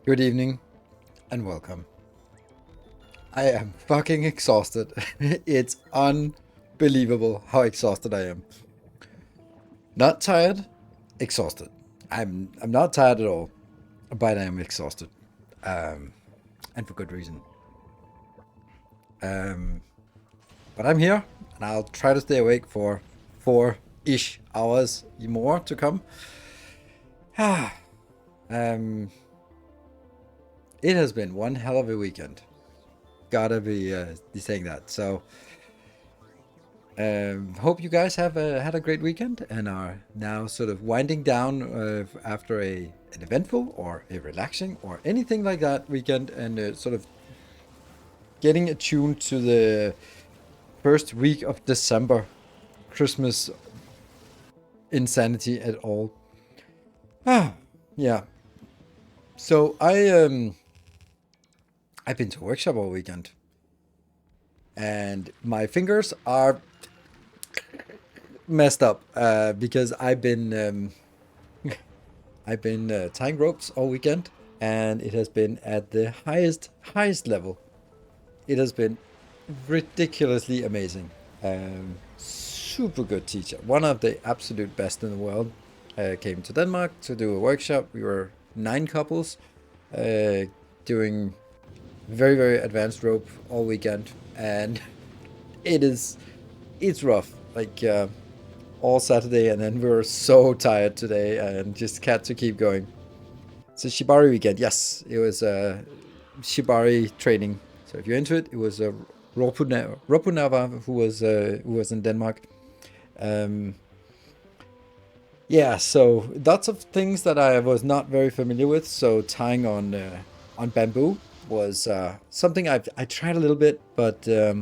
Good evening and welcome. I am fucking exhausted. It's unbelievable how exhausted I am. Not tired, exhausted. I'm not tired at all, but I am exhausted. Um, and for good reason. Um, but I'm here and I'll try to stay awake for 4-ish hours more to come. um, it has been one hell of a weekend. Gotta be saying that. So hope you guys have had a great weekend and are now sort of winding down after an eventful or a relaxing or anything like that weekend, and sort of getting attuned to the first week of December, Christmas insanity at all. Yeah. So I've been to a workshop all weekend, and my fingers are messed up because I've been tying ropes all weekend, and it has been at the highest level. It has been ridiculously amazing. Super good teacher, one of the absolute best in the world. Came to Denmark to do a workshop. We were 9 couples doing very advanced rope all weekend, and it's rough. Like all Saturday, and then we were so tired today, and just had to keep going. It's a Shibari weekend. Yes, it was Shibari training. So if you're into it, it was Ropunava who was in Denmark. Um, yeah, so lots of things that I was not very familiar with. So tying on bamboo was something I tried a little bit, but uh,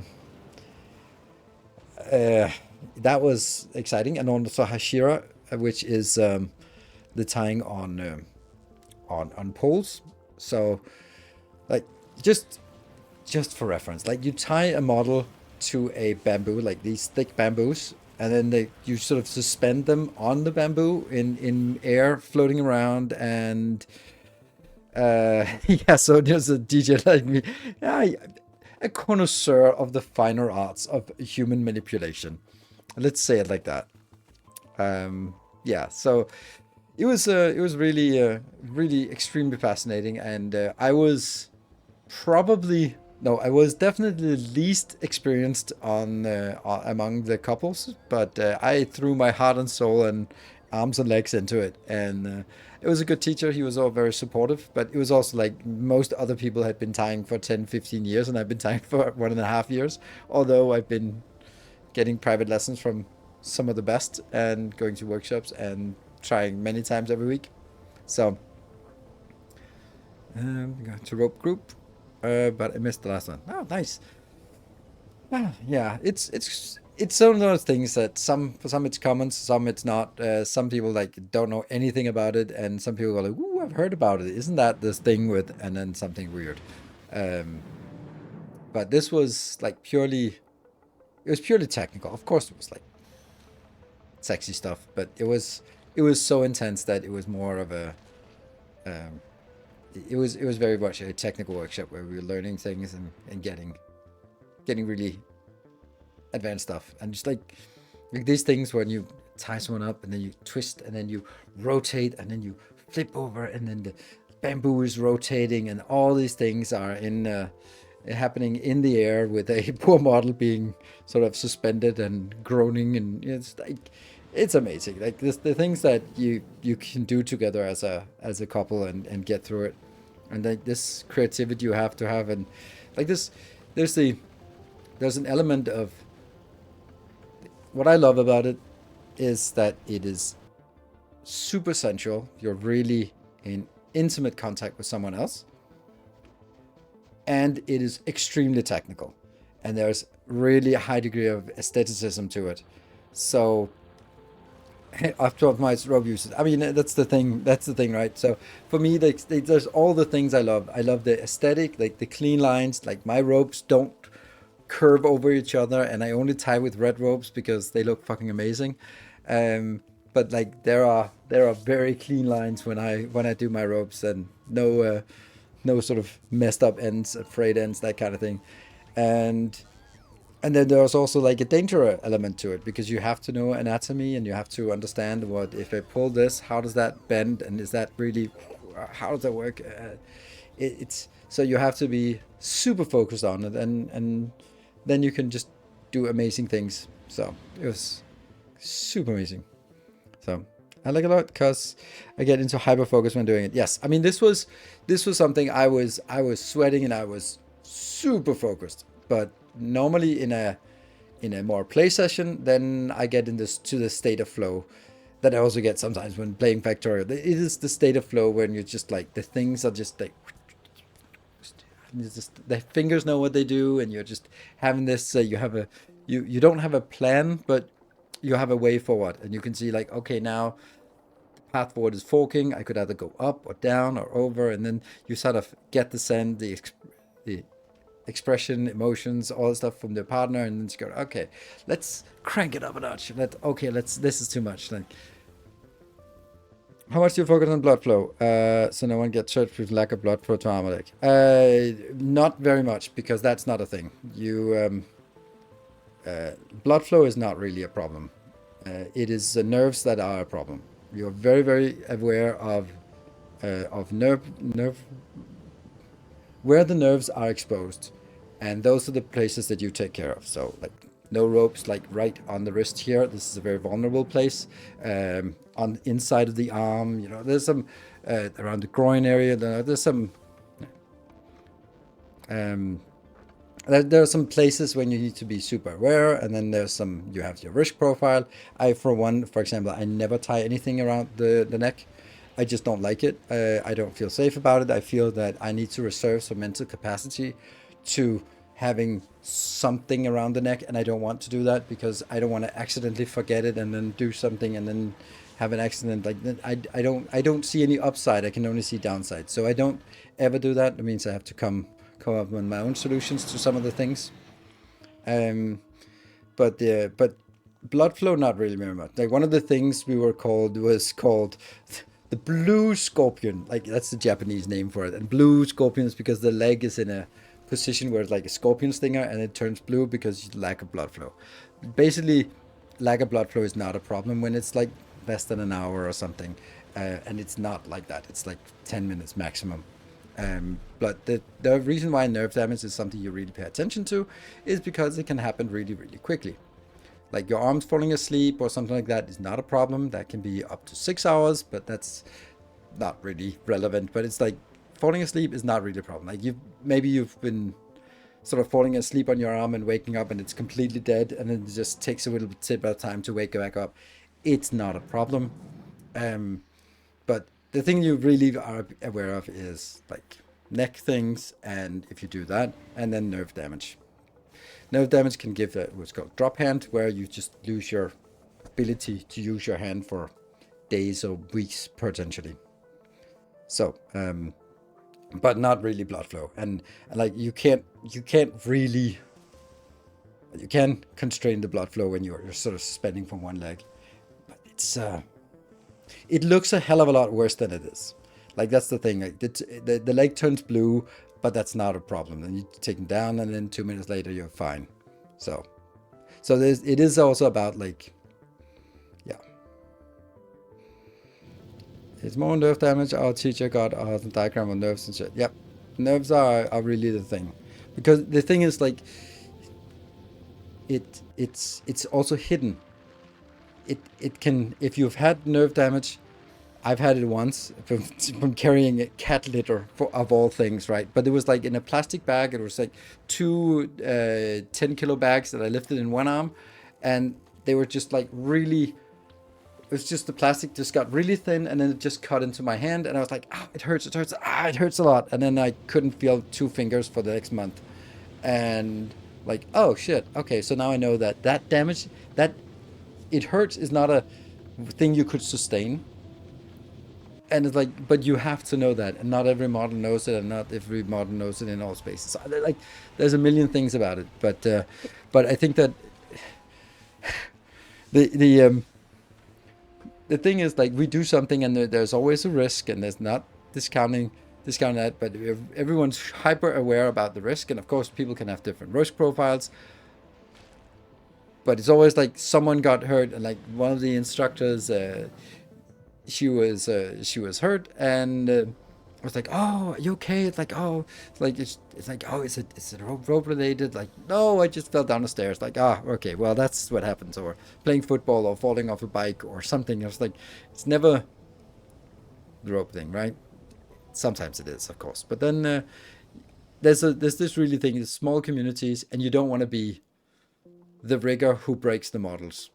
that was exciting. And also hashira, which is the tying on poles. So like just just for reference, like you tie a model to a bamboo, like these thick bamboos, and then you sort of suspend them on the bamboo in air, floating around, and yeah. So there's a DJ like me, yeah, a connoisseur of the finer arts of human manipulation. Let's say it like that. Yeah. So it was really extremely fascinating, and I was probably no, I was definitely the least experienced among the couples, but I threw my heart and soul and arms and legs into it, and it was a good teacher. He was all very supportive, but it was also like most other people had been tying for 10, 15 years, and I've been tying for 1.5 years. Although I've been getting private lessons from some of the best and going to workshops and trying many times every week. So got to rope group, but I missed the last one. Oh, nice. Yeah, it's one of those things that for some it's common, some it's not. Some people like don't know anything about it, and some people are like, "Ooh, I've heard about it. Isn't that this thing with?" And then something weird. Um, but this was like it was purely technical. Of course, it was like sexy stuff, but it was so intense that it was more of a um, it was very much a technical workshop where we were learning things and getting really advanced stuff, and just like these things when you tie someone up and then you twist and then you rotate and then you flip over and then the bamboo is rotating and all these things are in happening in the air with a poor model being sort of suspended and groaning, and it's like it's amazing, like the things that you can do together as a couple and get through it, and like this creativity you have to have, and like this there's the there's an element of what I love about it is that it is super sensual. You're really in intimate contact with someone else, and it is extremely technical, and there's really a high degree of aestheticism to it. So after my rope uses, I mean that's the thing. That's the thing, right? So for me, there's all the things I love. I love the aesthetic, like the clean lines. Like my ropes don't curve over each other, and I only tie with red ropes because they look fucking amazing. But like there are very clean lines when I do my ropes, and no. no sort of messed up ends, frayed ends, that kind of thing. And then there's also like a danger element to it, because you have to know anatomy and you have to understand what, if I pull this, how does that bend, and is that really, how does that work? It's so you have to be super focused on it, and then you can just do amazing things. So it was super amazing. So I like it a lot because I get into hyper focus when doing it. Yes, I mean this was something I was sweating and I was super focused. But normally in a more play session, then I get in this to the state of flow that I also get sometimes when playing Factorio. It is the state of flow when you're just like, the things are just like, just the fingers know what they do, and you're just having this. You don't have a plan, but you have a way forward, and you can see like, okay, now path forward is forking. I could either go up or down or over, and then you sort of get the send the expression, emotions, all the stuff from the partner, and then you go, okay, let's crank it up a notch. This is too much. Like, how much do you focus on blood flow? So no one gets hurt with lack of blood flow to armor deck. Not very much, because that's not a thing. Blood flow is not really a problem. It is the nerves that are a problem. You're very, very aware of nerve where the nerves are exposed, and those are the places that you take care of. So like, no ropes like right on the wrist here. This is a very vulnerable place. On the inside of the arm, there's some around the groin area. There's some. There are some places when you need to be super aware, and then there's some, you have your risk profile. For example, I never tie anything around the neck. I just don't like it. I don't feel safe about it. I feel that I need to reserve some mental capacity to having something around the neck, and I don't want to do that because I don't want to accidentally forget it and then do something and then have an accident. Like, I don't see any upside. I can only see downside. So I don't ever do that. It means I have to come up with my own solutions to some of the things. But blood flow, not really very much. Like, one of the things was called the blue scorpion. Like, that's the Japanese name for it. And blue scorpion is because the leg is in a position where it's like a scorpion stinger, and it turns blue because you lack of blood flow. Basically, lack of blood flow is not a problem when it's like less than an hour or something, and it's not like that. It's like 10 minutes maximum. But the reason why nerve damage is something you really pay attention to is because it can happen really, really quickly. Like, your arms falling asleep or something like that is not a problem. That can be up to 6 hours, but that's not really relevant. But it's like, falling asleep is not really a problem. Like, you've been sort of falling asleep on your arm and waking up and it's completely dead, and then it just takes a little bit of time to wake back up. It's not a problem. But the thing you really are aware of is like neck things, and if you do that, and then nerve damage. Nerve damage can give what's called drop hand, where you just lose your ability to use your hand for days or weeks potentially. So, but not really blood flow, and like you can constrain the blood flow when you're sort of suspending from one leg, but it looks a hell of a lot worse than it is. Like, that's the thing. Like, the leg turns blue, but that's not a problem. Then you take them down, and then 2 minutes later you're fine. So it is also about like, yeah. It's more nerve damage. Our teacher got a diagram of nerves and shit. Yep, nerves are really the thing, because the thing is like, it's also hidden. It can, if you've had nerve damage, I've had it once from carrying a cat litter of all things, right? But it was like in a plastic bag. It was like two 10-kilo bags that I lifted in one arm, and they were just like really. It was just the plastic just got really thin, and then it just cut into my hand, and I was like, "Ah, it hurts! It hurts! Ah, it hurts a lot!" And then I couldn't feel 2 fingers for the next month, and like, oh shit! Okay, so now I know that damage, that it hurts, is not a thing you could sustain. And it's like, but you have to know that, and not every model knows it, and not every model knows it in all spaces. So, like, there's a million things about it, but I think that the thing is, like, we do something, and there's always a risk, and there's not discounting discount that, but everyone's hyper aware about the risk, and of course, people can have different risk profiles. But it's always like someone got hurt, and like one of the instructors, she was hurt, and I was like, "Oh, are you okay?" It's like, "Oh," it's like, "Oh, is it rope related?" Like, "No, I just fell down the stairs." Like, "Ah, okay, well, that's what happens." Or playing football, or falling off a bike, or something. I was like, it's never the rope thing, right? Sometimes it is, of course, but then there's this really thing: is small communities, and you don't want to be the rigger who breaks the models.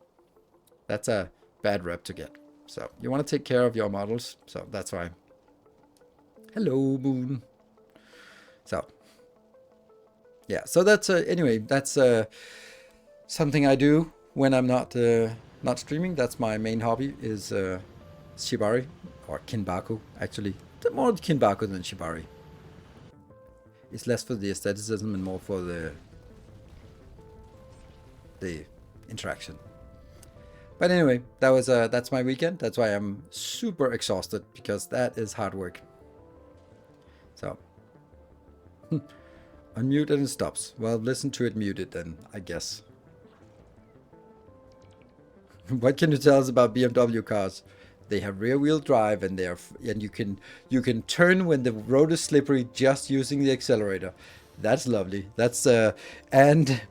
That's a bad rep to get. So you want to take care of your models. So that's why. Hello, Moon. So yeah. So that's anyway. That's something I do when I'm not streaming. That's my main hobby is shibari or kinbaku. Actually, more kinbaku than shibari. It's less for the aestheticism and more for the interaction. But anyway, that's my weekend. That's why I'm super exhausted, because that is hard work. So unmute and it stops. Well, listen to it muted then, I guess. What can you tell us about BMW cars? They have rear-wheel drive, and you can turn when the road is slippery just using the accelerator. That's lovely. That's and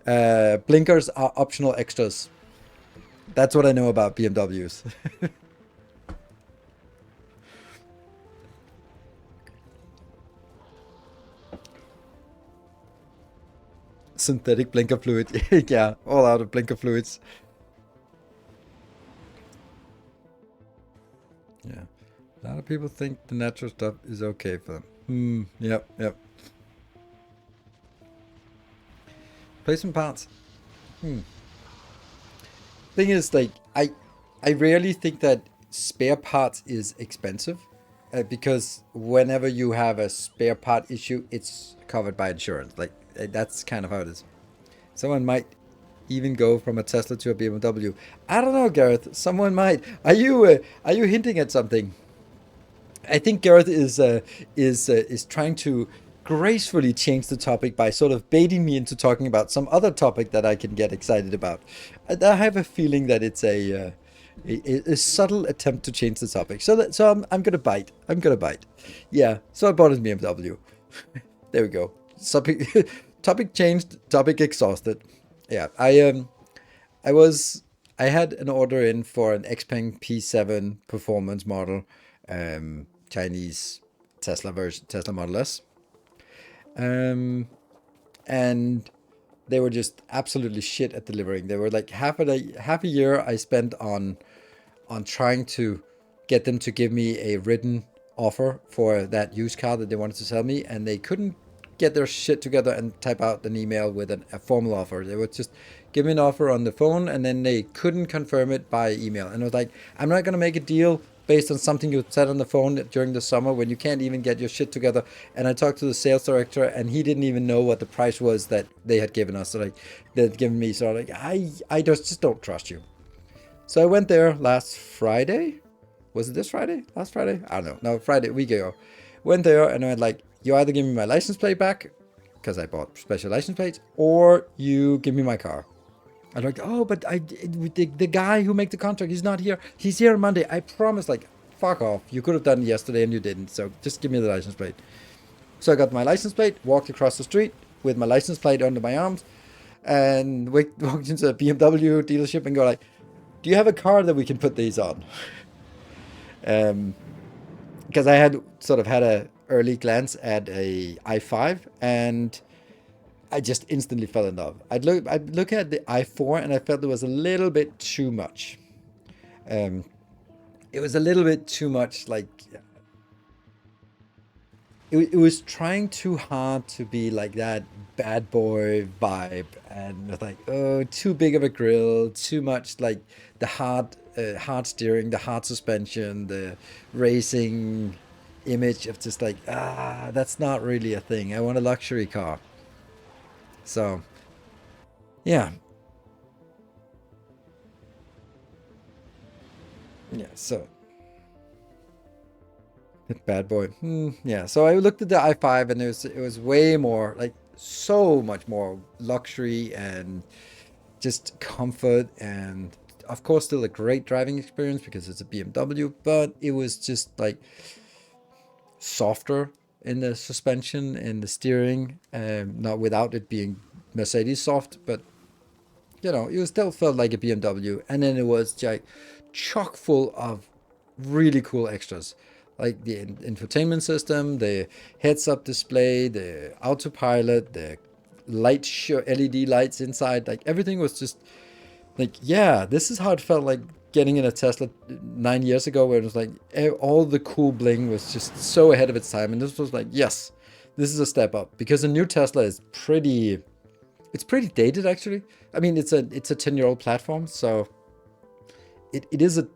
blinkers are optional extras. That's what I know about BMWs. Synthetic blinker fluid. Yeah, all out of blinker fluids. Yeah. A lot of people think the natural stuff is okay for them. Yep, yep. Placement parts. Thing is, like, I rarely think that spare parts is expensive, because whenever you have a spare part issue, it's covered by insurance. Like, that's kind of how it is. Someone might even go from a Tesla to a BMW. I don't know, Gareth. Someone might. Are you hinting at something? I think Gareth is trying to gracefully change the topic by sort of baiting me into talking about some other topic that I can get excited about. I have a feeling that it's a subtle attempt to change the topic. So I'm gonna bite. I'm gonna bite. Yeah. So I bought a BMW. There we go. Topic topic changed. Topic exhausted. Yeah. I was I had an order in for an Xpeng P7 performance model, Chinese Tesla Model S, um, and they were just absolutely shit at delivering. They were like half a year I spent on trying to get them to give me a written offer for that used car that they wanted to sell me, and they couldn't get their shit together and type out an email with a formal offer. They would just give me an offer on the phone, and then they couldn't confirm it by email. And I was like, I'm not going to make a deal based on something you said on the phone during the summer when you can't even get your shit together. And I talked to the sales director, and he didn't even know what the price was that they had given us. So like, they'd given me. So like, I just don't trust you. So I went there last Friday. Was it this Friday? Last Friday? I don't know. No, Friday, a week ago. Went there, and I went like, you either give me my license plate back, because I bought special license plates, or you give me my car. I'm like, oh, but the guy who made the contract, he's not here. He's here on Monday. I promise. Like, fuck off. You could have done it yesterday and you didn't. So just give me the license plate. So I got my license plate, walked across the street with my license plate under my arms, and walked into a BMW dealership and go like, do you have a car that we can put these on? Because I had sort of had a early glance at a i5, and I just instantly fell in love. I'd look at the i4, and I felt it was a little bit too much. It was a little bit too much. Like, it was trying too hard to be like that bad boy vibe, and it was like, oh, too big of a grill, too much like the hard steering, the hard suspension, the racing image of just like, that's not really a thing. I want a luxury car. So yeah, yeah. So Bad boy. Yeah. So I looked at the i5 and it was way more like so much more luxury and just comfort and of course still a great driving experience because it's a BMW, but it was just like softer in the suspension and the steering, not without it being Mercedes soft, but it still felt like a BMW. And then it was like chock full of really cool extras, like the infotainment system, the heads-up display, the autopilot, the light show, LED lights inside. Like everything was just like, yeah, this is how it felt like getting in a Tesla 9 years ago, where it was like all the cool bling was just so ahead of its time. And this was like, yes, this is a step up because the new Tesla is pretty dated actually. I mean, it's a 10-year-old platform, so it is a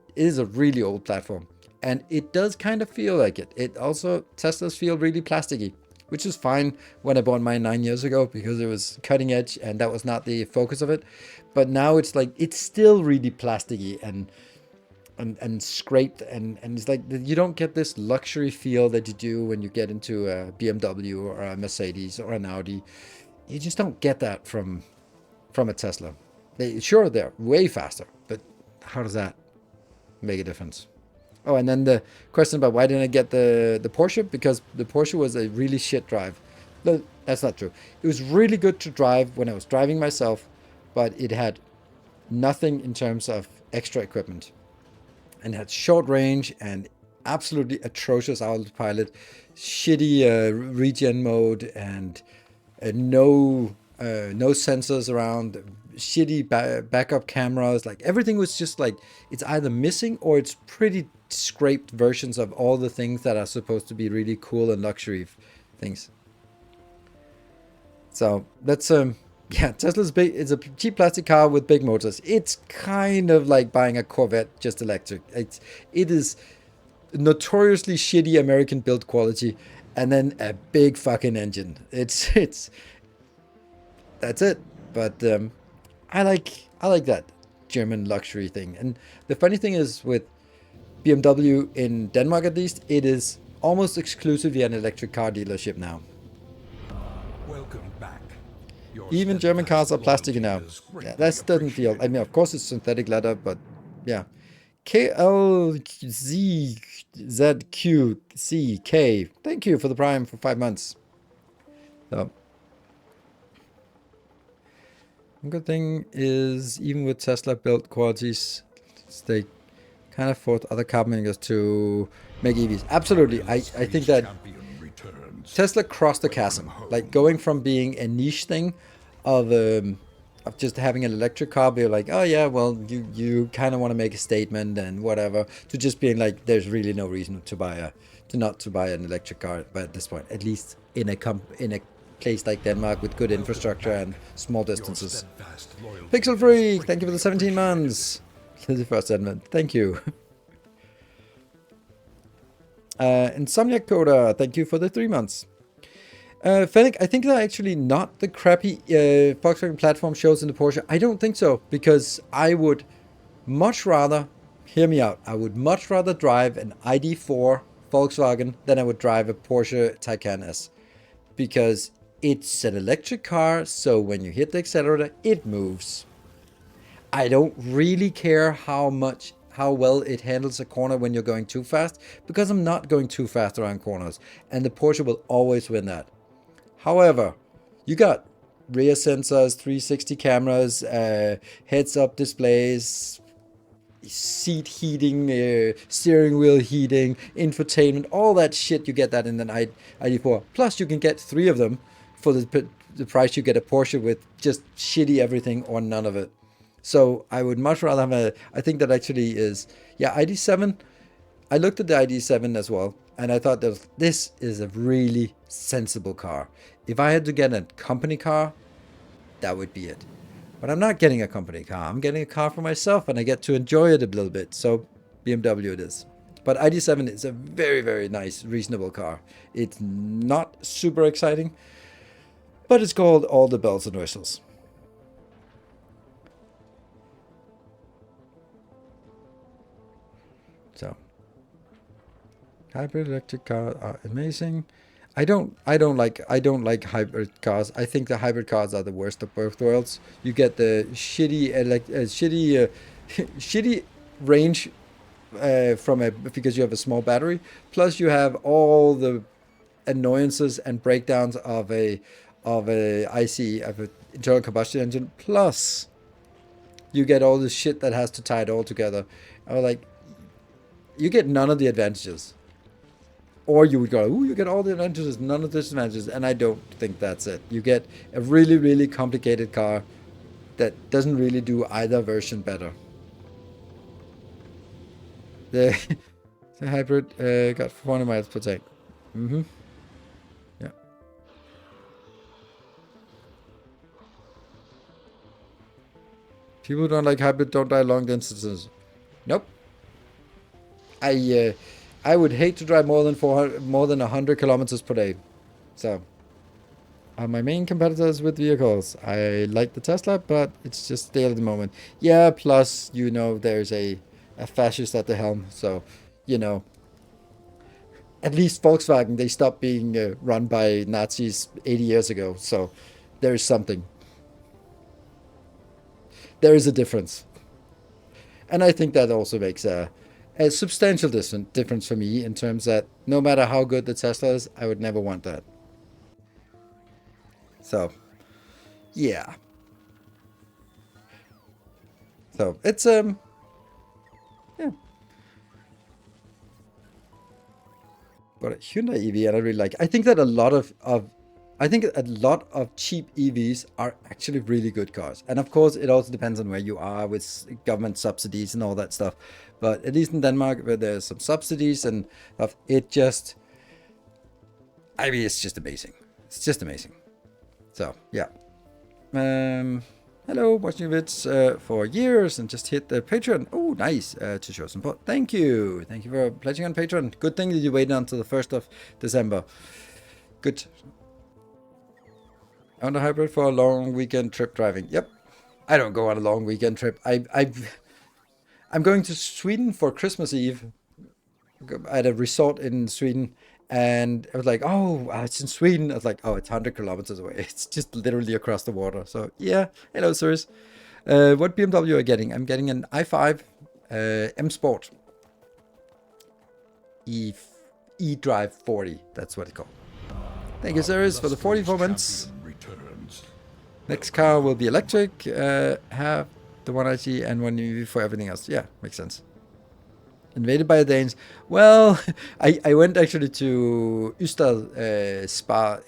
really old platform, and it does kind of feel like it. It also Teslas feel really plasticky, which is fine when I bought mine 9 years ago because it was cutting edge and that was not the focus of it. But now it's like it's still really plasticky and scraped, and it's like you don't get this luxury feel that you do when you get into a BMW or a Mercedes or an Audi. You just don't get that from a Tesla. They're way faster, but how does that make a difference? Oh, and then the question about why didn't I get the Porsche? Because the Porsche was a really shit drive. No, that's not true. It was really good to drive when I was driving myself, but it had nothing in terms of extra equipment. And it had short range and absolutely atrocious autopilot, shitty regen mode, and no sensors around, shitty backup cameras. Like everything was just like it's either missing or it's pretty scraped versions of all the things that are supposed to be really cool and luxury things. So that's yeah, Tesla's big. It's a cheap plastic car with big motors. It's kind of like buying a Corvette just electric. It is notoriously shitty American build quality, and then a big fucking engine. It's that's it. But I like that German luxury thing. And the funny thing is with BMW in Denmark, at least, it is almost exclusively an electric car dealership now. Welcome back. Your Even German cars are steadfast plastic loyalty now. is Yeah, greatly that doesn't feel. I appreciated. mean, of course, it's synthetic leather, but yeah. KLZZQCK. Thank you for the Prime for 5 months. So, one good thing is, even with Tesla build qualities, they kind of force other car makers to make EVs. Absolutely. Orion's I think fierce that champion returns. Tesla crossed the Welcome chasm, like home. going from being a niche thing of just having an electric car, be like, oh yeah, well you kind of want to make a statement and whatever, to just being like, there's really no reason to buy an electric car, but at this point, at least in a place like Denmark with good Welcome infrastructure back. and small Your distances. steadfast loyalty Pixel is Freak, thank you for the greatly 17 appreciated. months. The first advent, thank you. Insomniac Coda, thank you for the 3 months. Fennec, I think they're actually not the crappy Volkswagen platform shows in the Porsche. I don't think so, because I would much rather, hear me out, I would much rather drive an ID4 Volkswagen than I would drive a Porsche Taycan S. Because it's an electric car, so when you hit the accelerator, it moves. I don't really care how well it handles a corner when you're going too fast, because I'm not going too fast around corners, and the Porsche will always win that. However, you got rear sensors, 360 cameras, heads-up displays, seat heating, steering wheel heating, infotainment, all that shit. You get that in an ID4. Plus, you can get 3 of them for the price you get a Porsche with just shitty everything or none of it. So I would much rather have I think that actually is, yeah, ID7. I looked at the ID7 as well, and I thought that this is a really sensible car. If I had to get a company car, that would be it. But I'm not getting a company car. I'm getting a car for myself, and I get to enjoy it a little bit. So BMW it is. But ID7 is a very, very nice, reasonable car. It's not super exciting, but it's got all the bells and whistles. So, Hybrid electric cars are amazing. I don't like hybrid cars. I think the hybrid cars are the worst of both worlds. You get the shitty range because you have a small battery. Plus you have all the annoyances and breakdowns of a IC, of an internal combustion engine. Plus you get all the shit that has to tie it all together. I was like, you get none of the advantages. Or you would go, ooh, you get all the advantages, none of the disadvantages, and I don't think that's it. You get a really, really complicated car that doesn't really do either version better. The hybrid got 400 miles per tank. Yeah. People who don't like hybrid don't die long distances. Nope. I would hate to drive more than 100 kilometers per day. So, my main competitors with vehicles. I like the Tesla, but it's just stale at the moment. Yeah, plus, there's a fascist at the helm. So, at least Volkswagen, they stopped being run by Nazis 80 years ago. So, there is something. There is a difference. And I think that also makes a substantial difference for me in terms that no matter how good the Tesla is, I would never want that. So, yeah. So, it's, yeah. But a Hyundai EV, and I really like. I think that a lot of cheap EVs are actually really good cars. And of course, it also depends on where you are with government subsidies and all that stuff. But at least in Denmark, where there's some subsidies and stuff, it's just amazing. It's just amazing. So, yeah. Hello, watching vids for years and just hit the Patreon. Oh, nice, to show support. Thank you. Thank you for pledging on Patreon. Good thing that you waited until the 1st of December. Good. On a hybrid for a long weekend trip driving. Yep. I don't go on a long weekend trip. I'm going to Sweden for Christmas Eve at a resort in Sweden. And I was like, oh, it's in Sweden. I was like, oh, it's 100 kilometers away. It's just literally across the water. So, yeah. Hello, sirs. What BMW are you getting? I'm getting an i5 M Sport. E-Drive 40. That's what it's called. Thank you, sirs, for the 44 months. Next car will be electric. Have the one I see and one EV for everything else. Yeah, makes sense. Invaded by the Danes. Well, I went actually to Ystad Spa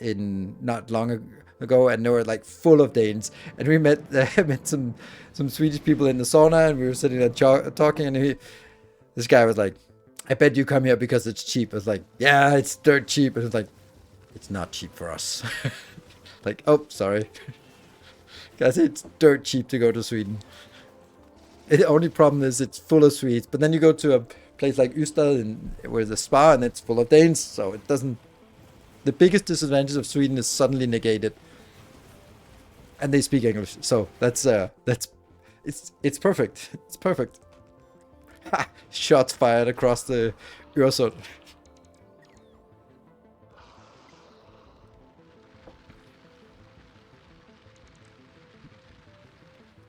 not long ago, and they were like full of Danes. And we met some Swedish people in the sauna, and we were sitting there talking. And this guy was like, "I bet you come here because it's cheap." I was like, "Yeah, it's dirt cheap." And it was like, "It's not cheap for us." Like, oh, sorry. Guys, it's dirt cheap to go to Sweden. The only problem is it's full of Swedes. But then you go to a place like Ystad where there's a spa and it's full of Danes. So it doesn't... The biggest disadvantage of Sweden is suddenly negated. And they speak English. So it's perfect. It's perfect. Ha! Shots fired across the Öresund.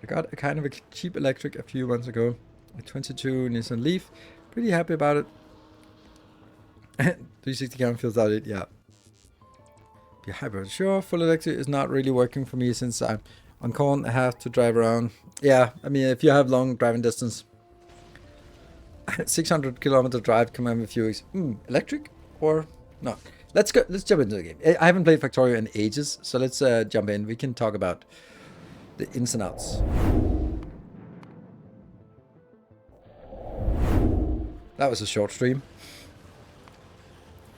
I got a kind of a cheap electric a few months ago. A 22 Nissan Leaf. Pretty happy about it. 360 camera feels out it, yeah. Be hybrid. Sure, full electric is not really working for me since I'm on call. I have to drive around. Yeah, I mean, if you have long driving distance, 600 kilometer drive can have a few weeks. Electric or not? Let's go. Let's jump into the game. I haven't played Factorio in ages, so let's jump in. We can talk about the ins and outs. That was a short stream.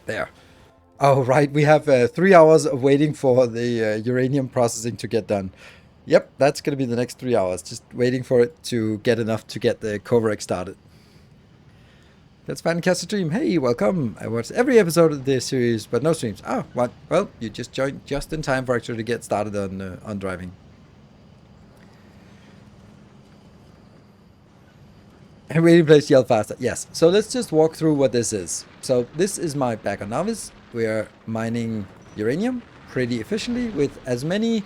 There. Oh, right. We have 3 hours of waiting for the uranium processing to get done. Yep, that's going to be the next 3 hours. Just waiting for it to get enough to get the Coverx started. That's Fantastic Stream. Hey, welcome. I watched every episode of this series, but no streams. Oh, what? Well, you just joined just in time for actually to get started on driving. And waiting place yell faster. Yes. So let's just walk through what this is. So this is my back on Novice. We are mining uranium pretty efficiently with as many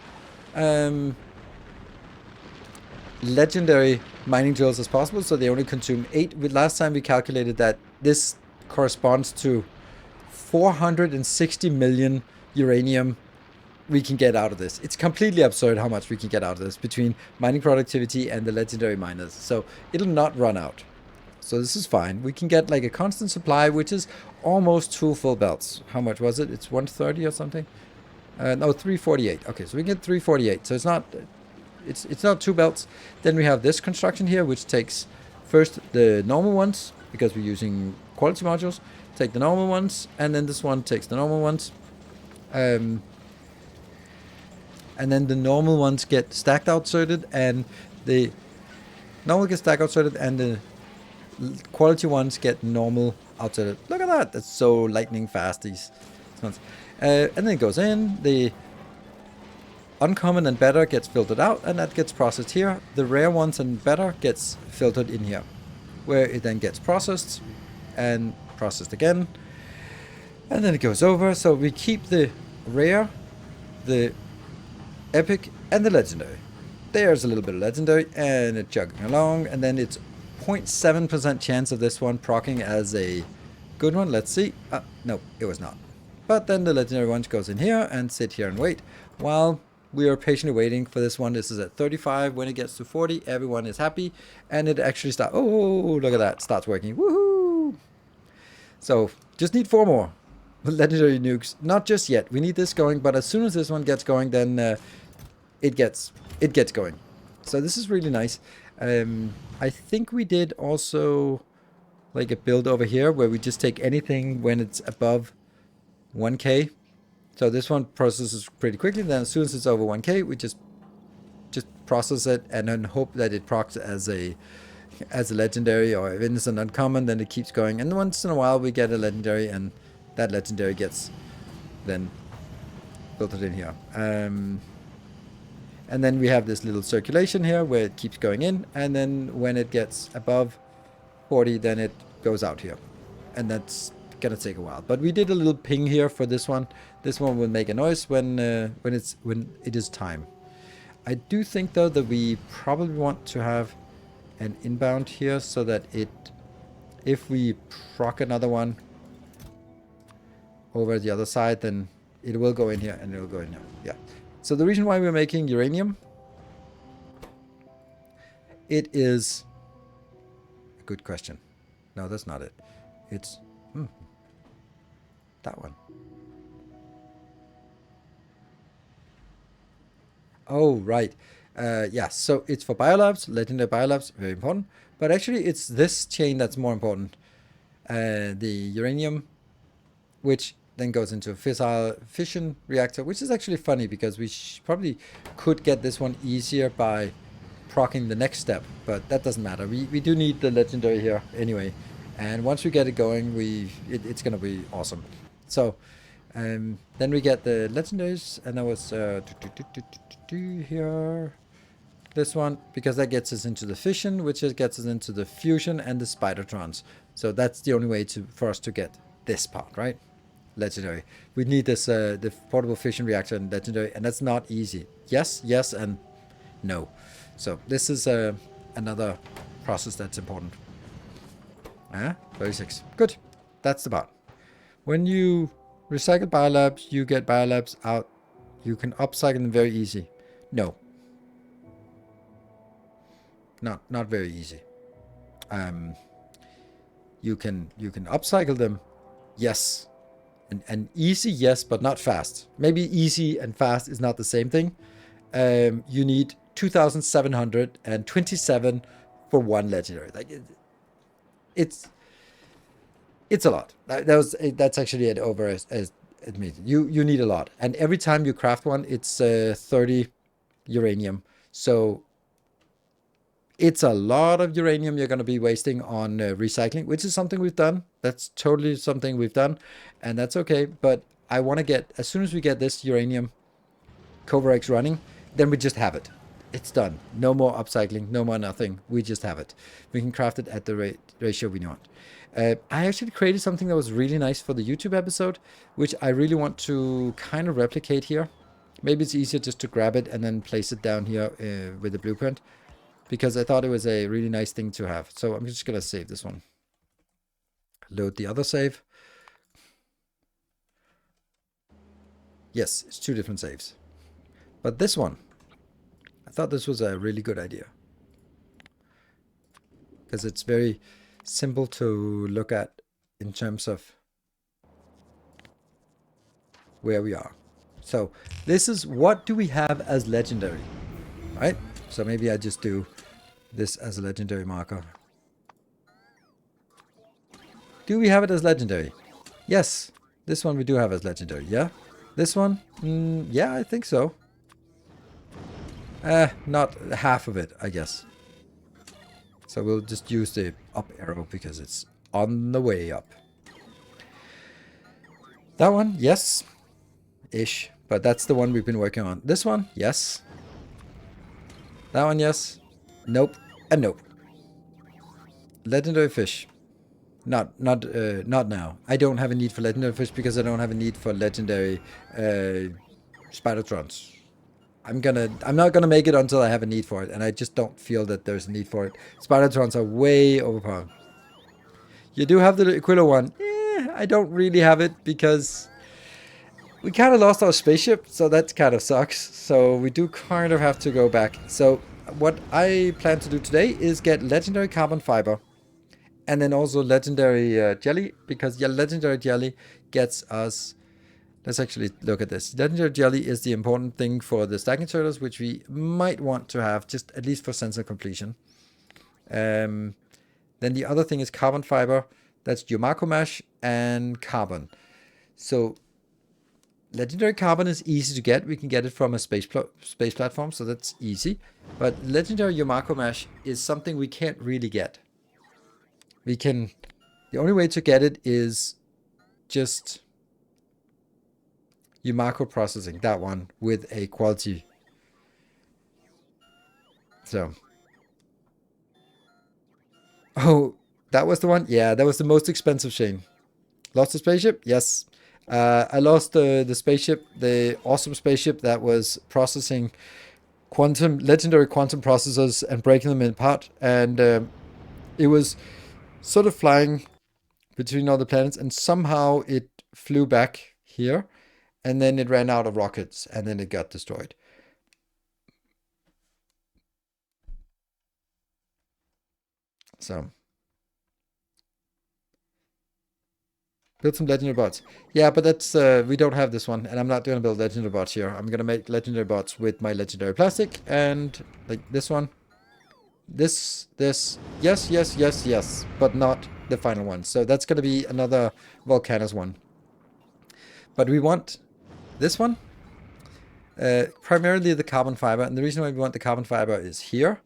legendary mining drills as possible. So they only consume 8. Last time we calculated that this corresponds to 460 million uranium we can get out of this. It's completely absurd how much we can get out of this between mining productivity and the legendary miners. So it'll not run out. So this is fine. We can get like a constant supply, which is almost 2 full belts. How much was it? It's 130 or something? No, 348. Okay, so we get 348. So it's not 2 belts. Then we have this construction here, which takes first the normal ones, because we're using quality modules. Take the normal ones, and then this one takes the normal ones. And then the normal ones get stacked outserted, and the normal get stacked outserted, and the quality ones get normal outserted. Look at that! That's so lightning fast, these ones. And then it goes in, the uncommon and better gets filtered out, and that gets processed here. The rare ones and better gets filtered in here, where it then gets processed, and processed again. And then it goes over, so we keep the rare, the epic, and the legendary. There's a little bit of legendary, and it's chugging along, and then it's 0.7% chance of this one proccing as a good one. Let's see. No, it was not. But then the legendary one goes in here and sit here and wait while we are patiently waiting for this one. This is at 35. When it gets to 40, everyone is happy, and it actually starts. Oh, look at that! Starts working. Woohoo! So just need 4 more legendary nukes. Not just yet. We need this going, but as soon as this one gets going, then it gets going. So this is really nice. I think we did also like a build over here where we just take anything when it's above 1k. So this one processes pretty quickly. Then as soon as it's over 1k, we just process it and then hope that it procs as a legendary, or if it's an uncommon, then it keeps going. And once in a while we get a legendary, and that legendary gets then filtered in here. And then we have this little circulation here where it keeps going in, and then when it gets above 40, then it goes out here. And that's gonna take a while. But we did a little ping here for this one. This one will make a noise when it is time. I do think though that we probably want to have an inbound here so that if we proc another one over the other side, then it will go in here and it will go in here. Yeah. So the reason why we're making uranium, it is a good question. No, that's not it. It's that one. Oh, right. Yeah, so it's for biolabs, legendary biolabs, very important. But actually, it's this chain that's more important. The uranium, which then goes into a fissile fission reactor, which is actually funny because we probably could get this one easier by proccing the next step, but that doesn't matter. We do need the legendary here anyway, and once we get it going, it's gonna be awesome. So then we get the legendaries, and that was here this one, because that gets us into the fission, which gets us into the fusion and the spidertrons. So that's the only way for us to get this part, right? Legendary. We need this the portable fission reactor and legendary, and that's not easy. Yes, and no. So this is another process that's important. 36. Good. That's the part. When you recycle biolabs, you get biolabs out. You can upcycle them very easy. No. Not very easy. You can upcycle them. Yes. And easy, yes, but not fast. Maybe easy and fast is not the same thing. You need 2,727 for one legendary. Like it's a lot. That's actually it over as admitted. You need a lot, and every time you craft one, it's 30 uranium. So it's a lot of uranium you're going to be wasting on recycling, which is something we've done. That's totally something we've done, and that's okay. But I want to get, as soon as we get this uranium Cover X running, then we just have it. It's done. No more upcycling, no more nothing. We just have it. We can craft it at the ratio we want. I actually created something that was really nice for the YouTube episode, which I really want to kind of replicate here. Maybe it's easier just to grab it and then place it down here with the blueprint, because I thought it was a really nice thing to have. So I'm just going to save this one. Load the other save. Yes, it's 2 different saves. But this one, I thought this was a really good idea, because it's very simple to look at in terms of where we are. So this is, what do we have as legendary, right? So maybe I just do this as a legendary marker. Do we have it as legendary? Yes, this one we do have as legendary. Yeah, this one, yeah, I think so. Not half of it, I guess. So we'll just use the up arrow because it's on the way up. That one, yes. Ish. But that's the one we've been working on. This one, yes. That one, yes. Nope. And nope. Legendary fish. Not now. I don't have a need for legendary fish because I don't have a need for legendary Spidertrons. I'm not gonna make it until I have a need for it, and I just don't feel that there's a need for it. Spidertrons are way overpowered. You do have the Aquila one. I don't really have it because we kind of lost our spaceship, so that kind of sucks. So we do kind of have to go back. So what I plan to do today is get legendary carbon fiber, and then also legendary jelly, because legendary jelly gets us. Let's actually look at this. Legendary jelly is the important thing for the stacking turtles, which we might want to have, just at least for sensor completion. Then the other thing is carbon fiber. That's Yumako Mesh and carbon. So legendary carbon is easy to get. We can get it from a space platform, so that's easy. But legendary Yumako Mesh is something we can't really get. The only way to get it is just Yumako processing, that one, with a quality. So. Oh, that was the one? Yeah, that was the most expensive, Shane. Lost the spaceship? Yes. I lost the spaceship, the awesome spaceship that was processing legendary quantum processors and breaking them apart. And it was sort of flying between all the planets, and somehow it flew back here. And then it ran out of rockets, and then it got destroyed. So. Build some legendary bots. Yeah, but that's, we don't have this one, and I'm not going to build legendary bots here. I'm going to make legendary bots with my legendary plastic, and like this one. This, yes, but not the final one. So that's going to be another Volcanus one. But we want this one. Primarily the carbon fiber, and the reason why we want the carbon fiber is here,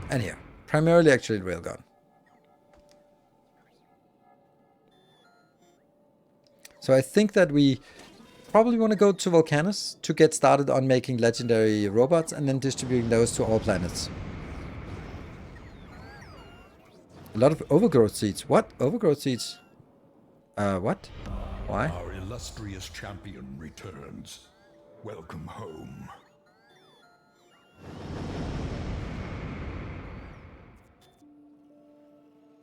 and here. Primarily actually railgun. So I think that we probably want to go to Volcanus to get started on making legendary robots and then distributing those to all planets. A lot of overgrowth seeds. What? Overgrowth seeds? What? Why? Our illustrious champion returns. Welcome home.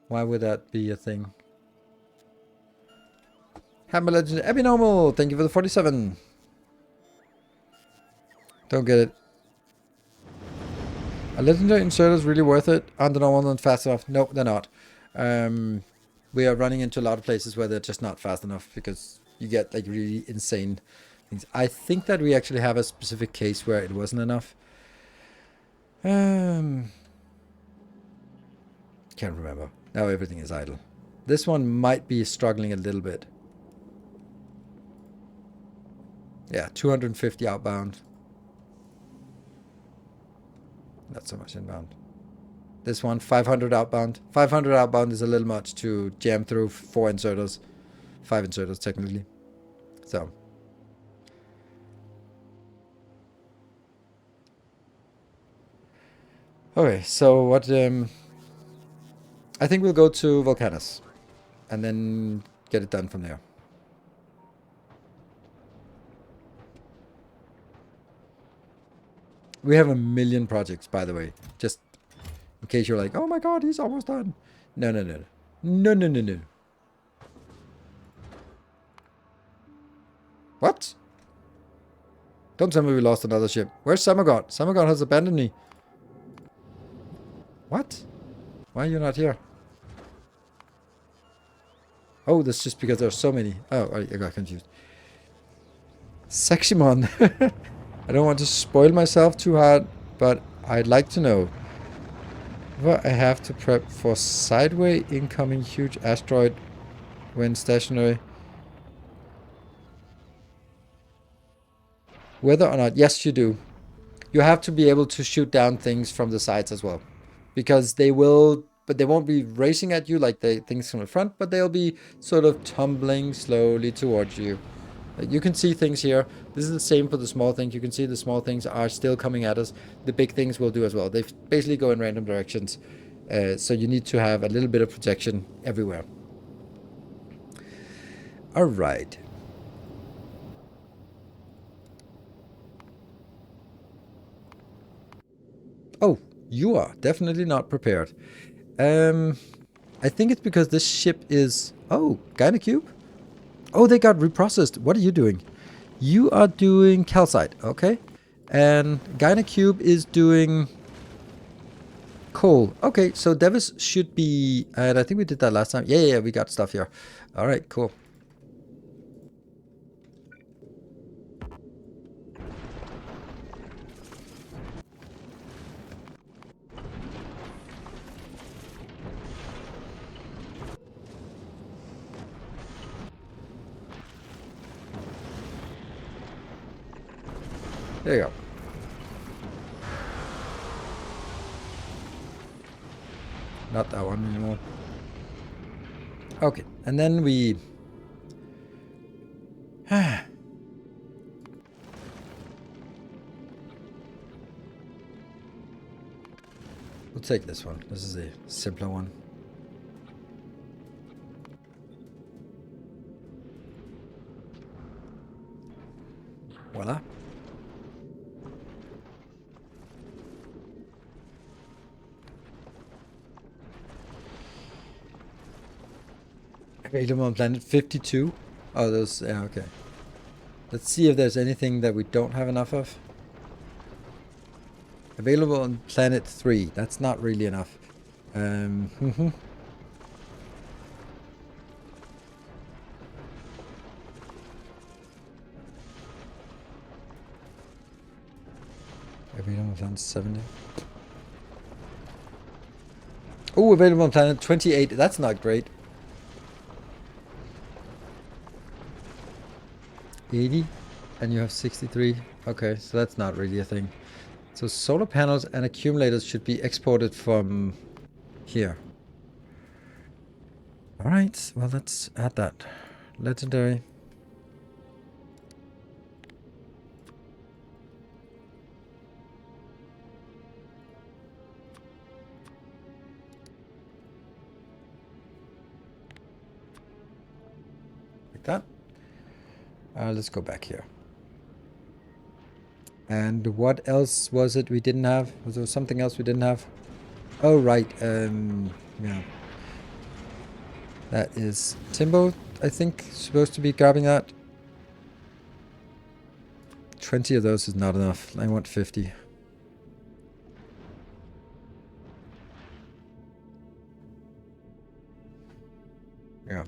Why would that be a thing? Hammer Legend Abnormal, thank you for the 47. Don't get it. A legendary inserter is really worth it. Aren't the normal ones fast enough? Nope, they're not. We are running into a lot of places where they're just not fast enough because you get like really insane things. I think that we actually have a specific case where it wasn't enough. Can't remember. Now everything is idle. This one might be struggling a little bit. Yeah, 250 outbound. Not so much inbound. This one, 500 outbound. 500 outbound is a little much to jam through 4 inserters. 5 inserters, technically. So. Okay, so what? I think we'll go to Volcanus, and then get it done from there. We have a million projects, by the way. Just in case you're like, oh my god, he's almost done. No, no, no, no, no, no, no, no. What? Don't tell me we lost another ship. Where's Samagod? Samagod has abandoned me. What? Why are you not here? Oh, that's just because there's so many. Oh, I got confused. Sexymon. I don't want to spoil myself too hard, but I'd like to know. What I have to prep for sideway incoming huge asteroid when stationary. Whether or not, yes, you do. You have to be able to shoot down things from the sides as well, because they will, but they won't be racing at you like the things from the front, but they'll be sort of tumbling slowly towards you. You can see things here. This is the same for the small things. You can see the small things are still coming at us. The big things will do as well. They basically go in random directions. So you need to have a little bit of protection everywhere. All right. Oh, you are definitely not prepared. I think it's because this ship is... Oh, Gynacube? Oh, they got reprocessed. What are you doing? You are doing calcite, okay? And Gynacube is doing coal. Okay, so Devis should be... And I think we did that last time. Yeah, we got stuff here. All right, cool. There you go. Not that one anymore. Okay, and then we... We'll take this one. This is a simpler one. Voila. Available on planet 52. Oh, those... Yeah, okay. Let's see if there's anything that we don't have enough of. Available on planet 3. That's not really enough. Available on planet 70. Oh, available on planet 28. That's not great. 80. And you have 63. Okay, so that's not really a thing. So solar panels and accumulators should be exported from here. Alright, well let's add that. Legendary. Like that. Let's go back here. And what else was it we didn't have? Was there something else we didn't have? Oh, right. Yeah. That is Timbo, I think, supposed to be grabbing that. 20 of those is not enough. I want 50. Yeah.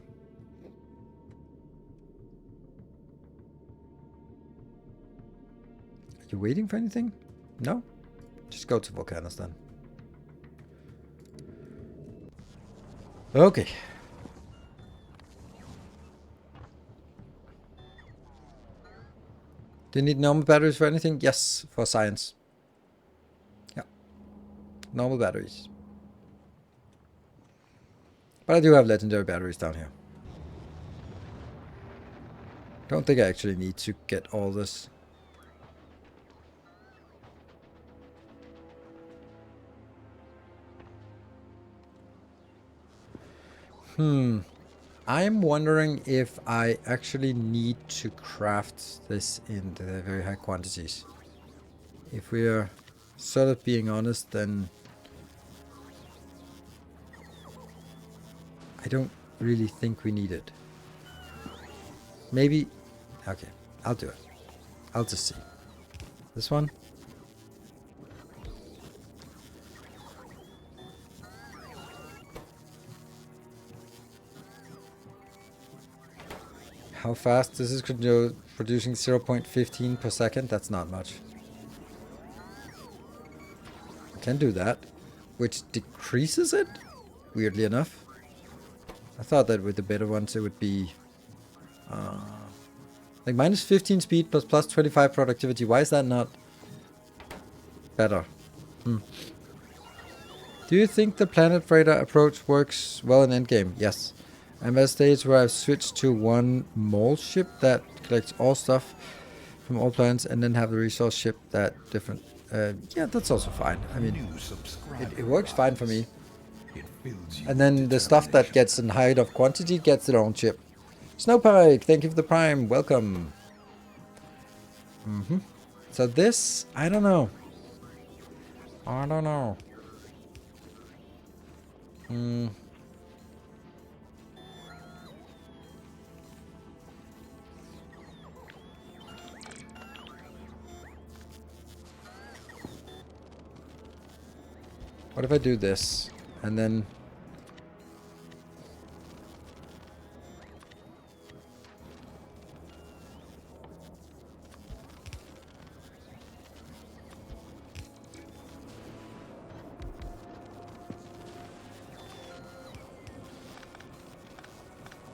Are you waiting for anything? No? Just go to Volcanus then. Okay. Do you need normal batteries for anything? Yes, for science. Yeah. Normal batteries. But I do have legendary batteries down here. Don't think I actually need to get all this. I'm wondering if I actually need to craft this in the very high quantities. If we are sort of being honest, then I don't really think we need it. Maybe... Okay, I'll do it. I'll just see. This one? How fast? This is producing 0.15 per second. That's not much. I can do that. Which decreases it? Weirdly enough. I thought that with the better ones it would be... like minus 15 speed plus 25 productivity. Why is that not better? Do you think the planet freighter approach works well in endgame? Yes. I'm at a stage where I've switched to one mole ship that collects all stuff from all planets and then have the resource ship that different. Yeah, that's also fine. I mean, it works fine for me. And then the stuff that gets in high enough quantity gets their own ship. Snowpike, thank you for the prime. Welcome. So this, I don't know. I don't know. What if I do this and then...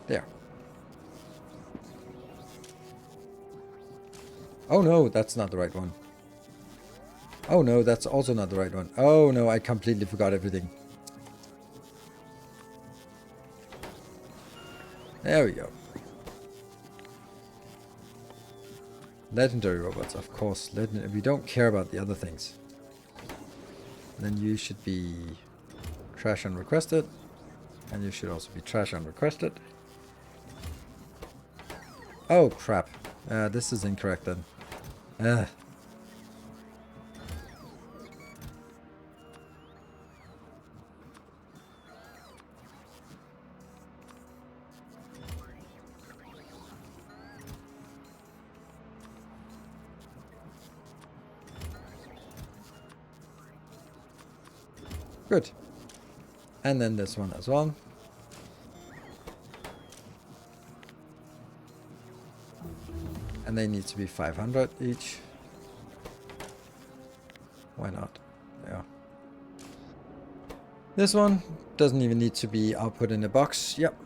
There. Oh no, that's not the right one. Oh no, that's also not the right one. Oh no, I completely forgot everything. There we go. Legendary robots, of course. We don't care about the other things. Then you should be trash unrequested. And you should also be trash unrequested. Oh crap. This is incorrect then. Good. And then this one as well. And they need to be 500 each. Why not? Yeah. This one doesn't even need to be output in a box. Yep.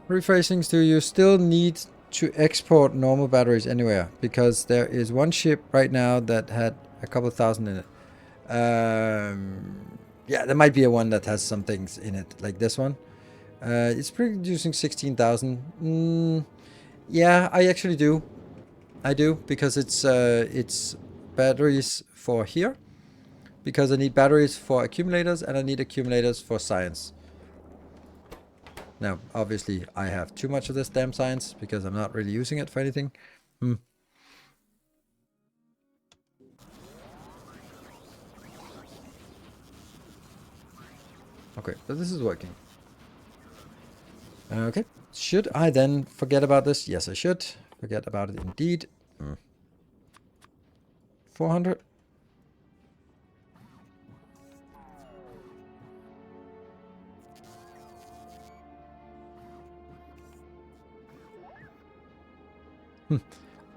Rephrasings, do you still need to export normal batteries anywhere? Because there is one ship right now that had a couple thousand in it. Yeah, there might be a one that has some things in it, like this one. It's producing 16,000. Yeah, I actually do. I do, because it's batteries for here. Because I need batteries for accumulators, and I need accumulators for science. Now, obviously, I have too much of this damn science, because I'm not really using it for anything. Okay, so this is working. Okay, should I then forget about this? Yes, I should. Forget about it indeed. 400.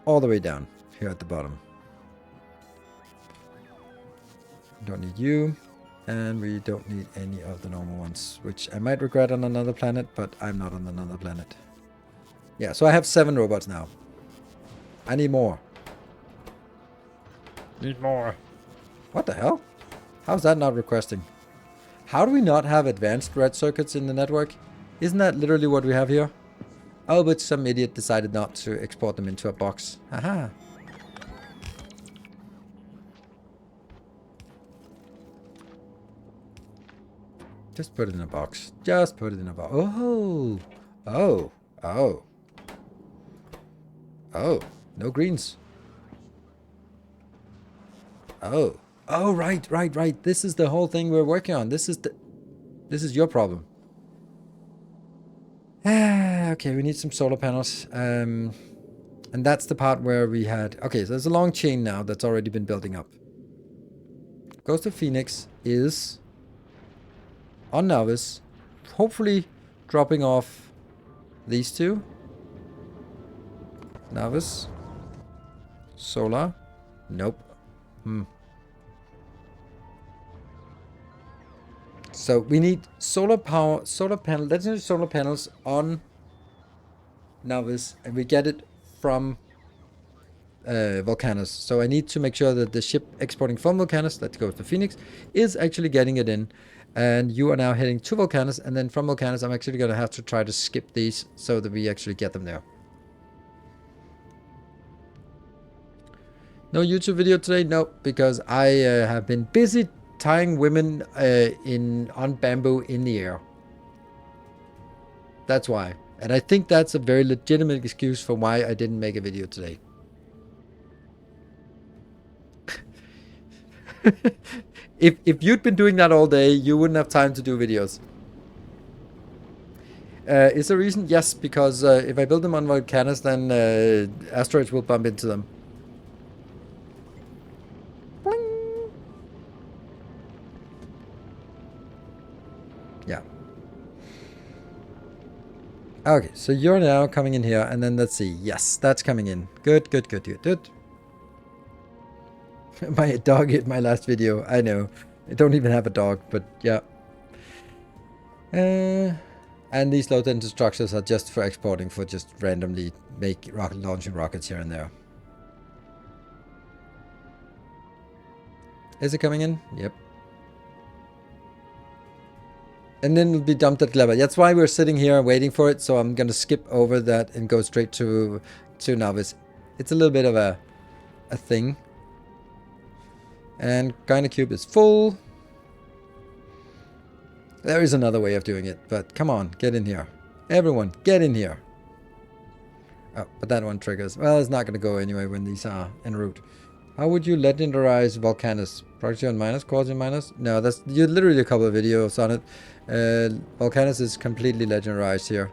All the way down here at the bottom. Don't need you. And we don't need any of the normal ones, which I might regret on another planet, but I'm not on another planet. Yeah, so I have 7 robots now. I need more. Need more. What the hell? How's that not requesting? How do we not have advanced red circuits in the network? Isn't that literally what we have here? Oh, but some idiot decided not to export them into a box. Haha. Just put it in a box. Just put it in a box. Oh. Oh. Oh. Oh. No greens. Oh. Oh, right, right, right. This is the whole thing we're working on. This is your problem. Okay, we need some solar panels. And that's the part where we had... Okay, so there's a long chain now that's already been building up. Ghost of Phoenix is on Novice, hopefully dropping off these two. Novice. Solar. Nope. So we need solar power, solar panel, legendary solar panels on Novice, and we get it from Volcanus. So I need to make sure that the ship exporting from Volcanus, that goes to Phoenix, is actually getting it in. And you are now heading to Volcanus, and then from Volcanus I'm actually going to have to try to skip these so that we actually get them there. No YouTube video today? No, because I have been busy tying women on bamboo in the air. That's why. And I think that's a very legitimate excuse for why I didn't make a video today. If you'd been doing that all day, you wouldn't have time to do videos. Is there a reason? Yes, because if I build them on Volcanus, then asteroids will bump into them. Yeah. Okay, so you're now coming in here, and then let's see. Yes, that's coming in. Good, good, good, good, good. My dog hit my last video. I know. I don't even have a dog, but yeah. And these low density structures are just for exporting, for just randomly launching rockets here and there. Is it coming in? Yep. And then it'll be dumped at Clever. That's why we're sitting here waiting for it. So I'm going to skip over that and go straight to Novice. It's a little bit of a thing. And Gynacube is full. There is another way of doing it, but come on, get in here. Everyone, get in here. Oh, but that one triggers. Well, it's not going to go anyway when these are en route. How would you legendarize Volcanus? Proxy on minus, quasi minus? No, that's you literally a couple of videos on it. Volcanus is completely legendarized here.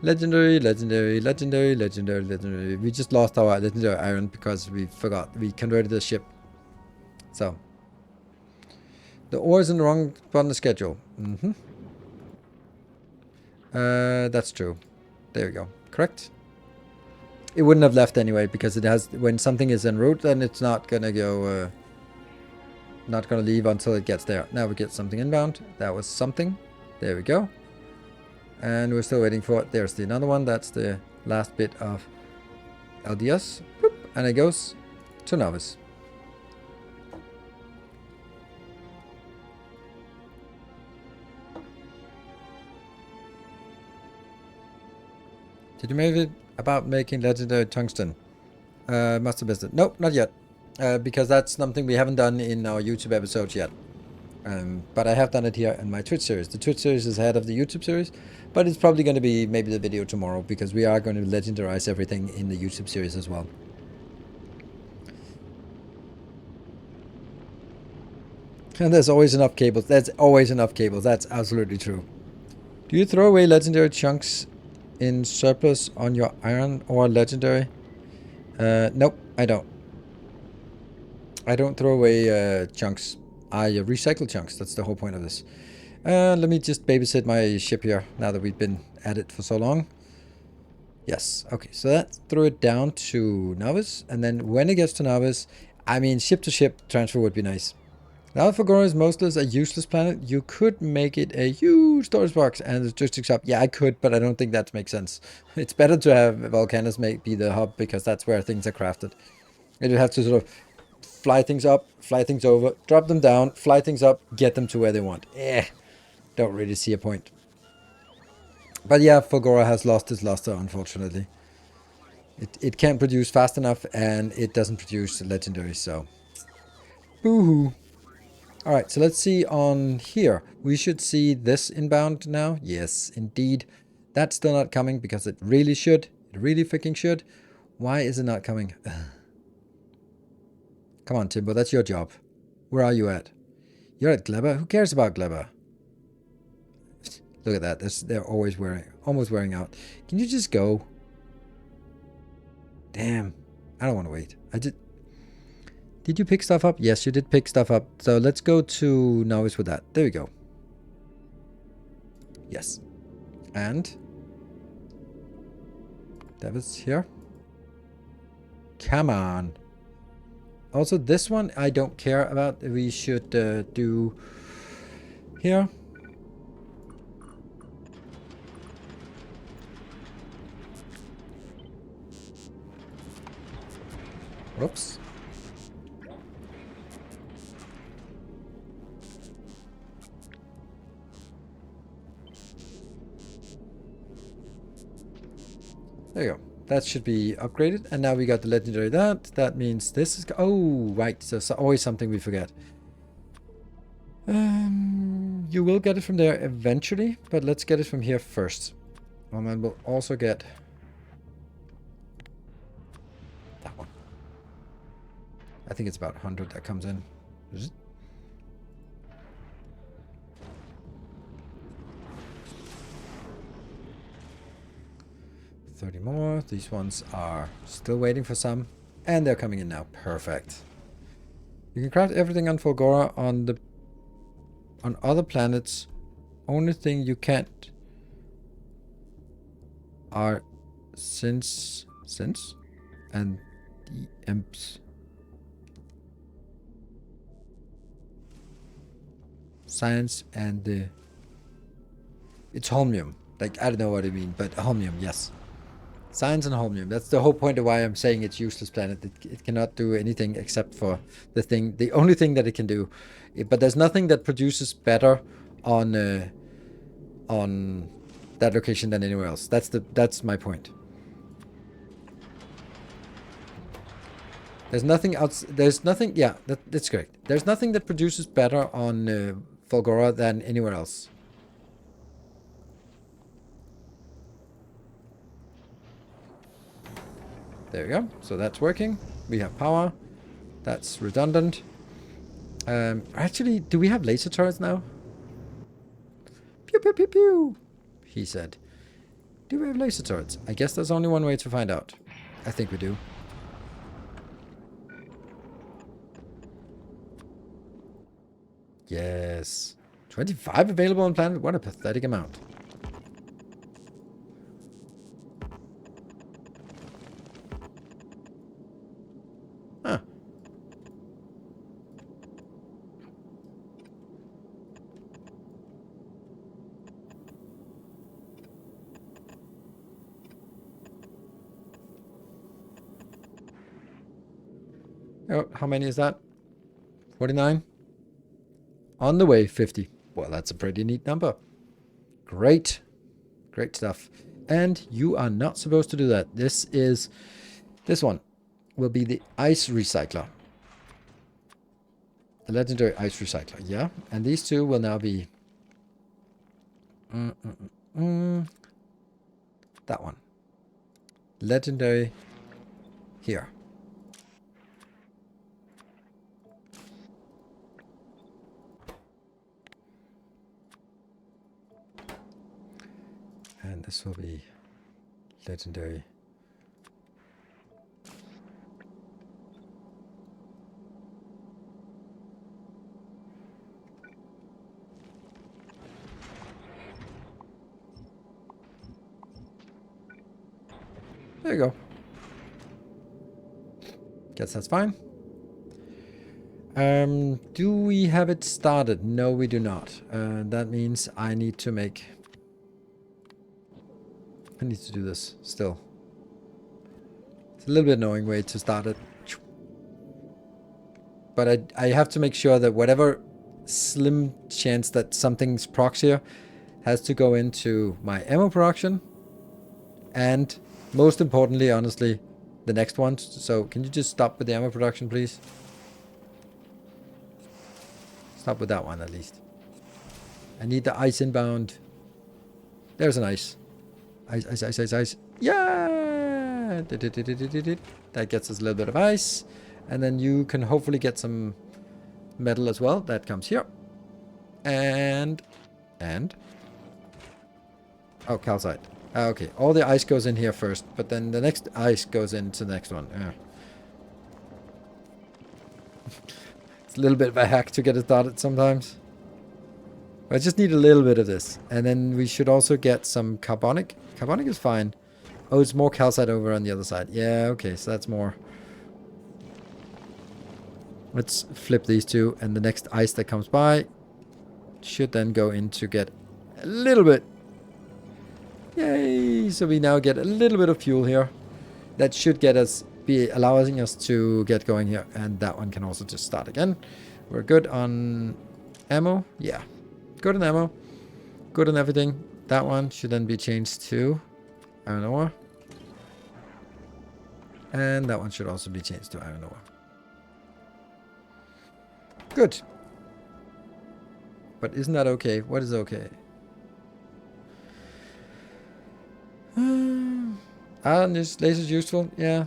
Legendary, legendary, legendary, legendary, legendary. We just lost our legendary iron because we forgot. We converted the ship. So. The ore is in the wrong spot on the schedule. That's true. There we go. Correct? It wouldn't have left anyway because it has... When something is en route, then it's not going to go... not going to leave until it gets there. Now we get something inbound. That was something. There we go. And we're still waiting for it. There's the another one. That's the last bit of LDS. Boop, and it goes to Novice. Did you make it about making legendary tungsten? Must have missed it. Nope, not yet. Because that's something we haven't done in our YouTube episodes yet. But I have done it here in my Twitch series. The Twitch series is ahead of the YouTube series, but it's probably going to be maybe the video tomorrow because we are going to legendarize everything in the YouTube series as well. And there's always enough cables. There's always enough cables. That's absolutely true. Do you throw away legendary chunks in surplus on your iron or legendary? Nope, I don't. I don't throw away chunks. I recycle chunks. That's the whole point of this. Let me just babysit my ship here now that we've been at it for so long. Yes. Okay, so that throw it down to Novice. And then when it gets to Novice, I mean, ship to ship transfer would be nice. Now Factorio is mostly a useless planet. You could make it a huge storage box and logistics hub. Yeah, I could, but I don't think that makes sense. It's better to have Volcanus be the hub because that's where things are crafted. You would have to sort of fly things up, fly things over, drop them down, fly things up, get them to where they want. Don't really see a point. But yeah, Factorio has lost its luster, unfortunately. It can't produce fast enough and it doesn't produce legendary, so... Boo-hoo. All right, so let's see on here. We should see this inbound now. Yes, indeed. That's still not coming because it really should. It really freaking should. Why is it not coming? Come on, Timbo, that's your job. Where are you at? You're at Gleber? Who cares about Gleber? Look at that. They're always almost wearing out. Can you just go? Damn. I don't want to wait. Did you pick stuff up? Yes, you did pick stuff up. So let's go to novice with that. There we go. Yes. And David's here. Come on. Also, this one I don't care about. We should do here. Whoops. There you go. That should be upgraded. And now we got the legendary that. That means this is... Oh, right. So always something we forget. You will get it from there eventually, but let's get it from here first. And then we'll also get that one. I think it's about 100 that comes in. Is it? $30 more. These ones are still waiting for some. And they're coming in now. Perfect. You can craft everything on Fulgora on other planets. Only thing you can't are since and the imps. Science and the... It's holmium. Like, I don't know what I mean, but holmium, yes. Science and holmium. That's the whole point of why I'm saying it's useless planet. It cannot do anything except for the only thing that it can do. But there's nothing that produces better on that location than anywhere else. That's my point. There's nothing else. There's nothing. Yeah, that's correct. There's nothing that produces better on Fulgora than anywhere else. There we go. So that's working. We have power. That's redundant. Actually, do we have laser turrets now? Pew, pew, pew, pew. He said. Do we have laser turrets? I guess there's only one way to find out. I think we do. Yes. 25 available on planet? What a pathetic amount. Huh. Oh, how many is that? 49? On the way, 50. Well, that's a pretty neat number. Great. Great stuff. And you are not supposed to do that. This one will be the ice recycler. The legendary ice recycler. Yeah. And these two will now be that one. Legendary here. And this will be legendary. There you go. Guess that's fine. Do we have it started? No, we do not. That means I need to do this still. It's a little bit annoying way to start it. But I have to make sure that whatever slim chance that something's procs here has to go into my ammo production. And most importantly, honestly, the next one. So can you just stop with the ammo production, please? Stop with that one at least. I need the ice inbound. There's an ice. Ice, ice, ice, ice, ice. Yeah! That gets us a little bit of ice. And then you can hopefully get some metal as well. That comes here. And... Oh, calcite. Okay, all the ice goes in here first, but then the next ice goes into the next one. It's a little bit of a hack to get it started sometimes. I just need a little bit of this. And then we should also get some carbonic. Carbonic is fine. Oh, it's more calcite over on the other side. Yeah, okay, so that's more. Let's flip these two, and the next ice that comes by should then go in to get a little bit. Yay! So we now get a little bit of fuel here. That should get us, be allowing us to get going here. And that one can also just start again. We're good on ammo. Yeah. Good on ammo. Good on everything. That one should then be changed to iron ore. And that one should also be changed to iron ore. Good. But isn't that okay? What is okay? This laser's useful, yeah.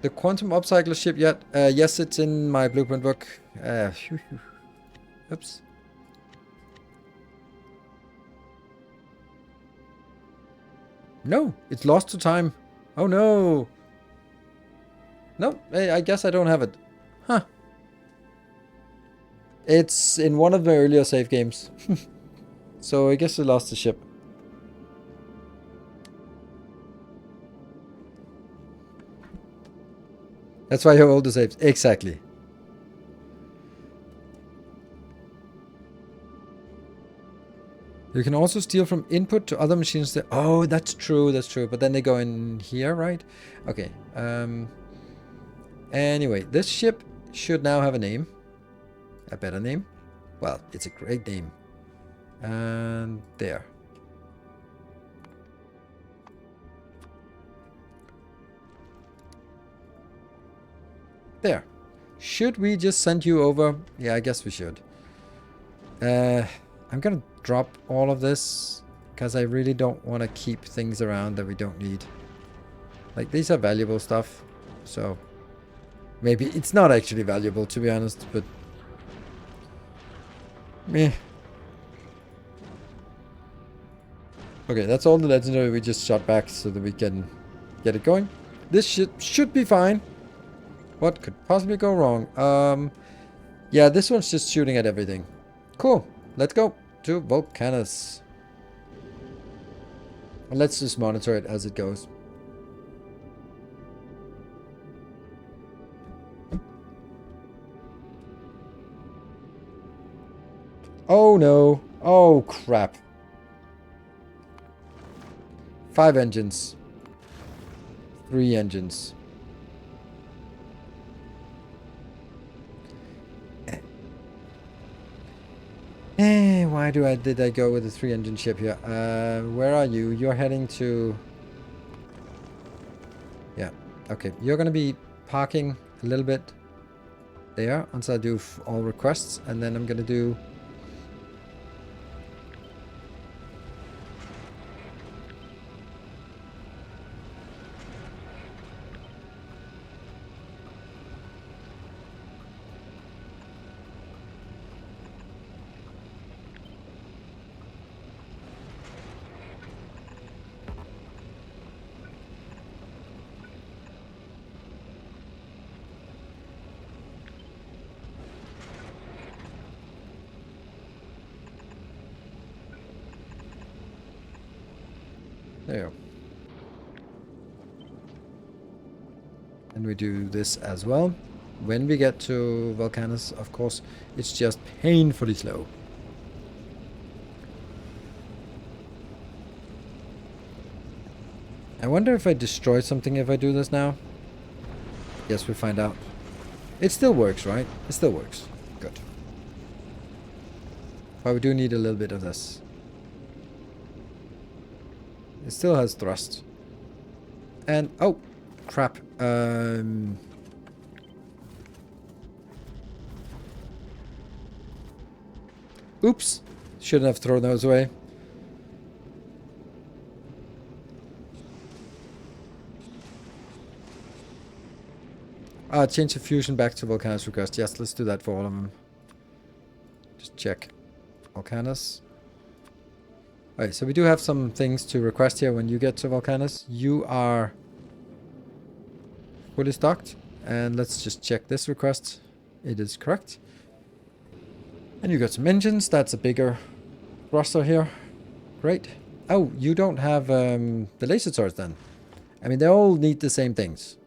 The quantum upcycler ship yet? Yes, it's in my blueprint book. Oops. No, it's lost to time. Oh no. No, I guess I don't have it. Huh. It's in one of the earlier save games. So I guess I lost the ship. That's why you have all the saves. Exactly. You can also steal from input to other machines. Oh, that's true. That's true. But then they go in here, right? Okay. Anyway, this ship should now have a name. A better name. Well, it's a great name. And there. There. Should we just send you over? Yeah, I guess we should. I'm gonna drop all of this because I really don't want to keep things around that we don't need. Like, these are valuable stuff. So maybe it's not actually valuable, to be honest, but meh. Okay, that's all the legendary we just shot back so that we can get it going. This should be fine. What could possibly go wrong? Yeah, this one's just shooting at everything. Cool. Let's go to Volcanus. And let's just monitor it as it goes. Oh no. Oh crap. 5 engines. 3 engines. Why did I go with the 3-engine ship here? Where are you? You're heading to... Yeah, okay. You're gonna be parking a little bit there until I do all requests, and then I'm gonna do... There you go. And we do this as well. When we get to Volcanus, of course, it's just painfully slow. I wonder if I destroy something if I do this now. Yes, we find out. It still works, right? It still works. Good. But we do need a little bit of this. It still has thrust. And, oh, crap. Oops. Shouldn't have thrown those away. Change the fusion back to Volcanus request. Yes, let's do that for all of them. Just check. Volcanus. Alright, so we do have some things to request here when you get to Volcanus. You are fully stocked. And let's just check this request. It is correct. And you got some engines. That's a bigger thruster here. Great. Oh, you don't have the laser turrets then. I mean, they all need the same things.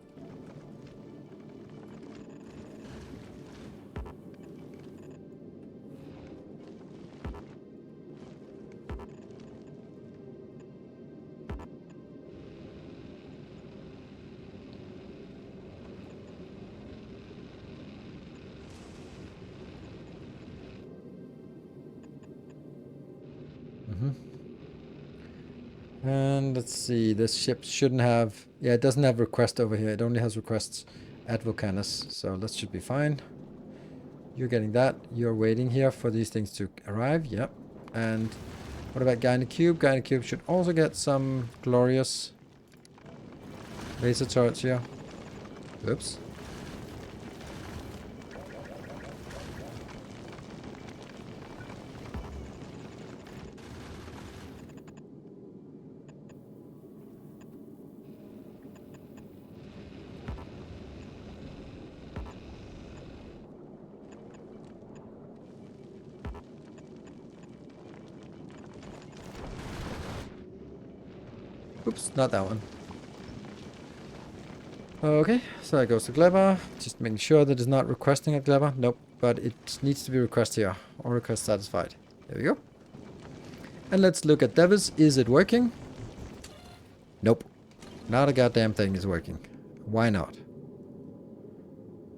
And let's see, this ship shouldn't have... Yeah, it doesn't have request over here. It only has requests at Volcanus. So that should be fine. You're getting that. You're waiting here for these things to arrive. Yep. And what about Guy in the Cube? Guy in the Cube should also get some glorious laser turrets here. Oops. Oops, not that one. Okay, so that goes to Gleba. Just making sure that it's not requesting at Gleba. Nope, but it needs to be requested here. Or request satisfied. There we go. And let's look at Devis. Is it working? Nope. Not a goddamn thing is working. Why not?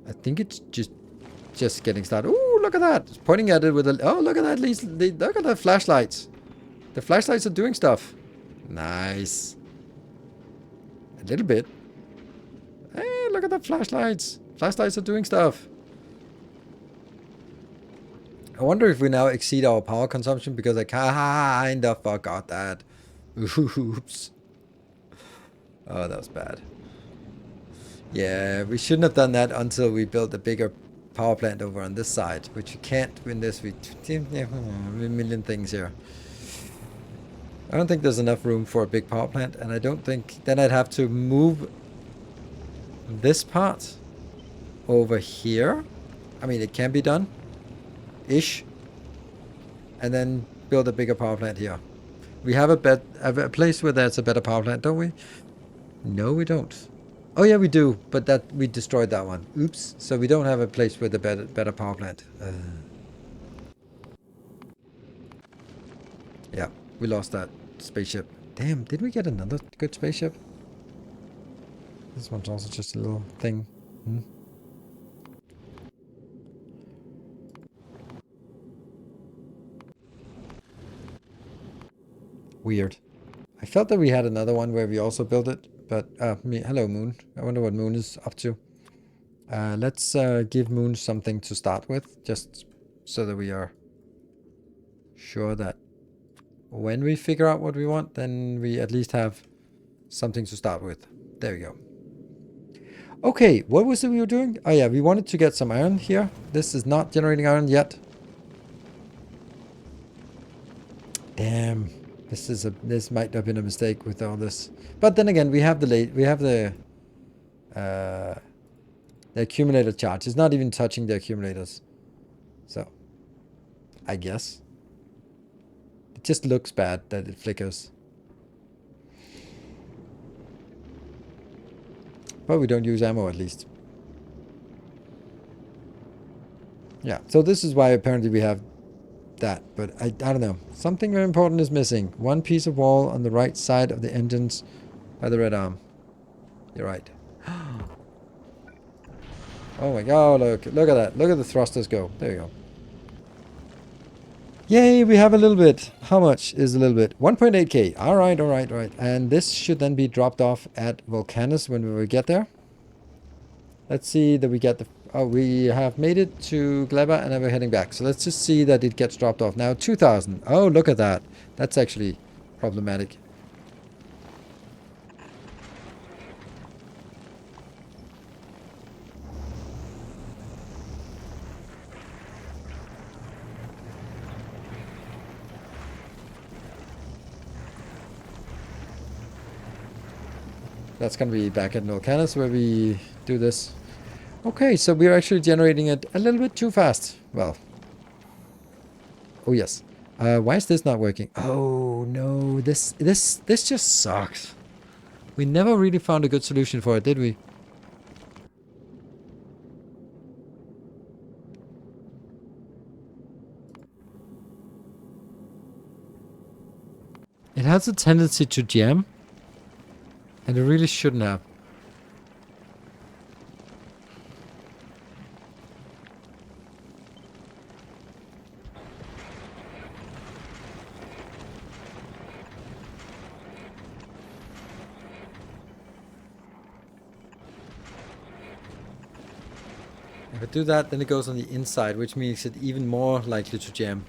I think it's just getting started. Ooh, look at that. It's pointing at it with a... Oh, look at that. Look at the flashlights. The flashlights are doing stuff. Nice. A little bit. Hey, look at the flashlights. Flashlights are doing stuff. I wonder if we now exceed our power consumption because I kind of forgot that. Oops. Oh, that was bad. Yeah, we shouldn't have done that until we built a bigger power plant over on this side, which we can't win this. We a million things here. I don't think there's enough room for a big power plant, and I don't think... Then I'd have to move this part over here. I mean, it can be done. Ish. And then build a bigger power plant here. We have a place where there's a better power plant, don't we? No, we don't. Oh, yeah, we do. But that we destroyed that one. Oops. So we don't have a place with a better power plant. Yeah. We lost that spaceship. Damn, did we get another good spaceship? This one's also just a little thing. Weird. I felt that we had another one where we also built it, but hello Moon. I wonder what Moon is up to. Let's give Moon something to start with, just so that we are sure that when we figure out what we want, then we at least have something to start with. There we go. Okay, what was it we were doing? Oh yeah, we wanted to get some iron here. This is not generating iron yet. Damn, this might have been a mistake with all this. But then again, we have the accumulator charge. It's not even touching the accumulators. So, I guess. It just looks bad that it flickers. But we don't use ammo at least. Yeah, so this is why apparently we have that. But I don't know. Something very important is missing. One piece of wall on the right side of the engines by the red arm. You're right. Oh my god, look at that. Look at the thrusters go. There you go. Yay, we have a little bit. How much is a little bit? 1.8k. Alright, alright, alright. And this should then be dropped off at Volcanus when we get there. Let's see that we get the... Oh, we have made it to Gleba and then we're heading back. So let's just see that it gets dropped off. Now 2,000. Oh, look at that. That's actually problematic. That's going to be back at Nolcanis where we do this. Okay, so we're actually generating it a little bit too fast. Well. Oh, yes. Why is this not working? Oh, no. This just sucks. We never really found a good solution for it, did we? It has a tendency to jam. And it really shouldn't have. If I do that, then it goes on the inside, which makes it even more likely to jam.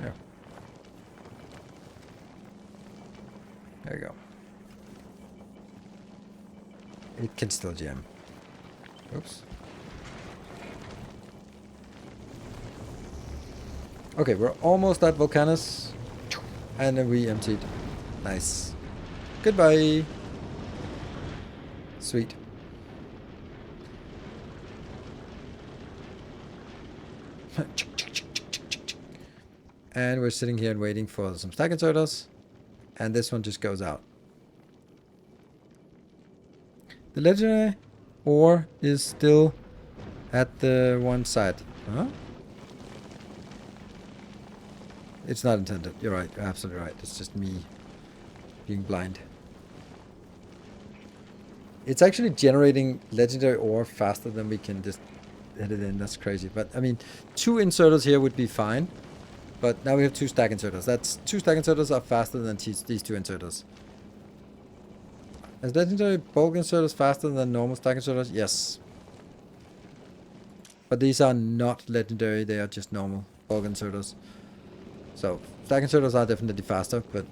Yeah. There you go. It can still jam. Oops. Okay, we're almost at Volcanus. And then we emptied. Nice. Goodbye. Sweet. And we're sitting here and waiting for some stack inserters. And this one just goes out. The legendary ore is still at the one side. Huh? It's not intended. You're right. You're absolutely right. It's just me being blind. It's actually generating legendary ore faster than we can just hit it in. That's crazy. But, I mean, 2 inserters here would be fine. But now we have 2 stack inserters. That's 2 stack inserters are faster than these 2 inserters. Is legendary bulk inserters faster than normal stack inserters? Yes. But these are not legendary. They are just normal bulk inserters. So, stack inserters are definitely faster, but...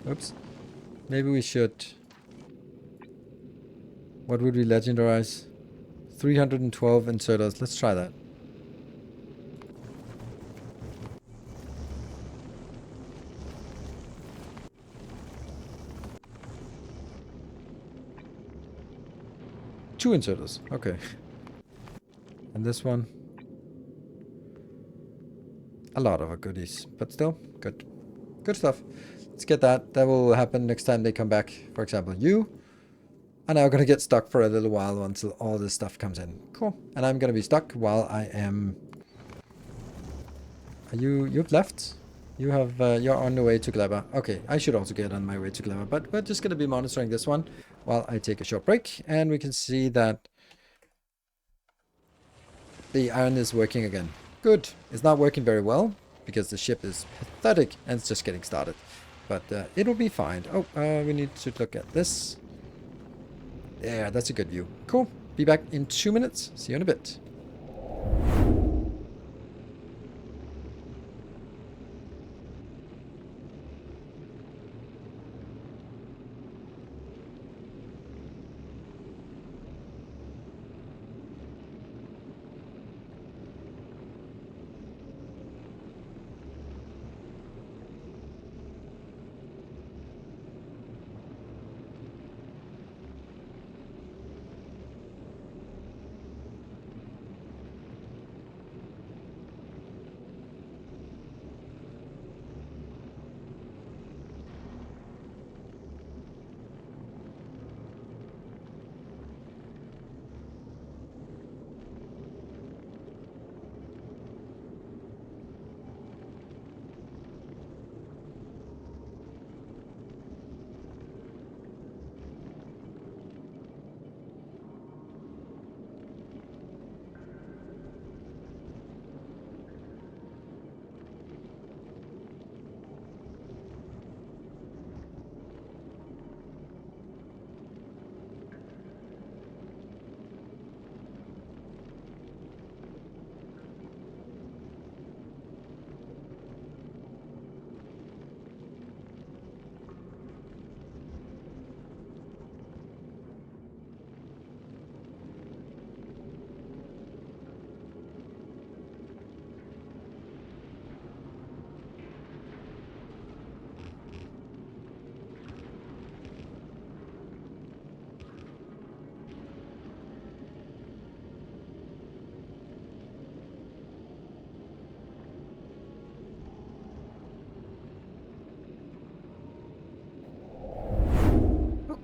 Oops. Maybe we should... What would we legendarize? 312 inserters. Let's try that. Two inserters. Okay. And this one. A lot of goodies. But still, good. Good stuff. Let's get that. That will happen next time they come back. For example, you are now going to get stuck for a little while until all this stuff comes in. Cool. And I'm going to be stuck while I am... You've left? You have, you're on the way to Gleba. Okay, I should also get on my way to Gleba, but we're just going to be monitoring this one while I take a short break, and we can see that the iron is working again. Good. It's not working very well, because the ship is pathetic, and it's just getting started. But it'll be fine. Oh, we need to look at this. Yeah, that's a good view. Cool. Be back in 2 minutes. See you in a bit.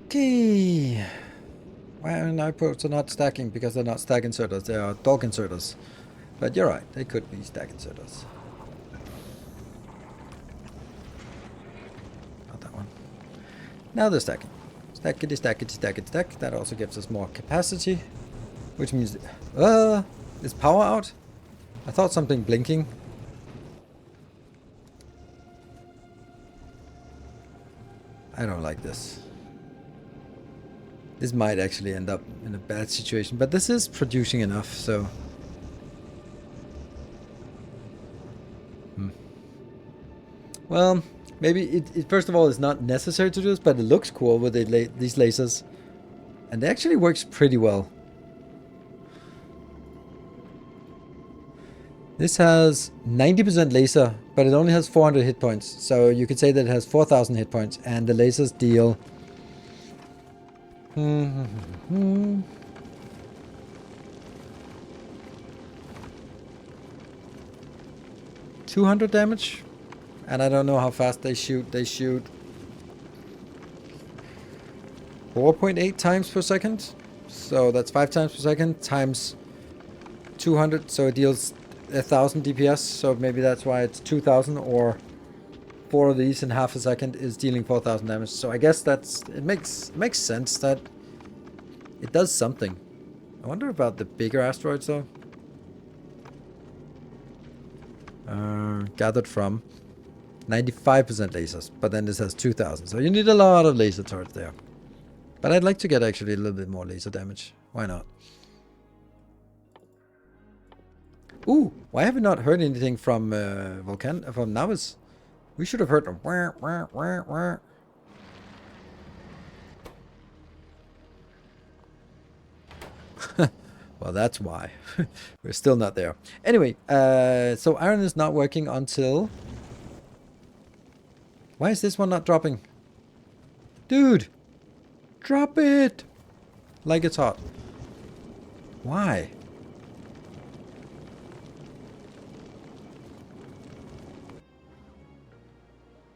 Okay. Why are outposts are not stacking? Because they're not stack inserters. They are dog inserters. But you're right. They could be stack inserters. Not that one. Now they're stacking. Stackity, stackity, stackity, stack. That also gives us more capacity. Which means... is power out? I thought something blinking. I don't like this. This might actually end up in a bad situation, but this is producing enough, so... Well, maybe it first of all is not necessary to do this, but it looks cool with these lasers. And it actually works pretty well. This has 90% laser, but it only has 400 hit points. So you could say that it has 4,000 hit points, and the lasers deal... 200 damage, and I don't know how fast they shoot. They shoot 4.8 times per second, so that's 5 times per second times 200, so it deals 1,000 DPS. So maybe that's why it's 2,000, or 4 of these in half a second is dealing 4,000 damage. So I guess it makes sense that it does something. I wonder about the bigger asteroids though. Gathered from 95% lasers, but then this has 2,000, so you need a lot of laser turrets there. But I'd like to get actually a little bit more laser damage. Why not? Ooh, why have we not heard anything from from Navis? We should have heard them. Wah, wah, wah, wah. Well, that's why. We're still not there. Anyway, so iron is not working until... Why is this one not dropping? Dude! Drop it! Like it's hot. Why?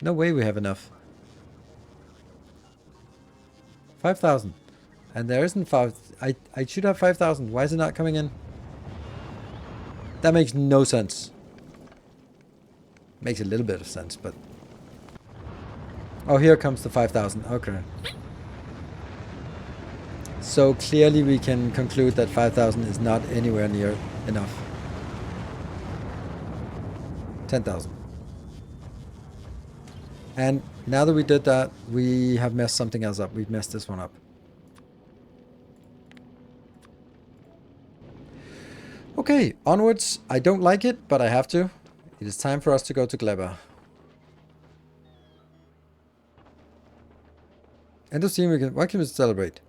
No way we have enough. 5,000. And there isn't 5... I should have 5,000. Why is it not coming in? That makes no sense. Makes a little bit of sense, but... Oh, here comes the 5,000. Okay. So clearly we can conclude that 5,000 is not anywhere near enough. 10,000. And now that we did that, we have messed something else up. We've messed this one up. Okay, onwards. I don't like it, but I have to. It is time for us to go to Gleba. End of scene. Why can we celebrate?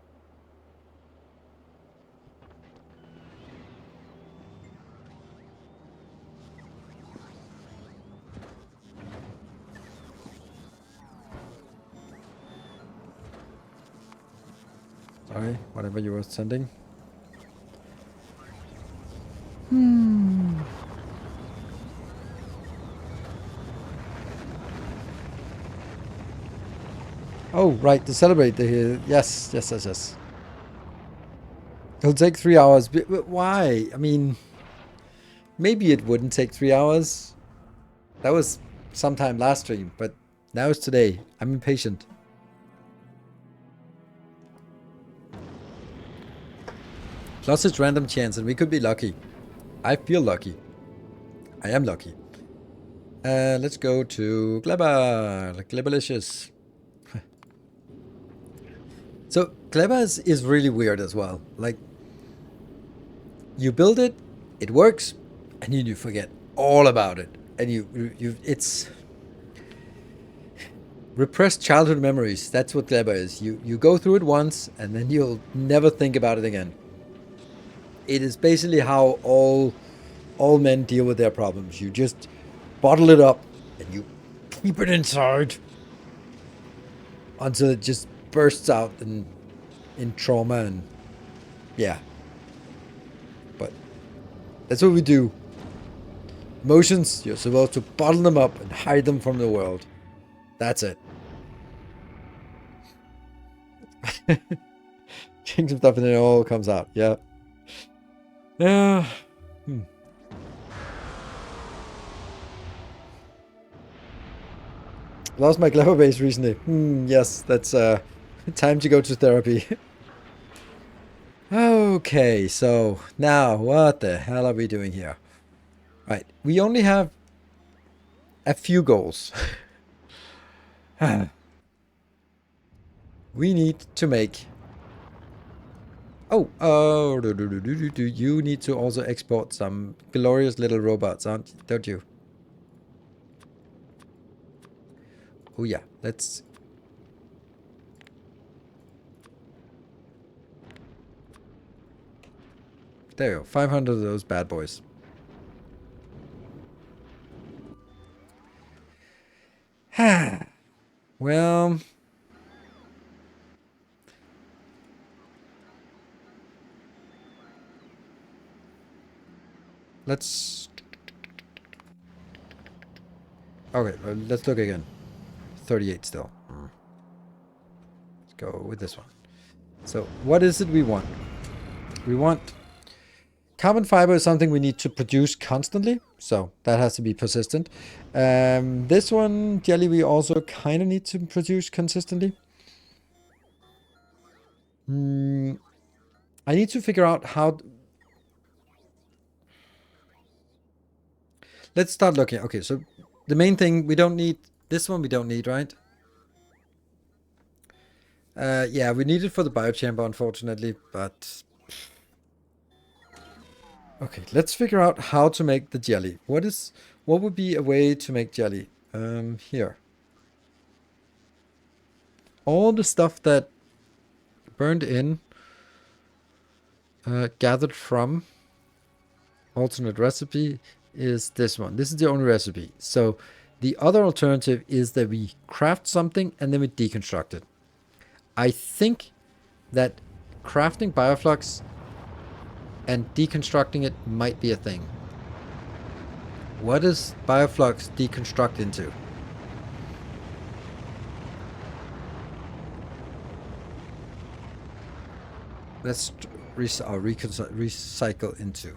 Sorry, whatever you were sending. Oh, right, to celebrate the... Yes. It'll take 3 hours. But why? I mean, maybe it wouldn't take 3 hours. That was sometime last stream, but now it's today. I'm impatient. Plus it's random chance, and we could be lucky. I feel lucky. I am lucky. Let's go to Gleba. Glebalicious. So Gleba is really weird as well. Like, you build it, it works, and you forget all about it. And it's repressed childhood memories. That's what Gleba is. You go through it once, and then you'll never think about it again. It is basically how all men deal with their problems. You just bottle it up, and you keep it inside until it just bursts out in trauma, and yeah. But that's what we do. Emotions, you're supposed to bottle them up and hide them from the world. That's it. Change some stuff and then it all comes out. Yeah. Yeah. Lost my clever base recently. Yes, that's time to go to therapy. Okay, so now what the hell are we doing here? Right, we only have a few goals. We need to make... you need to also export some glorious little robots, don't you? Oh yeah, let's... There you go, 500 of those bad boys. Well... Let's... Okay, let's look again. 38 still. Let's go with this one. So, what is it we want? We want... Carbon fiber is something we need to produce constantly, so that has to be persistent. This one, jelly, we also kind of need to produce consistently. I need to figure out how... Let's start looking. Okay, so the main thing, we don't need... This one we don't need, right? Yeah, we need it for the biochamber, unfortunately, but... Okay, let's figure out how to make the jelly. What would be a way to make jelly? Here. All the stuff that burned in, gathered from alternate recipe is this one. This is the only recipe. So the other alternative is that we craft something and then we deconstruct it. I think that crafting bioflux and deconstructing it might be a thing. What does bioflux deconstruct into? Let's recycle into.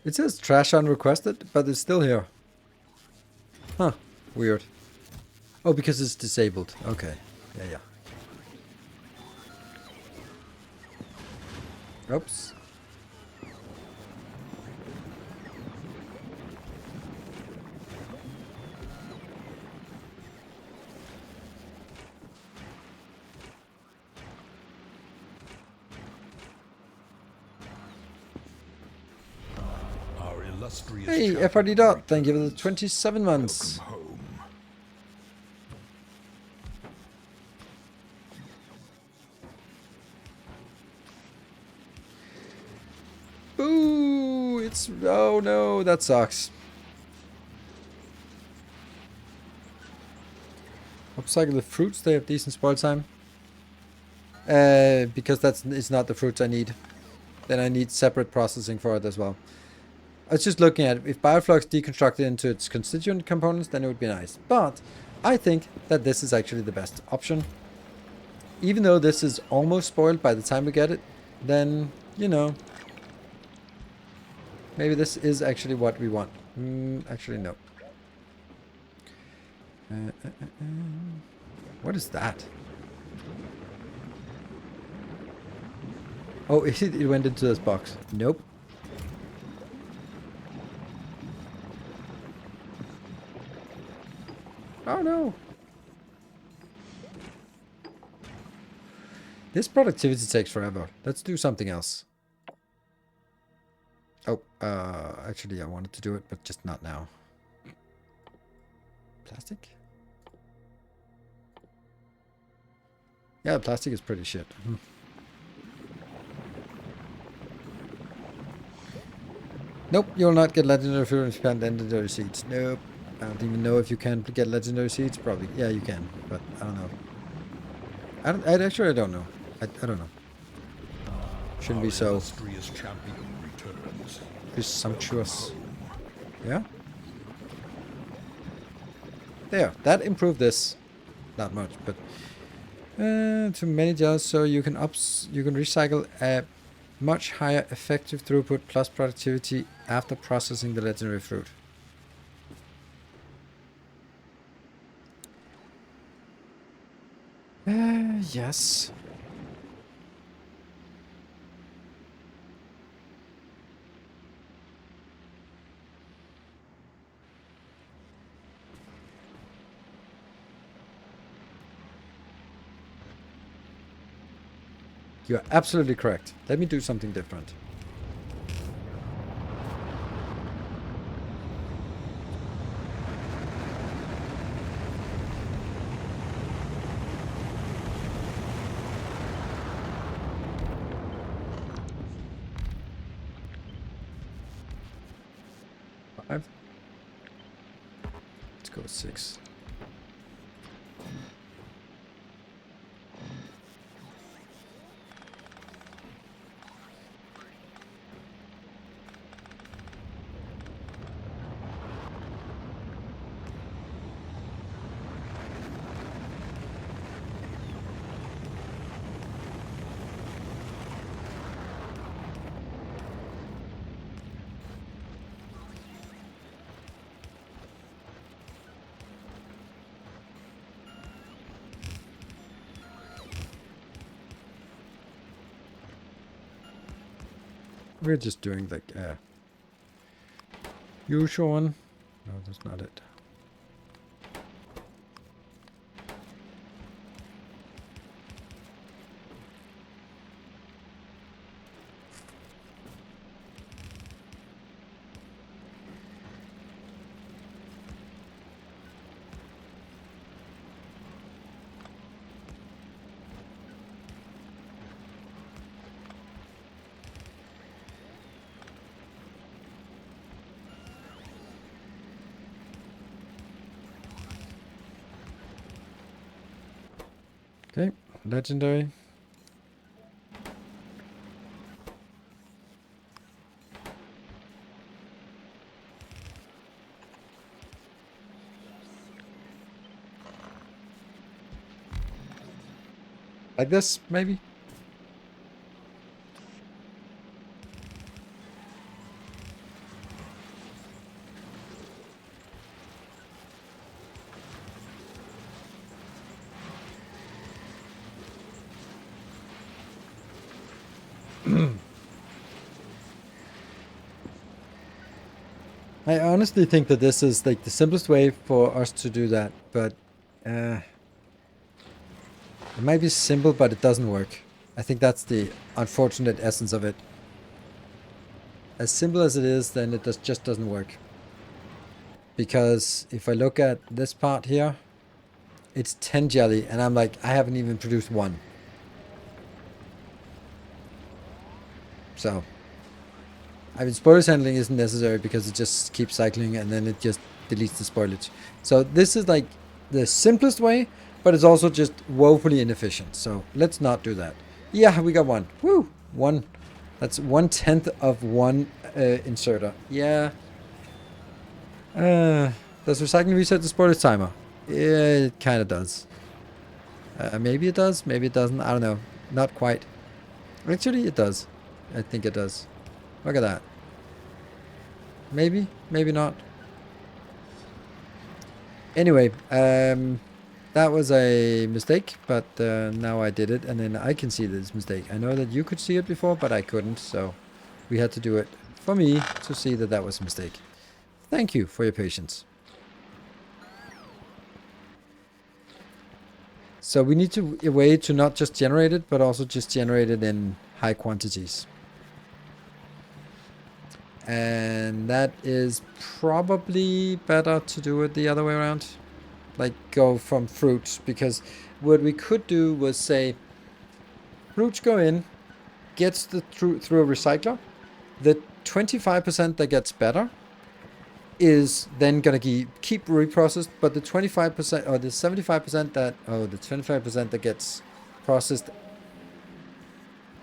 It says trash unrequested, but it's still here. Huh. Weird. Oh, because it's disabled. Okay. Yeah. Oops. Hey, FRD Dot, thank you for the 27 months. Boo! It's... Oh no, that sucks. Upcycle the fruits, they have decent spoil time. Because it's not the fruits I need. Then I need separate processing for it as well. I was just looking at it. If bioflux deconstructed into its constituent components, then it would be nice. But I think that this is actually the best option. Even though this is almost spoiled by the time we get it, then, you know, maybe this is actually what we want. Actually, no. What is that? Oh, it went into this box. Nope. Oh no! This productivity takes forever. Let's do something else. Oh, actually I wanted to do it, but just not now. Plastic? Yeah, plastic is pretty shit. Nope, you'll not get legendary food if you can't legendary seeds. Nope. I don't even know if you can get legendary seeds. Probably, yeah, you can, but I don't know. I don't know. I don't know. Shouldn't be Our so illustrious champion returns. presumptuous. Yeah. There, that improved this. Not much, but too many gels, so you can recycle a much higher effective throughput plus productivity after processing the legendary fruit. Yes. You are absolutely correct. Let me do something different. Five. Let's go with 6. We're just doing like usual one. No, that's not it. Okay, legendary. Like this, maybe? I honestly think that this is like the simplest way for us to do that, but it might be simple, but it doesn't work. I think that's the unfortunate essence of it. As simple as it is, then it just doesn't work. Because if I look at this part here, it's 10 jelly, and I'm like, I haven't even produced one. So, I mean, spoilage handling isn't necessary because it just keeps cycling and then it just deletes the spoilage. So this is like the simplest way, but it's also just woefully inefficient. So let's not do that. Yeah, we got one. Woo! One. That's 1/10 of one inserter. Yeah. Does recycling reset the spoilage timer? Yeah, it kind of does. Maybe it does, maybe it doesn't. I don't know. Not quite. Actually, it does. I think it does. Look at that. Maybe, maybe not. Anyway, that was a mistake, but now I did it, and then I can see this mistake. I know that you could see it before, but I couldn't, so we had to do it for me to see that that was a mistake. Thank you for your patience. So we need a way to not just generate it, but also just generate it in high quantities. And that is probably better to do it the other way around. Like go from fruits, because what we could do was say fruits go in, gets through a recycler. The 25% that gets better is then gonna keep reprocessed, but the 25% or the 75% that the 25% that gets processed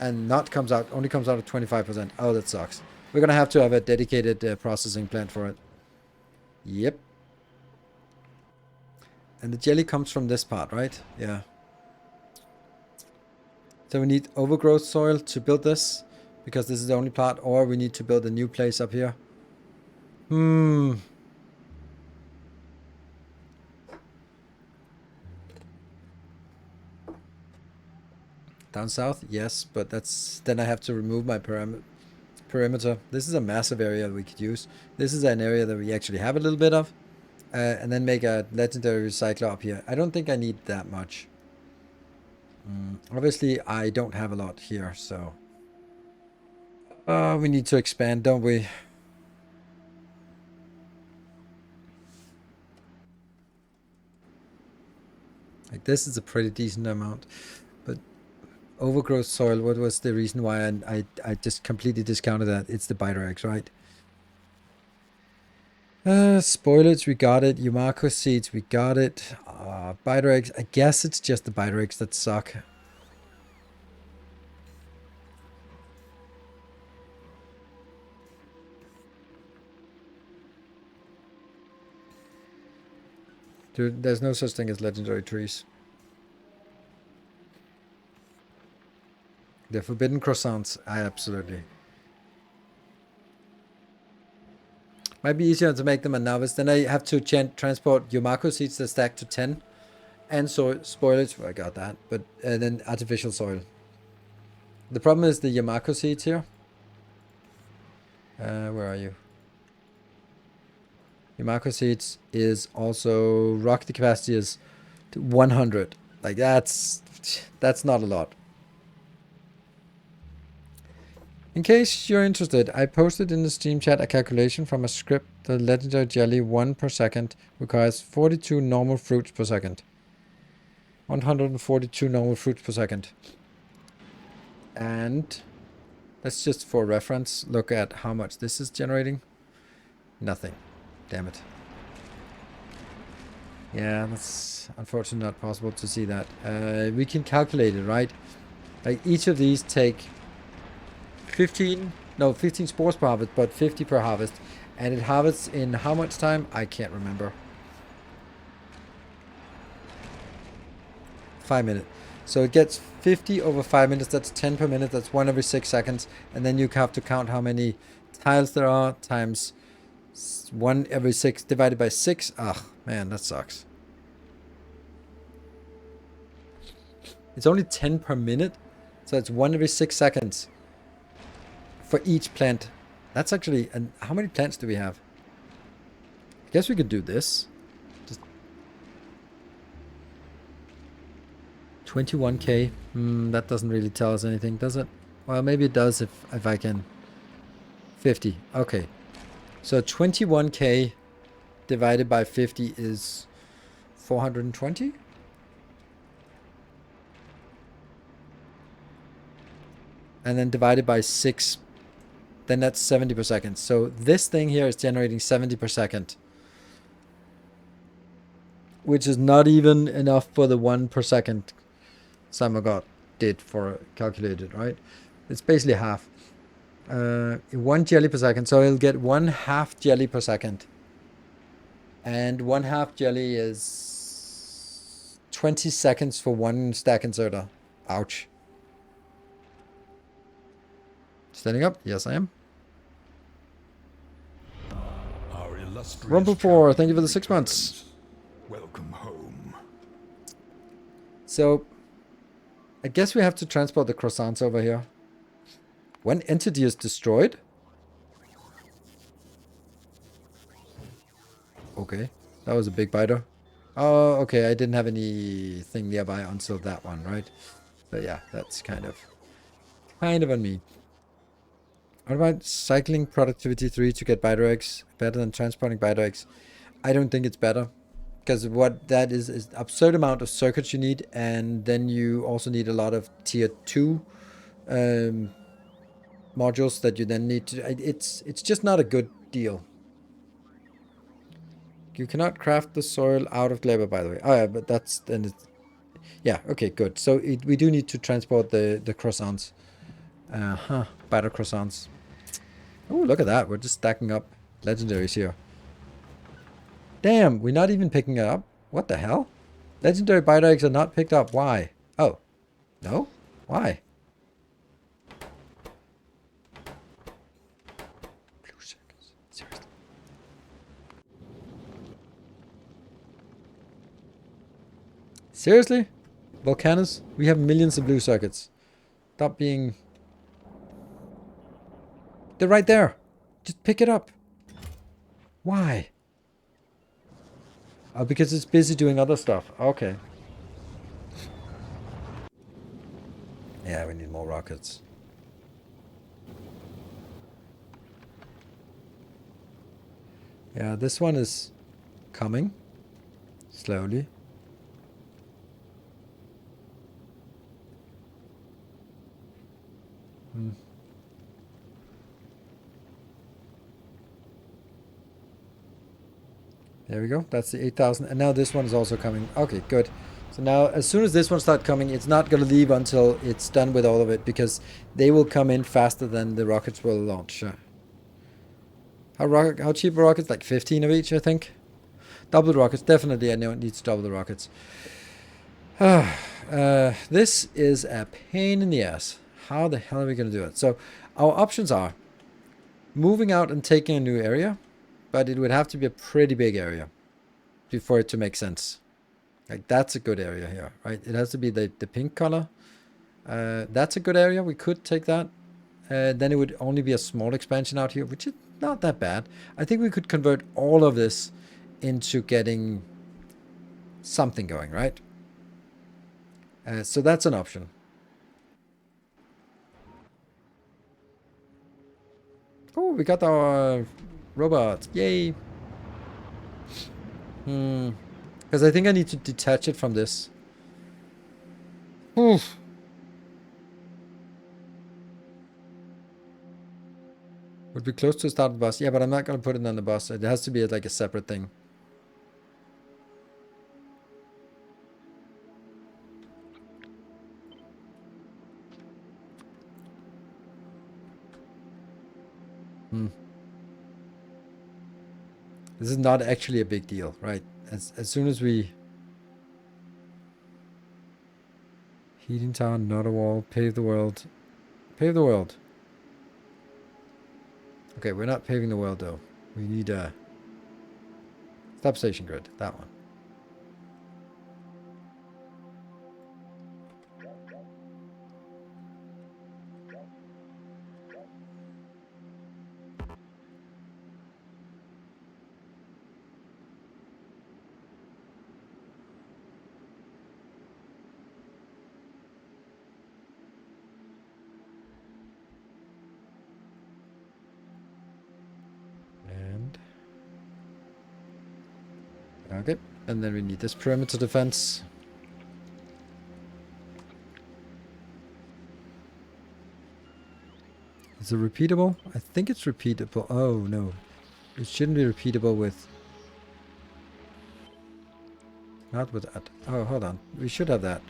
and only comes out at 25%. Oh, that sucks. We're gonna have to have a dedicated processing plant for it. Yep. And the jelly comes from this part, right? Yeah. So we need overgrowth soil to build this, because this is the only part, or we need to build a new place up here. Down south? Yes, but then I have to remove my perimeter. This is a massive area we could use. This is an area that we actually have a little bit of. And then make a legendary recycler up here. I don't think I need that much. Obviously, I don't have a lot here, so... we need to expand, don't we? Like, this is a pretty decent amount. But overgrowth soil, what was the reason why I just completely discounted that? It's the biter eggs, right? Spoilage, we got it. Yumako seeds, we got it. Biter eggs, I guess it's just the biter eggs that suck. Dude, there's no such thing as legendary trees. The forbidden croissants, absolutely. Might be easier to make them a novice. Then I have to transport Yumako seeds that stack to 10. And spoilage, well, I got that. But then artificial soil. The problem is the Yumako seeds here. Where are you? Yumako seeds is also... Rock the capacity is 100. Like, that's not a lot. In case you're interested, I posted in the Steam chat a calculation from a script. The legendary jelly 1 per second requires 42 normal fruits per second. 142 normal fruits per second. And let's just, for reference, look at how much this is generating. Nothing. Damn it. Yeah, that's unfortunately not possible to see that. We can calculate it, right? Like, each of these take 15 spores per harvest, but 50 per harvest. And it harvests in how much time? I can't remember. 5 minutes. So it gets 50 over 5 minutes. That's 10 per minute. That's 1 every 6 seconds. And then you have to count how many tiles there are times 1 every 6 divided by 6. Ugh, man, that sucks. It's only 10 per minute. So it's 1 every 6 seconds. For each plant. That's actually... And how many plants do we have? I guess we could do this. Just 21k. That doesn't really tell us anything, does it? Well, maybe it does if I can... 50. Okay. So 21k divided by 50 is 420? And then divided by 6... Then that's 70 per second. So this thing here is generating 70 per second. Which is not even enough for the 1 per second Samagot did for calculated, right? It's basically half. 1 jelly per second. So it'll get 1/2 jelly per second. And 1/2 jelly is 20 seconds for 1 stack inserter. Ouch. Standing up? Yes, I am. Rumble 4, thank you for the 6 months. Welcome home. So, I guess we have to transport the croissants over here. One entity is destroyed? Okay, that was a big biter. Oh, okay, I didn't have anything nearby until that one, right? But yeah, that's kind of on me. What about cycling productivity 3 to get biter eggs? Better than transporting biter eggs? I don't think it's better. Because what that is absurd amount of circuits you need. And then you also need a lot of tier 2 modules that you then need to... It's just not a good deal. You cannot craft the soil out of Gleba, by the way. Oh yeah, but that's... then. Yeah, okay, good. So we do need to transport the croissants. Uh-huh. Batter croissants. Oh, look at that. We're just stacking up legendaries here. Damn, we're not even picking it up. What the hell? Legendary bite eggs are not picked up. Why? Oh. No? Why? Blue circles. Seriously. Seriously? Volcanus? We have millions of blue circuits. Stop being... They're right there. Just pick it up. Why? Oh, because it's busy doing other stuff. Okay. Yeah, we need more rockets. Yeah, this one is coming. Slowly. There we go. That's the 8,000. And now this one is also coming. Okay, good. So now as soon as this one starts coming, it's not going to leave until it's done with all of it, because they will come in faster than the rockets will launch. How cheap are rockets? Like 15 of each, I think. Double the rockets. Definitely I know it needs to double the rockets. This is a pain in the ass. How the hell are we going to do it? So our options are moving out and taking a new area, but it would have to be a pretty big area for it to make sense. Like, that's a good area here, right? It has to be the pink color. That's a good area. We could take that. Then it would only be a small expansion out here, which is not that bad. I think we could convert all of this into getting something going, right? So that's an option. Oh, we got our robots. Yay. Because I think I need to detach it from this. Oof. Would be close to start the bus. Yeah, but I'm not going to put it on the bus. It has to be like a separate thing. This is not actually a big deal, right? As soon as we... Heating town, not a wall, pave the world. Pave the world. Okay, we're not paving the world though. We need a... Stop station grid, that one. And... Okay, and then we need this perimeter defense. Is it repeatable? I think it's repeatable. Oh, no. It shouldn't be repeatable with... Not with that. Oh, hold on. We should have that.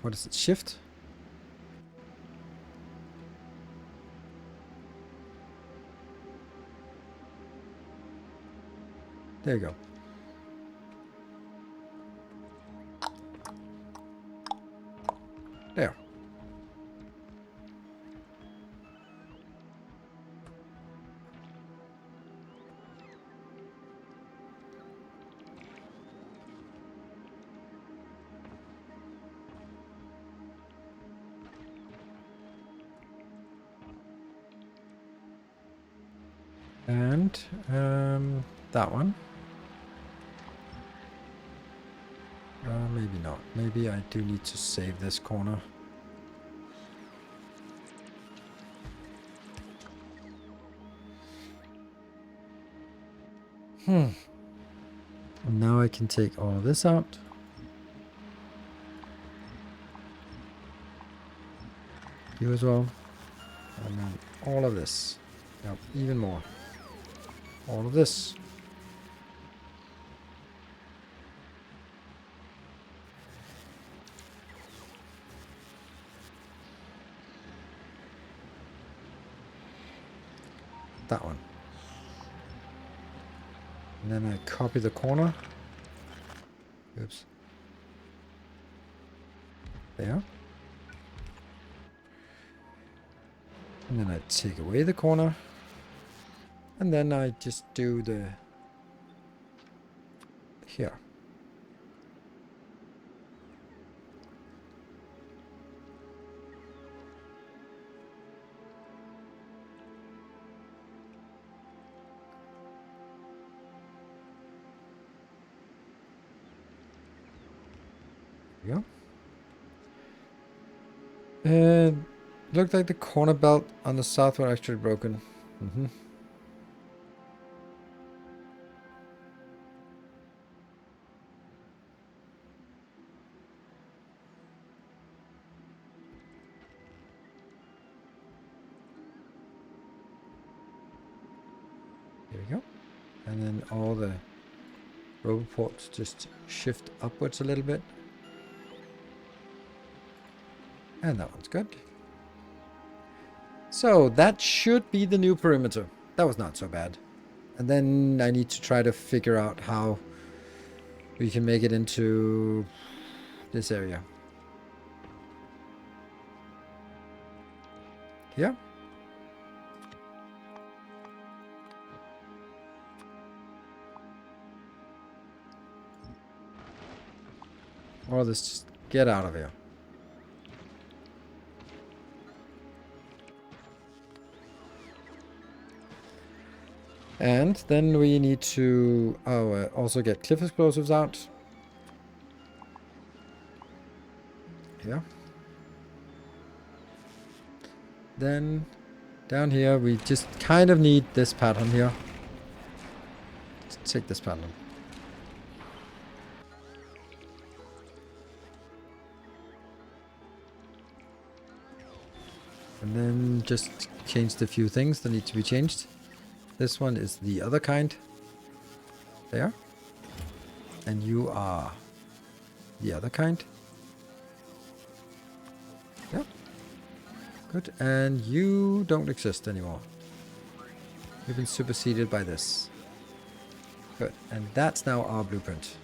What is it? Shift? There you go. There. And that one. Maybe not. Maybe I do need to save this corner. And now I can take all of this out. You as well. And then all of this. Yep, even more. all of this. That one. And then I copy the corner. Oops. There. And then I take away the corner. And then I just do the... here. There we go. And looked like the corner belt on the south were actually broken. Mm-hmm. There we go. And then all the rover ports just shift upwards a little bit. And that one's good. So that should be the new perimeter. That was not so bad. And then I need to try to figure out how we can make it into this area. Here. Or let's just get out of here. And then we need to also get cliff explosives out. Here. Then down here we just kind of need this pattern here. Let's take this pattern. And then just change a few things that need to be changed. This one is the other kind. There. And you are the other kind. Yep. Good. And you don't exist anymore. You've been superseded by this. Good. And that's now our blueprint.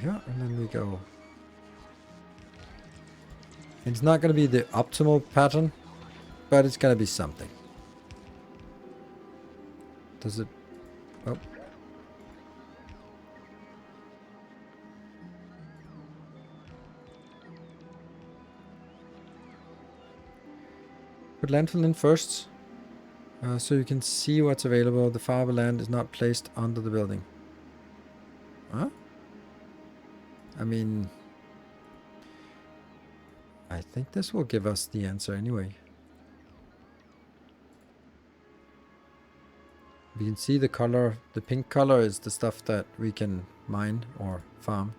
Here, and then we go. It's not going to be the optimal pattern, but it's going to be something. Does it? Oh. Put landfill in first, so you can see what's available. The farmable land is not placed under the building. Huh? I mean, I think this will give us the answer anyway. We can see the color. The pink color is the stuff that we can mine or farm.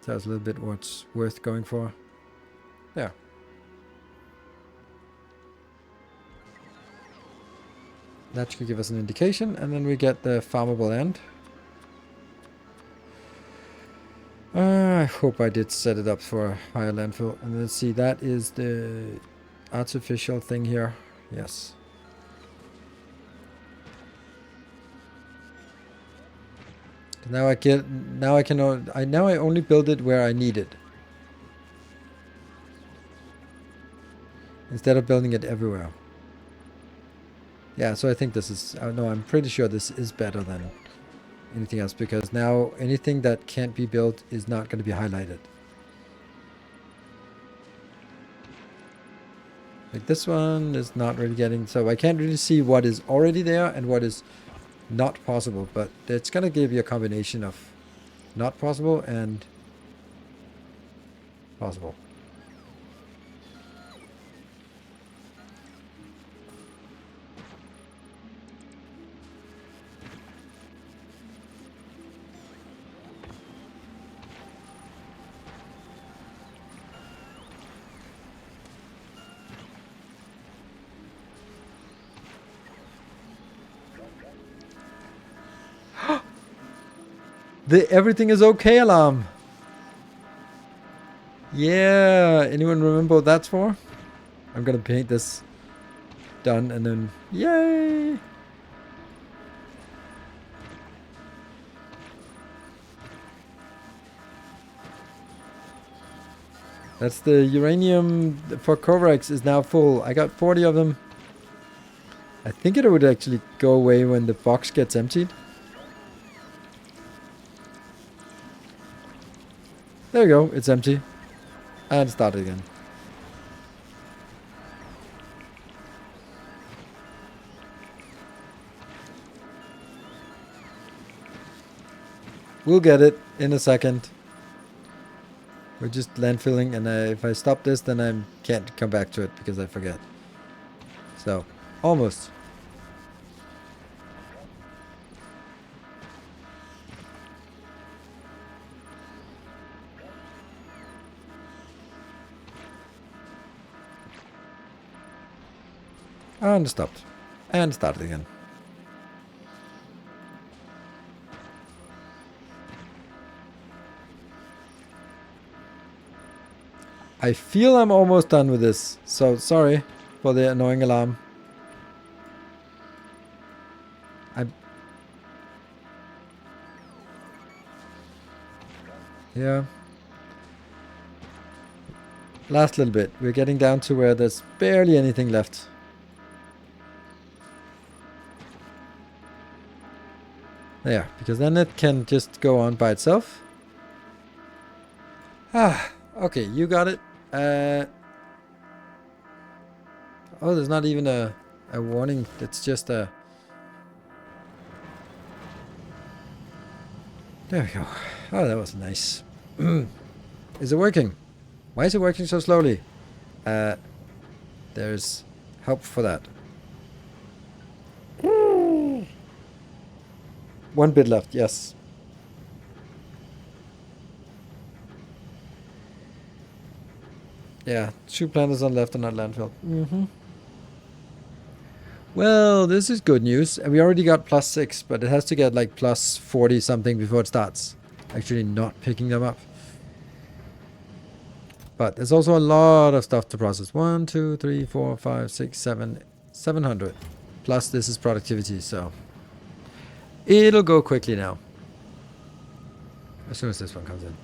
Tells a little bit what's worth going for. There. That should give us an indication, and then we get the farmable land. I hope I did set it up for a higher landfill. And let's see, that is the artificial thing here. Yes. Now I only build it where I need it, instead of building it everywhere. Yeah, so I think this is, no, I'm pretty sure this is better than anything else, because now anything that can't be built is not going to be highlighted. Like this one is not really getting, so I can't really see what is already there and what is not possible, but it's going to give you a combination of not possible and possible. The everything is okay alarm. Yeah, anyone remember what that's for? I'm gonna paint this done and then yay! That's the uranium for Kovacs is now full. I got 40 of them. I think it would actually go away when the box gets emptied. There we go, it's empty. And start it again. We'll get it in a second. We're just landfilling, and if I stop this, then I can't come back to it because I forget. So, almost. And stopped. And started again. I feel I'm almost done with this, so sorry for the annoying alarm. Yeah. Last little bit. We're getting down to where there's barely anything left. There, because then it can just go on by itself. Ah, okay, you got it. Oh, there's not even a warning. It's just a... There we go. Oh, that was nice. Is it working? Why is it working so slowly? There's help for that. 1 bit left, yes. Yeah, 2 planters on left and not landfill. Well, this is good news. We already got +6, but it has to get like +40 something before it starts actually not picking them up. But there's also a lot of stuff to process. 1, 2, 3, 4, 5, 6, 7, 700. Plus this is productivity, so it'll go quickly now. As soon as this one comes in.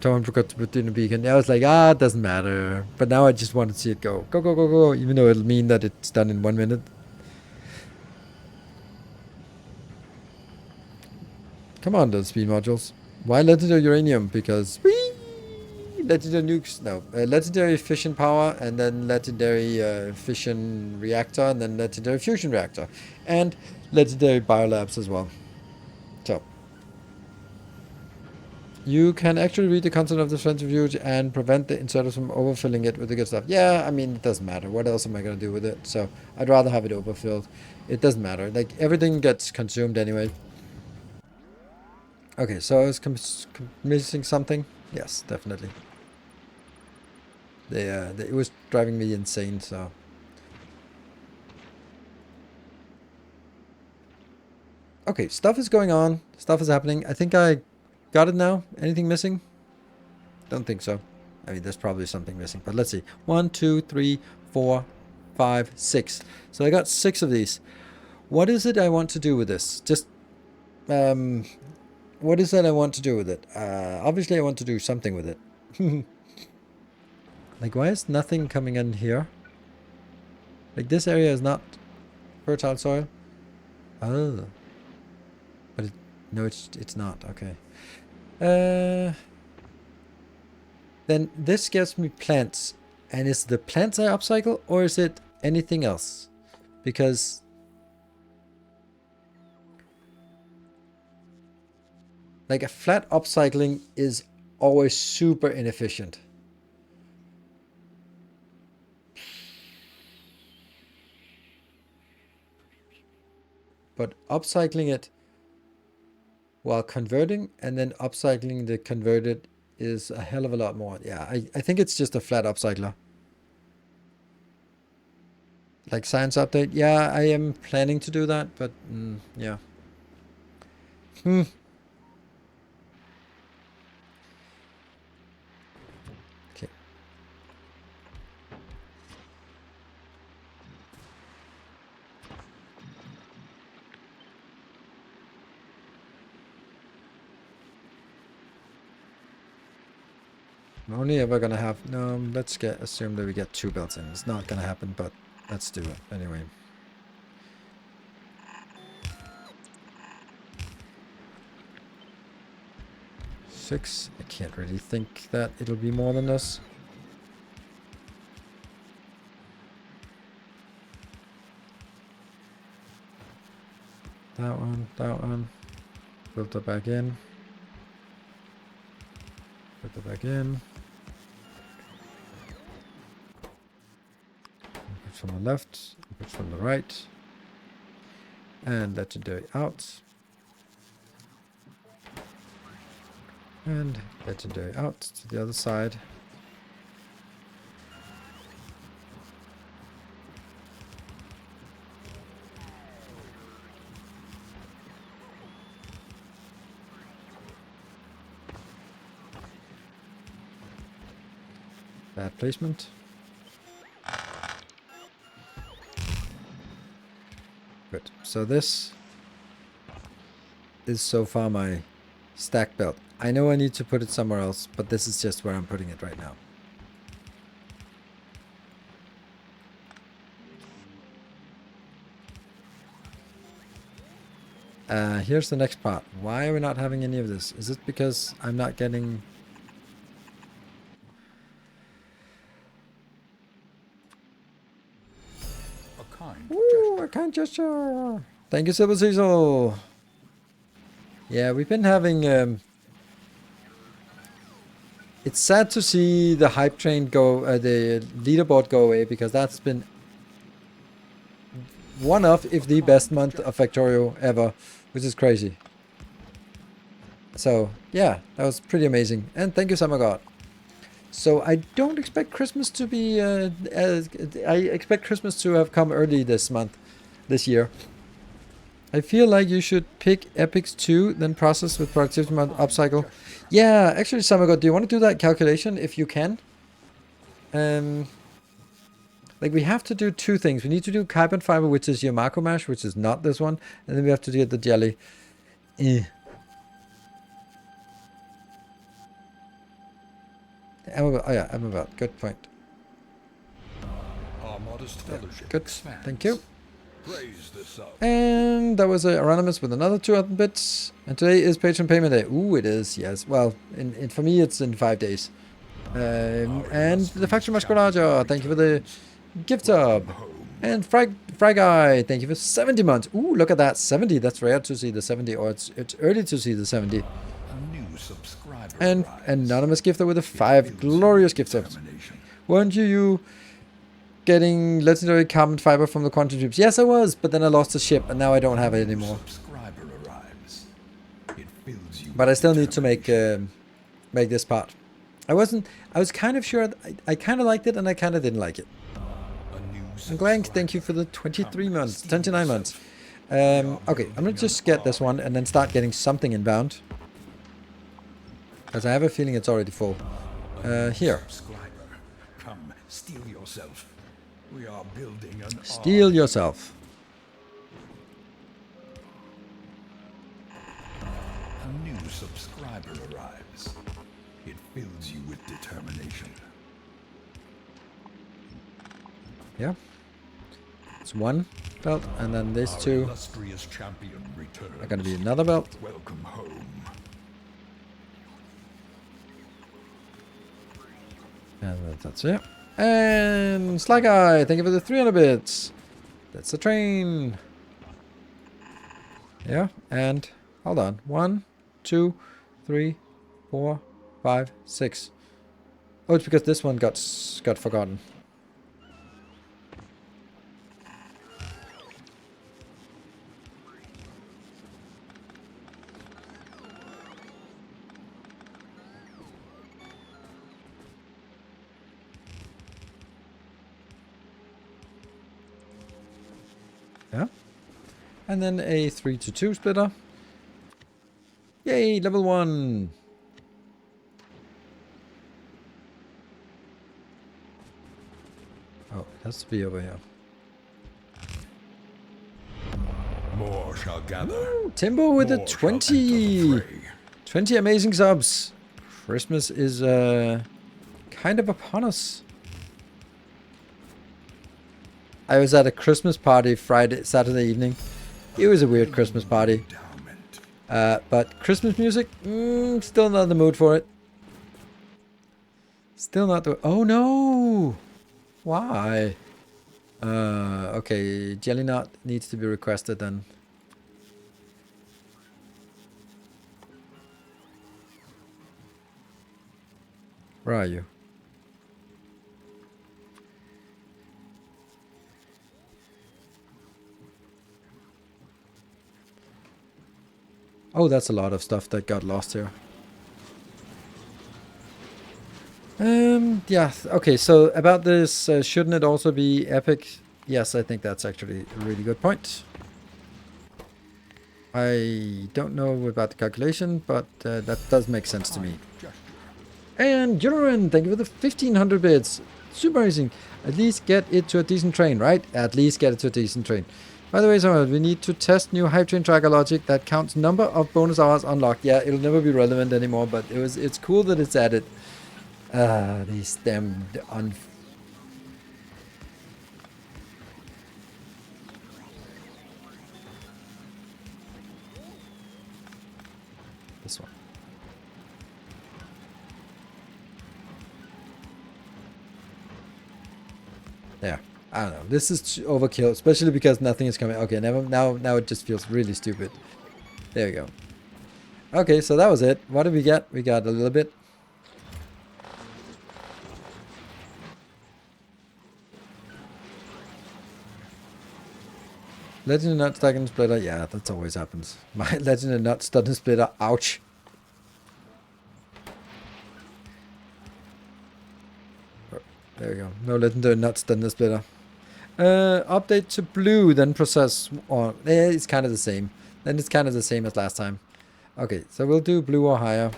Someone forgot to put in a beacon. I was like, it doesn't matter. But now I just want to see it go. Go, go, go, go. Even though it'll mean that it's done in 1 minute. Come on, those speed modules. Why legendary uranium? Because legendary nukes. No, legendary fission power, and then legendary fission reactor, and then legendary fusion reactor, and legendary biolabs as well. So you can actually read the content of the centrifuge and prevent the inserters from overfilling it with the good stuff. Yeah, I mean, it doesn't matter. What else am I going to do with it? So I'd rather have it overfilled. It doesn't matter. Like, everything gets consumed anyway. Okay, so I was missing something. Yes, definitely. It was driving me insane, so... Okay, stuff is going on. Stuff is happening. I think I got it now. Anything missing? Don't think so. I mean, there's probably something missing, but let's see. 1, 2, 3, 4, 5, 6. So I got 6 of these. What is it I want to do with this? Just... what is that I want to do with it? Obviously I want to do something with it. Like, why is nothing coming in here? Like, this area is not fertile soil. Oh. But no, it's not. Okay. Then this gives me plants. And is the plants I upcycle, or is it anything else? Because... like, a flat upcycling is always super inefficient. But upcycling it while converting and then upcycling the converted is a hell of a lot more. Yeah, I think it's just a flat upcycler. Like science update. Yeah, I am planning to do that, but yeah. Hmm. Okay. I'm only ever gonna have no. Let's assume that we get 2 belts in. It's not gonna happen, but let's do it anyway. Six. I can't really think that it'll be more than this. That one, that one. Filter back in. Filter back in. Input from the left, input from the right. And legendary out. And legendary out to the other side. Bad placement. Good. So this is so far my stack belt. I know I need to put it somewhere else, but this is just where I'm putting it right now. Here's the next part. Why are we not having any of this? Is it because I'm not getting... Ooh, a kind gesture. Thank you, Silver Cecil. Yeah, we've been having... it's sad to see the hype train go, the leaderboard go away, because that's been one of, if the best month of Factorio ever, which is crazy. So, yeah, that was pretty amazing. And thank you, Summer God. So I don't expect Christmas to be, I expect Christmas to have come early this year. I feel like you should pick epics too, then process with productivity mode upcycle. Yeah, actually, Summer God, do you want to do that calculation if you can? Like, we have to do 2 things. We need to do carbon fiber, which is your macro mash, which is not this one. And then we have to get the jelly. Oh yeah, I'm about. Good point. Our modest fellowship Good. expands. Thank you. Praise the sub. And that was Anonymous with another 200 bits. And today is patron payment day. Ooh, it is, yes. Well, for me, it's in 5 days. And the Factorio Masquerade, thank you for the gift sub. And Fry Guy, thank you for 70 months. Ooh, look at that, 70. That's rare to see the 70, or it's early to see the 70. A new subscriber And arrives. Anonymous gifter with the 5 glorious gift subs. Weren't you getting legendary carbon fiber from the quantum tubes? Yes, I was, but then I lost the ship, and now I don't have it anymore. Subscriber arrives. It fills you But I with still need to make determination. this part. I was kind of sure. I kind of liked it, and I kind of didn't like it. And Glenn, thank you for the 23 months, 29 months. Okay, I'm gonna just get this one and then start getting something inbound. Because I have a feeling it's already full. Here. Subscriber, come steal yourself. We are building an Steal yourself. A new subscriber arrives. It fills you with determination. Yeah. It's 1 belt, and then these Our 2 illustrious champion returns. are gonna be another belt. Welcome home. And that's it. And Sly Guy, thank you for the 300 bits. That's the train. Yeah, and hold on. 1, 2, 3, 4, 5, 6. Oh, it's because this one got forgotten. Yeah. And then a 3-to-2 splitter. Yay, level 1. Oh, it has to be over here. More shall gather. Ooh, Timbo with a More shall enter 20. the fray. 20 amazing subs. Christmas is kind of upon us. I was at a Christmas party Saturday evening. It was a weird Christmas party. But Christmas music, still not in the mood for it. Still not the... Oh no! Why? Okay, Jelly Nut needs to be requested then. Where are you? Oh, that's a lot of stuff that got lost here. Yeah, okay, so about this, shouldn't it also be epic? Yes, I think that's actually a really good point. I don't know about the calculation, but that does make sense to me. And Jurin, thank you for the 1500 bits. Super amazing. At least get it to a decent train, right? At least get it to a decent train. By the way, so we need to test new hype train tracker logic that counts number of bonus hours unlocked. Yeah, it'll never be relevant anymore, but it's cool that it's added. These damn this one. There. I don't know. This is overkill, especially because nothing is coming. Okay, now it just feels really stupid. There we go. Okay, so that was it. What did we get? We got a little bit. Legend of Nut Stuck in Splitter. Yeah, that always happens. My Legend of Nut Stuck in Splitter. Ouch. There we go. No Legendary Nut Stuck in Splitter. Update to blue, then process on. It's kind of the same. Then it's kind of the same as last time. Okay, so we'll do blue or higher.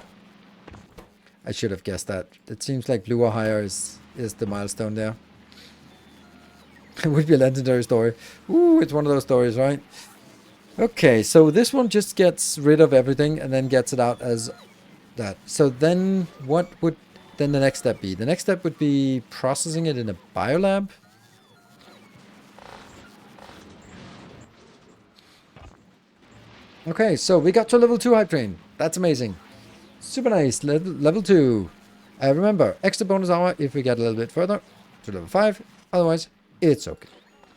I should have guessed that. It seems like blue or higher is the milestone there. It would be a legendary story. Ooh, it's one of those stories, right? Okay, so this one just gets rid of everything and then gets it out as that. So then what would then the next step be? The next step would be processing it in a biolab. Okay, so we got to level 2 hype train. That's amazing. Super nice. Level 2. Remember, extra bonus hour if we get a little bit further to level 5. Otherwise, it's okay.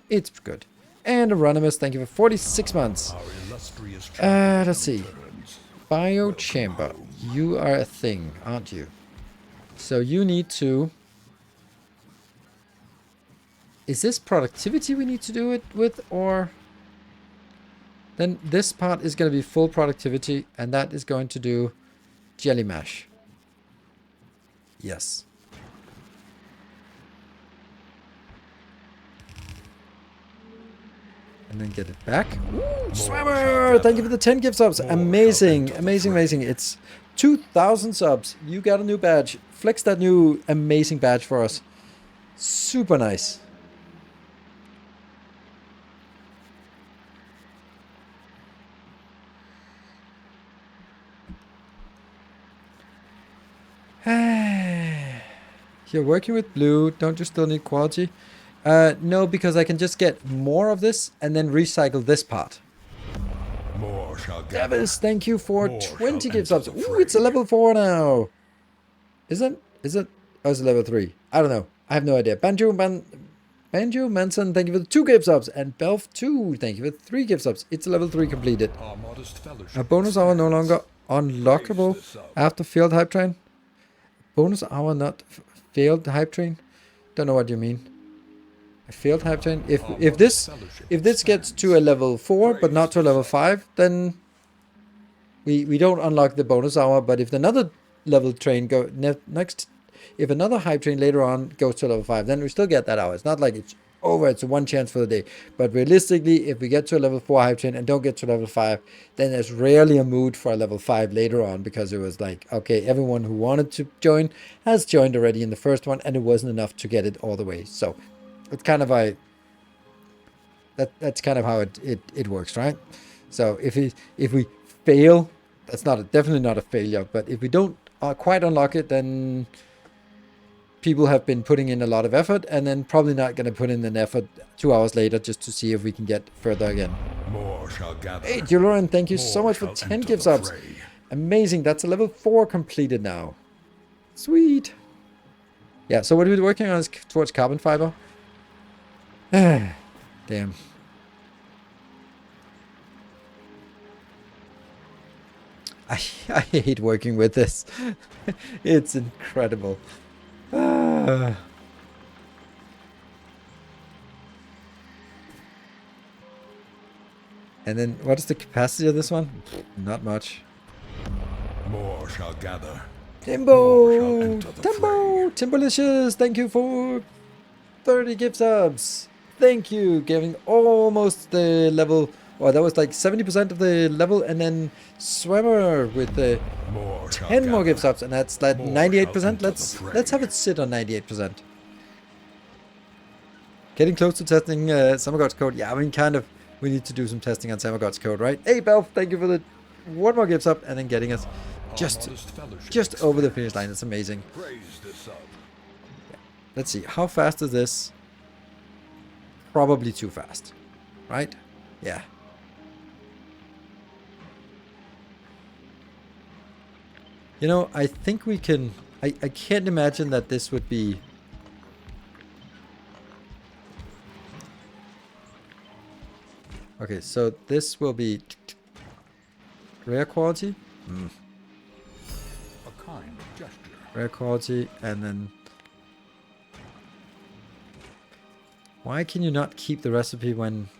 It's good. And Anonymous, thank you for 46 months. Let's see. Bio chamber. You are a thing, aren't you? So you need to... Is this productivity we need to do it with, or... Then this part is going to be full productivity, and that is going to do jelly mash. Yes. And then get it back. Ooh, Swimmer! Thank you for the 10 gift subs. Amazing, amazing, amazing. It's 2,000 subs. You got a new badge. Flex that new amazing badge for us. Super nice. You're working with blue. Don't you still need quality? No, because I can just get more of this and then recycle this part. More shall Davis, thank you for 20 gift subs. Ooh, it's a level 4 now. Is it? Oh, it's a level 3. I don't know. I have no idea. Banjo Manson, thank you for the 2 gift subs. And Belf 2, thank you for 3 gift subs. It's a level 3 completed. A bonus hour no longer unlockable after failed hype train. Bonus hour not failed hype train? Don't know what you mean. A failed hype train? If this gets to a level 4 but not to a level 5, then we don't unlock the bonus hour. But if another level train if another hype train later on goes to level 5, then we still get that hour. It's not like it's over. It's one chance for the day. But realistically, if we get to a level 4 hype train and don't get to level 5, then there's rarely a mood for a level 5 later on, because it was like, okay, everyone who wanted to join has joined already in the first one, and it wasn't enough to get it all the way. So it's kind of that's kind of how it works, right? So if we fail, that's definitely not a failure. But if we don't quite unlock it, then people have been putting in a lot of effort, and then probably not going to put in an effort 2 hours later just to see if we can get further again. More shall gather. Hey, Julian, thank you so much for 10 gift subs. Amazing. That's a level 4 completed now. Sweet. Yeah, so what are we working on is towards carbon fiber. Damn. I hate working with this. It's incredible. And then what is the capacity of this one? Not much. More shall gather. Timbo! Timbo! Timbolicious! Thank you for 30 gift subs. Thank you. Giving almost the level. Oh, that was like 70% of the level, and then Swimmer with the 10 more gift subs, and that's like 98%. Let's have it sit on 98%. Getting close to testing Summer God's code. Yeah, I mean, kind of. We need to do some testing on Summer God's code, right? Hey, Belf, thank you for the one more gift sub, and then getting us just over the finish line. It's amazing. Yeah. Let's see. How fast is this? Probably too fast, right? Yeah. You know, I think we can... I can't imagine that this would be... Okay, so this will be... rare quality? A kind gesture. Rare quality, and then... Why can you not keep the recipe when...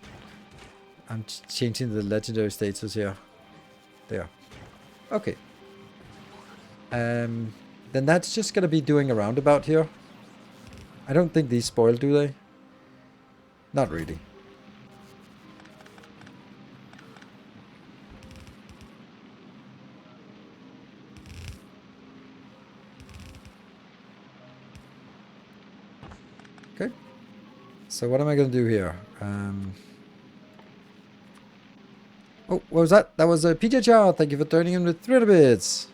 I'm changing the legendary status here? There. Okay. Then that's just gonna be doing a roundabout here. I don't think these spoil, do they? Not really. Okay. So what am I gonna do here? Oh, what was that? That was a PJ Chow. Thank you for turning in with 300 bits.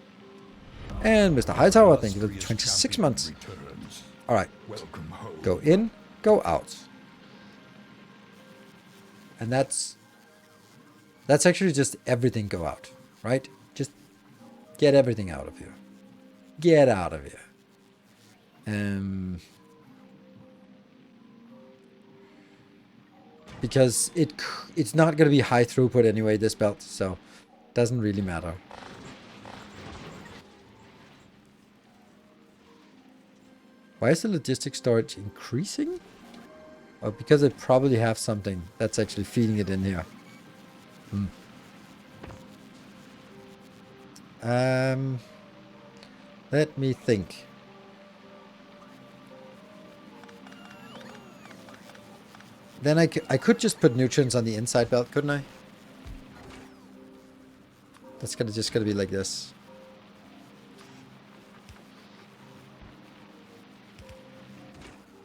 And Mr. Hightower, thank you for 26 months. Alright. Go in, go out. And that's actually just everything go out, right? Just get everything out of here. Get out of here. Because it's not going to be high throughput anyway, this belt, so it doesn't really matter. Why is the logistics storage increasing? Oh, because they probably have something that's actually feeding it in here. Let me think. Then I could just put nutrients on the inside belt, couldn't I? That's just gonna be like this.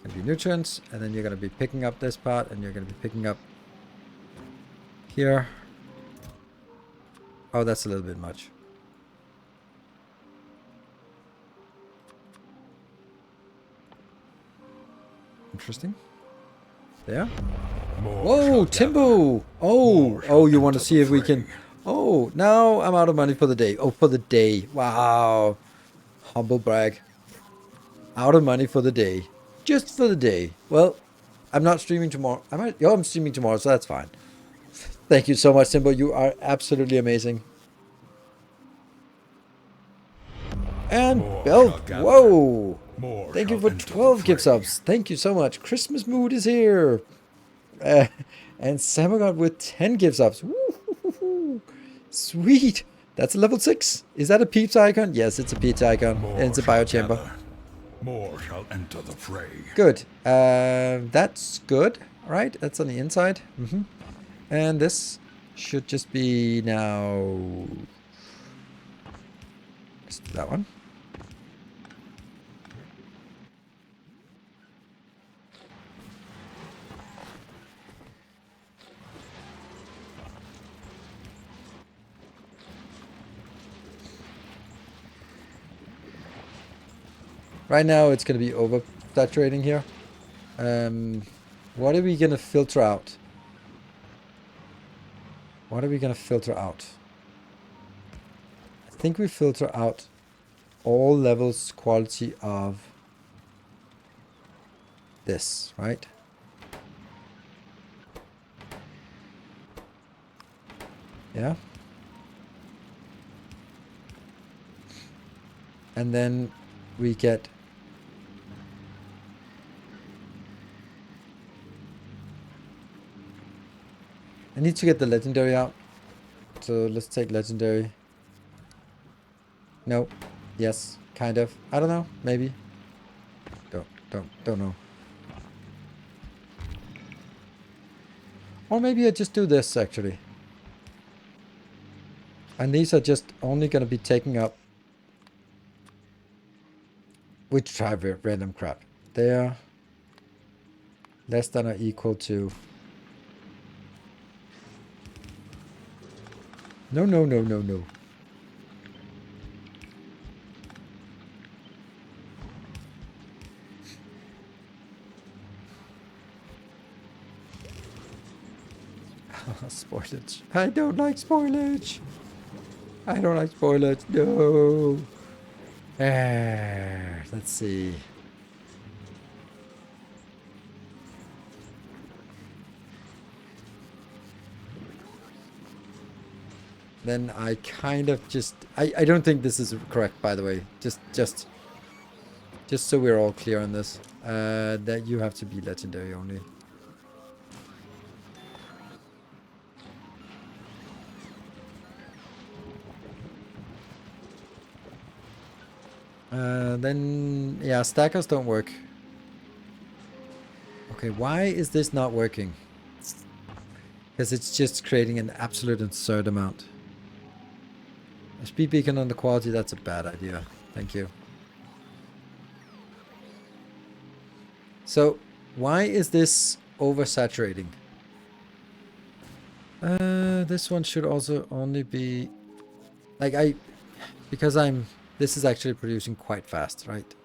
Gonna be nutrients, and then you're gonna be picking up this part, and you're gonna be picking up here. Oh, that's a little bit much. Interesting. There. Whoa, Timbo! Oh, you want to see if we can... Oh, now I'm out of money for the day. Oh, for the day. Wow. Humble brag. Out of money for the day. Just for the day. Well, I'm not streaming tomorrow. I'm streaming tomorrow, so that's fine. Thank you so much, Timbo. You are absolutely amazing. And Bell. Whoa. Thank you for 12 gift subs. Thank you so much. Christmas mood is here. And Samagot with 10 gift subs. Woo-hoo-hoo-hoo. Sweet. That's a level 6. Is that a pizza icon? Yes, it's a pizza icon. And it's a biochamber. More shall enter the fray. Good. That's good. All right, that's on the inside. And this should just be now... Let's do that one. Right now, it's going to be over-saturating here. What are we going to filter out? What are we going to filter out? I think we filter out all levels quality of this, right? Yeah. And then we get... I need to get the legendary out. So let's take legendary. No. Yes. Kind of. I don't know. Maybe. Don't know. Or maybe I just do this actually. And these are just only going to be taking up. We try random crap. They're less than or equal to. No. Spoilage. I don't like spoilage. I don't like spoilage. No. Let's see. Then I kind of just... I don't think this is correct, by the way. Just so we're all clear on this. That you have to be legendary only. Then, yeah, stackers don't work. Okay, why is this not working? Because it's just creating an absolute absurd amount. A speed beacon on the quality, that's a bad idea. Thank you. So, why is this oversaturating? This one should also only be... Like, because this is actually producing quite fast, right?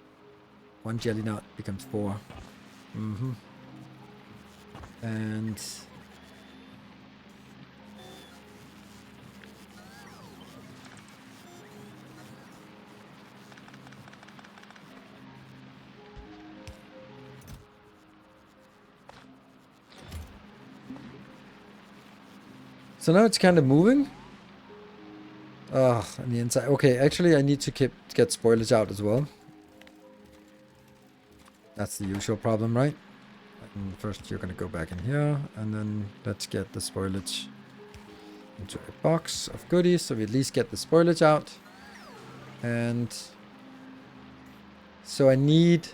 1 jelly knot becomes 4. And... So now it's kind of moving. On the inside. Okay, actually I need to get spoilage out as well. That's the usual problem, right? And first you're gonna go back in here, and then let's get the spoilage into a box of goodies, so we at least get the spoilage out. And so I need...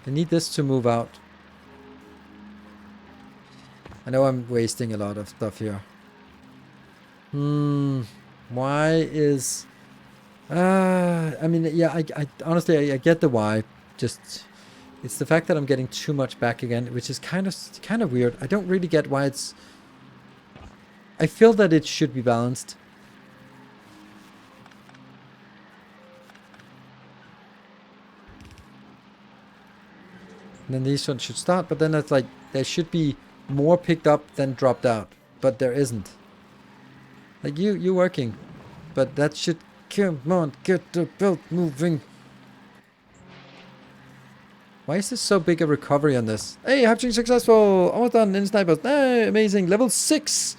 I need this to move out. I know I'm wasting a lot of stuff here. Why is... I mean, yeah, I honestly, I get the why. Just, it's the fact that I'm getting too much back again, which is kind of weird. I don't really get why it's... I feel that it should be balanced. And then these ones should start, but then it's like, there should be more picked up than dropped out. But there isn't. Like, you working. But that should, come on, get the belt moving. Why is this so big a recovery on this? Hey, hatching successful! Almost done in snipers. Hey, amazing. Level 6!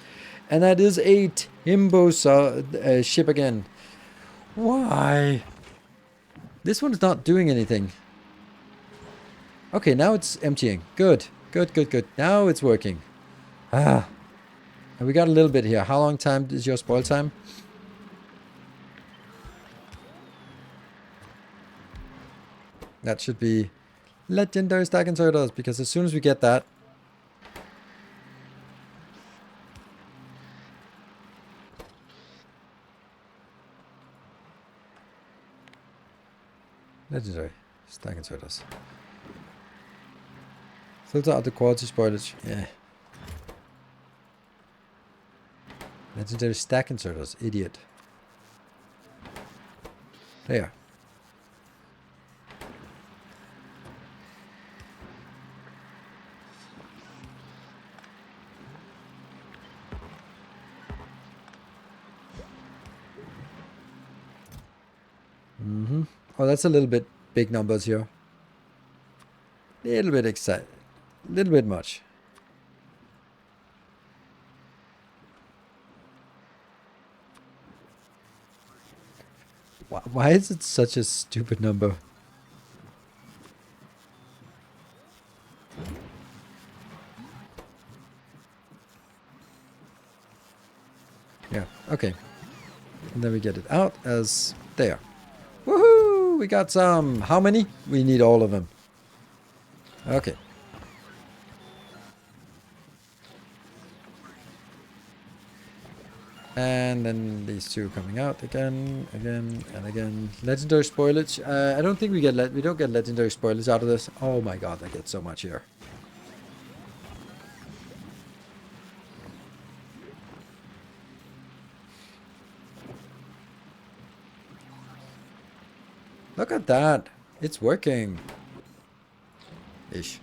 And that is a Timbo ship again. Why? This one's not doing anything. Okay, now it's emptying. Good. Good, good, good. Now it's working. Ah. And we got a little bit here. How long time is your spoil time? That should be legendary stack inserters, because as soon as we get that... Legendary stack inserters. Filter out the quality spoilage. Yeah. Legendary stack inserters. Idiot. There. Mm-hmm. Oh, that's a little bit big numbers here. Little bit excited. Little bit much. Why is it such a stupid number? Yeah, okay. And then we get it out as there. Woohoo! We got some. How many? We need all of them. Okay. And then these two coming out again, and again. Legendary spoilage. I don't think we don't get legendary spoilage out of this. Oh my god, I get so much here. Look at that. It's working. Ish.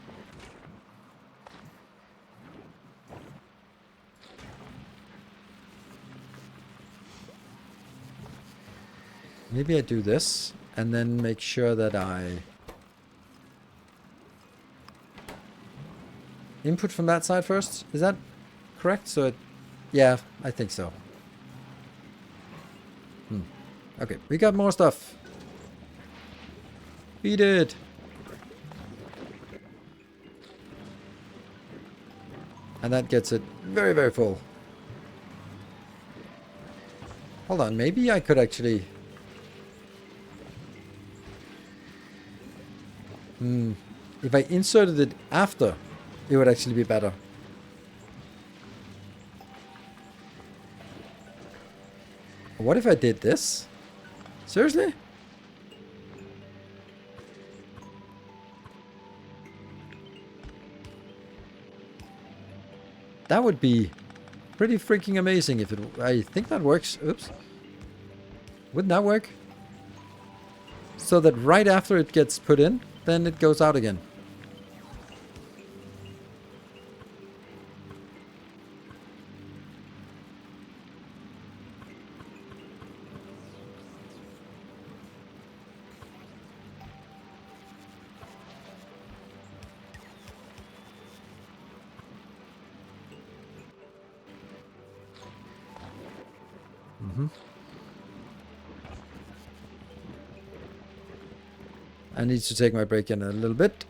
Maybe I do this and then make sure that I input from that side first. Is that correct? So it, yeah, I think so. Okay, we got more stuff. We did. And that gets it very, very full. Hold on, maybe I could actually... If I inserted it after, it would actually be better. What if I did this? Seriously? That would be pretty freaking amazing if it... I think that works. Oops. Wouldn't that work? So that right after it gets put in, then it goes out again. I need to take my break in a little bit.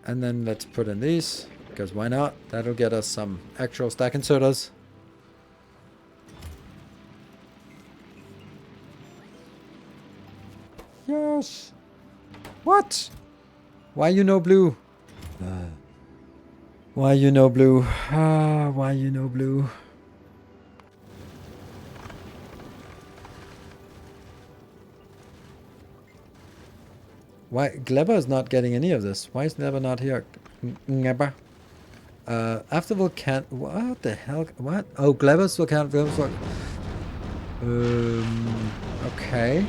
And then let's put in these, because why not? That'll get us some actual stack inserters. Yes. What? Why you no blue? Why you no blue? Ah, why you no blue? Why Glebber is not getting any of this? Why is Glebber not here? Glebber. After volcan, what the hell? What? Oh, Glebber's volcan. Okay.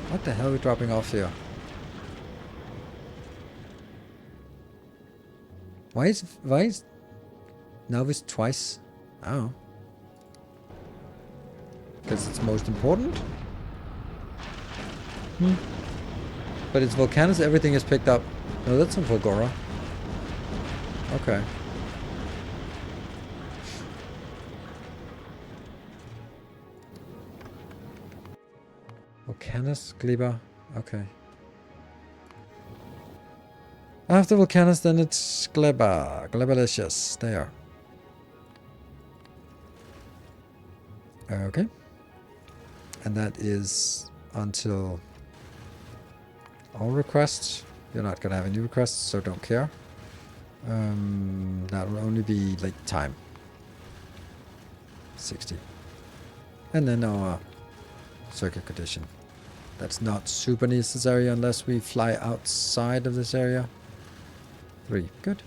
What the hell are we dropping off here? Why is Novice twice? Oh. Because it's most important? But it's Volcanus, everything is picked up. No, that's in Volgora. Okay. Volcanus, Gleba. Okay. After Volcanus, then it's Gleba. Glebalicious. There. Okay. And that is until all requests. You're not gonna have any requests, so don't care. That will only be like time. 60. And then our circuit condition. That's not super necessary unless we fly outside of this area. 3. Good.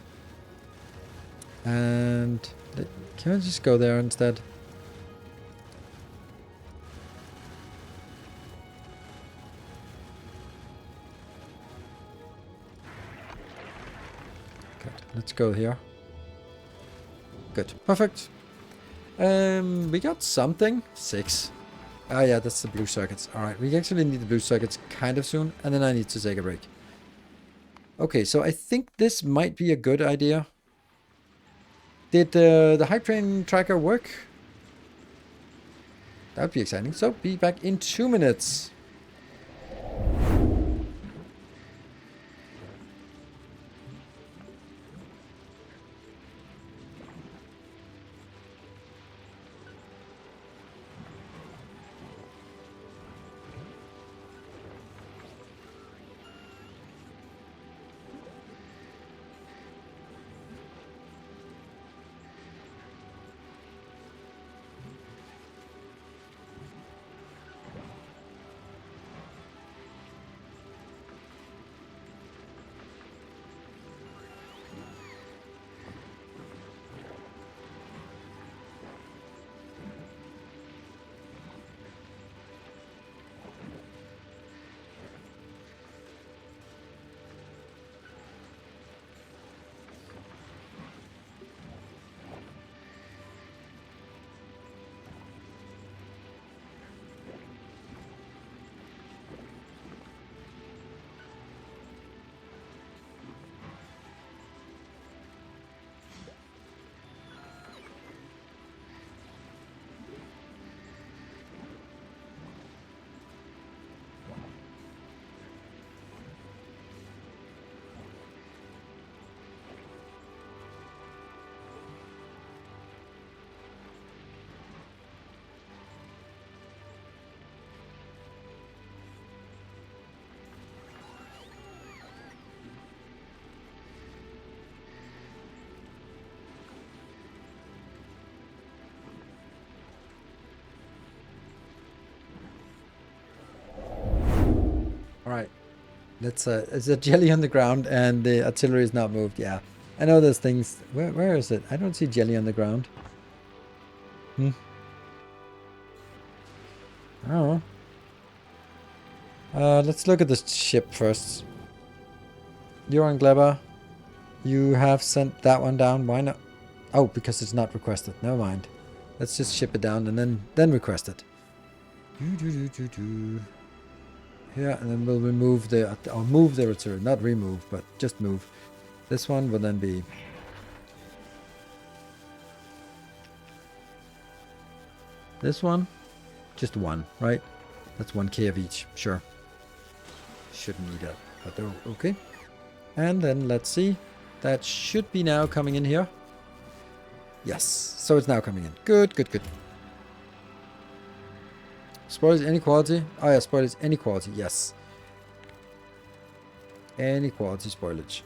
And can I just go there instead? Good. Let's go here. Good. Perfect. We got something. 6. Ah, yeah, that's the blue circuits. Alright, we actually need the blue circuits kind of soon, and then I need to take a break. Okay, so I think this might be a good idea. Did the hype train tracker work? That would be exciting. So, be back in 2 minutes. Alright. Let's it's a jelly on the ground and the artillery is not moved. Yeah. I know those things. Where is it? I don't see jelly on the ground. I don't know. Let's look at the ship first. You're on Gleba. You have sent that one down. Why not? Oh, because it's not requested. Never mind. Let's just ship it down and then request it. Yeah, and then we'll remove the, or move the artillery. Not remove, but just move. This one will then be... This one? Just one, right? That's 1k of each. Sure. Shouldn't need that, but they're okay. And then let's see. That should be now coming in here. Yes, so it's now coming in. Good, good, good. Spoilage inequality. Oh yeah, spoilage inequality. Yes. Inequality spoilage.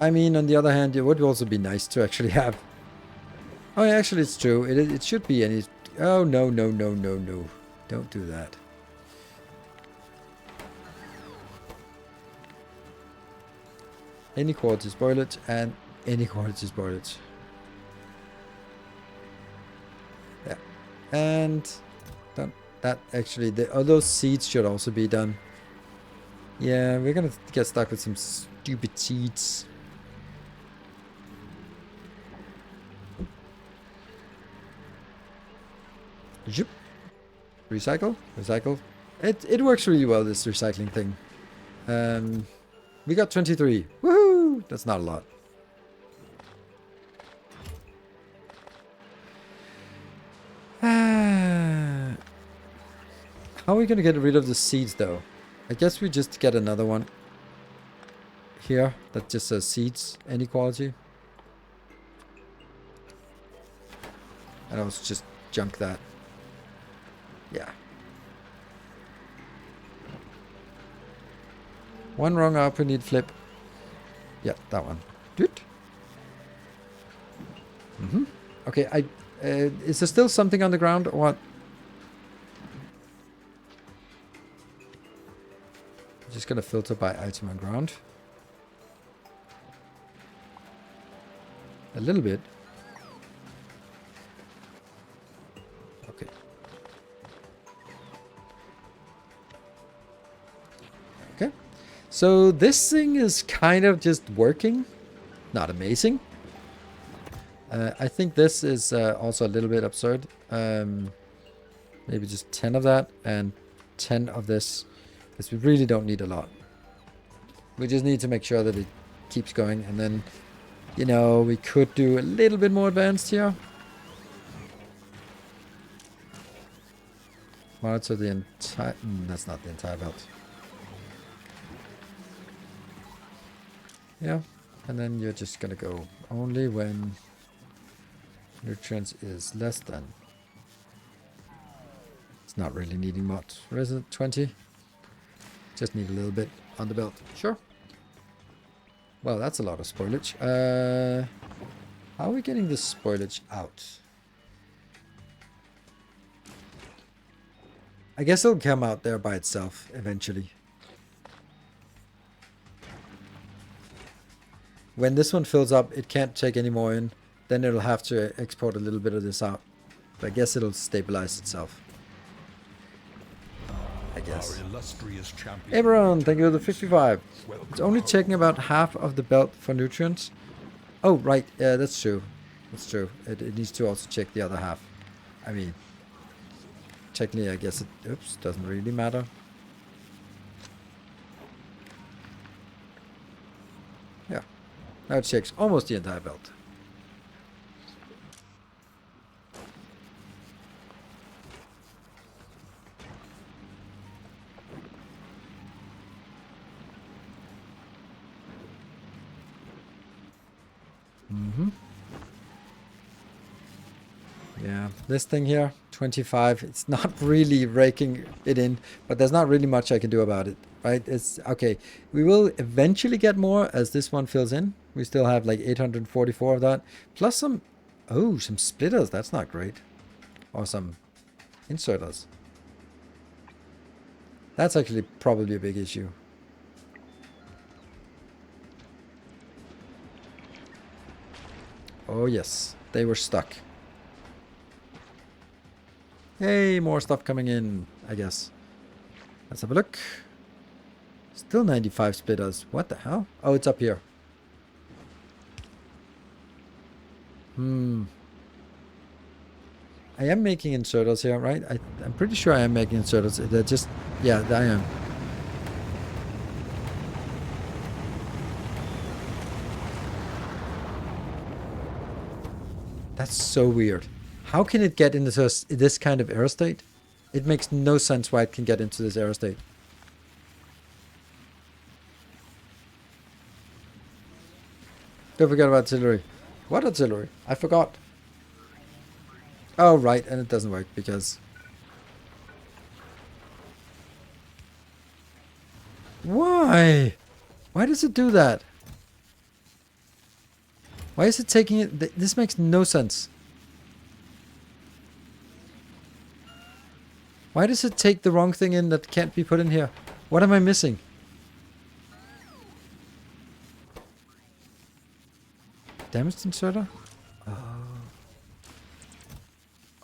I mean, on the other hand, it would also be nice to actually have... Oh yeah, actually it's true. It should be any... Oh, no, no, no, no, no. Don't do that. Inequality spoilage and inequality spoilage. Yeah. And... That actually, those seeds should also be done. Yeah, we're gonna get stuck with some stupid seeds. Yep. Recycle, recycle. It works really well, this recycling thing. We got 23. Woohoo! That's not a lot. How are we gonna get rid of the seeds though? I guess we just get another one here that just says seeds inequality. And I'll just junk that. Yeah. One wrong up, we need flip. Yeah, that one. Dude. Okay, is there still something on the ground or what? I'm just gonna filter by item on ground. A little bit. Okay. Okay. So this thing is kind of just working. Not amazing. I think this is also a little bit absurd. Maybe just 10 of that and 10 of this. Because we really don't need a lot. We just need to make sure that it keeps going. And then, you know, we could do a little bit more advanced here. Monitor the entire... that's not the entire belt. Yeah. And then you're just going to go only when nutrients is less than. It's not really needing much. What is it? 20? Just need a little bit on the belt. Sure. Well, that's a lot of spoilage. How are we getting this spoilage out? I guess it'll come out there by itself eventually. When this one fills up, it can't take any more in. Then it'll have to export a little bit of this out. But I guess it'll stabilize itself. I guess. Everyone, thank you for the 55. It's only taking about half of the belt for nutrients. Oh, right. Yeah, that's true. That's true. It needs to also check the other half. I mean, technically, I guess it... oops, doesn't really matter. Yeah. Now it checks almost the entire belt. Yeah, this thing here, 25, it's not really raking it in, but there's not really much I can do about it, right? It's okay. We will eventually get more as this one fills in. We still have like 844 of that, plus some, oh, some splitters. That's not great. Or some inserters. That's actually probably a big issue. Oh yes, they were stuck. Hey, more stuff coming in, I guess. Let's have a look. Still 95 splitters. What the hell? Oh, it's up here. I am making inserters here, right? I'm pretty sure I am making inserters. They're just... yeah, I am. That's so weird. How can it get into this kind of error state? It makes no sense why it can get into this error state. Don't forget about artillery. What artillery? I forgot. Oh, right. And it doesn't work because... why? Why does it do that? Why is it taking it? This makes no sense. Why does it take the wrong thing in that can't be put in here? What am I missing? Damaged inserter? Oh.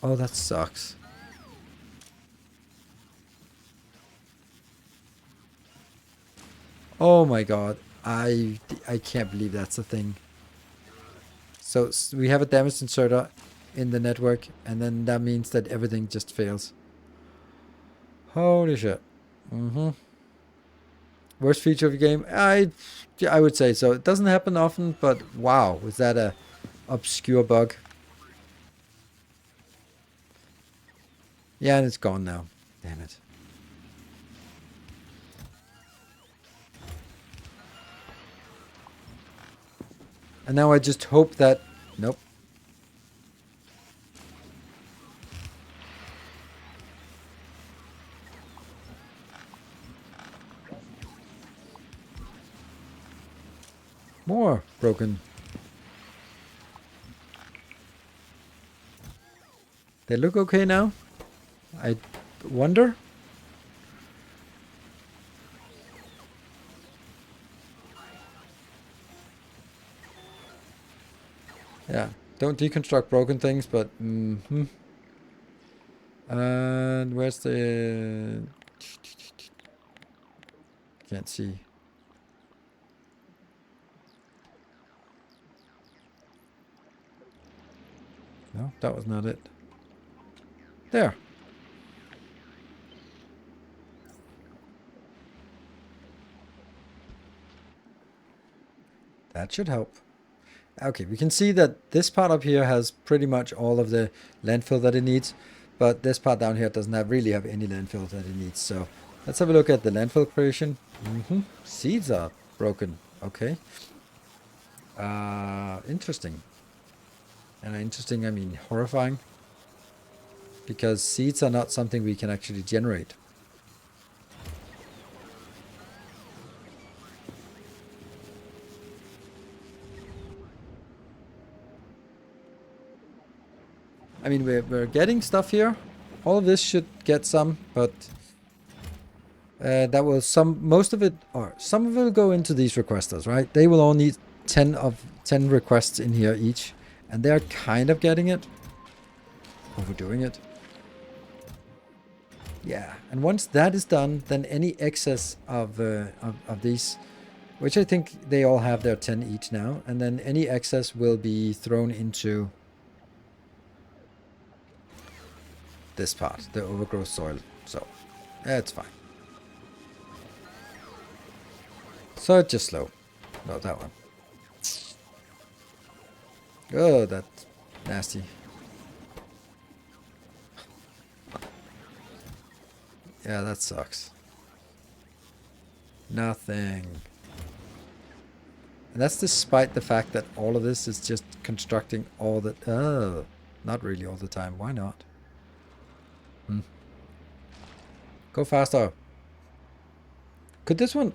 Oh, that sucks. Oh my god. I can't believe that's a thing. So we have a damaged inserter in the network, and then that means that everything just fails. Holy shit. Worst feature of the game? I would say so. It doesn't happen often, but wow, was that a obscure bug? Yeah, and it's gone now. Damn it. And now I just hope that... Nope. More broken. They look okay now? I wonder? Yeah. Don't deconstruct broken things, but... And where's the... Can't see. No, that was not it. There. That should help. Okay, we can see that this part up here has pretty much all of the landfill that it needs, but this part down here doesn't really have any landfill that it needs. So let's have a look at the landfill creation. Seeds are broken. Okay. Interesting. And interesting, I mean horrifying. Because seeds are not something we can actually generate. I mean, we're getting stuff here. All of this should get some, but that will most of it, or some of it will go into these requesters, right? They will all need 10 requests in here each, and they're kind of getting it. Overdoing it. Yeah, and once that is done, then any excess of these, which I think they all have their 10 each now, and then any excess will be thrown into this part, the overgrowth soil. So, that's fine. So it's just slow. Not that one. Oh, that's nasty. Yeah, that sucks. Nothing. And that's despite the fact that all of this is just constructing all the... Oh, not really all the time. Why not? Go faster. Could this one...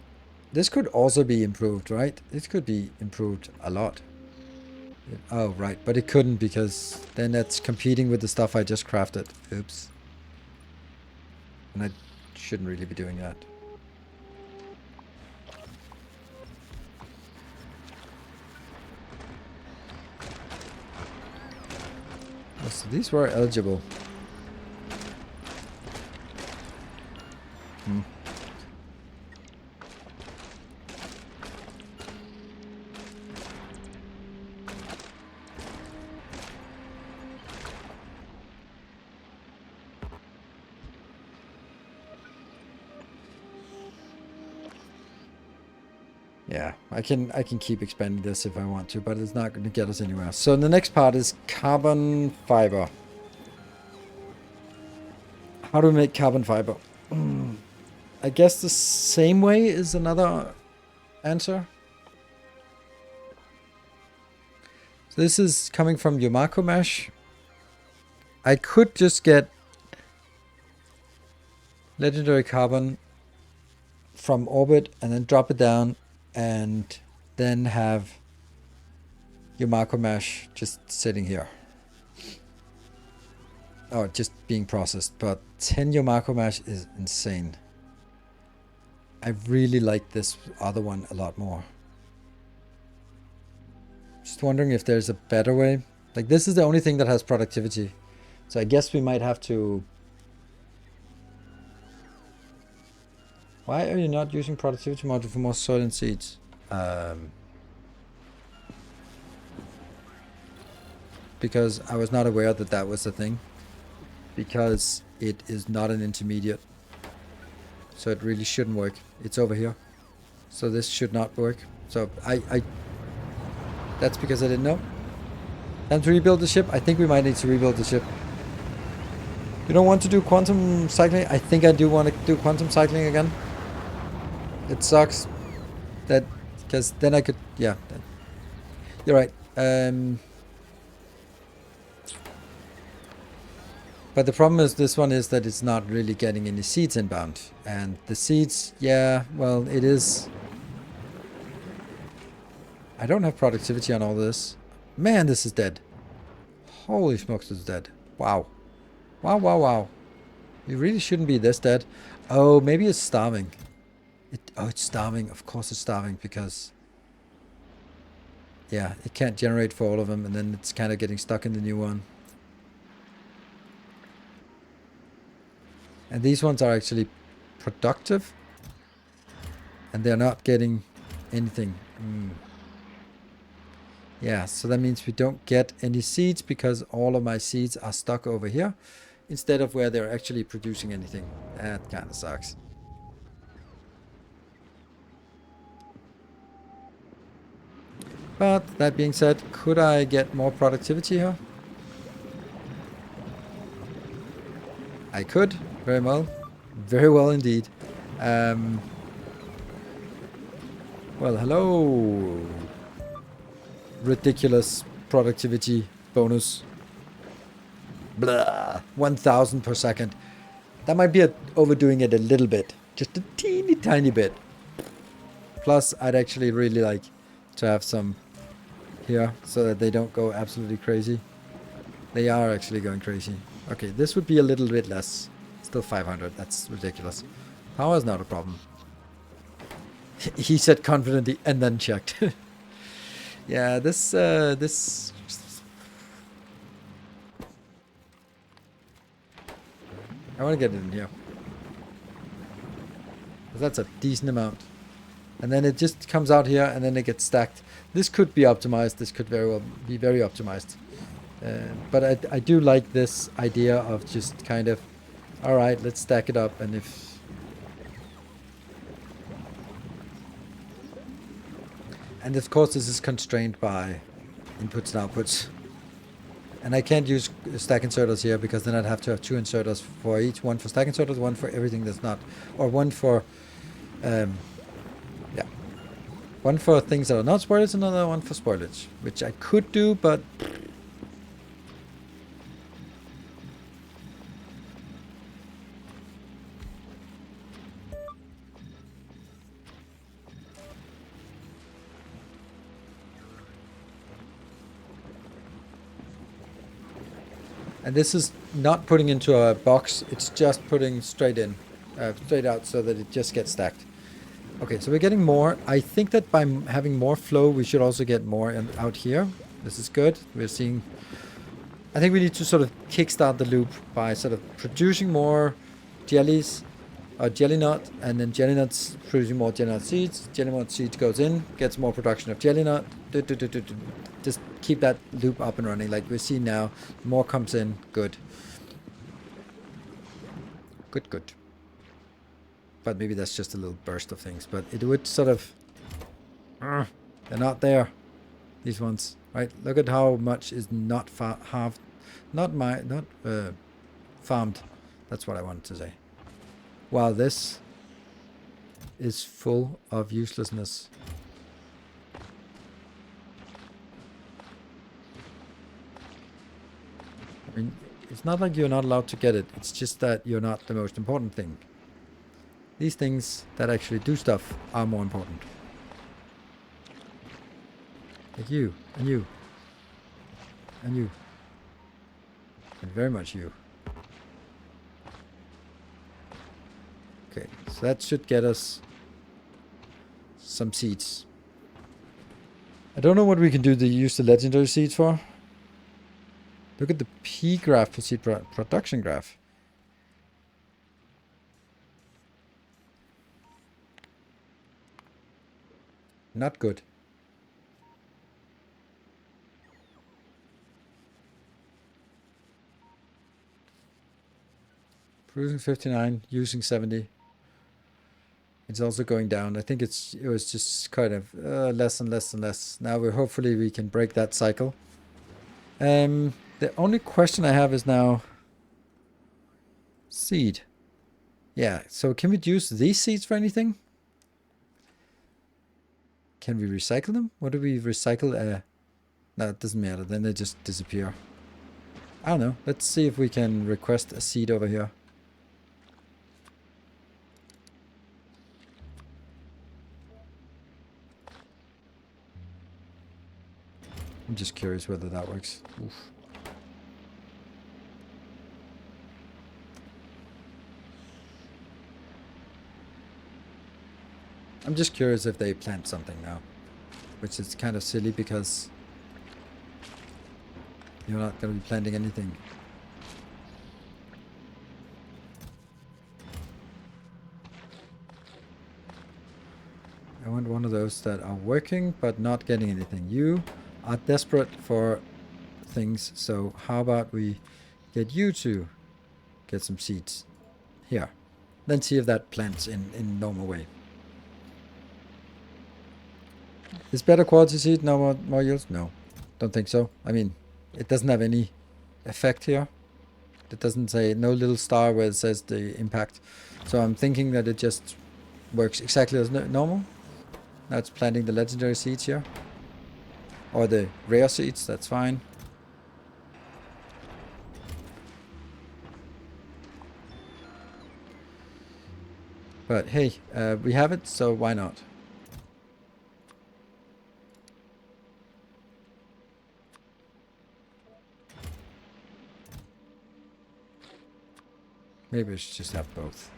This could also be improved, right? This could be improved a lot. Oh, right. But it couldn't because then that's competing with the stuff I just crafted. Oops. And I shouldn't really be doing that. Oh, so these were eligible. Yeah, I can keep expanding this if I want to, but it's not going to get us anywhere. So the next part is carbon fiber. How do we make carbon fiber? I guess the same way is another answer. So this is coming from Yumako Mesh. I could just get legendary carbon from orbit and then drop it down and then have Yumako Mesh just sitting here. Or just being processed. But 10 Yumako Mesh is insane. I really like this other one a lot more. Just wondering if there's a better way. Like, this is the only thing that has productivity. So I guess we might have to... Why are you not using productivity module for more soil and seeds? Because I was not aware that that was a thing. Because it is not an intermediate. So it really shouldn't work. It's over here. So this should not work. So I that's because I didn't know. Time to rebuild the ship. I think we might need to rebuild the ship. You don't want to do quantum cycling? I think I do want to do quantum cycling again. It sucks that, because then I could, yeah. You're right. But the problem is this one is that it's not really getting any seeds inbound. And the seeds, yeah, well, it is. I don't have productivity on all this. Man, this is dead. Holy smokes, it's dead. Wow. Wow, wow, wow. You really shouldn't be this dead. Oh, maybe it's starving. It's starving. Of course it's starving because... yeah, it can't generate for all of them, and then it's kind of getting stuck in the new one. And these ones are actually productive, and they're not getting anything. Yeah, so that means we don't get any seeds because all of my seeds are stuck over here instead of where they're actually producing anything. That kind of sucks. But that being said, could I get more productivity here? I could, very well. Very well indeed. Well, hello. Ridiculous productivity bonus. Blah. 1,000 per second. That might be overdoing it a little bit. Just a teeny tiny bit. Plus, I'd actually really like to have some here so that they don't go absolutely crazy. They are actually going crazy. Okay, this would be a little bit less. Still 500. That's ridiculous. Power is not a problem. He said confidently and then checked. Yeah, this... I want to get it in here. That's a decent amount. And then it just comes out here and then it gets stacked. This could be optimized. This could very well be very optimized. But I do like this idea of just kind of, all right, let's stack it up. And if... and of course this is constrained by inputs and outputs. And I can't use stack inserters here because then I'd have to have 2 inserters for each. One for stack inserters, one for everything that's not... or one for... yeah. One for things that are not spoilage, another one for spoilage. Which I could do, but... and this is not putting into a box, it's just putting straight in, straight out so that it just gets stacked. Okay, so we're getting more. I think that by having more flow, we should also get more out here. This is good. We're seeing... I think we need to sort of kickstart the loop by sort of producing more jellies, or jelly nut, and then jelly nuts producing more jelly nut seeds. Jelly nut seeds goes in, gets more production of jelly nut. Just keep that loop up and running like we see now. More comes in. Good. Good, good. But maybe that's just a little burst of things. But it would sort of... they're not there. These ones. Right? Look at how much is not farmed. That's what I wanted to say. Wow, this is full of uselessness. I mean, it's not like you're not allowed to get it. It's just that you're not the most important thing. These things that actually do stuff are more important. Like you, and you, and you, and very much you. Okay, so that should get us some seeds. I don't know what we can do to use the legendary seeds for. Look at the P graph for seed production graph. Not good. Producing 59, using 70. It's also going down. I think it was just kind of less and less and less. Now hopefully we can break that cycle. The only question I have is now seed. Yeah, so can we use these seeds for anything? Can we recycle them? What do we recycle? No, it doesn't matter. Then they just disappear. I don't know. Let's see if we can request a seed over here. I'm just curious whether that works. Oof. I'm just curious if they plant something now. Which is kind of silly because you're not going to be planting anything. I want one of those that are working but not getting anything. You are desperate for things, so how about we get you to get some seeds here. Then see if that plants in normal way. Is better quality seed no more yields? No, don't think so. I mean, it doesn't have any effect here. It doesn't say no little star where it says the impact. So I'm thinking that it just works exactly as normal. Now it's planting the legendary seeds here. Or the rare seeds, that's fine. But hey, we have it, so why not? Maybe we should just have both.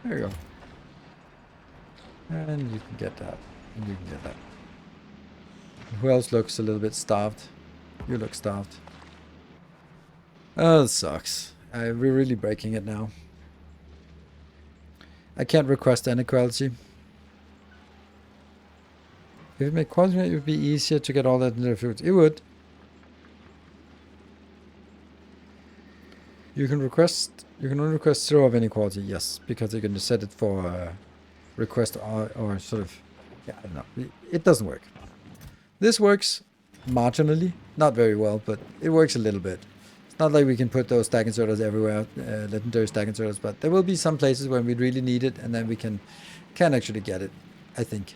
There you go. And you can get that. And you can get that. Who else looks a little bit starved? You look starved. Oh, this sucks. We're really breaking it now. I can't request inequality. If it made quality, it would be easier to get all that in the foods. It would. You can only request 0 of inequality, yes, because you can just set it for request or sort of, yeah, I don't know. It doesn't work. This works marginally, not very well, but it works a little bit. It's not like we can put those stack inserters everywhere, legendary stack inserters, but there will be some places where we really need it, and then we can actually get it, I think.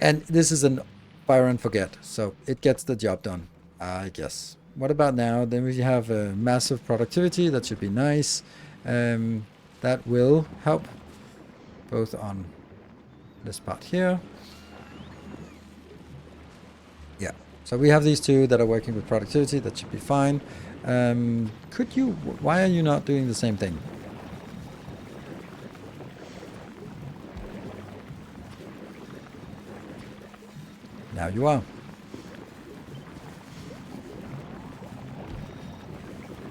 And this is an fire and forget, so it gets the job done, I guess. What about now? Then we have a massive productivity. That should be nice. That will help both on this part here. Yeah. So we have these two that are working with productivity. That should be fine. Could you... Why are you not doing the same thing? Now you are.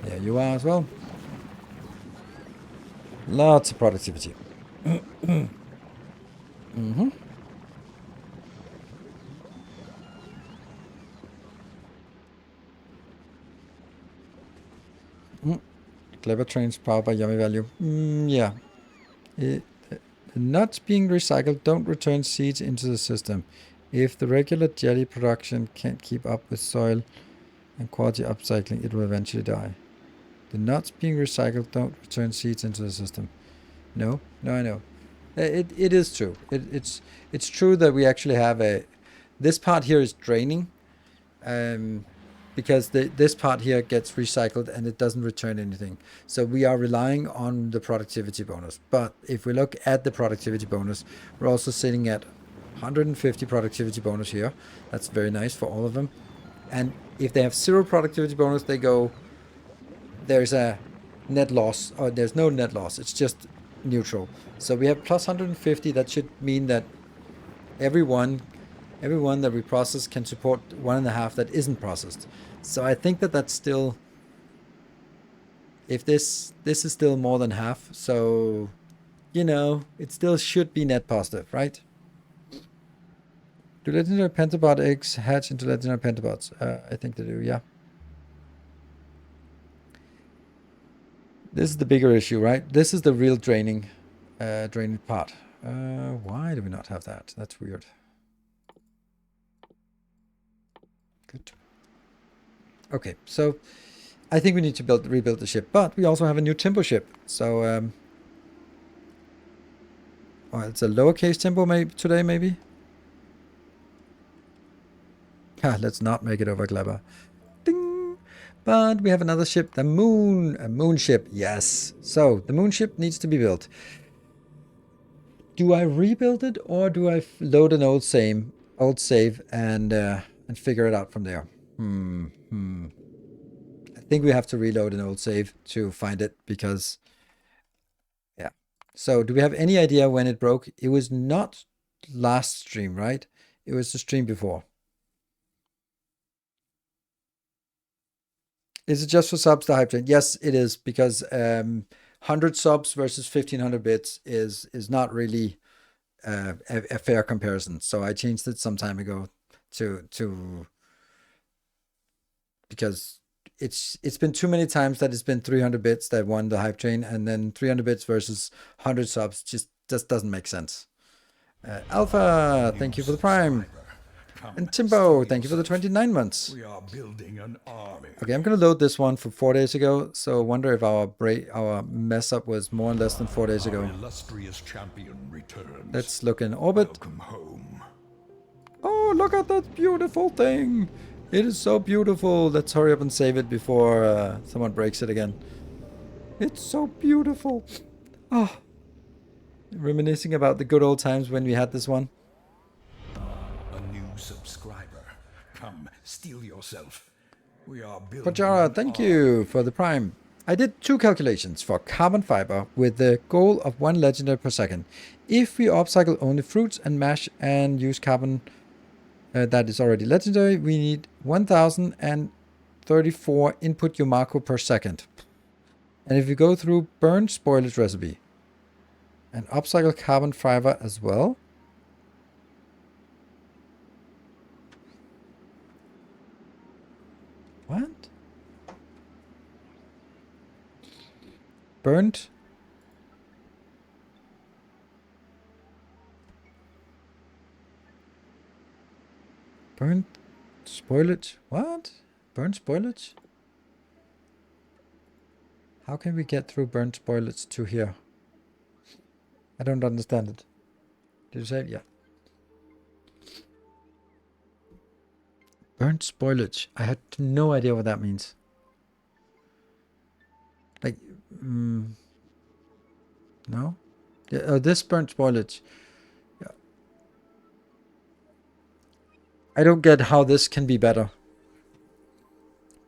There you are as well. Lots of productivity. Mm-hmm. Clever trains powered by yummy value. Yeah. The nuts being recycled don't return seeds into the system. If the regular jelly production can't keep up with soil and quality upcycling, it will eventually die. The nuts being recycled don't return seeds into the system. No, I know. It is true. It's true that we actually have a... This part here is draining. Because this part here gets recycled and it doesn't return anything. So we are relying on the productivity bonus. But if we look at the productivity bonus, we're also sitting at 150 productivity bonus here. That's very nice for all of them. And if they have 0 productivity bonus, they go... There's a net loss, or there's no net loss. It's just neutral. So we have plus 150. That should mean that everyone that we process can support 1.5 that isn't processed. So I think that that's still... If this is still more than half, so, you know, it still should be net positive, right? Do legendary pentabot eggs hatch into legendary pentabots? I think they do, yeah. This is the bigger issue, right? This is the real draining part. Why do we not have that? That's weird. Good. Okay, so I think we need to rebuild the ship, but we also have a new tempo ship. So, oh, it's a lowercase tempo today, maybe. Let's not make it over clever. Ding! But we have another ship, the moon, a moon ship. Yes. So the moon ship needs to be built. Do I rebuild it or do I load an old save and figure it out from there? I think we have to reload an old save to find it because, yeah. So do we have any idea when it broke? It was not last stream, right? It was the stream before. Is it just for subs, the hype train? Yes, it is, because 100 subs versus 1500 bits is not really a fair comparison. So I changed it some time ago to because it's been too many times that it's been 300 bits that won the hype train, and then 300 bits versus 100 subs just doesn't make sense. Alpha, thank you for the Prime. And Timbo, thank you for the 29 months. We are building an army. Okay, I'm gonna load this one from 4 days ago. So I wonder if our mess up was more or less than 4 days ago. Our illustrious champion returns. Let's look in orbit. Welcome home. Oh, look at that beautiful thing! It is so beautiful. Let's hurry up and save it before someone breaks it again. It's so beautiful. Oh, reminiscing about the good old times when we had this one. A new subscriber. Come, steel yourself. We are building. Pajara, thank you for the Prime. I did 2 calculations for carbon fiber with the goal of 1 legendary per second. If we upcycle only fruits and mash and use carbon that is already legendary, we need 1034 input Yomako per second. And if we go through burn spoilage recipe and upcycle carbon fiber as well, what? Burnt? Burnt spoilage? What? Burnt spoilage? How can we get through burnt spoilage to here? I don't understand it. Did you say it? Yeah. Burnt spoilage. I had no idea what that means. Like, no? Yeah, this burnt spoilage. Yeah. I don't get how this can be better.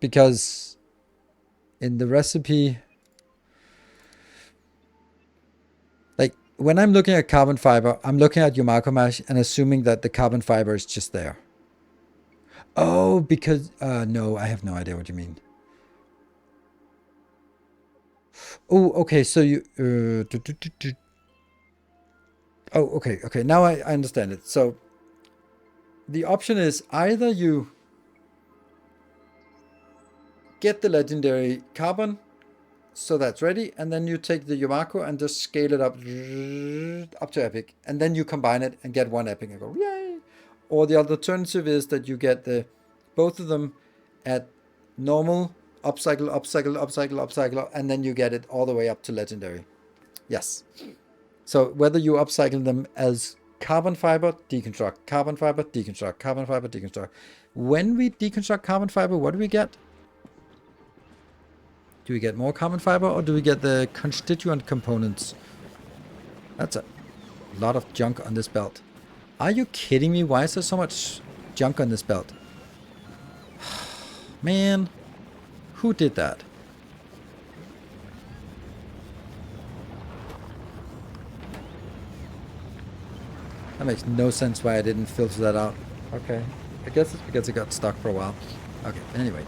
Because in the recipe, like when I'm looking at carbon fiber, I'm looking at Yomako mash and assuming that the carbon fiber is just there. Oh, because no, I have no idea what you mean. Oh, okay, so you oh, okay, now I understand it. So the option is either you get the legendary carbon, so that's ready, and then you take the Yomako and just scale it up to epic, and then you combine it and get 1 epic and go yay. Or the alternative is that you get both of them at normal, upcycle, and then you get it all the way up to legendary. Yes. So whether you upcycle them as carbon fiber, deconstruct, carbon fiber, deconstruct, carbon fiber, deconstruct. When we deconstruct carbon fiber, what do we get? Do we get more carbon fiber or do we get the constituent components? That's a lot of junk on this belt. Are you kidding me? Why is there so much junk on this belt? Man, who did that? That makes no sense why I didn't filter that out. Okay, I guess it's because it got stuck for a while. Okay, anyway.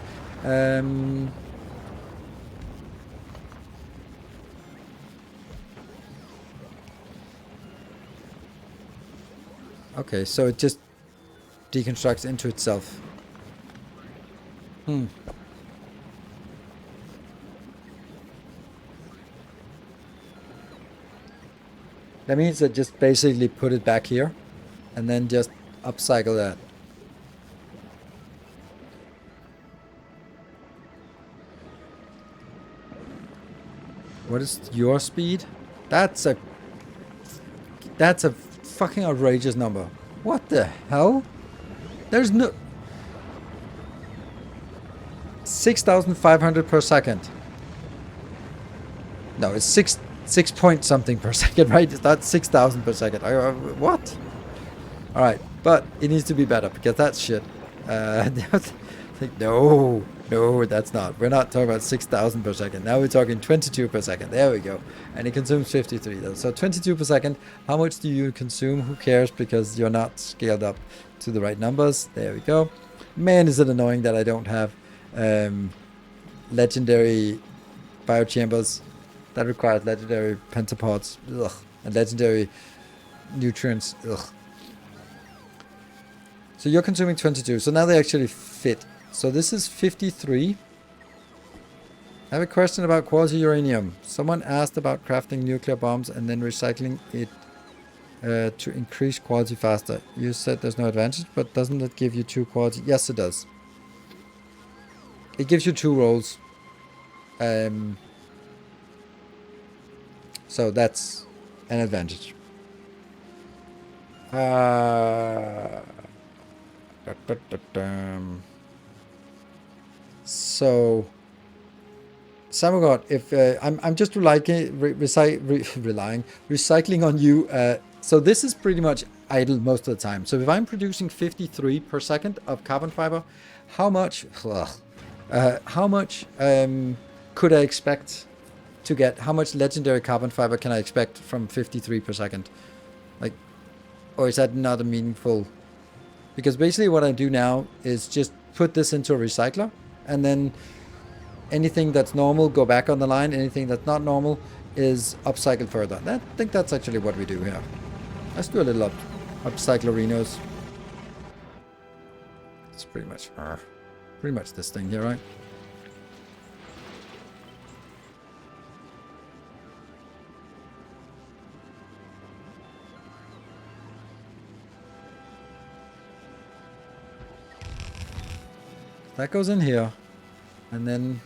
Okay, so it just deconstructs into itself. That means that just basically put it back here and then just upcycle that. What is your speed? That's a fucking outrageous number. What the hell? There's no 6,500 per second. No, it's six point something per second, right? It's not 6,000 per second. What? All right, but it needs to be better because that's shit. No, that's not. We're not talking about 6,000 per second. Now we're talking 22 per second. There we go. And it consumes 53 though. So 22 per second. How much do you consume? Who cares? Because you're not scaled up to the right numbers. There we go. Man, is it annoying that I don't have legendary biochambers. That requires legendary pentapods. Ugh. And legendary nutrients. Ugh. So you're consuming 22. So now they actually fit. So this is 53. I have a question about quality uranium. Someone asked about crafting nuclear bombs and then recycling it to increase quality faster. You said there's no advantage, but doesn't it give you 2 quality? Yes, it does. It gives you 2 rolls. So that's an advantage. So, Samugod, if I'm just recycling on you. So this is pretty much idle most of the time. So if I'm producing 53 per second of carbon fiber, how much could I expect to get? How much legendary carbon fiber can I expect from 53 per second? Like, or is that not a meaningful? Because basically what I do now is just put this into a recycler, and then anything that's normal go back on the line. Anything that's not normal is upcycled further. I think that's actually what we do here. Let's do a little upcyclerinos. It's pretty much this thing here, right? That goes in here, and then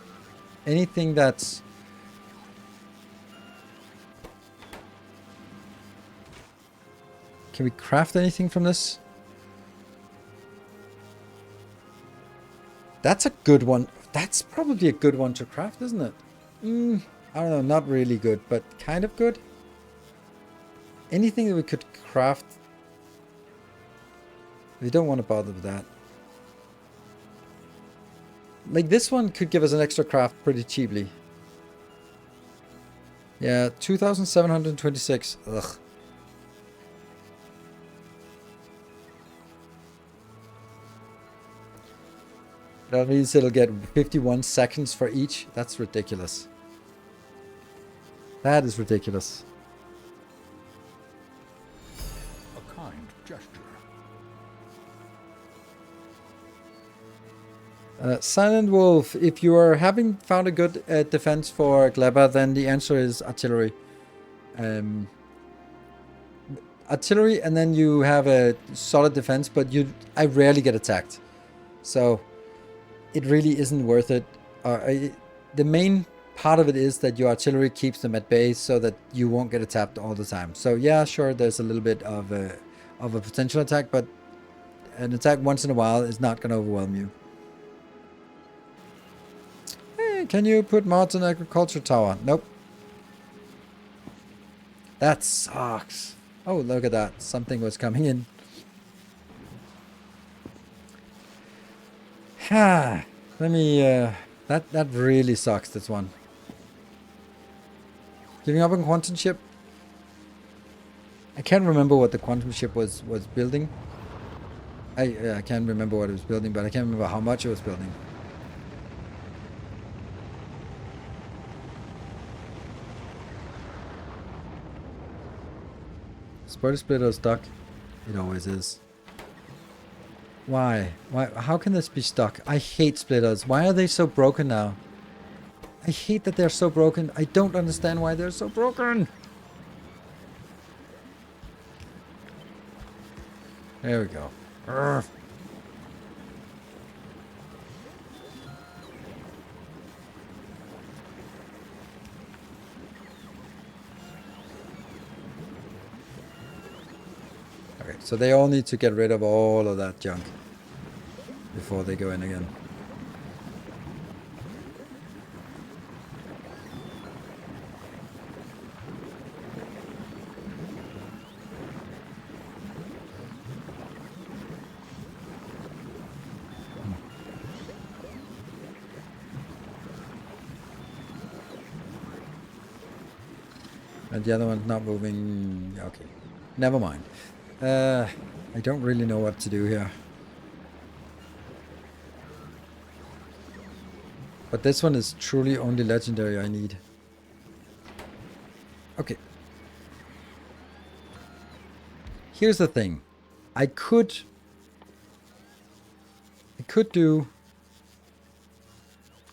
anything that's can we craft anything from this? That's a good one. That's probably a good one to craft, isn't it? I don't know, not really good, but kind of good. Anything that we could craft. We don't want to bother with that. Like this one could give us an extra craft pretty cheaply. Yeah, 2,726. Ugh. That means it'll get 51 seconds for each. That's ridiculous. That is ridiculous. A kind gesture. Silent Wolf, if you are having found a good defense for Gleba, then the answer is artillery. Artillery, and then you have a solid defense, but I rarely get attacked. So it really isn't worth it. The main part of it is that your artillery keeps them at bay so that you won't get attacked all the time. So yeah, sure, there's a little bit of a potential attack, but an attack once in a while is not going to overwhelm you. Can you put mods on agriculture tower? Nope. That sucks. Oh, look at that. Something was coming in. Ha. Let me, that really sucks, this one. Giving up on quantum ship? I can't remember what the quantum ship was building. I can't remember what it was building, but I can't remember how much it was building. Spoiler splitter is stuck. It always is. Why? How can this be stuck? I hate splitters. Why are they so broken now? I hate that they're so broken. I don't understand why they're so broken. There we go. Urgh. Okay, so they all need to get rid of all of that junk before they go in again. And the other one's not moving. Okay, never mind. I don't really know what to do here. But this one is truly only legendary I need. Okay. Here's the thing. I could do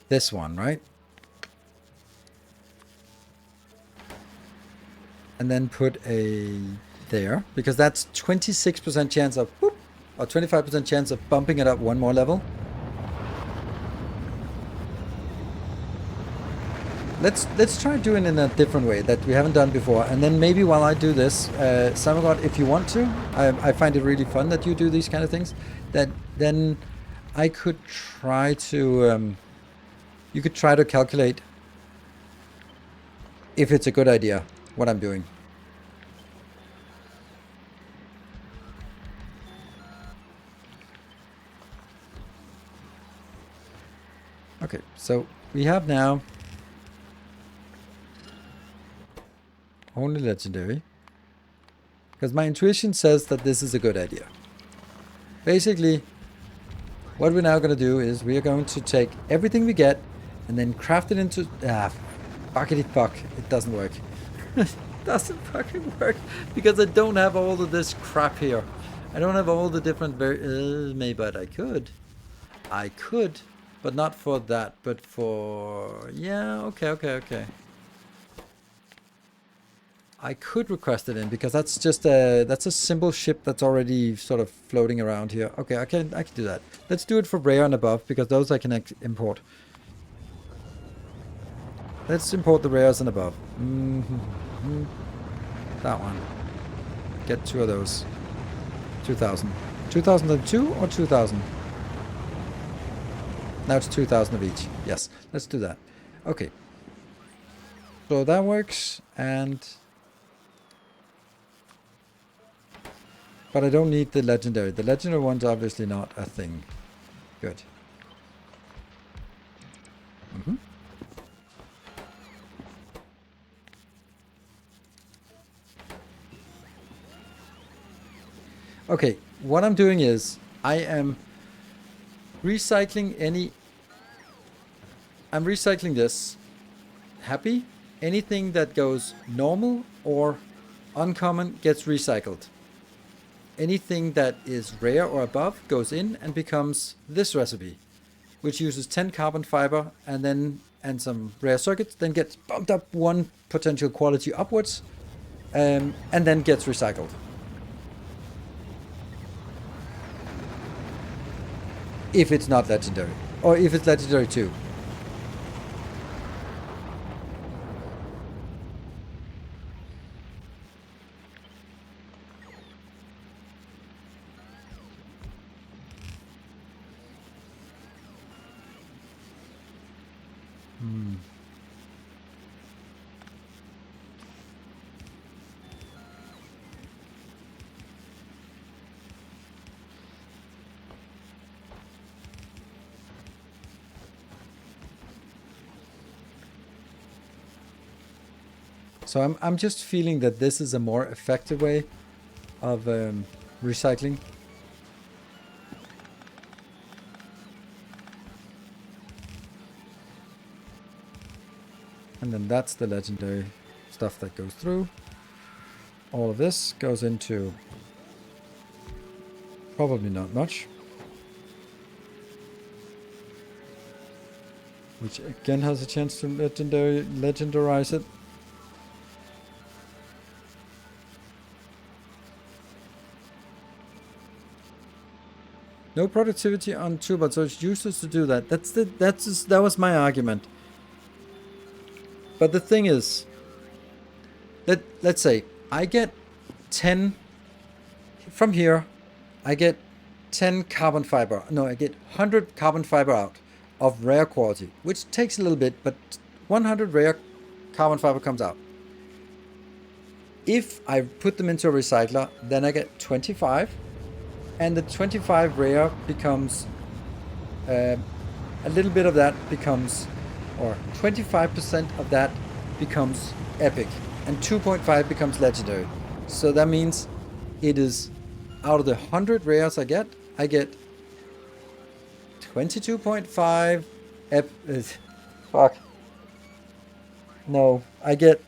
this one, right? And then put a there, because that's 26% chance of whoop, or 25% chance of bumping it up one more level. Let's try doing it in a different way that we haven't done before, and then maybe while I do this, Samagod, if you want to, I find it really fun that you do these kind of things. That then I could try to you could try to calculate if it's a good idea what I'm doing. Okay, so we have now only legendary, because my intuition says that this is a good idea. Basically, what we're now going to do is we are going to take everything we get and then craft it into fuckity fuck. It doesn't work. It doesn't fucking work because I don't have all of this crap here. I don't have all the different maybe, but I could, but not for that, but for okay. I could request it in because that's just that's a simple ship that's already sort of floating around here. Okay, I can do that. Let's do it for rare and above because those I can import. Let's import the rares and above. That one. Get 2 of those. 2,000. 2002 or 2,000? Now it's 2,000 of each. Yes, let's do that. Okay. So that works, and but I don't need the legendary. The legendary one's obviously not a thing. Good. Okay, what I'm doing is I am recycling I'm recycling this. Happy? Anything that goes normal or uncommon gets recycled. Anything that is rare or above goes in and becomes this recipe, which uses 10 carbon fiber and some rare circuits, then gets bumped up 1 potential quality upwards, and then gets recycled. If it's not legendary, or if it's legendary too. So I'm just feeling that this is a more effective way of recycling. And then that's the legendary stuff that goes through. All of this goes into probably not much. Which again has a chance to legendarize it. No productivity on 2 bots, so it's useless to do that. That was my argument. But the thing is, let's say I get 10 from here. I get 10 carbon fiber. No, I get 100 carbon fiber out of rare quality, which takes a little bit, but 100 rare carbon fiber comes out. If I put them into a recycler, then I get 25, and the 25 rare becomes a little bit of that becomes, or 25% of that becomes epic, and 2.5 becomes legendary. So that means it is out of the 100 rares I get 22.5 fuck. No, I get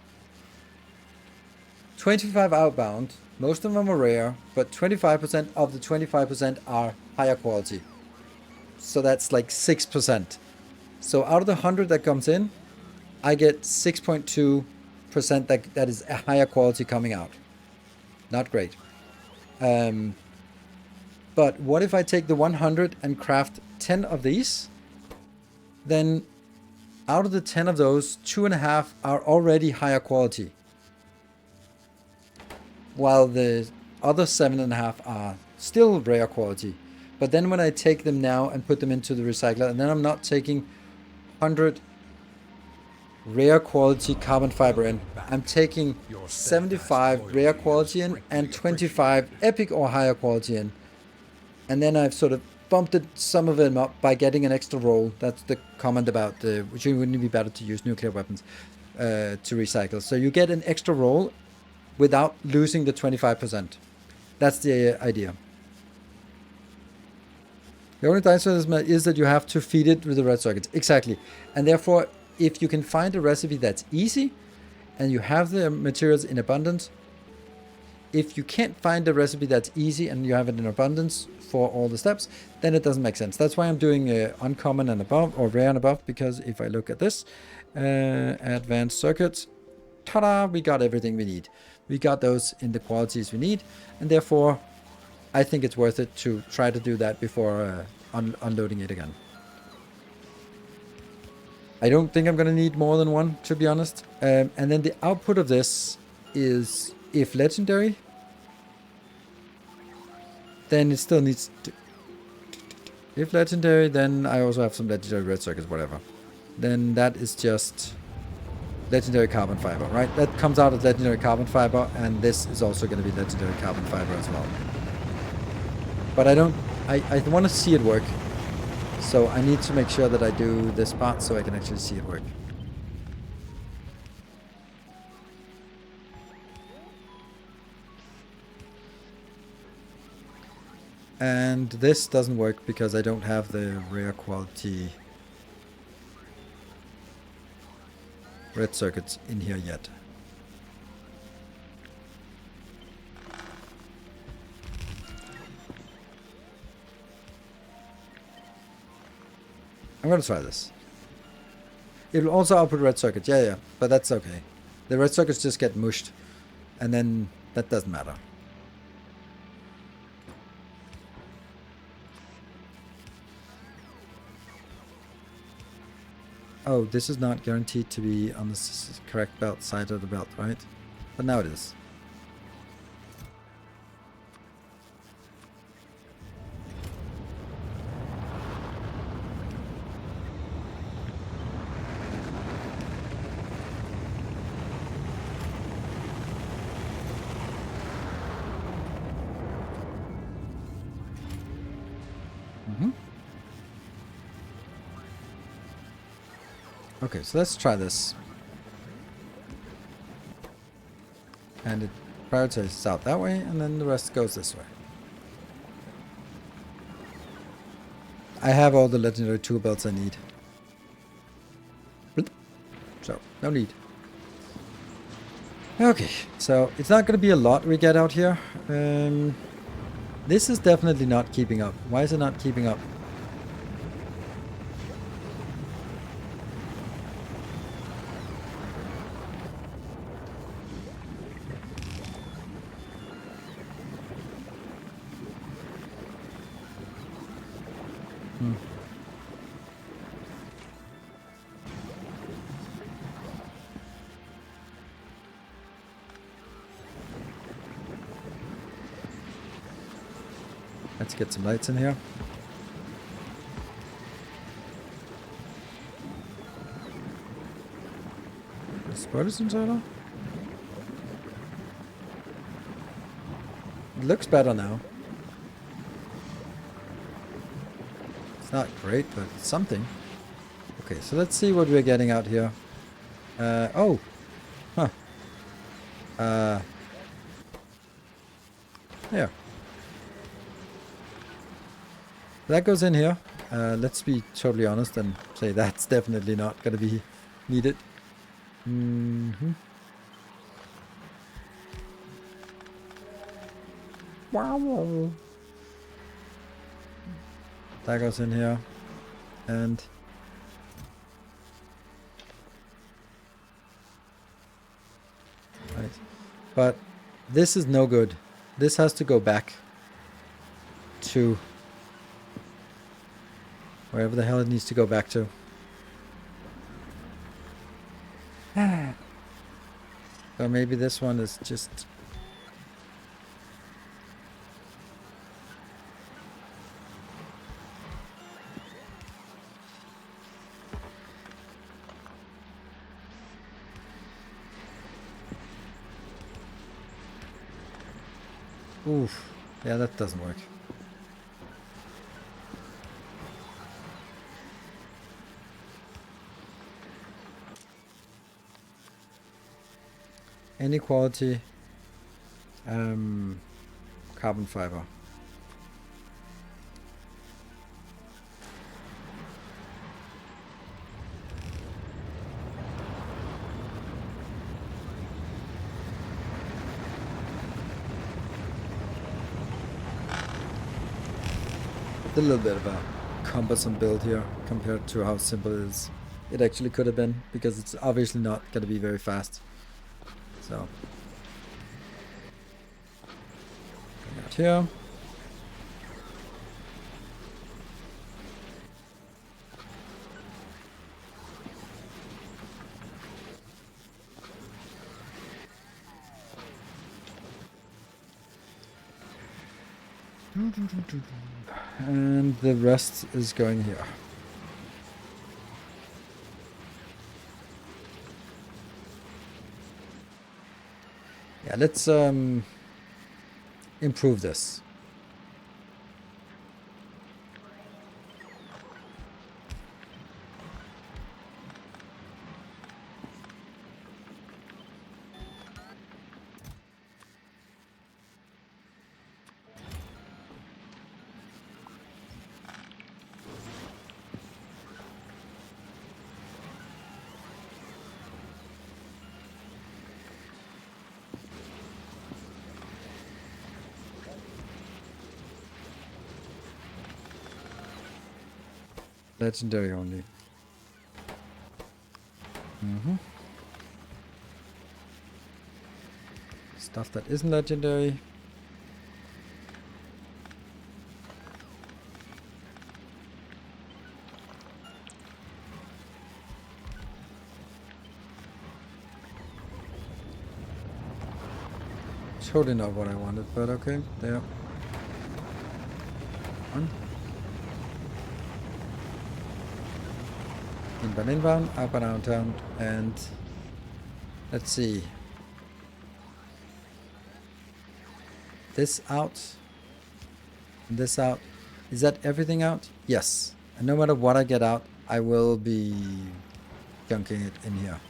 25 outbound. Most of them are rare, but 25% of the 25% are higher quality. So that's like 6%. So out of the 100 that comes in, I get 6.2% that is a higher quality coming out. Not great. But what if I take the 100 and craft 10 of these? Then out of the 10 of those, 2.5 are already higher quality, while the other 7.5 are still rare quality. But then when I take them now and put them into the recycler, and then I'm not taking 100 rare quality carbon fiber in, I'm taking 75 rare quality in and 25 epic or higher quality in. And then I've sort of bumped some of them up by getting an extra roll. That's the comment about which wouldn't be better to use nuclear weapons to recycle. So you get an extra roll without losing the 25%. That's the idea. The only downside is that you have to feed it with the red circuits. Exactly. And therefore, if you can find a recipe that's easy and you have the materials in abundance, if you can't find a recipe that's easy and you have it in abundance for all the steps, then it doesn't make sense. That's why I'm doing uncommon and above, or rare and above, because if I look at this, advanced circuits, ta-da, we got everything we need. We got those in the qualities we need, and therefore I think it's worth it to try to do that before unloading it again. I don't think I'm going to need more than one, to be honest. And then the output of this is, if legendary, then it still needs to... If legendary, then I also have some legendary red circuits, whatever. Then that is just legendary carbon fiber, right? That comes out as legendary carbon fiber, and this is also going to be legendary carbon fiber as well. But I want to see it work. So I need to make sure that I do this part so I can actually see it work. And this doesn't work because I don't have the rare quality red circuits in here yet. I'm gonna try this. It will also output red circuits, yeah, but that's okay. The red circuits just get mushed, and then that doesn't matter. Oh, this is not guaranteed to be on the correct belt side of the belt, right? But now it is. Okay, so let's try this. And it prioritizes out that way, and then the rest goes this way. I have all the legendary tool belts I need. So, no need. Okay, so it's not going to be a lot we get out here. This is definitely not keeping up. Why is it not keeping up? Let's get some lights in here. Is what inside of? It looks better now. It's not great, but it's something. Okay, so let's see what we're getting out here. Oh. Huh. Yeah. That goes in here. Let's be totally honest and say that's definitely not going to be needed. Wow. That goes in here. And right. But this is no good. This has to go back to wherever the hell it needs to go back to. So maybe this one is just... Oof. Yeah, that doesn't work. Any quality carbon fiber. A little bit of a cumbersome build here compared to how simple it actually could have been, because it's obviously not going to be very fast. So, going out here. And the rest is going here. Yeah, let's improve this. Legendary only. Stuff that isn't legendary. Totally not what I wanted, but okay, there. One. Inbound, up and down, and let's see. This out, and this out. Is that everything out? Yes. And no matter what I get out, I will be gunking it in here.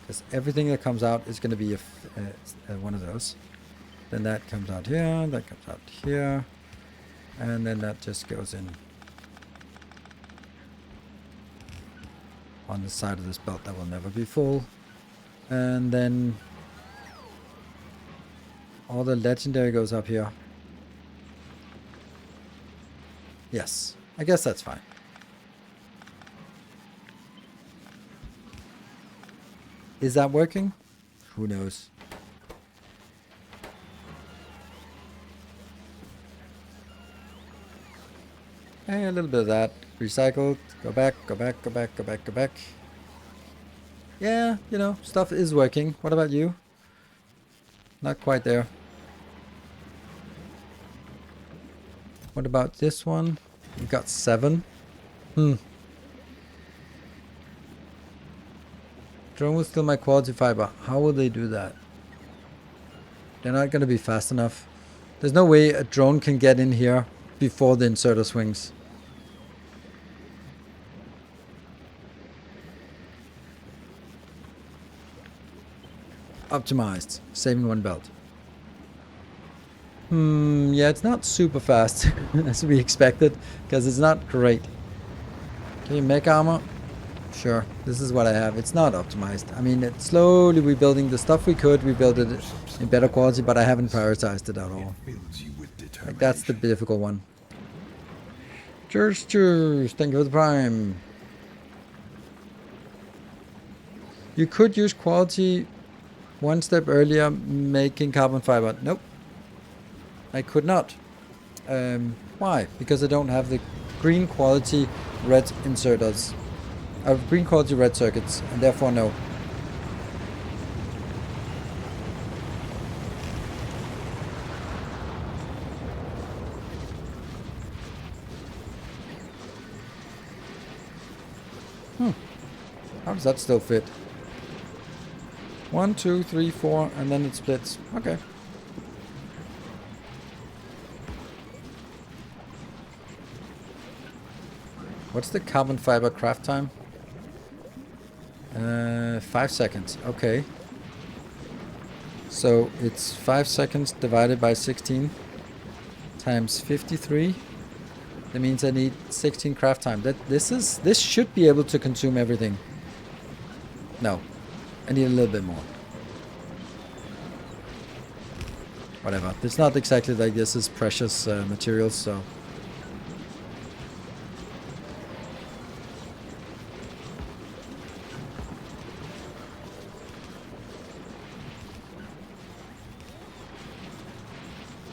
Because everything that comes out is going to be one of those. Then that comes out here, that comes out here, and then that just goes in on the side of this belt that will never be full. And then all the legendary goes up here. Yes, I guess that's fine. Is that working? Who knows? A little bit of that. Recycled. Go back, go back, go back, go back, go back. Yeah, you know, stuff is working. What about you? Not quite there. What about this one? We got 7. Drone will steal my quality fiber. How will they do that? They're not going to be fast enough. There's no way a drone can get in here before the inserter swings. Optimized. Saving 1 belt. Yeah, it's not super fast as we expected, because it's not great. Can you make armor? Sure, this is what I have. It's not optimized. I mean, it's slowly rebuilding the stuff we could. We built it in better quality, but I haven't prioritized it at all. Like, that's the difficult one. Cheers, thank you for the prime. You could use quality 1 step earlier, making carbon fiber. Nope. I could not. Why? Because I don't have the green quality red inserters. I have green quality red circuits, and therefore no. How does that still fit? 1, 2, 3, 4, and then it splits. Okay. What's the carbon fiber craft time? 5 seconds. Okay. So it's 5 seconds divided by 16 times 53. That means I need 16 craft time. This should be able to consume everything. No. I need a little bit more. Whatever. It's not exactly like this is precious materials, so.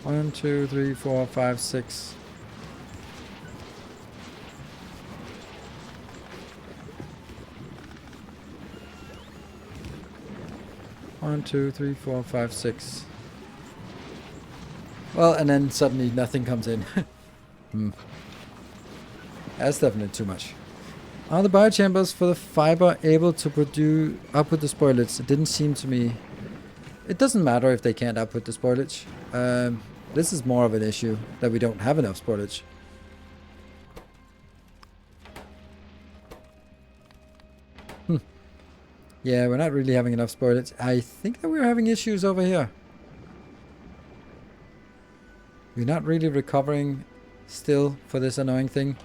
One, 2, 3, 4, 5, 6. One, 2, 3, 4, 5, 6. Well, and then suddenly nothing comes in. That's definitely too much. Are the biochambers for the fiber able to produce output the spoilage? It didn't seem to me. It doesn't matter if they can't output the spoilage. This is more of an issue that we don't have enough spoilage. Yeah, we're not really having enough spoilage. I think that we're having issues over here. We're not really recovering still for this annoying thing.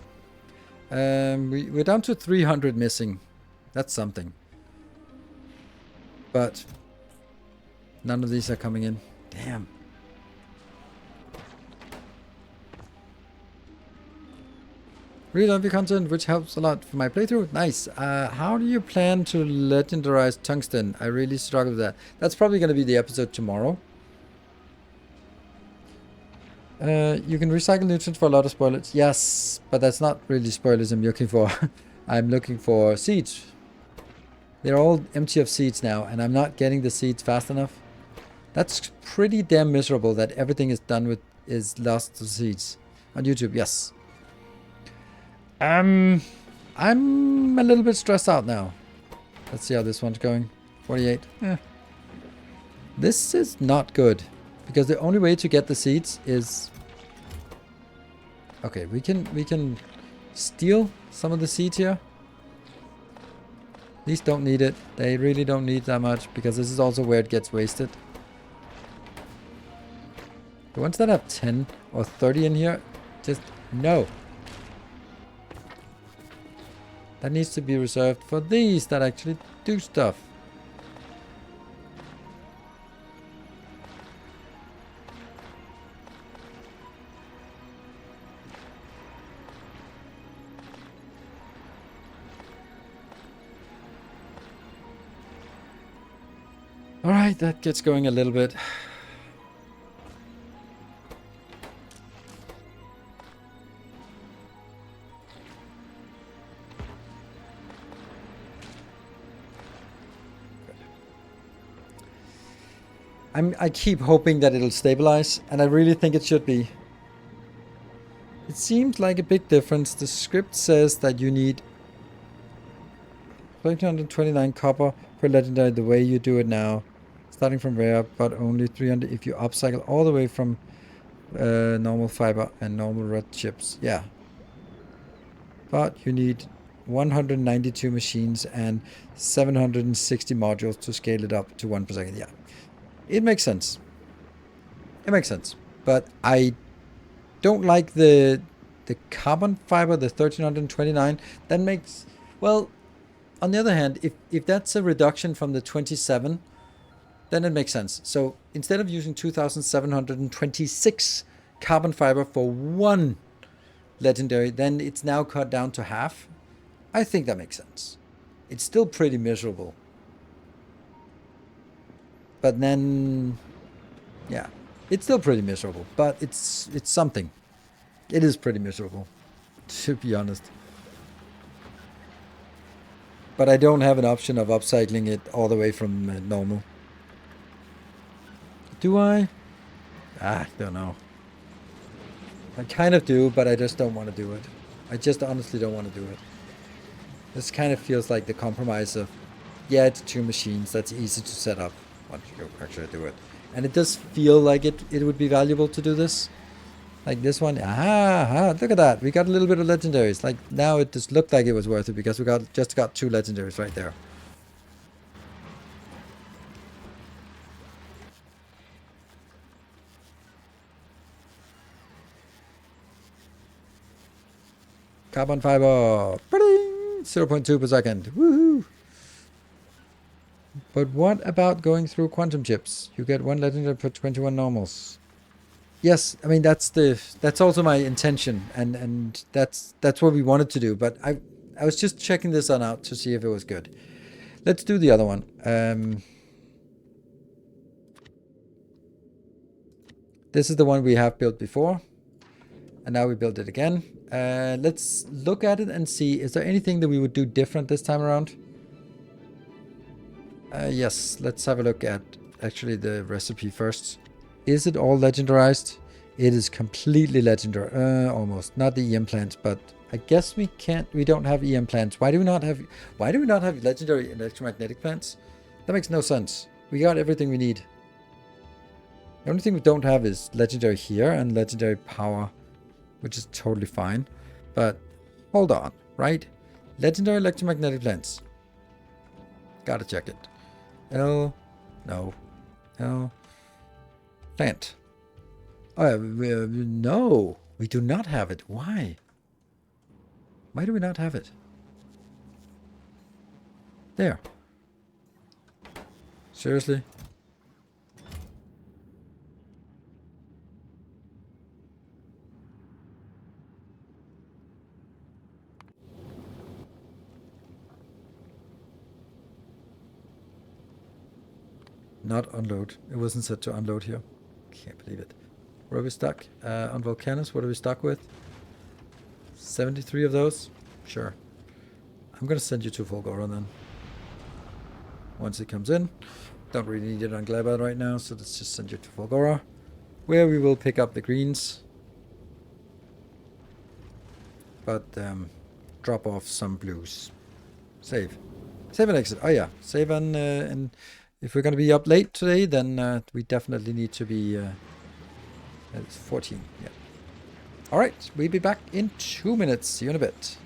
We're down to 300 missing. That's something. But none of these are coming in. Damn. Really love your content, which helps a lot for my playthrough. Nice. How do you plan to legendarize tungsten? I really struggle with that. That's probably going to be the episode tomorrow. You can recycle nutrients for a lot of spoilage. Yes, but that's not really spoilage I'm looking for. I'm looking for seeds. They're all empty of seeds now, and I'm not getting the seeds fast enough. That's pretty damn miserable that everything is done with is lost to seeds. On YouTube, yes. I'm a little bit stressed out now. Let's see how this one's going. 48. This is not good. Because the only way to get the seeds is... Okay, we can steal some of the seeds here. These don't need it. They really don't need that much, because this is also where it gets wasted. The ones that have 10 or 30 in here, just no. That needs to be reserved for these that actually do stuff. Alright, that gets going a little bit. I keep hoping that it'll stabilize, and I really think it should be. It seems like a big difference. The script says that you need 329 copper per legendary the way you do it now, starting from rare, but only 300 if you upcycle all the way from normal fiber and normal red chips. Yeah. But you need 192 machines and 760 modules to scale it up to 1 per second. Yeah. It makes sense. It makes sense. But I don't like the carbon fiber, the 1329. That makes, well, on the other hand, if that's a reduction from the 27, then it makes sense. So instead of using 2,726 carbon fiber for one legendary, then it's now cut down to half. I think that makes sense. It's still pretty miserable. But then, yeah, it's still pretty miserable. But it's something. It is pretty miserable, to be honest. But I don't have an option of upcycling it all the way from normal. Do I? I don't know. I kind of do, but I just don't want to do it. I just honestly don't want to do it. This kind of feels like the compromise of, yeah, it's 2 machines. That's easy to set up once you actually do it. And it does feel like it would be valuable to do this. Like this one, look at that. We got a little bit of legendaries. Like now it just looked like it was worth it because we just got 2 legendaries right there. Carbon fiber, 0.2 per second. Woohoo! But what about going through quantum chips? You get 1 legendary per 21 normals. Yes, I mean that's also my intention, and that's what we wanted to do. But I was just checking this one out to see if it was good. Let's do the other one. This is the one we have built before, and now we build it again. Let's look at it and see, is there anything that we would do different this time around? Yes, let's have a look at actually the recipe first. Is it all legendarized? It is completely legendary. Almost. Not the EM plants, but I guess we don't have EM plants. Why do we not have legendary electromagnetic plants? That makes no sense. We got everything we need. The only thing we don't have is legendary here and legendary power, which is totally fine. But hold on, right? Legendary electromagnetic plants. Gotta check it. No. Plant. Oh, no, we do not have it. Why? Why do we not have it? There. Seriously? Not unload. It wasn't set to unload here. Can't believe it. Where are we stuck? On Volcanus, what are we stuck with? 73 of those? Sure. I'm going to send you to Volgora then. Once it comes in. Don't really need it on Glebad right now, so let's just send you to Volgora, where we will pick up the greens. But drop off some blues. Save. Save and exit. Oh yeah. Save and if we're going to be up late today, then we definitely need to be... it's 14, yeah. Alright, we'll be back in 2 minutes. See you in a bit.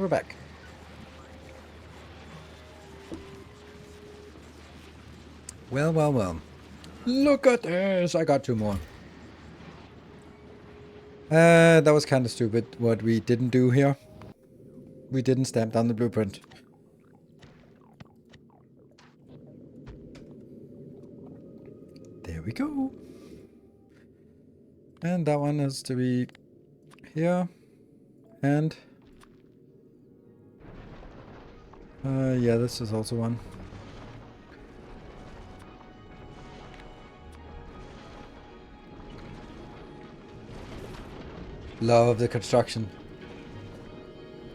we're back. Well, well, well. Look at this! I got 2 more. That was kind of stupid what we didn't do here. We didn't stamp down the blueprint. There we go. And that one has to be here. And... yeah, this is also one. Love the construction.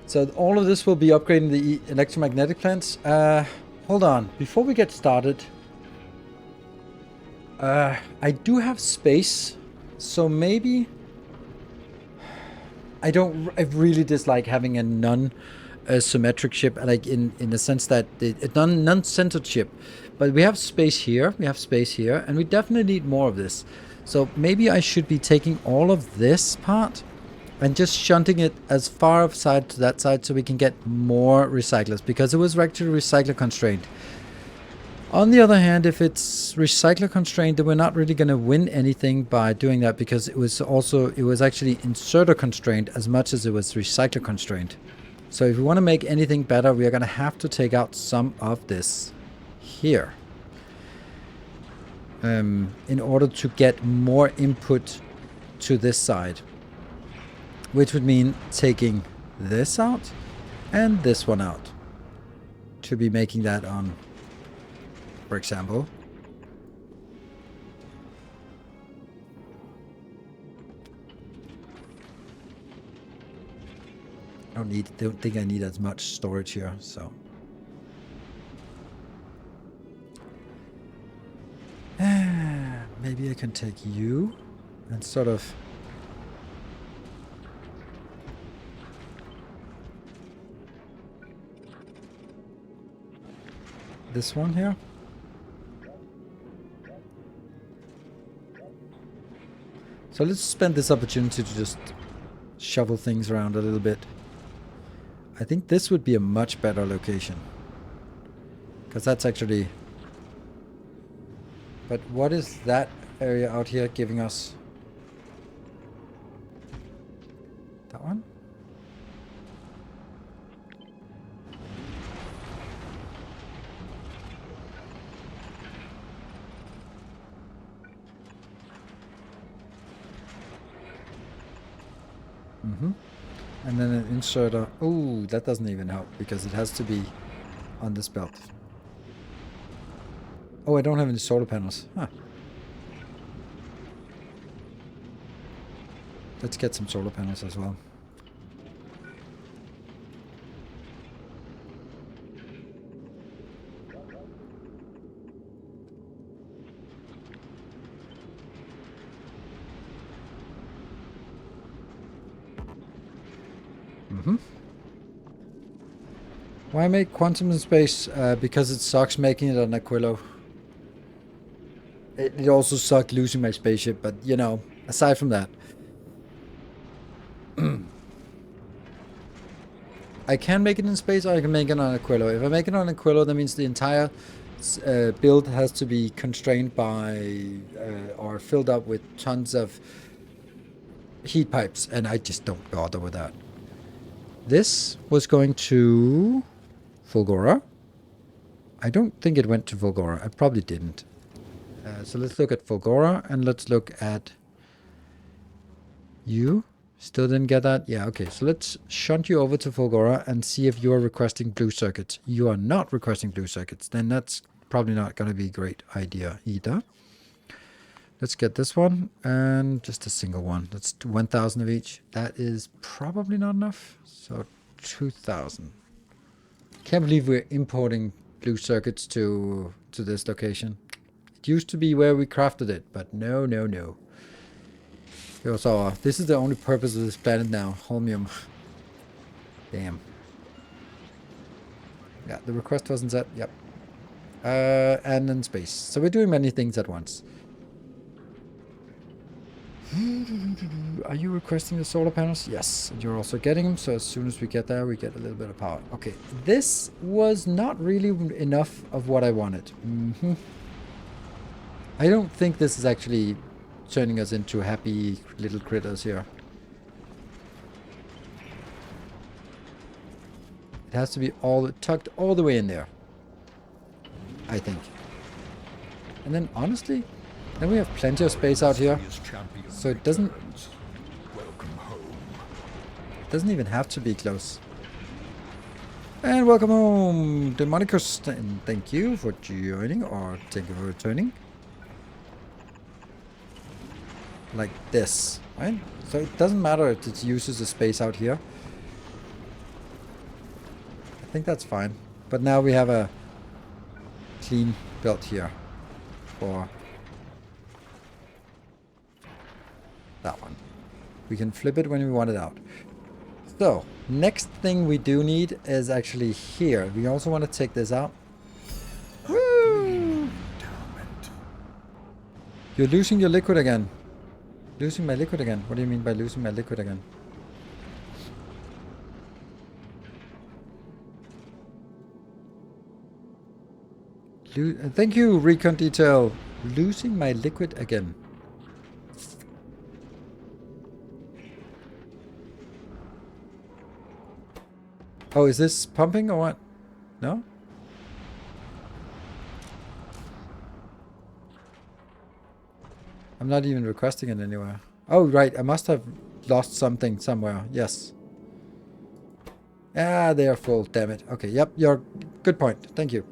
So all of this will be upgrading the electromagnetic plants. Hold on. Before we get started, I do have space, so maybe I really dislike having a non-symmetric ship, like in the sense that a non-centered ship. But we have space here, and we definitely need more of this. So maybe I should be taking all of this part and just shunting it as far upside to that side so we can get more recyclers, because it was actually recycler constrained. On the other hand, if it's recycler constrained, then we're not really going to win anything by doing that, because it was actually inserter constrained as much as it was recycler constrained. So if we want to make anything better, we are going to have to take out some of this here in order to get more input to this side. Which would mean taking this out and this one out to be making that on, for example. Don't think I need as much storage here, so. Maybe I can take you and sort of this one here. So let's spend this opportunity to just shovel things around a little bit. I think this would be a much better location, because that's actually... But what is that area out here giving us? That one? And then an inserter. Oh, that doesn't even help, because it has to be on this belt. Oh, I don't have any solar panels. Huh. Let's get some solar panels as well. Why make quantum in space? Because it sucks making it on Aquilo. It also sucked losing my spaceship, but you know, aside from that. I can make it in space, or I can make it on Aquilo. If I make it on Aquilo, that means the entire build has to be constrained by or filled up with tons of heat pipes, and I just don't bother with that. This was going to Fulgora. I don't think it went to Fulgora. I probably didn't. So let's look at Fulgora, and let's look at you. Still didn't get that? Yeah, okay. So let's shunt you over to Fulgora and see if you are requesting blue circuits. You are not requesting blue circuits. Then that's probably not going to be a great idea either. Let's get this one, and just a single one. That's 1,000 of each. That is probably not enough. So 2,000. Can't believe we're importing blue circuits to this location. It used to be where we crafted it, but no, no, no. So this is the only purpose of this planet now. Holmium. Damn. Yeah, the request wasn't set. Yep. And in space. So we're doing many things at once. Are you requesting the solar panels? Yes, and you're also getting them, so as soon as we get there, we get a little bit of power. Okay, this was not really enough of what I wanted. I don't think this is actually turning us into happy little critters here. It has to be all tucked all the way in there, I think. And then, honestly, then we have plenty of space out here, so it doesn't even have to be close. And welcome home, Demonicus, and thank you for joining, or thank you for returning. Like this, right? So it doesn't matter if it uses the space out here. I think that's fine. But now we have a clean build here for that one. We can flip it when we want it out. So, next thing we do need is actually here. We also want to take this out. Woo! You're losing your liquid again. Losing my liquid again? What do you mean by losing my liquid again? Thank you, Recon Detail. Losing my liquid again. Oh, is this pumping or what? No? I'm not even requesting it anywhere. Oh, right. I must have lost something somewhere. Yes. Ah, they are full. Damn it. Okay. Yep. You're good point. Thank you.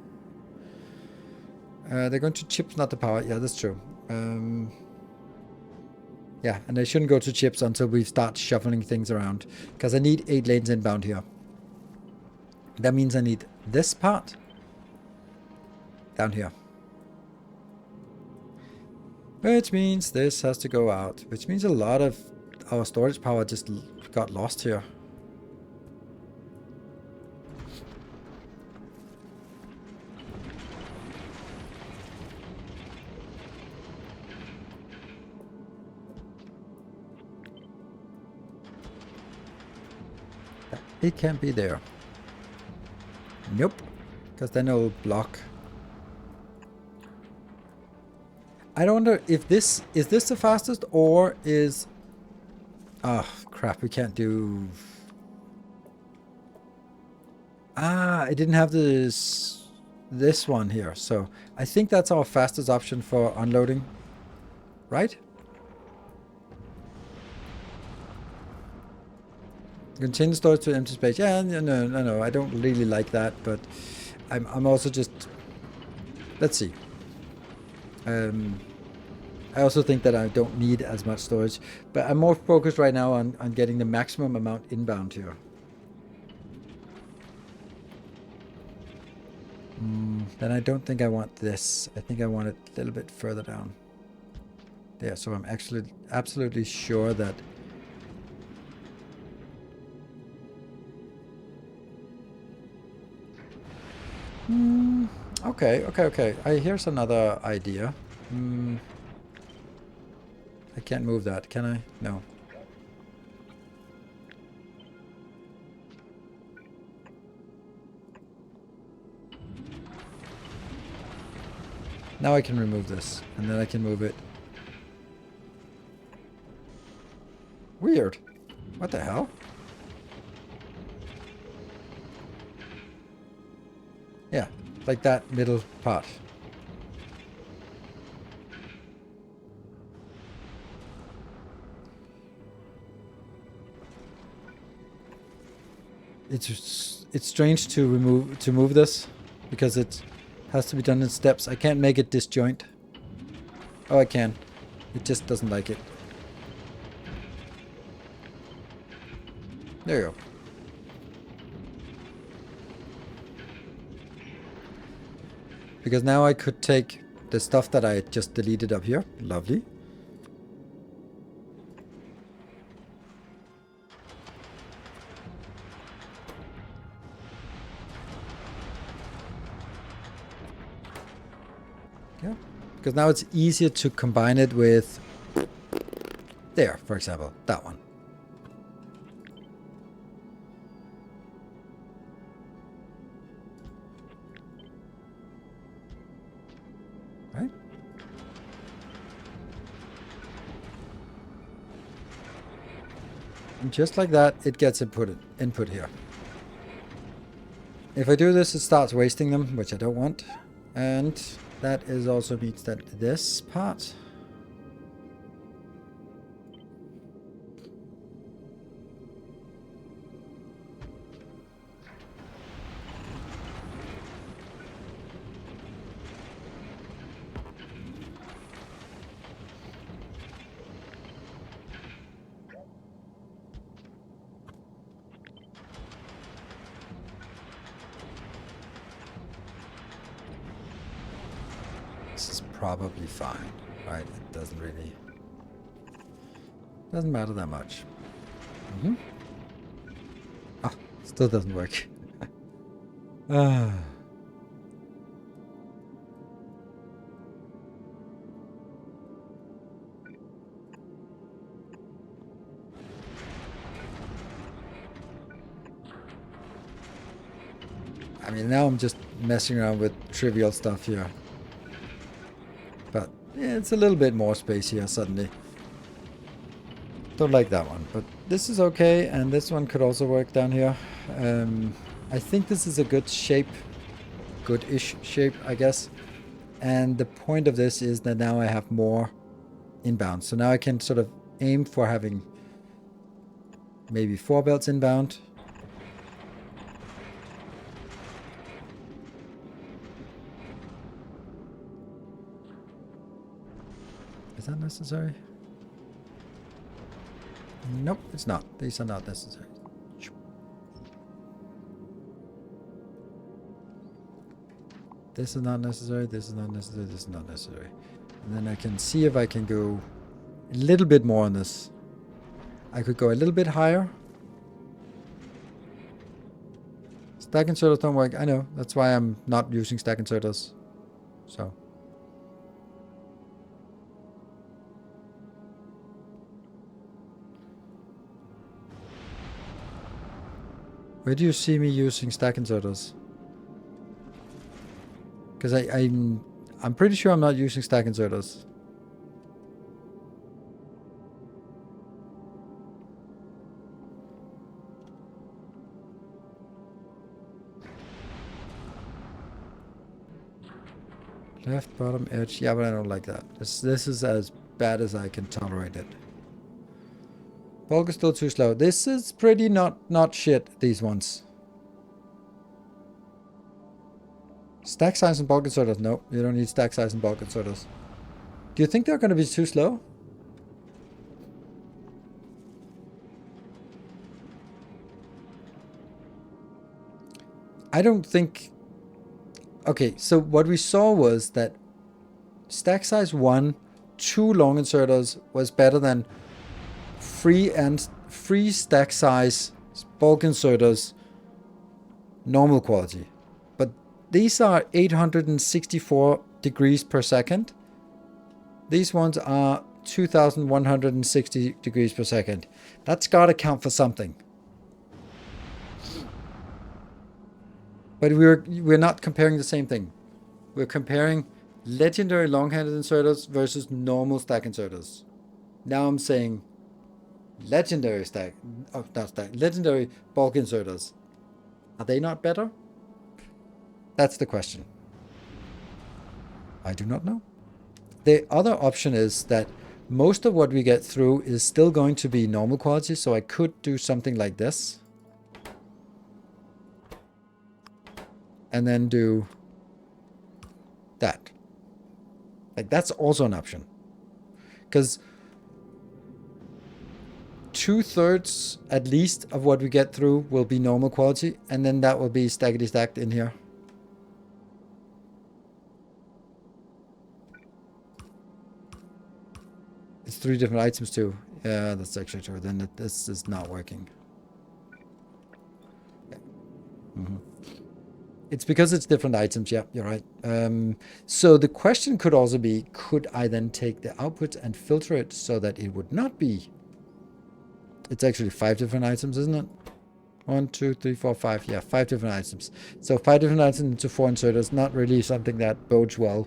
They're going to chips, not the power. Yeah, that's true. Yeah, and they shouldn't go to chips until we start shuffling things around. Because I need 8 lanes inbound here. That means I need this part down here. Which means this has to go out. Which means a lot of our storage power just got lost here. It can't be there. Nope. Because then it'll block. I don't wonder if this... Is this the fastest or is... Oh, crap. We can't do... Ah, I didn't have this one here. So I think that's our fastest option for unloading. Right? Contain the storage to empty space. Yeah, no. I don't really like that, but I'm also just... Let's see. I also think that I don't need as much storage, but I'm more focused right now on getting the maximum amount inbound here. Then I don't think I want this. I think I want it a little bit further down. There, so I'm actually absolutely sure that... Okay. Here's another idea. I can't move that, can I? No. Now I can remove this, and then I can move it. Weird. What the hell? Yeah, like that middle part. It's strange to move this because it has to be done in steps. I can't make it disjoint. Oh, I can. It just doesn't like it. There you go. Because now I could take the stuff that I just deleted up here. Lovely. Yeah. Because now it's easier to combine it with There, for example, that one. Right? And just like that, it gets input here. If I do this, it starts wasting them, which I don't want. And that is also means that this part... This is probably fine, right? It doesn't matter that much. Ah, still doesn't work. Ah. I mean, now I'm just messing around with trivial stuff here. But yeah, it's a little bit more space here suddenly. Don't like that one, but this is okay, and this one could also work down here. I think this is a good shape, good-ish shape, I guess. And the point of this is that now I have more inbound. So now I can sort of aim for having maybe 4 belts inbound. Is that necessary? Nope, it's not. These are not necessary. This is not necessary, this is not necessary, this is not necessary. And then I can see if I can go a little bit more on this. I could go a little bit higher. Stack inserters don't work. I know, that's why I'm not using stack inserters. So. Where do you see me using stack inserters? Because I'm pretty sure I'm not using stack inserters. Left bottom edge. Yeah, but I don't like that. This is as bad as I can tolerate it. Bulk is still too slow. This is pretty not shit, these ones. Stack size and bulk inserters. No, you don't need stack size and bulk inserters. Do you think they're going to be too slow? I don't think... Okay, so what we saw was that stack size 1, 2 long inserters was better than free stack size bulk inserters normal quality. But these are 864 degrees per second. These ones are 2160 degrees per second. That's got to count for something. But we're not comparing the same thing. We're comparing legendary long-handed inserters versus normal stack inserters. Now I'm saying legendary legendary bulk inserters. Are they not better? That's the question. I do not know. The other option is that most of what we get through is still going to be normal quality, so I could do something like this. And then do that. Like, that's also an option. Because 2/3 at least of what we get through will be normal quality, and then that will be stackety stacked in here. It's 3 different items too. Yeah, that's actually true. Then this is not working. It's because it's different items. Yeah, you're right. So the question could also be, could I then take the output and filter it so that it would not be... It's actually 5 different items, isn't it? 1, 2, 3, 4, 5. Yeah, 5 different items. So 5 different items into 4 inserters, not really something that bodes well.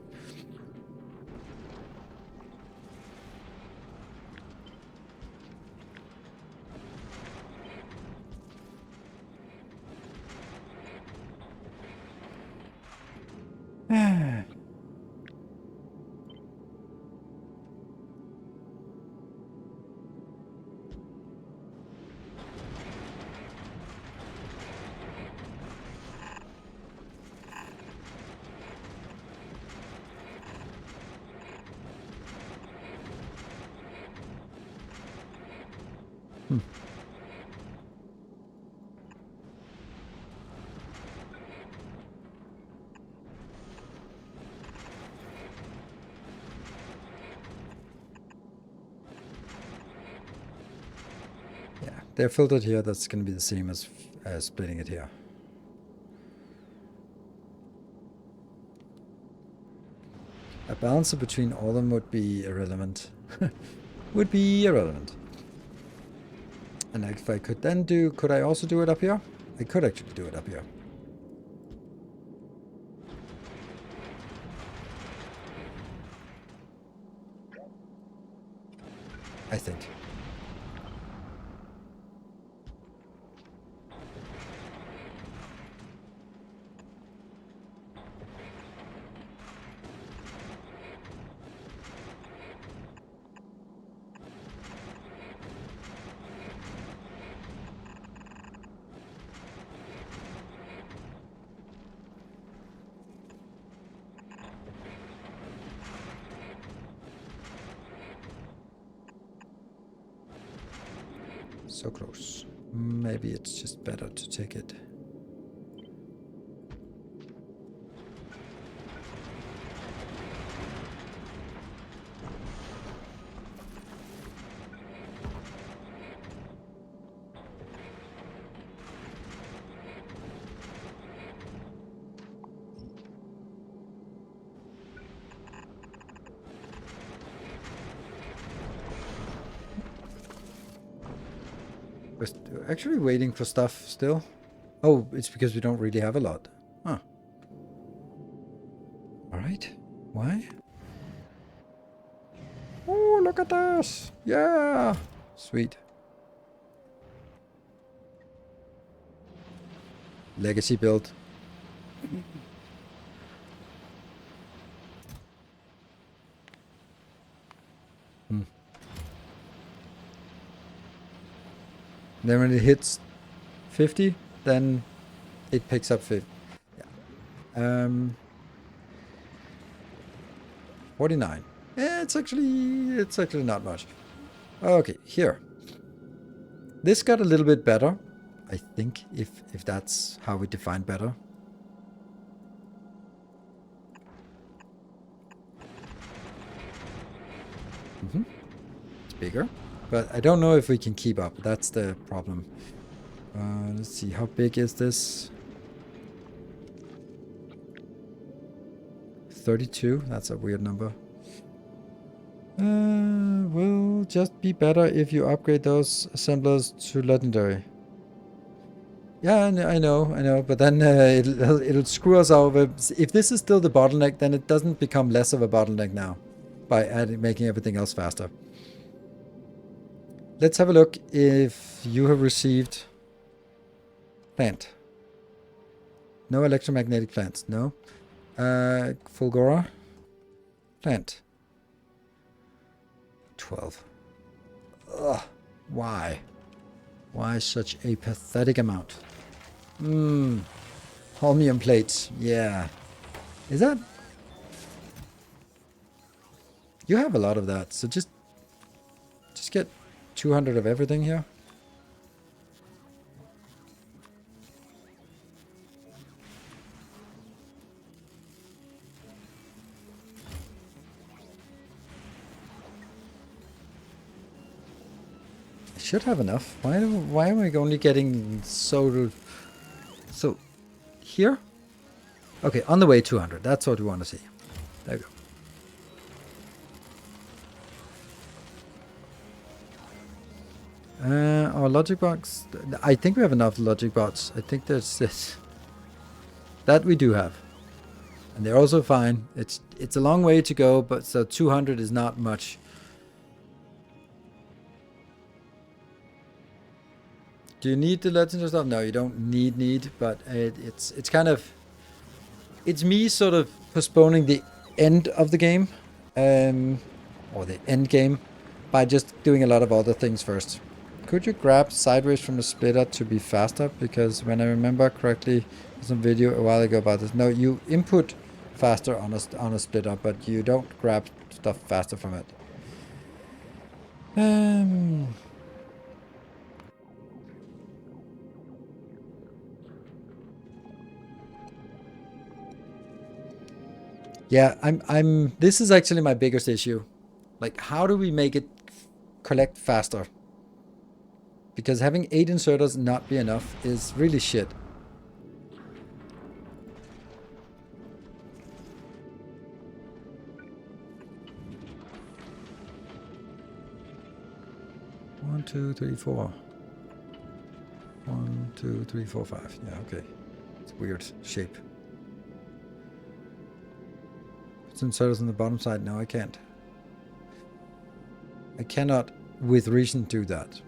Yeah, they're filtered here. That's going to be the same as splitting it here. A balancer between all of them would be irrelevant. Would be irrelevant. And if I could then do... Could I also do it up here? I could actually do it up here. I think. So close. Maybe it's just better to take it. We're actually waiting for stuff still. Oh, it's because we don't really have a lot. Huh. Alright. Why? Oh, look at this! Yeah! Sweet. Legacy build. Then when it hits 50, then it picks up 50. Yeah. 49. Yeah, it's actually not much. Okay, here. This got a little bit better, I think, if that's how we define better. It's bigger. But I don't know if we can keep up. That's the problem. Let's see. How big is this? 32. That's a weird number. Will just be better if you upgrade those assemblers to legendary. Yeah, I know. But then it'll screw us over. If this is still the bottleneck, then it doesn't become less of a bottleneck now by making everything else faster. Let's have a look if you have received plant. No electromagnetic plants. No. Fulgora. Plant. 12. Ugh. Why? Why such a pathetic amount? Holmium plates. Yeah. Is that... You have a lot of that, so just get 200 of everything here. I should have enough. Why am I only getting so here? Okay, on the way 200. That's what we want to see. There we go. Our logic box. I think we have enough logic bots. I think there's this. That we do have. And they're also fine. It's a long way to go, but so 200 is not much. Do you need the legendary stuff? No, you don't need, but it's kind of, it's me sort of postponing the end of the game, or the end game, by just doing a lot of other things first. Could you grab sideways from a splitter to be faster? Because when I remember correctly, there's some video a while ago about this. No, you input faster on a splitter, but you don't grab stuff faster from it. Yeah, I'm. This is actually my biggest issue. Like, how do we make it collect faster? Because having 8 inserters not be enough is really shit. One, two, three, four. 1, 2, 3, 4, 5. Yeah, okay. It's a weird shape. Put inserters on the bottom side. No, I can't. I cannot, with reason, do that.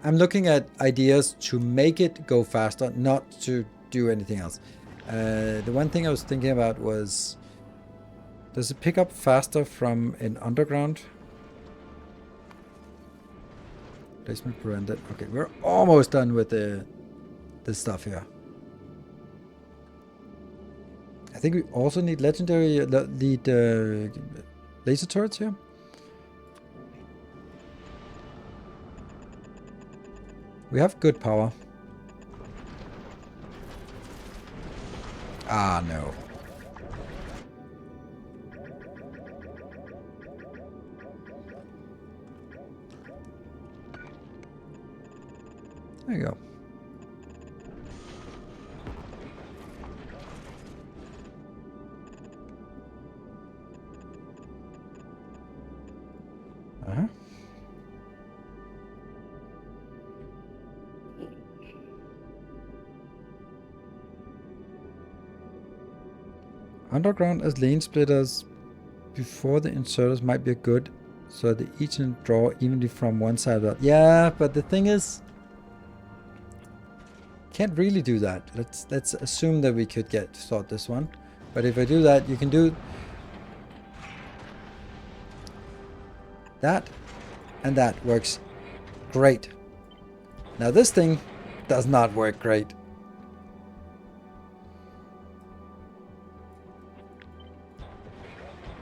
I'm looking at ideas to make it go faster, not to do anything else. The one thing I was thinking about was, does it pick up faster from an underground? Placement prevented. Okay, we're almost done with the stuff here. I think we also need legendary laser turrets here. We have good power. Ah, no. There you go. Uh-huh. Underground as lane splitters before the inserters might be good, so they each draw evenly from one side. Yeah, but the thing is, can't really do that. Let's assume that we could sort this one. But if I do that, you can do that, and that works great. Now this thing does not work great.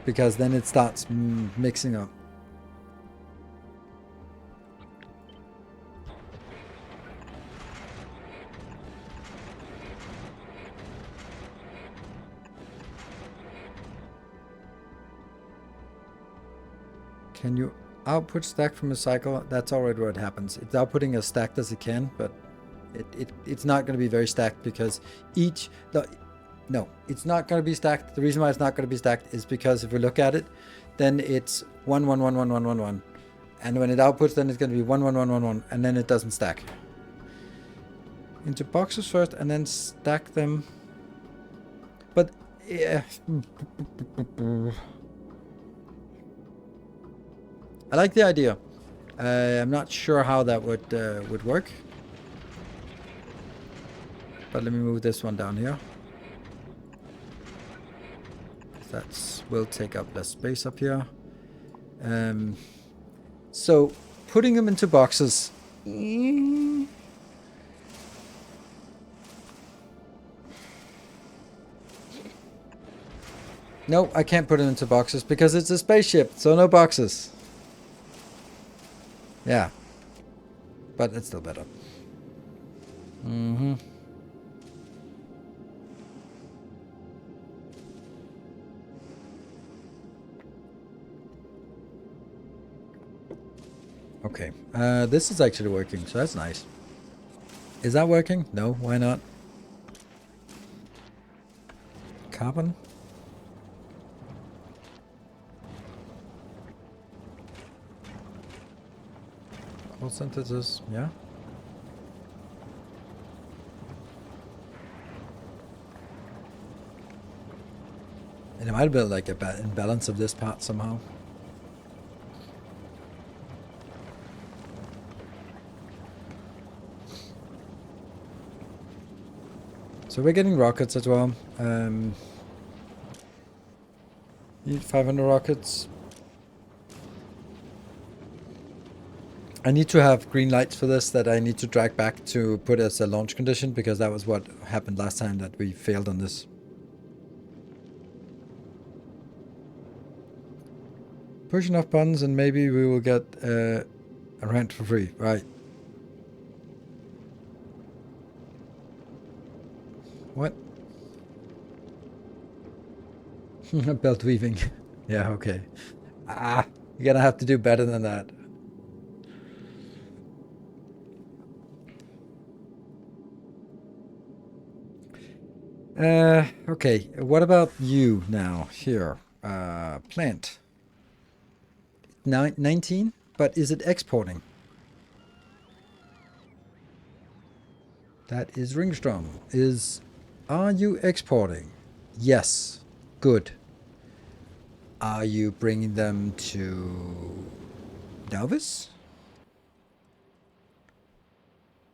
Because then it starts mixing up. Can you output stack from a cycle? That's already what happens. It's outputting as stacked as it can, but it's not going to be very stacked because no, it's not going to be stacked. The reason why it's not going to be stacked is because if we look at it, then it's 1, 1, 1, 1, 1, 1, 1. And when it outputs, then it's going to be 1, 1, 1, 1, 1, and then it doesn't stack. Into boxes first and then stack them. But yeah. I like the idea. I'm not sure how that would work. But let me move this one down here. That will take up less space up here. So putting them into boxes. No, I can't put it into boxes because it's a spaceship, so no boxes. Yeah. But it's still better. Okay, this is actually working, so that's nice. Is that working? No, why not? Carbon? Coal synthesis, yeah. And it might be like a imbalance of this part somehow. So we're getting rockets as well. Need 500 rockets. I need to have green lights for this that I need to drag back to put as a launch condition, because that was what happened last time that we failed on this. Push enough buttons and maybe we will get a rent for free, right? What? Belt weaving. Yeah, okay. Ah, you're gonna have to do better than that. Okay. What about you now? Here. Plant. 19? But is it exporting? That is Ringstrom. Are you exporting? Yes. Good. Are you bringing them to Dalvis?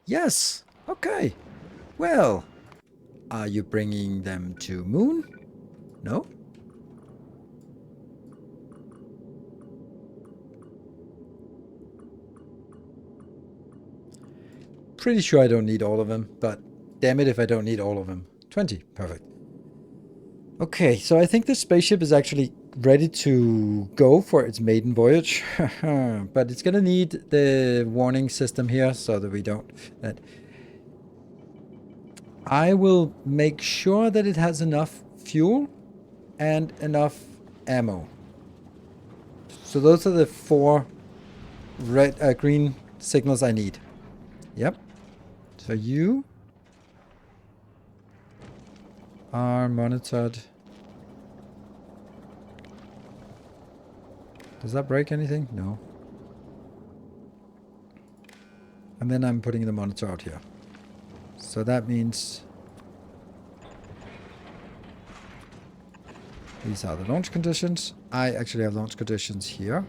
Yes. Okay. Well, are you bringing them to Moon? No? Pretty sure I don't need all of them, but damn it if I don't need all of them. 20. Perfect. Okay, so I think this spaceship is actually ready to go for its maiden voyage. But it's gonna need the warning system here so that we don't... I will make sure that it has enough fuel and enough ammo. So those are the 4 green signals I need. Yep. So you are monitored. Does that break anything? No. And then I'm putting the monitor out here. So that means these are the launch conditions. I actually have launch conditions here.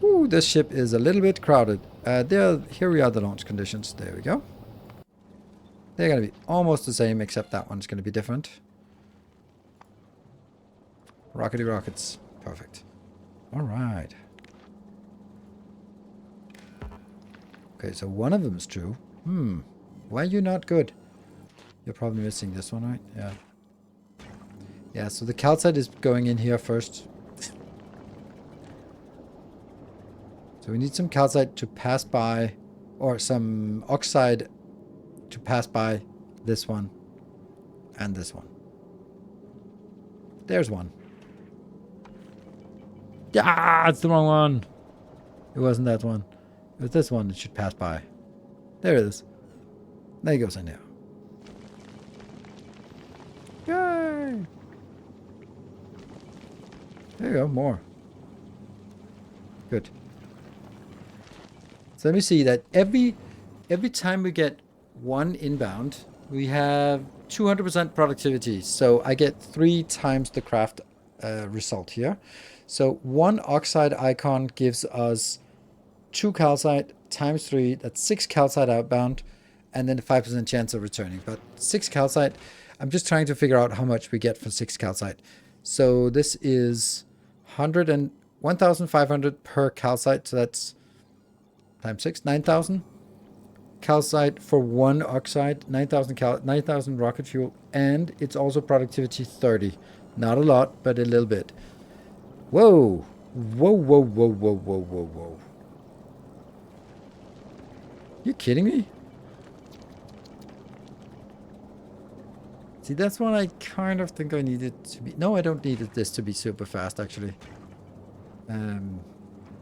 Ooh, this ship is a little bit crowded. Here we are, the launch conditions. There we go. They're going to be almost the same, except that one's going to be different. Rockety rockets. Perfect. All right. Okay, so one of them is true. Why are you not good? You're probably missing this one, right? Yeah. Yeah, so the calcite is going in here first. So we need some calcite to pass by, or some oxide to pass by this one and this one. There's one. Ah, it's the wrong one. It wasn't that one. It was this one that should pass by. There it is. There he goes in there. Yay! There you go, more. Good. So let me see that every time we get one inbound, we have 200% productivity. So I get 3 times the craft result here. So 1 oxide icon gives us 2 calcite times 3. That's 6 calcite outbound, and then a 5% chance of returning. But 6 calcite, I'm just trying to figure out how much we get for 6 calcite. So this is 1,500 per calcite. So that's times 6, 9,000 calcite for 1 oxide, 9,000 rocket fuel, and it's also productivity 30. Not a lot, but a little bit. Whoa. Whoa, whoa, whoa, whoa, whoa, whoa, whoa. You kidding me? See, that's what I kind of think I needed to be. No, I don't need this to be super fast, actually.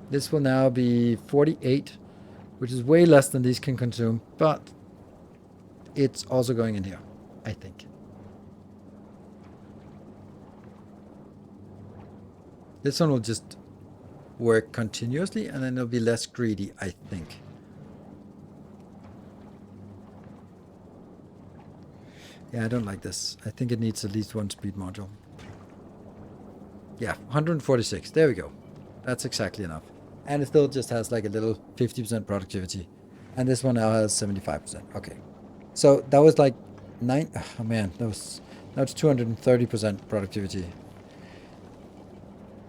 This will now be 48, which is way less than these can consume, but it's also going in here, I think. This one will just work continuously, and then it'll be less greedy, I think. Yeah, I don't like this. I think it needs at least one speed module. Yeah, 146. There we go. That's exactly enough. And it still just has like a little 50% productivity. And this one now has 75%. Okay. So that was like 9. Oh man, that was. Now it's 230% productivity.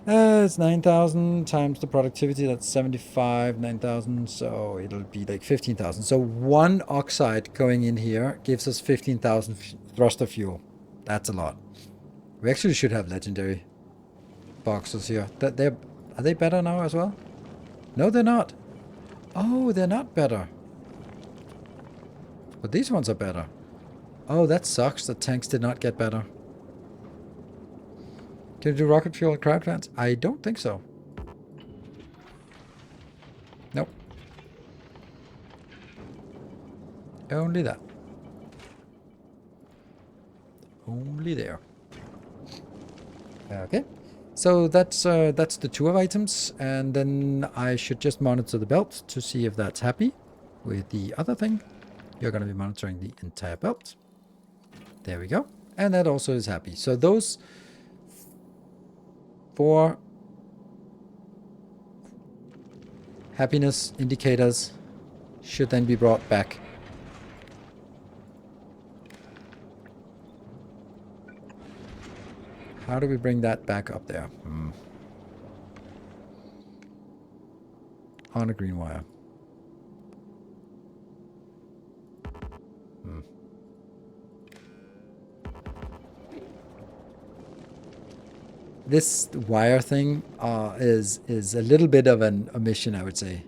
It's 9,000 times the productivity. That's 75, 9,000. So it'll be like 15,000. So one oxide going in here gives us 15,000 thruster fuel. That's a lot. We actually should have legendary boxes here. Are they better now as well? No, they're not. Oh, they're not better. But these ones are better. Oh, that sucks. The tanks did not get better. Can you do rocket fuel at crowd fans? I don't think so. Nope. Only that. Only there. Okay. So that's the tour of items, and then I should just monitor the belt to see if that's happy with the other thing. You're going to be monitoring the entire belt. There we go. And that also is happy. So those 4 happiness indicators should then be brought back. How do we bring that back up there? On a green wire. This wire thing is a little bit of an omission, I would say.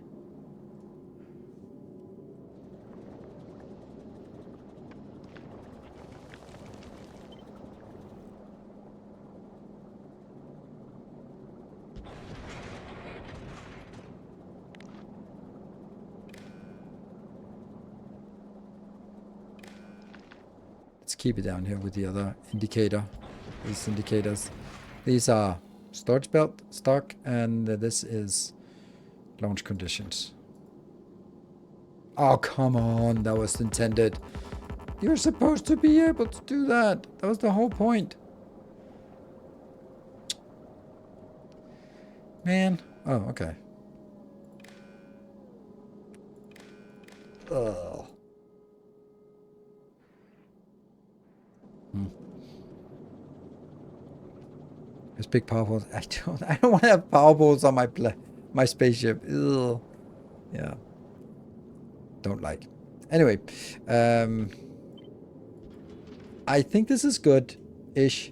Let's keep it down here with the other indicator. These indicators. These are storage belt stock, and this is launch conditions. Oh, come on. That was intended. You're supposed to be able to do that. That was the whole point. Man. Oh, okay. Ugh. There's big power balls. I don't want to have power balls on my spaceship. Ugh. Yeah. Don't like. Anyway, I think this is good-ish.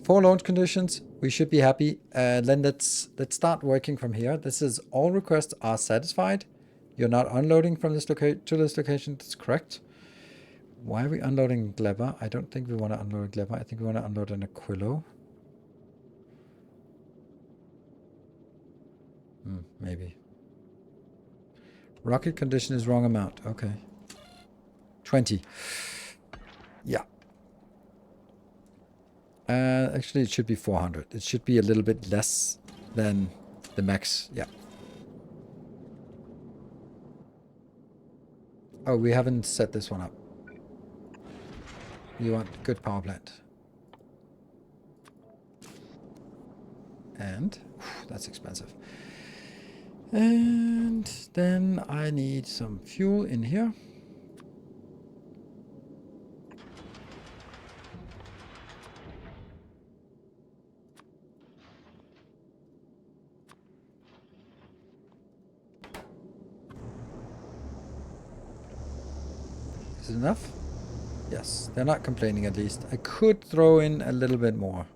4 launch conditions. We should be happy. Then let's start working from here. This is all requests are satisfied. You're not unloading from this to this location. That's correct. Why are we unloading Gleba? I don't think we want to unload Gleba. I think we want to unload an Aquilo. Maybe. Rocket condition is wrong amount. Okay. 20. Yeah. Actually, it should be 400. It should be a little bit less than the max. Yeah. Oh, we haven't set this one up. You want good power plant. And that's expensive. And then I need some fuel in here. Is it enough? Yes, they're not complaining at least. I could throw in a little bit more.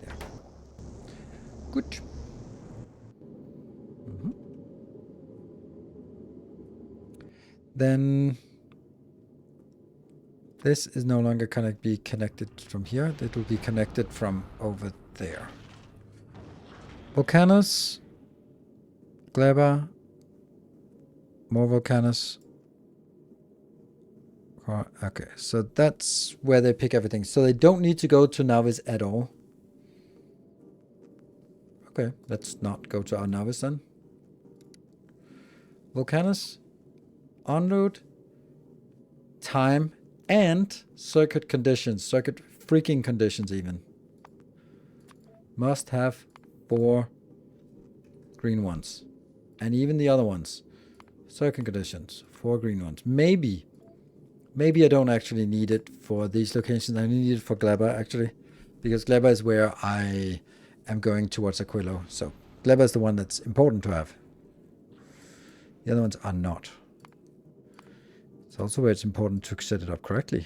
Yeah. Good. Then This is no longer gonna be connected from here. It will be connected from over there. Volcanus. Gleba. More Volcanus. Okay, so that's where they pick everything. So they don't need to go to Navis at all. Okay, let's not go to our Navis then. Volcanus, unload, time, and circuit conditions. Circuit freaking conditions even. Must have 4 green ones. And even the other ones. Circuit conditions, 4 green ones. Maybe I don't actually need it for these locations. I need it for Gleba, actually. Because Gleba is where I am going towards Aquilo. So Gleba is the one that's important to have. The other ones are not. It's also where it's important to set it up correctly.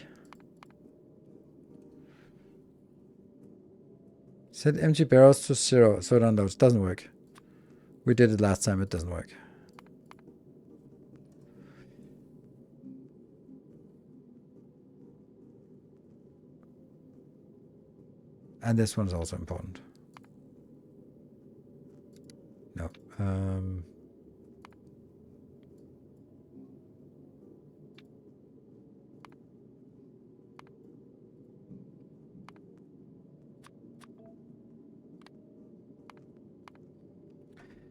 Set empty barrels to 0 so it unloads. Doesn't work. We did it last time. It doesn't work. And this one's also important. No.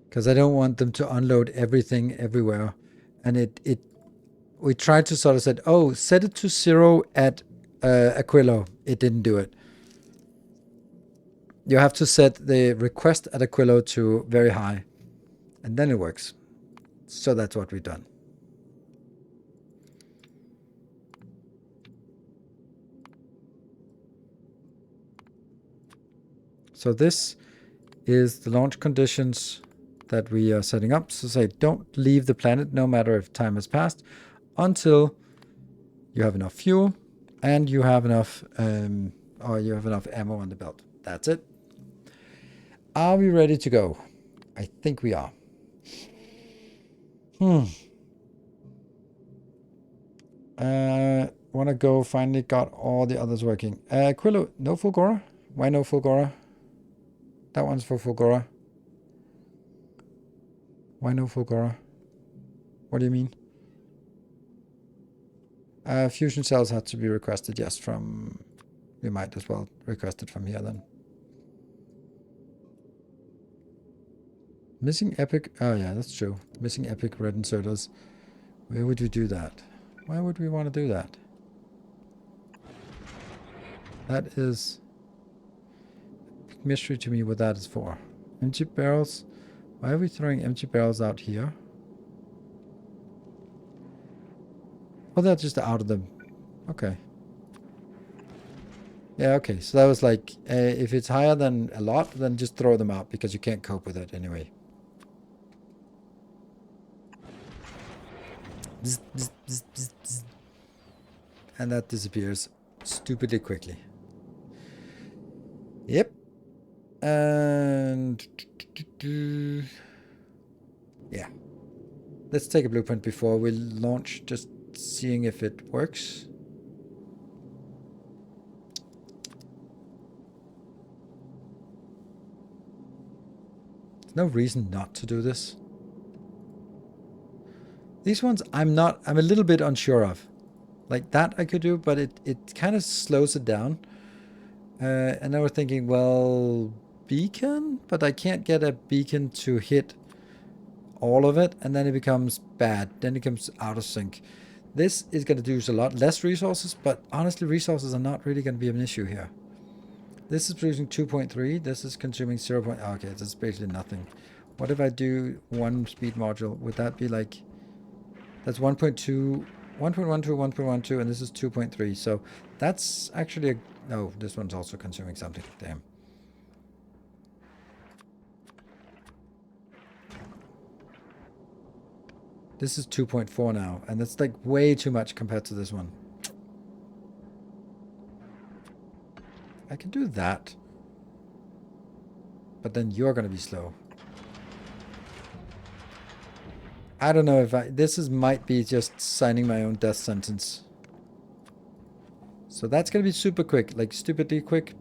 Because I don't want them to unload everything everywhere. And we tried to sort of say, oh, set it to 0 at Aquilo. It didn't do it. You have to set the request at Aquilo to very high. And then it works. So that's what we've done. So this is the launch conditions that we are setting up. So say, don't leave the planet no matter if time has passed until you have enough fuel and you have enough ammo on the belt. That's it. Are we ready to go? I think we are. Want to go. Finally got all the others working. Quillo, no Fulgora? Why no Fulgora? That one's for Fulgora. Why no Fulgora? What do you mean? Fusion cells had to be requested, yes, from... We might as well request it from here then. Missing epic... Oh yeah, that's true. Missing epic red inserters. Where would we do that? Why would we want to do that? That is a big mystery to me what that is for. Empty barrels. Why are we throwing empty barrels out here? Oh, they're just out of the... Okay. Yeah, okay. So that was like, if it's higher than a lot, then just throw them out because you can't cope with it anyway. Bzz, bzz, bzz, bzz, bzz. And that disappears stupidly quickly. Yep. And... Yeah. Let's take a blueprint before we launch, just seeing if it works. There's no reason not to do this. These ones I'm a little bit unsure of. Like that I could do, but it kind of slows it down. And now we're thinking, well, beacon? But I can't get a beacon to hit all of it, and then it becomes bad. Then it comes out of sync. This is going to use a lot less resources, but honestly, resources are not really going to be an issue here. This is producing 2.3. This is consuming 0. Oh, okay, that's basically nothing. What if I do one speed module? Would that be like... That's 1.2, 1.12, 1.12, and this is 2.3. So that's actually a... Oh, this one's also consuming something. Damn. This is 2.4 now, and that's like way too much compared to this one. I can do that. But then you're going to be slow. I don't know if this might be just signing my own death sentence. So that's gonna be super quick, like stupidly quick.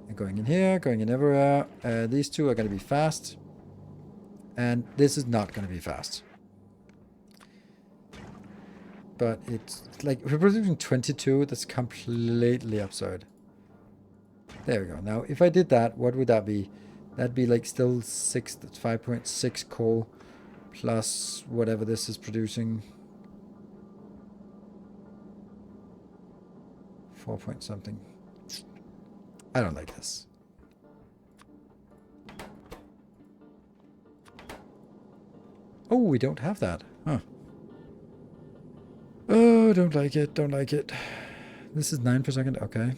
And going in here, going in everywhere. These two are gonna be fast. And this is not gonna be fast. But it's like, if we're producing 22, that's completely absurd. There we go. Now, if I did that, what would that be? That'd be like still 5.6 coal plus whatever this is producing. 4 point something. I don't like this. Oh, we don't have that. Huh. Oh, don't like it. Don't like it. This is 9 per second. Okay.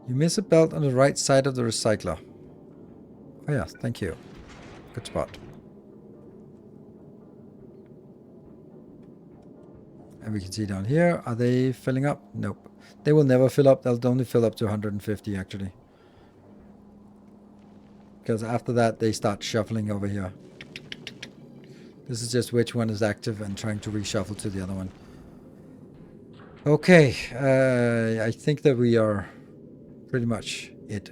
You miss a belt on the right side of the recycler. Oh yeah, thank you. Good spot. And we can see down here, are they filling up? Nope. They will never fill up. They'll only fill up to 150 actually. Because after that, they start shuffling over here. This is just which one is active and trying to reshuffle to the other one. Okay, I think that we are pretty much it.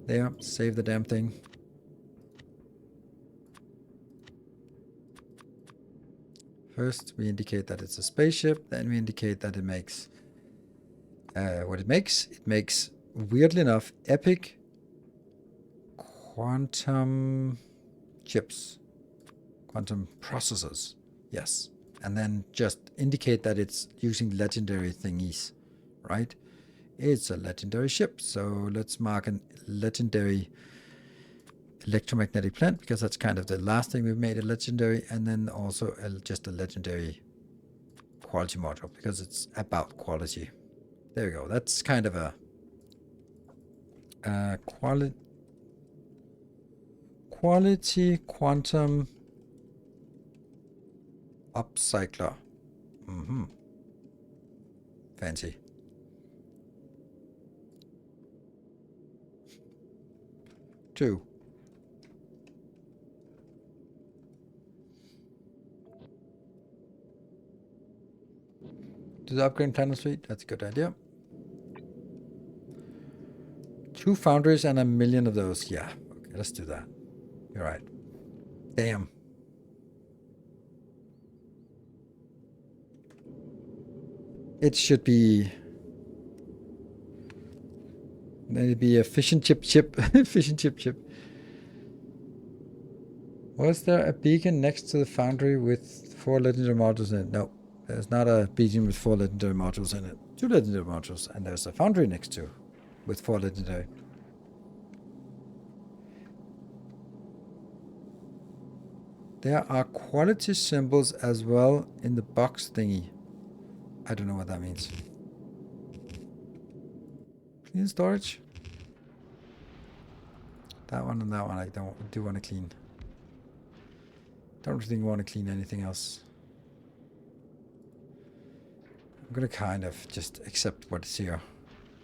There, save the damn thing. First, we indicate that it's a spaceship. Then we indicate that it makes what it makes. It makes, weirdly enough, epic quantum chips, quantum processors. Yes. And then just indicate that it's using legendary thingies, right? It's a legendary ship. So let's mark a legendary electromagnetic plant, because that's kind of the last thing we've made a legendary, and then also just a legendary quality module, because it's about quality. There we go. That's kind of a quality quantum upcycler. Fancy. Two. Do the upgrade planet suite? That's a good idea. 2 foundries and 1 million of those. Yeah. Okay, let's do that. You're right. Damn. It should be... It'd be a fission chip. Fission chip. Was there a beacon next to the foundry with 4 legendary modules in it? No. There's not a beacon with 4 legendary modules in it. 2 legendary modules. And there's a foundry next to with 4 legendary. There are quality symbols as well in the box thingy. I don't know what that means. Clean storage. That one and that one I do want to clean. Don't really want to clean anything else. I'm gonna kind of just accept what's here.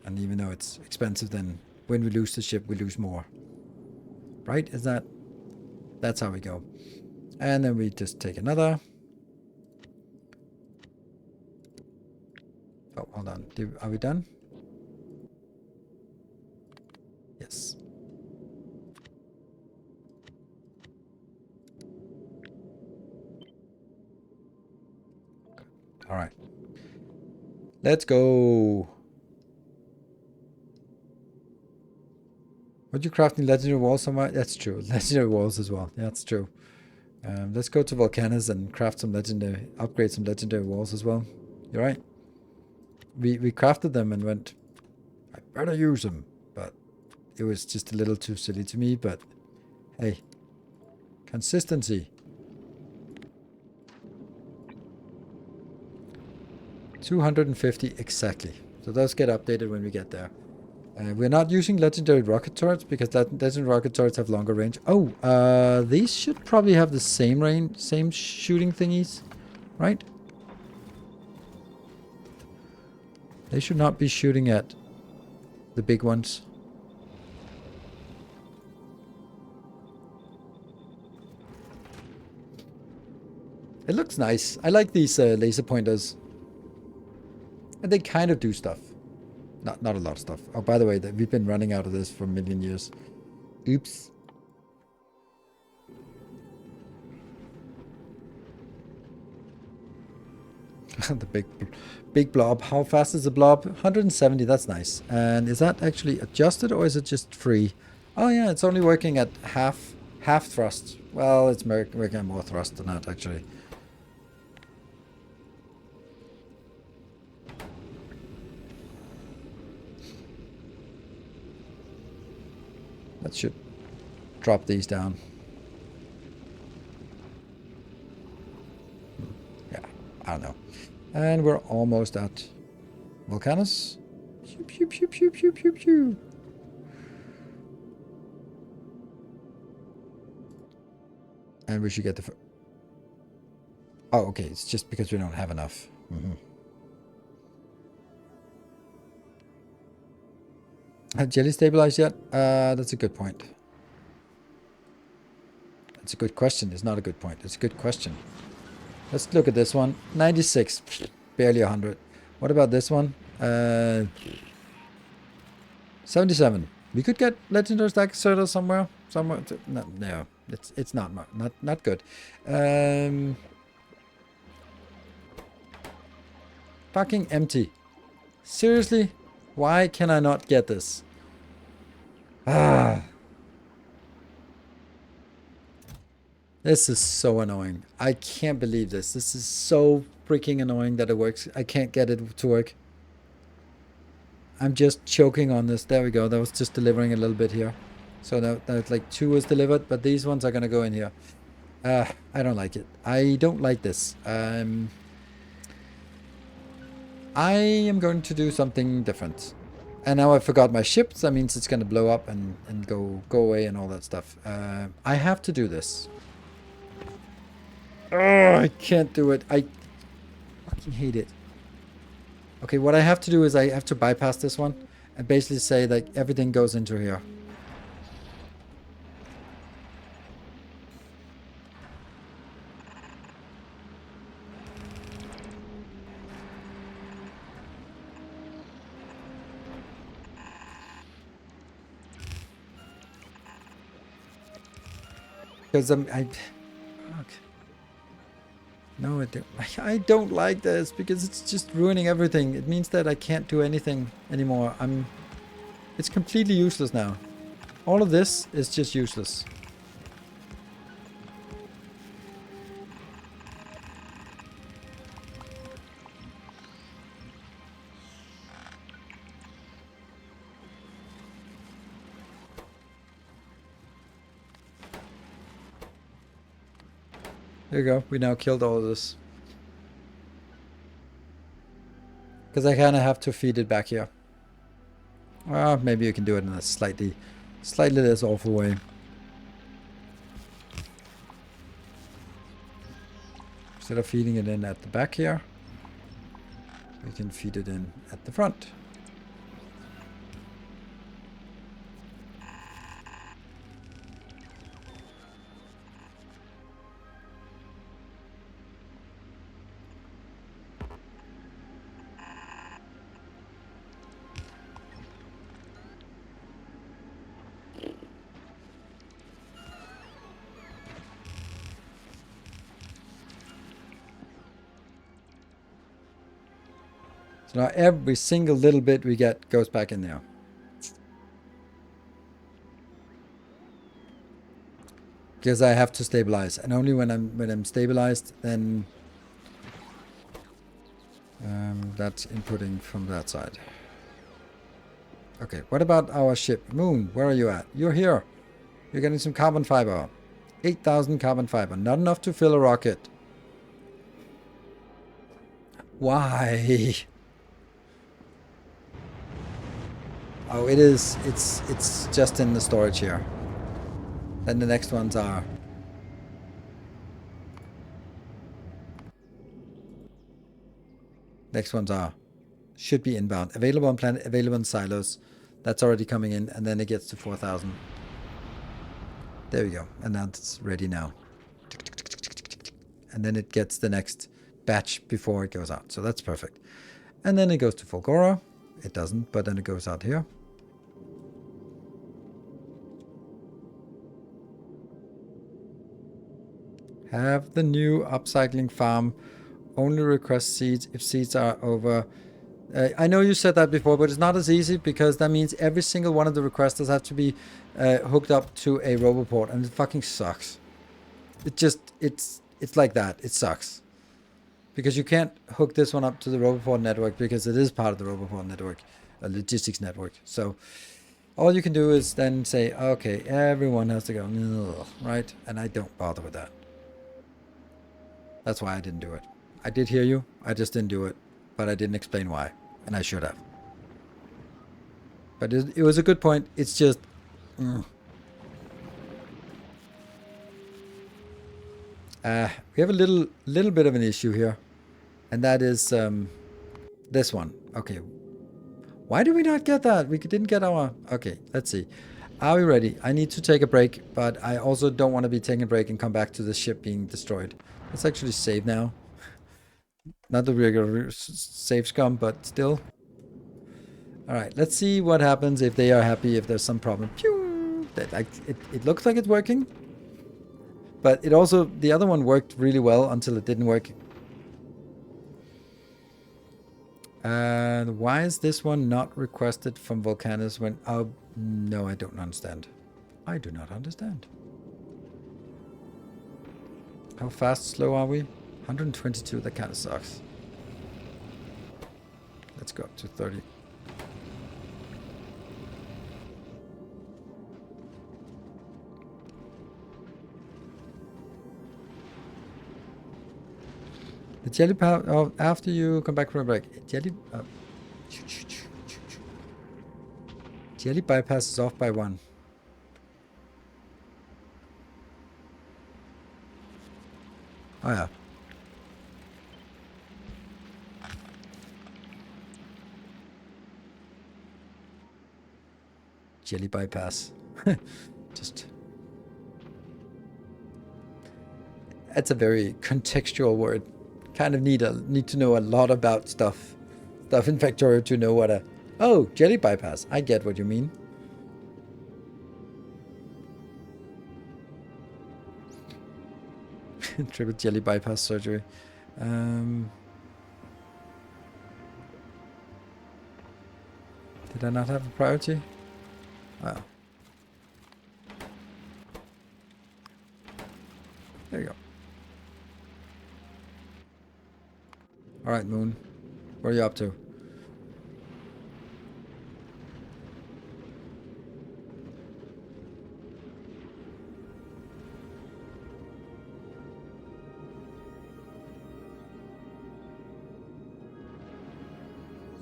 And even though it's expensive, then when we lose the ship, we lose more. Right? That's how we go. And then we just take another. Oh, hold on. Are we done? Yes. All right. Let's go. Would you craft in legendary walls somewhere? That's true. Legendary walls as well. Yeah, that's true. Let's go to Volcanus and craft some legendary, upgrade some legendary walls as well. You're right. We crafted them and went, I better use them. But it was just a little too silly to me. But hey, consistency. 250 exactly. So those get updated when we get there. We're not using legendary rocket turrets because legendary rocket turrets have longer range. Oh, these should probably have the same range, same shooting thingies, right? They should not be shooting at the big ones. It looks nice. I like these laser pointers. And they kind of do stuff. Not a lot of stuff. Oh, by the way, we've been running out of this for a million years. Oops. The big blob. How fast is the blob? 170. That's nice. And is that actually adjusted or is it just free? Oh yeah, it's only working at half thrust. Well, it's working at more thrust than that actually. That should drop these down. Yeah, I don't know. And we're almost at Volcanus. Pew, pew, pew, pew, pew, pew, pew. And we should get the... Oh, okay. It's just because we don't have enough. Have jelly stabilized yet? That's a good point. It's a good question. It's not a good point. It's a good question. Let's look at this one. 96. Barely 100. What about this one? 77. We could get legendary stack Serta somewhere. No. It's not good. Fucking empty. Seriously? Why can I not get this? This is so annoying. I can't believe this. This is so freaking annoying that it works. I can't get it to work. I'm just choking on this. There we go. That was just delivering a little bit here. So that like 2 was delivered, but these ones are going to go in here. I don't like it. I don't like this. I am going to do something different. And now I forgot my ships. That means it's going to blow up and go away and all that stuff. I have to do this. Oh, I can't do it. I fucking hate it. Okay, what I have to do is I have to bypass this one and basically say like everything goes into here. Because no, I don't like this because it's just ruining everything. It means that I can't do anything anymore. It's completely useless now. All of this is just useless. There you go. We now killed all of this. Because I kind of have to feed it back here. Well, maybe you can do it in a slightly less awful way. Instead of feeding it in at the back here, we can feed it in at the front. So now every single little bit we get goes back in there. Because I have to stabilize, and only when I'm stabilized, then that's inputting from that side. Okay, what about our ship? Moon, where are you at? You're here. You're getting some carbon fiber. 8,000 carbon fiber. Not enough to fill a rocket. Why? Oh, it is. It's just in the storage here. Then the next ones are. Next ones are. Should be inbound. Available on planet, available in silos. That's already coming in, and then it gets to 4,000. There we go. And that's ready now. And then it gets the next batch before it goes out. So that's perfect. And then it goes to Fulgora. It doesn't, but then it goes out here. Have the new upcycling farm only request seeds if seeds are over. I know you said that before, but it's not as easy because that means every single one of the requesters have to be hooked up to a Roboport, and it fucking sucks. It's like that. It sucks. Because you can't hook this one up to the Roboport network because it is part of the Roboport network, a logistics network. So all you can do is then say, okay, everyone has to go, right? And I don't bother with that. That's why I didn't do it. I did hear you. I just didn't do it. But I didn't explain why. And I should have. But it was a good point. It's just... we have a little bit of an issue here. And that is this one. Okay. Why did we not get that? We didn't get our... Okay, let's see. Are we ready? I need to take a break. But I also don't want to be taking a break and come back to the ship being destroyed. Let's actually save now. Not the regular save scum, but still. Alright, let's see what happens if they are happy, if there's some problem. Pew! It looks like it's working. But it also, the other one worked really well until it didn't work. And why is this one not requested from Volcanus when... Oh, no, I don't understand. I do not understand. How fast, slow are we? 122, that kind of sucks. Let's go up to 30. The jelly power, oh, after you come back from a break. Jelly bypass is off by 1. Oh yeah. Jelly bypass. Just... That's a very contextual word. Kind of need to know a lot about stuff in Factorio to know what a... Oh, jelly bypass. I get what you mean. Triple jelly bypass surgery. Did I not have a priority? Oh. There you go. Alright, Moon. What are you up to?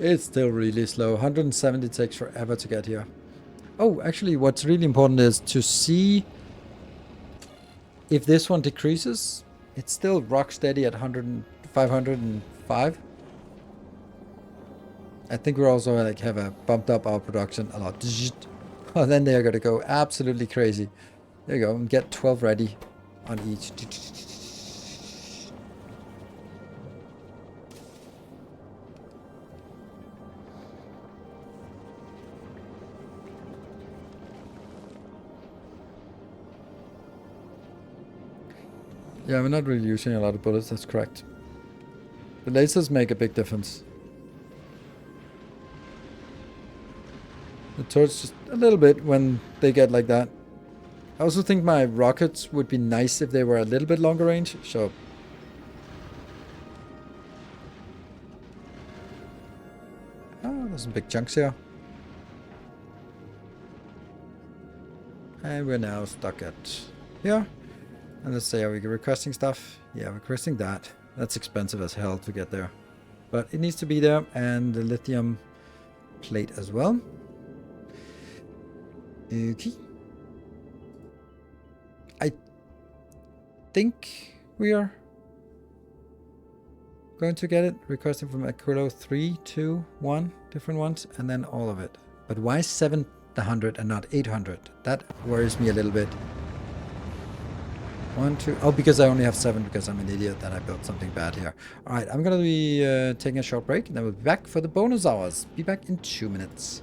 It's still really slow. 170 takes forever to get here. Oh, actually, what's really important is to see if this one decreases. It's still rock steady at 505. I think we're also like bumped up our production a lot. Oh, then they're gonna go absolutely crazy. There you go, and get 12 ready on each. Yeah, we're not really using a lot of bullets, that's correct. The lasers make a big difference. The turrets just a little bit when they get like that. I also think my rockets would be nice if they were a little bit longer range, so... Oh, there's some big chunks here. And we're now stuck at here. And let's say, are we requesting stuff? Yeah, requesting that. That's expensive as hell to get there. But it needs to be there, and the lithium plate as well. Okay. I think we are going to get it. Requesting from Aquilo 3, 2, 1, different ones, and then all of it. But why 700 and not 800? That worries me a little bit. 1, 2. Oh, because I only have 7 because I'm an idiot that I built something bad here. All right, I'm going to be taking a short break, and then we'll be back for the bonus hours. Be back in 2 minutes.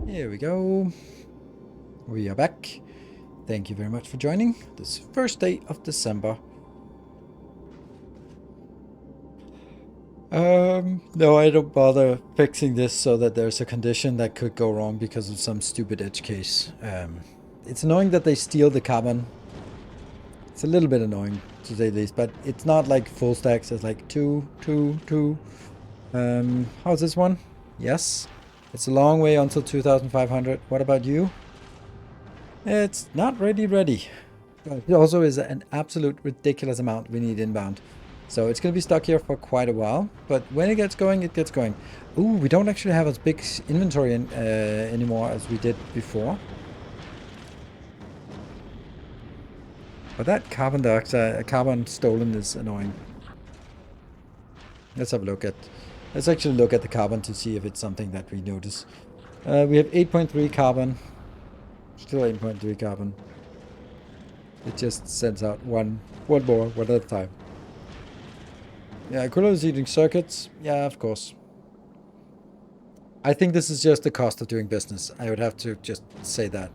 Here we go. We are back. Thank you very much for joining this first day of December. No, I don't bother fixing this so that there's a condition that could go wrong because of some stupid edge case. It's annoying that they steal the carbon. It's a little bit annoying to say the least, but it's not like full stacks. It's like 2, 2, 2. How's this one? Yes. It's a long way until 2,500. What about you? It's not ready. But it also is an absolute ridiculous amount we need inbound. So it's going to be stuck here for quite a while. But when it gets going, it gets going. Ooh, we don't actually have as big inventory anymore as we did before. But that carbon dioxide, carbon stolen is annoying. Let's have a look at... Let's actually look at the carbon to see if it's something that we notice. We have 8.3 carbon. Still 8.3 carbon. It just sends out one more, one at a time. Yeah, Aquilo is eating circuits. Yeah, of course. I think this is just the cost of doing business. I would have to just say that.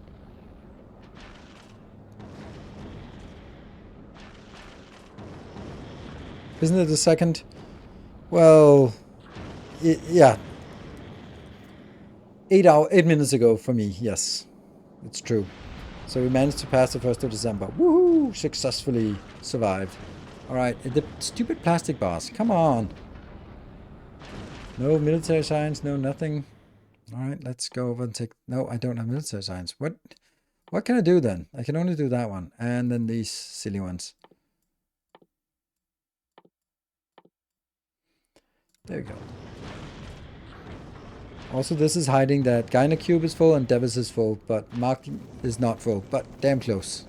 Isn't it the second? Well... yeah. 8 minutes ago for me, yes. It's true. So we managed to pass the 1st of December. Woohoo! Successfully survived. Alright, the stupid plastic bars. Come on. No military science, no nothing. Alright, let's go over and take... No, I don't have military science. What can I do then? I can only do that one. And then these silly ones. There we go. Also, this is hiding that Gyna Cube is full and Devis is full, but Mark is not full, but damn close.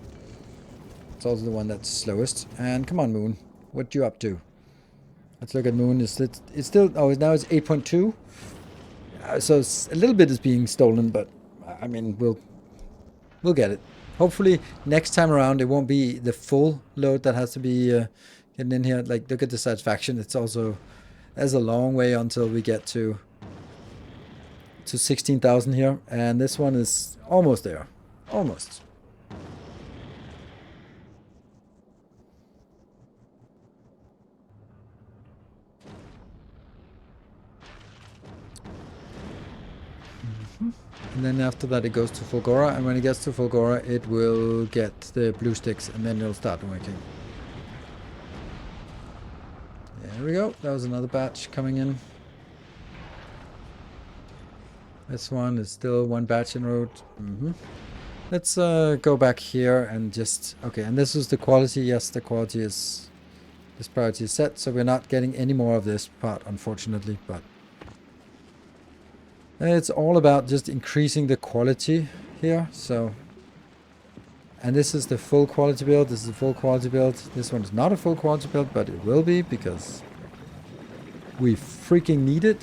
It's also the one that's slowest. And come on, Moon. What you up to? Let's look at Moon. It's still... Oh, now it's 8.2. So a little bit is being stolen, but I mean, we'll get it. Hopefully, next time around, it won't be the full load that has to be getting in here. Like, look at the satisfaction. It's also... There's a long way until we get to 16,000 here, and this one is almost there. Almost. And then after that it goes to Fulgora, and when it gets to Fulgora it will get the blue sticks, and then it'll start working. There we go. That was another batch coming in. This one is still one batch en route. Let's go back here and just... Okay, and this is the quality. Yes, the quality is... This priority is set, so we're not getting any more of this part, unfortunately, but... It's all about just increasing the quality here, so... And this is the full quality build. This is the full quality build. This one is not a full quality build, but it will be, because... we freaking need it.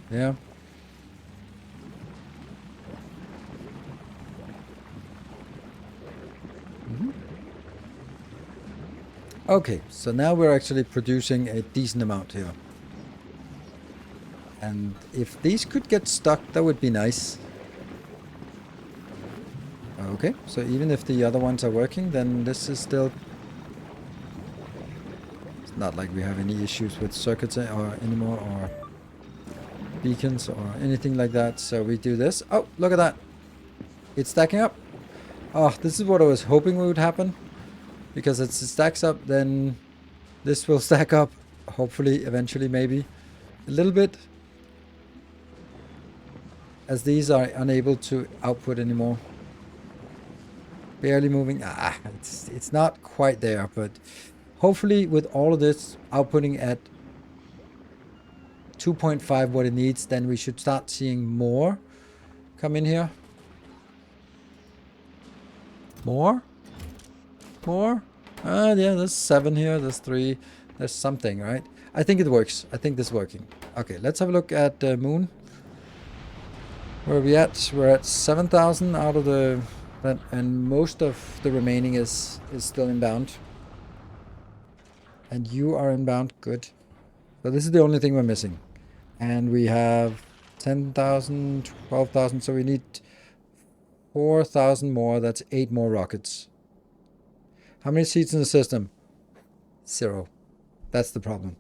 Yeah. Okay, so now we're actually producing a decent amount here. And if these could get stuck, that would be nice. Okay, so even if the other ones are working, then this is still... It's not like we have any issues with circuits or anymore, or beacons or anything like that. So we do this. Oh, look at that. It's stacking up. Oh, this is what I was hoping would happen. Because it stacks up, then this will stack up. Hopefully, eventually, maybe. A little bit. As these are unable to output anymore. Barely moving. It's not quite there, but hopefully with all of this outputting at 2.5 what it needs, then we should start seeing more come in here. More? More? Yeah, there's 7 here, there's 3, there's something, right? I think it works. I think this is working. Okay, let's have a look at the moon. Where are we at? We're at 7,000 out of the... And most of the remaining is still inbound. And you are inbound. Good. So this is the only thing we're missing. And we have 10,000, 12,000. So we need 4,000 more. That's 8 more rockets. How many seats in the system? 0. That's the problem.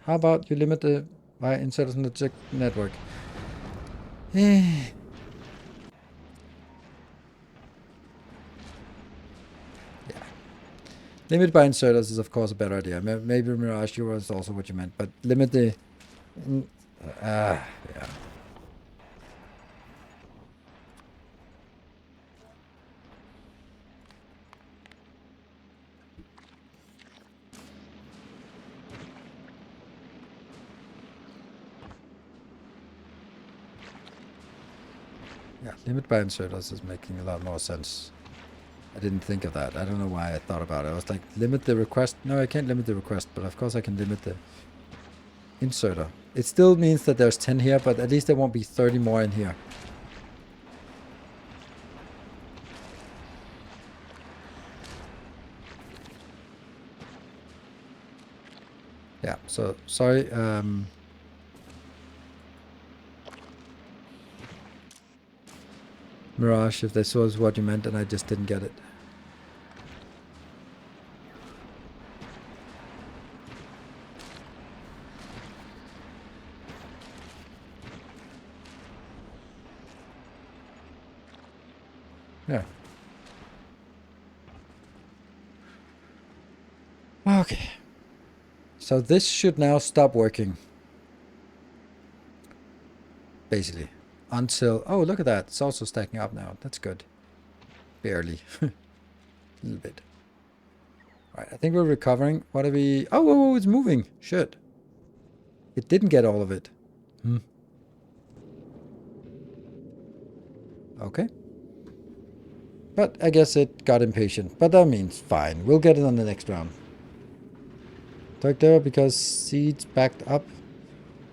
How about you limit the inserters in the network? Limit by inserters is, of course, a better idea. Maybe Mirage was also what you meant, but limit the... yeah. Yeah, limit by inserters is making a lot more sense. I didn't think of that. I don't know why I thought about it. I was like, limit the request. No, I can't limit the request, but of course I can limit the inserter. It still means that there's 10 here, but at least there won't be 30 more in here. Yeah, so, sorry. Mirage, if this was what you meant and I just didn't get it. Yeah. Okay. So this should now stop working. Basically. Until... Oh, look at that. It's also stacking up now. That's good. Barely. A little bit. Alright, I think we're recovering. What are we... Oh, it's moving. Shit. It didn't get all of it. Okay. But I guess it got impatient. But that means fine. We'll get it on the next round. Took there because seeds backed up.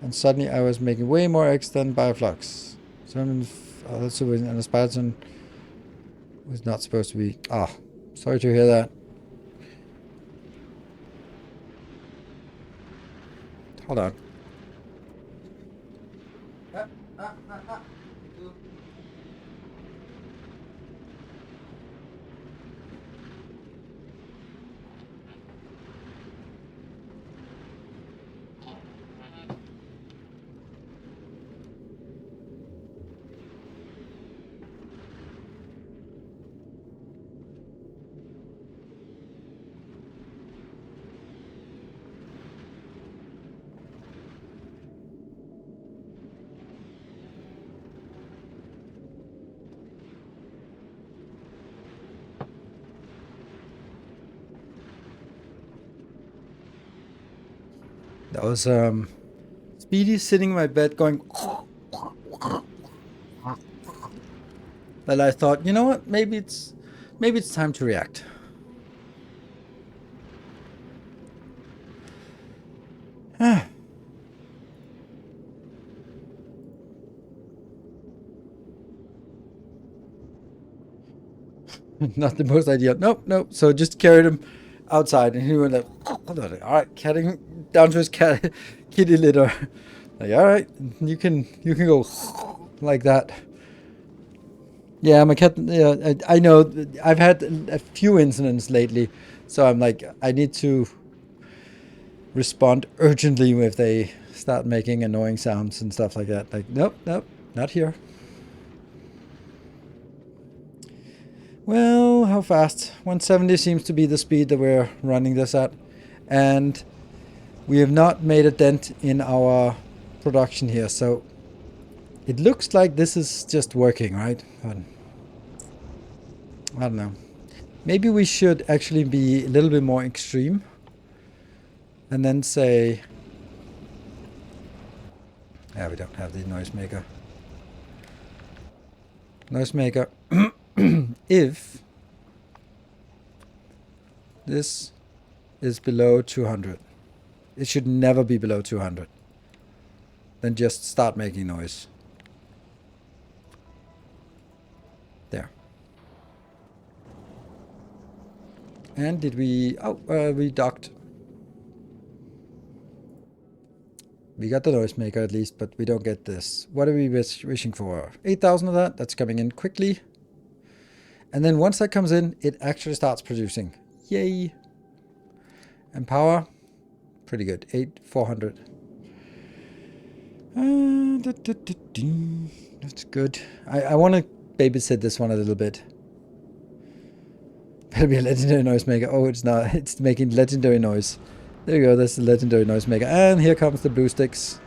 And suddenly I was making way more eggs than Bioflux. So also and a Spartan was not supposed to be... sorry to hear that. Hold on. That was Speedy sitting in my bed going. But I thought, you know what? Maybe it's time to react. Not the most ideal. Nope. So just carried him outside, and he went like, all right, carrying down to his kitty litter. Like, all right, you can go like that. Yeah, my cat. Yeah, I know. I've had a few incidents lately, so I'm like, I need to respond urgently if they start making annoying sounds and stuff like that. Like, nope, not here. Well, how fast? 170 seems to be the speed that we're running this at. And we have not made a dent in our production here, so it looks like this is just working, right? But I don't know. Maybe we should actually be a little bit more extreme. And then say... Yeah, we don't have the noisemaker. Noisemaker. If this is below 200, it should never be below 200. Then just start making noise. There. And did we... Oh, we docked. We got the noisemaker at least, but we don't get this. What are we wishing for? 8,000 of that. That's coming in quickly. And then once that comes in, it actually starts producing. Yay. And power, pretty good. 400. That's good. I want to babysit this one a little bit. Better be a legendary noisemaker. Oh, it's not. It's making legendary noise. There you go. That's the legendary noisemaker. And here comes the blue sticks.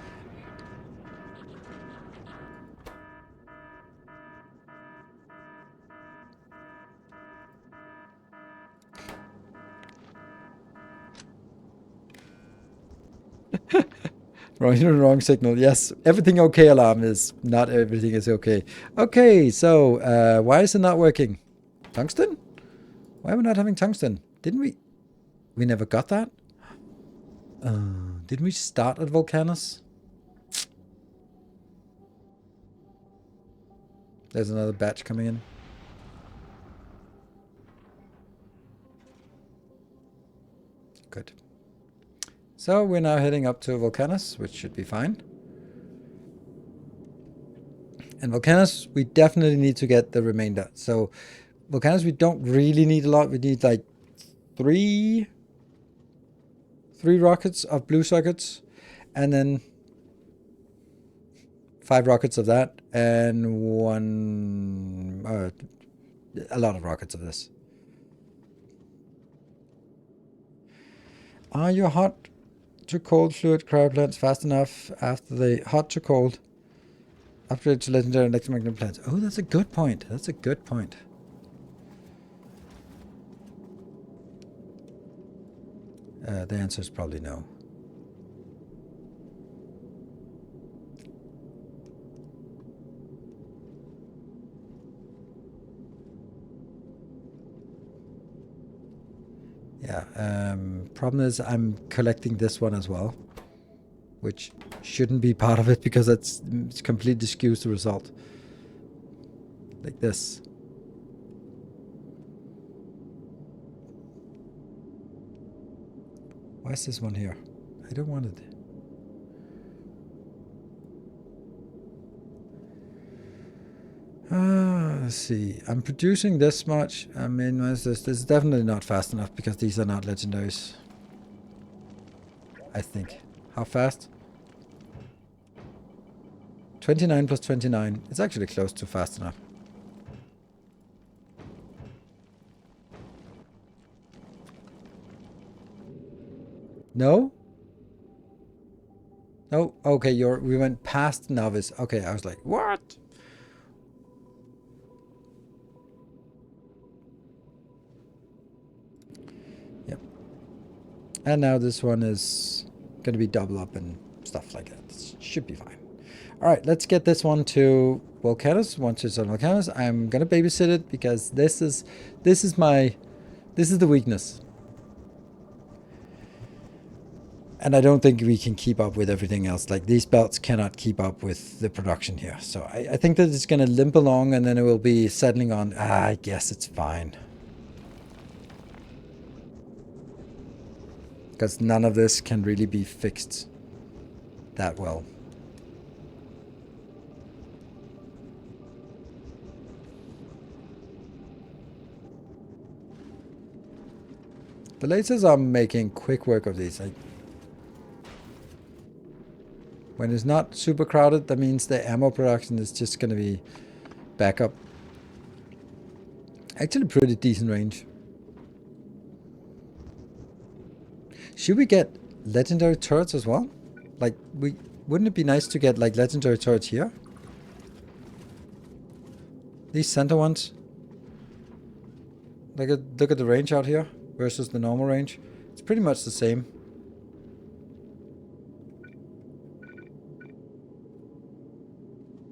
Wrong signal. Yes, everything okay alarm is not everything is okay. Okay, so why is it not working? Tungsten? Why are we not having tungsten? Didn't we? We never got that? Didn't we start at Volcanus? There's another batch coming in. Good. So we're now heading up to Volcanus, which should be fine. And Volcanus, we definitely need to get the remainder. So Volcanus, we don't really need a lot. We need like three rockets of blue sockets, and then 5 rockets of that, and a lot of rockets of this. Are your hot to cold fluid cryo plants fast enough after the hot to cold upgrade to legendary electromagnetic plants? Oh, that's a good point. That's a good point. The answer is probably no. Yeah, problem is I'm collecting this one as well, which shouldn't be part of it because it's completely skews the result. Like this. Why is this one here? I don't want it. Let's see. I'm producing this much. I mean, this is definitely not fast enough because these are not legendaries. I think. How fast? 29 plus 29. It's actually close to fast enough. No? No? Okay, we went past novice. Okay, I was like, what? Yep. And now this one is gonna be double up and stuff like that. It should be fine. All right, let's get this one to Volcanus. Once it's on Volcanus, I'm gonna babysit it because this is the weakness. And I don't think we can keep up with everything else. Like, these belts cannot keep up with the production here. So I think that it's going to limp along, and then it will be settling on, I guess it's fine. Because none of this can really be fixed that well. The lasers are making quick work of these. When it's not super crowded, that means the ammo production is just going to be back up. Actually, pretty decent range. Should we get legendary turrets as well? Like, wouldn't it be nice to get like legendary turrets here? These center ones. Look at the range out here versus the normal range. It's pretty much the same.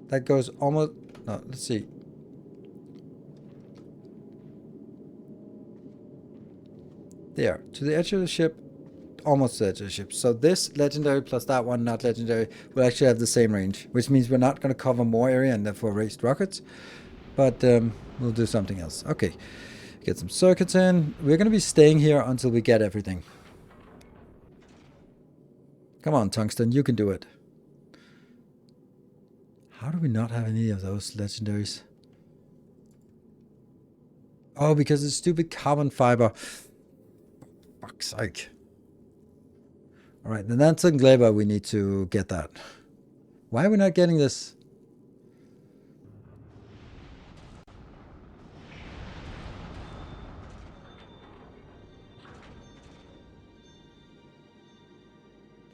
That goes almost... No, let's see. There, to the edge of the ship, almost to the edge of the ship. So this legendary plus that one not legendary will actually have the same range, which means we're not going to cover more area and therefore raised rockets, but we'll do something else. Okay, get some circuits in. We're going to be staying here until we get everything. Come on, Tungsten, you can do it. How do we not have any of those legendaries? Oh, because it's stupid carbon fiber. Fuck's sake. Alright, the Nansen Glaber, we need to get that. Why are we not getting this?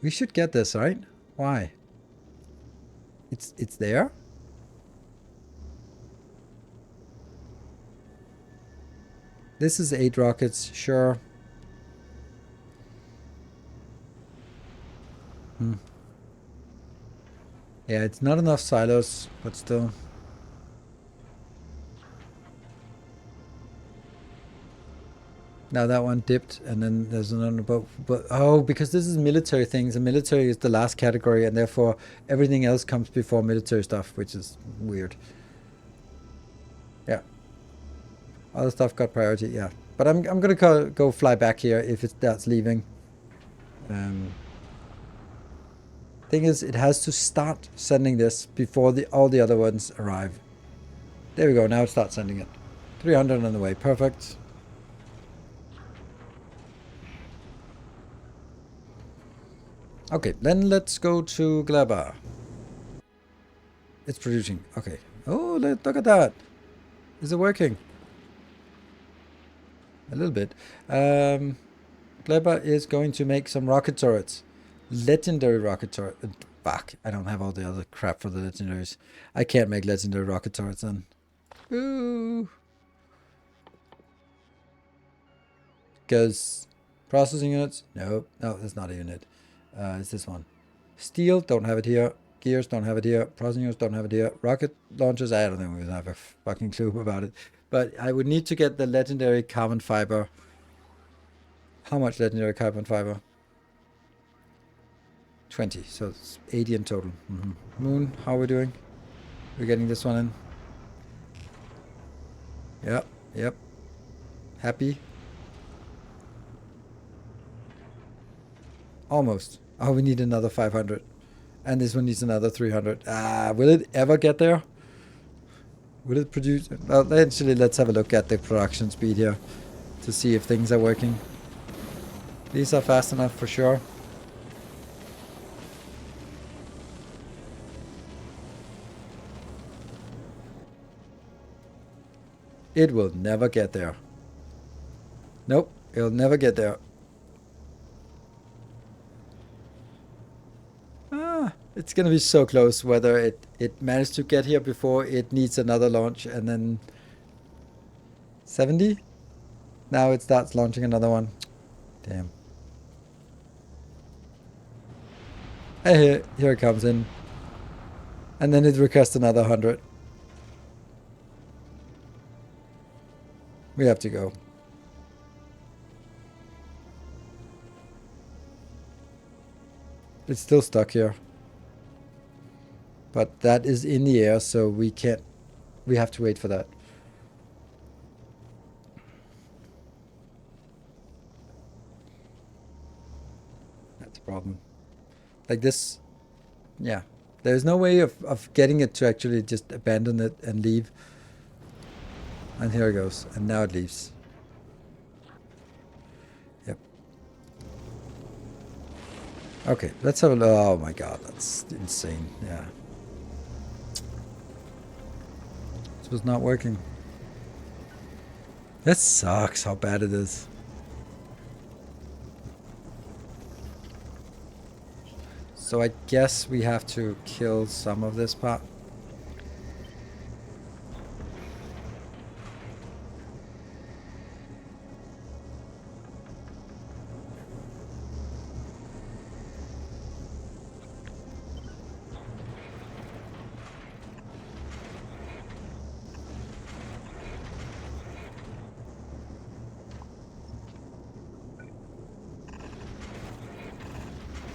We should get this, right? Why? It's there? This is 8 rockets, sure. Yeah, it's not enough silos, but still. Now that one dipped, and then there's another boat. But oh, because this is military things, and military is the last category, and therefore everything else comes before military stuff, which is weird. Yeah. Other stuff got priority, yeah. But I'm gonna go fly back here if that's leaving. Thing is, it has to start sending this before all the other ones arrive. There we go. Now it starts sending it. 300 on the way. Perfect. Okay, then let's go to Gleba. It's producing. Okay. Oh, look at that. Is it working? A little bit. Gleba is going to make some rocket turrets. Legendary rocket turret. Fuck, I don't have all the other crap for the legendaries. I can't make legendary rocket turrets then. Ooh. Because processing units? No, that's not a unit. It's this one. Steel, don't have it here. Gears, don't have it here. Processing units, don't have it here. Rocket launchers, I don't know. We don't have a fucking clue about it. But I would need to get the legendary carbon fiber. How much legendary carbon fiber? 20, so it's 80 in total. Moon, how are we doing? We're getting this one in. Yep. Happy. Almost. Oh, we need another 500. And this one needs another 300. Will it ever get there? Will it produce? Well, eventually, let's have a look at the production speed here to see if things are working. These are fast enough for sure. It will never get there. Nope, it'll never get there. It's gonna be so close whether it managed to get here before it needs another launch, and then 70? Now it starts launching another one. Damn. Here it comes in. And then it requests another 100. We have to go. It's still stuck here. But that is in the air, so we can't... We have to wait for that. That's a problem. Like this... Yeah. There's no way of getting it to actually just abandon it and leave. And here it goes. And now it leaves. Yep. Okay, let's have a look. Oh my god, that's insane. Yeah. This was not working. That sucks how bad it is. So I guess we have to kill some of this part.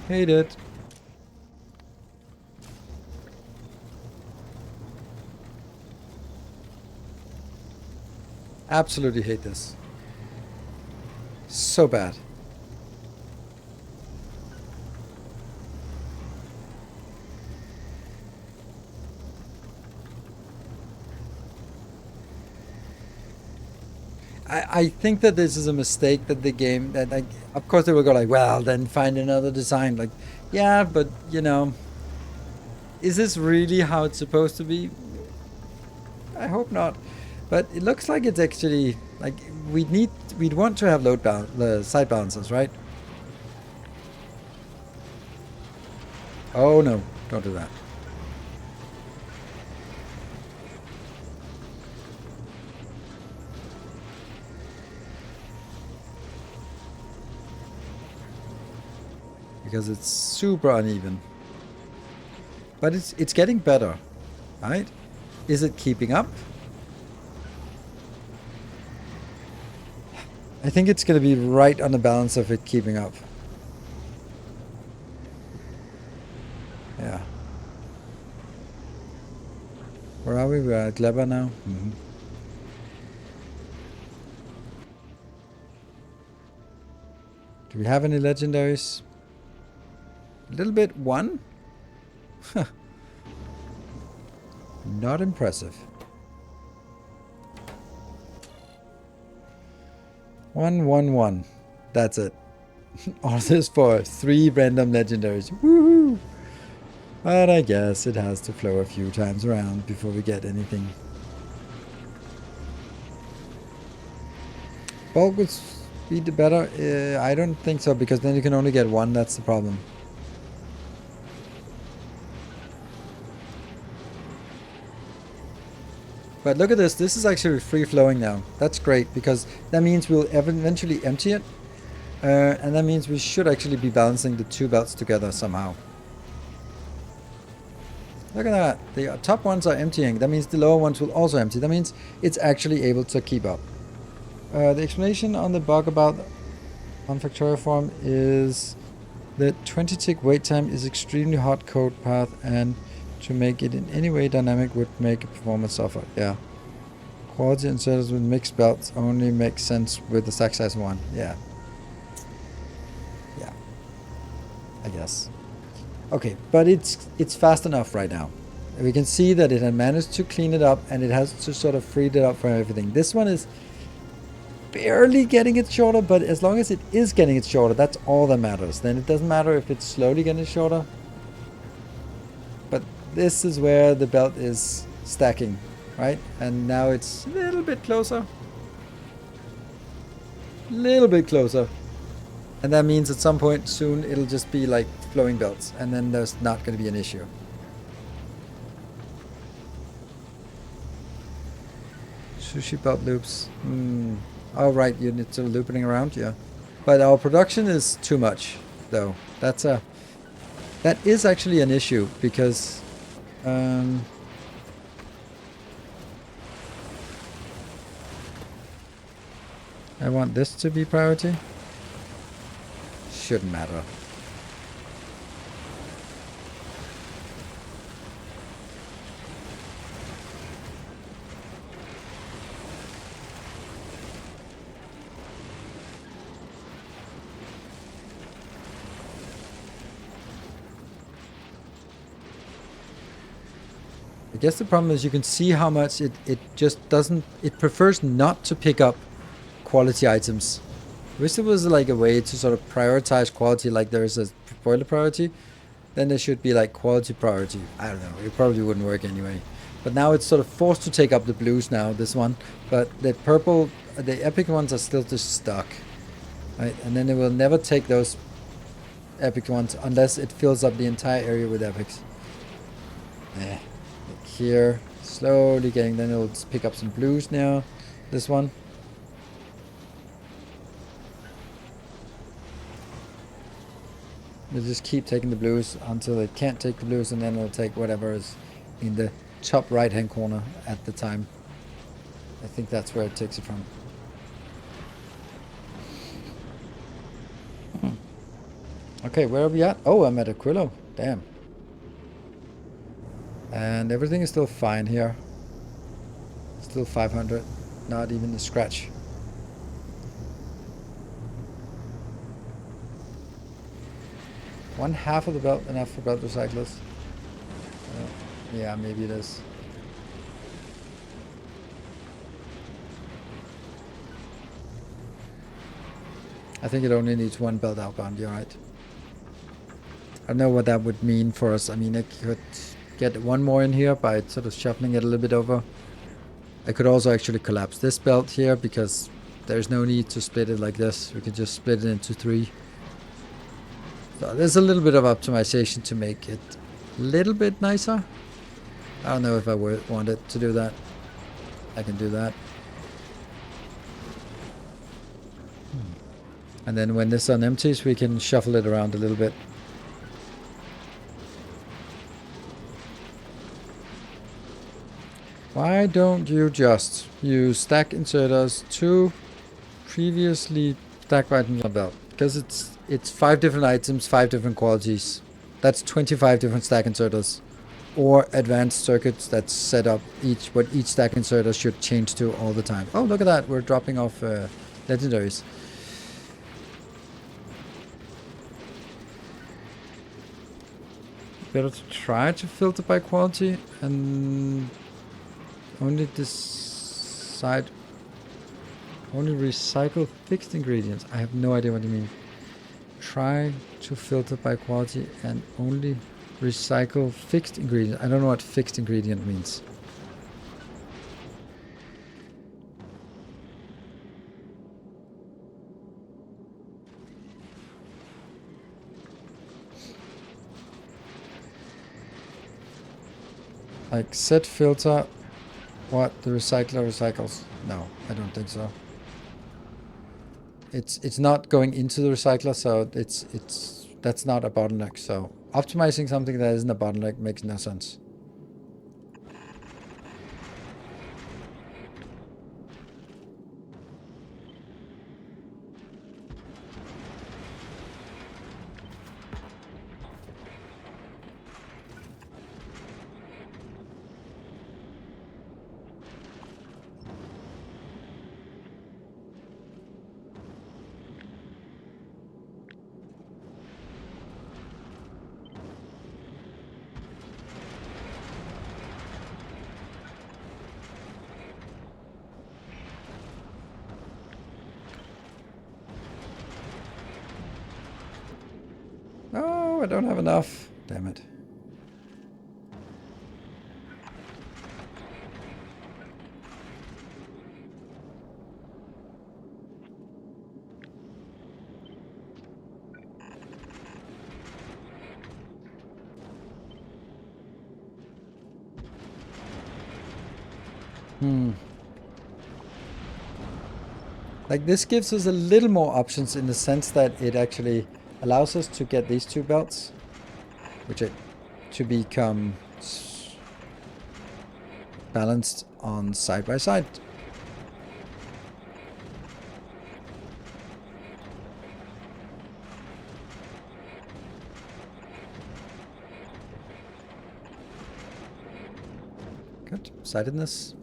Hate it. Absolutely hate this. So bad. I think that this is a mistake that the game that like of course they will go like, well, then find another design. Like, yeah, but you know, is this really how it's supposed to be? I hope not. But it looks like it's actually like we'd want to have the side balancers, right? Oh no, don't do that. Because it's super uneven. But it's getting better, right? Is it keeping up? I think it's going to be right on the balance of it keeping up. Yeah. Where are we? We're at Gleba now. Mm-hmm. Do we have any legendaries? A little bit. One? Not impressive. 111. That's it. All this for 3 random legendaries. Woohoo! But I guess it has to flow a few times around before we get anything. Bulk would be the better. I don't think so, because then you can only get 1. That's the problem. But look at this. This is actually free flowing now. That's great, because that means we'll eventually empty it. And that means we should actually be balancing the 2 belts together somehow. Look at that. The top ones are emptying. That means the lower ones will also empty. That means it's actually able to keep up. The explanation on the bug about on Factorio form is that 20 tick wait time is extremely hard code path, and to make it in any way dynamic would make a performance suffer. Yeah. Quality inserters with mixed belts only makes sense with the stack size 1. Yeah. Yeah. I guess. Okay, but it's fast enough right now. We can see that it had managed to clean it up, and it has to sort of freed it up from everything. This one is barely getting it shorter, but as long as it is getting it shorter, that's all that matters. Then it doesn't matter if it's slowly getting shorter. But this is where the belt is stacking, right? And now it's a little bit closer. Little bit closer. And that means at some point soon it'll just be like flowing belts, and then there's not going to be an issue. Sushi belt loops. Oh right, you need to looping around, yeah. But our production is too much, though. That's a That is actually an issue because I want this to be priority. Shouldn't matter. I guess the problem is you can see how much it just doesn't, it prefers not to pick up quality items. I wish there was like a way to sort of prioritize quality like there is a spoiler priority. Then there should be like quality priority. I don't know, it probably wouldn't work anyway. But now it's sort of forced to take up the blues now, this one. But the purple, the epic ones are still just stuck. Right? And then it will never take those epic ones unless it fills up the entire area with epics. Like here, slowly getting, then it'll pick up some blues now. This one. We'll just keep taking the blues until it can't take the blues, and then it'll take whatever is in the top right hand corner at the time. I think that's where it takes it from. Okay, where are we at? Oh, I'm at Aquilo. Damn. And everything is still fine here. Still 500. Not even a scratch. One half of the belt enough for belt recyclers? Yeah, maybe it is. I think it only needs one belt outbound, you're right. I don't know what that would mean for us. I mean, I could get one more in here by sort of shuffling it a little bit over. I could also actually collapse this belt here because there's no need to split it like this. We could just split it into 3. So there's a little bit of optimization to make it a little bit nicer. I don't know if I wanted to do that. I can do that. And then when this one empties, we can shuffle it around a little bit. Why don't you just use stack inserters to previously stack items on belt? Because it's 5 different items, 5 different qualities. That's 25 different stack inserters. Or advanced circuits that set up what each stack inserter should change to all the time. Oh, look at that. We're dropping off legendaries. Better to try to filter by quality and only decide, only recycle fixed ingredients. I have no idea what you mean. Try to filter by quality and only recycle fixed ingredients. I don't know what fixed ingredient means. Like set filter what the recycler recycles. No, I don't think so. It's not going into the recycler, so that's not a bottleneck. So optimizing something that isn't a bottleneck makes no sense. No, I don't have enough. Damn it. Like this gives us a little more options in the sense that it actually allows us to get these 2 belts. which to become balanced on side by side. Good. Sidedness.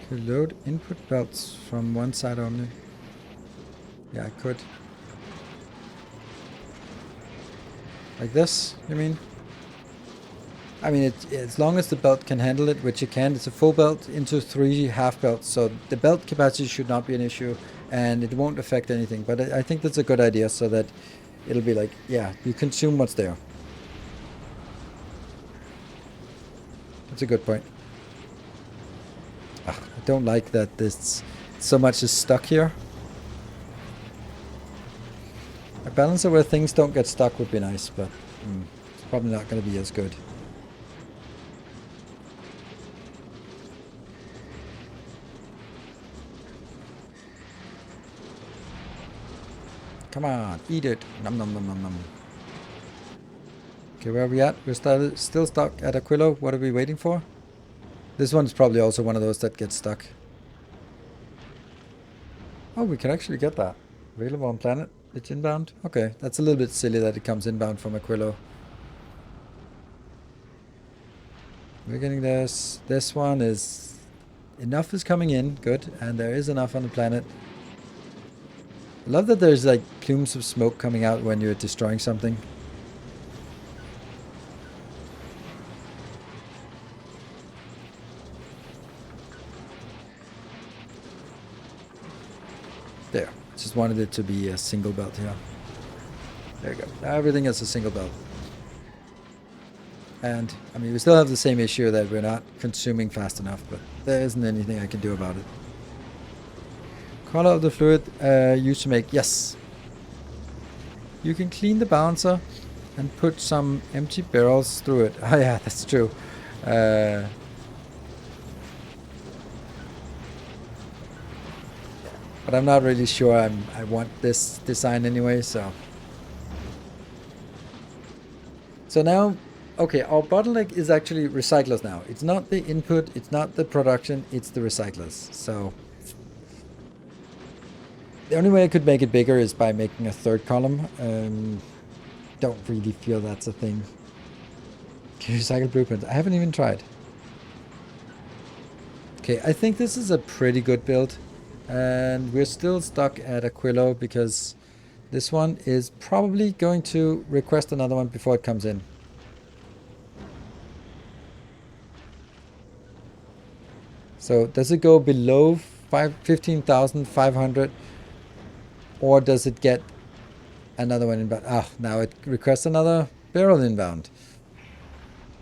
Could load input belts from one side only. Yeah, I could. Like this, you mean? I mean, as long as the belt can handle it, which it can, it's a full belt into 3 half belts, so the belt capacity should not be an issue, and it won't affect anything. But I think that's a good idea, so that it'll be like, yeah, you consume what's there. That's a good point. Ugh, I don't like that this so much is stuck here. A balancer where things don't get stuck would be nice, but it's probably not going to be as good. Come on, eat it. Nom nom nom nom nom. Okay, where are we at? We're still stuck at Aquilo. What are we waiting for? This one's probably also one of those that gets stuck. Oh, we can actually get that. Available on planet. It's inbound. Okay, that's a little bit silly that it comes inbound from Aquilo. We're getting this. This one is... Enough is coming in. Good. And there is enough on the planet. I love that there's like plumes of smoke coming out when you're destroying something. There. Just wanted it to be a single belt here. There you go. Everything is a single belt. And, I mean, we still have the same issue that we're not consuming fast enough, but there isn't anything I can do about it. Color of the fluid used to make... Yes. You can clean the balancer and put some empty barrels through it. Oh yeah, that's true. But I'm not really sure I want this design anyway, so... So now... Okay, our bottleneck is actually recyclers now. It's not the input, it's not the production, it's the recyclers. So... The only way I could make it bigger is by making a third column. Don't really feel that's a thing. Can you recycle blueprints? I haven't even tried. Okay, I think this is a pretty good build. And we're still stuck at Aquilo because this one is probably going to request another one before it comes in. So does it go below 15,500? Or does it get another one inbound? Ah, now it requests another barrel inbound.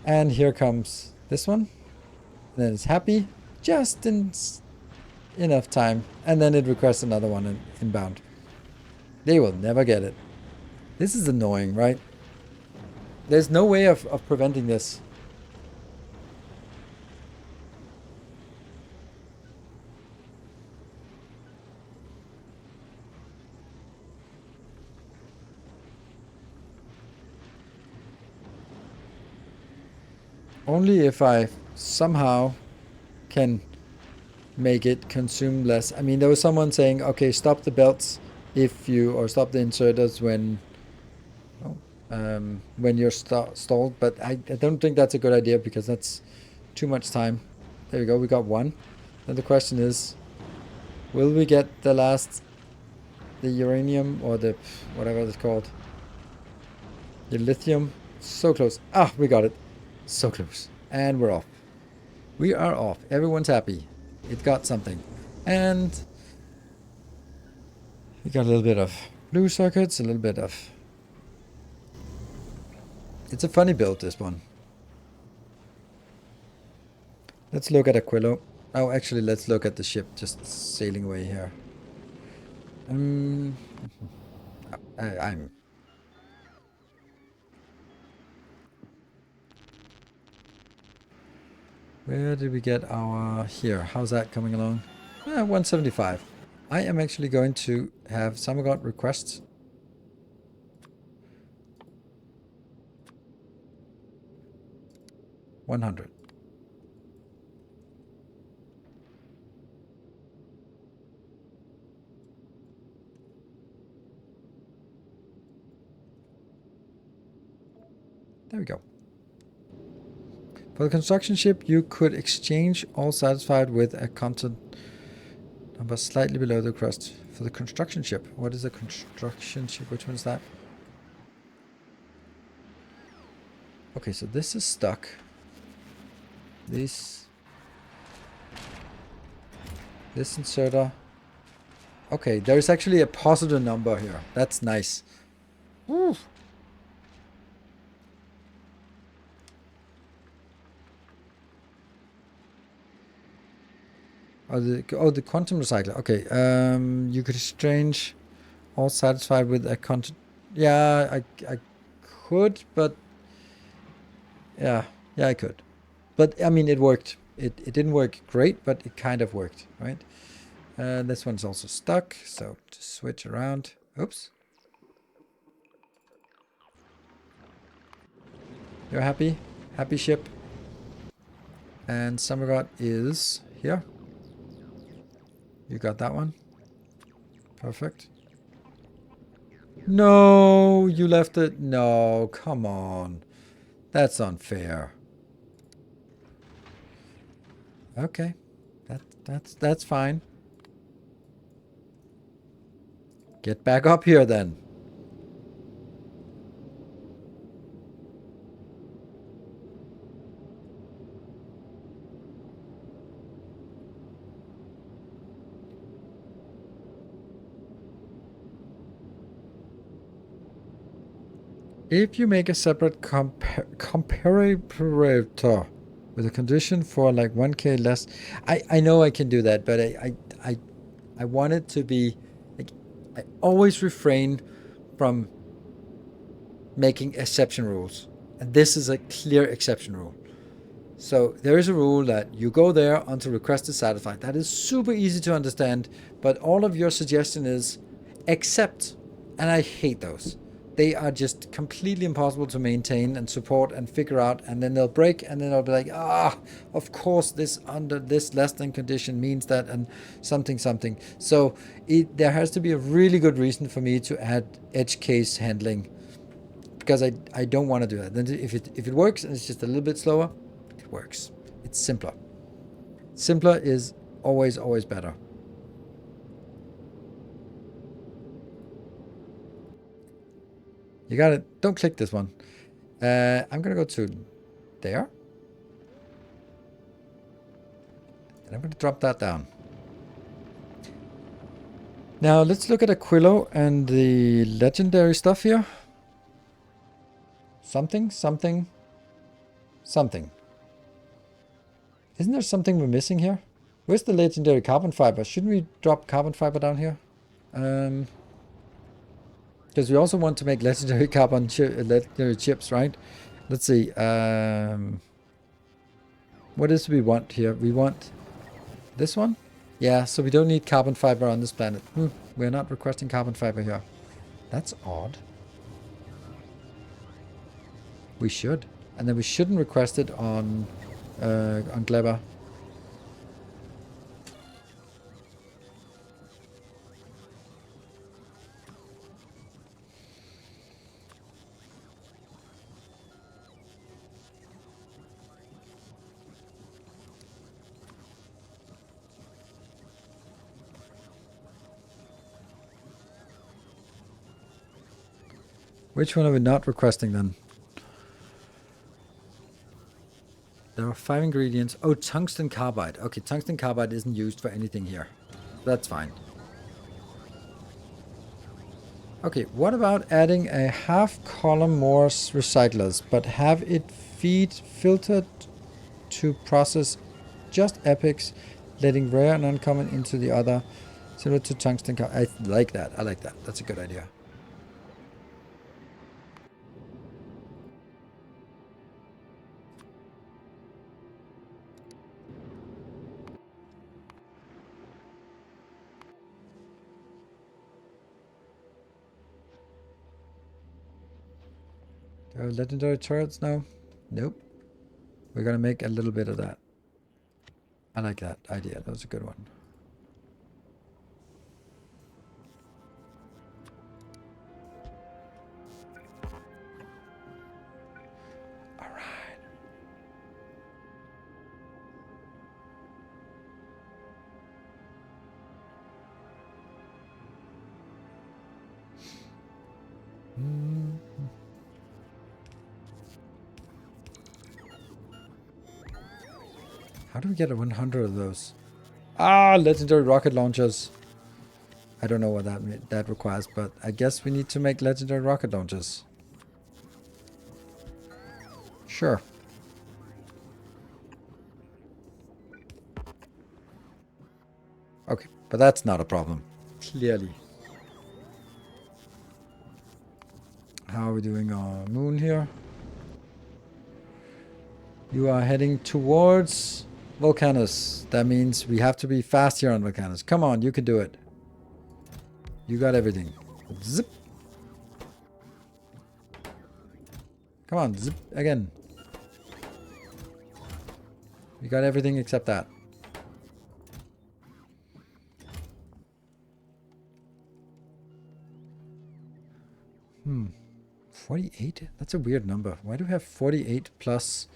And here comes this one. And then it's happy just in enough time. And then it requests another one inbound. They will never get it. This is annoying, right? There's no way of preventing this. Only if I somehow can make it consume less. I mean, there was someone saying, okay, stop the belts if you, or stop the inserters when you're stalled. But I don't think that's a good idea because that's too much time. There we go, we got one. Then the question is, will we get the uranium or the, whatever it's called? The lithium? So close. Ah, we got it. So close. And we're off. We are off. Everyone's happy. It got something. And we got a little bit of blue circuits, a little bit of... It's a funny build, this one. Let's look at Aquilo. Oh, actually, let's look at the ship just sailing away here. I'm... Where did we get our... Here, how's that coming along? 175. I am actually going to have Samagot requests. $100. There we go. For the construction ship, you could exchange all satisfied with a content number slightly below the crest. For the construction ship, what is a construction ship? Which one is that? Okay, so this is stuck. This inserter. Okay, there is actually a positive number here. That's nice. Woo. Oh, the quantum recycler. Okay, you could exchange all satisfied with a content. Yeah, I could, but yeah, I could. But I mean, it worked. It didn't work great, but it kind of worked, right? This one's also stuck, so just switch around. Oops. You're happy? Happy ship. And Samagot is here. You got that one. Perfect. No, you left it. No, come on. That's unfair. Okay. That's fine. Get back up here then. If you make a separate comparator with a condition for like 1k less, I know I can do that, but I want it to be like, I always refrain from making exception rules, and this is a clear exception rule. So there is a rule that you go there until request is satisfied. That is super easy to understand, but all of your suggestion is except, and I hate those. They are just completely impossible to maintain and support and figure out, and then they'll break, and then I'll be like, of course this under this less than condition means that, and something. So there has to be a really good reason for me to add edge case handling, because I don't want to do that. Then if it works and it's just a little bit slower, it works. It's simpler. Simpler is always better. You got it. Don't click this one. I'm gonna go to there. And I'm gonna drop that down. Now let's look at Aquilo and the legendary stuff here. Something. Isn't there something we're missing here? Where's the legendary carbon fiber? Shouldn't we drop carbon fiber down here? Because we also want to make legendary legendary chips, right? Let's see. What is we want here? We want this one? Yeah, so we don't need carbon fiber on this planet. We're not requesting carbon fiber here. That's odd. We should. And then we shouldn't request it on Clever. Which one are we not requesting then? There are 5 ingredients. Oh, tungsten carbide. Okay, tungsten carbide isn't used for anything here. That's fine. Okay, what about adding a half column more recyclers, but have it feed filtered to process just epics, letting rare and uncommon into the other, similar to tungsten carbide. I like that. I like that. That's a good idea. Legendary turrets now? Nope. We're gonna make a little bit of that. I like that idea. That was a good one. Alright. How do we get 100 of those? Ah, legendary rocket launchers. I don't know what that requires, but I guess we need to make legendary rocket launchers. Sure. Okay, but that's not a problem. Clearly. How are we doing on moon here? You are heading towards Volcanus. That means we have to be fast here on Volcanus. Come on, you can do it. You got everything. Zip. Come on, zip again. You got everything except that. 48? That's a weird number. Why do we have 48 plus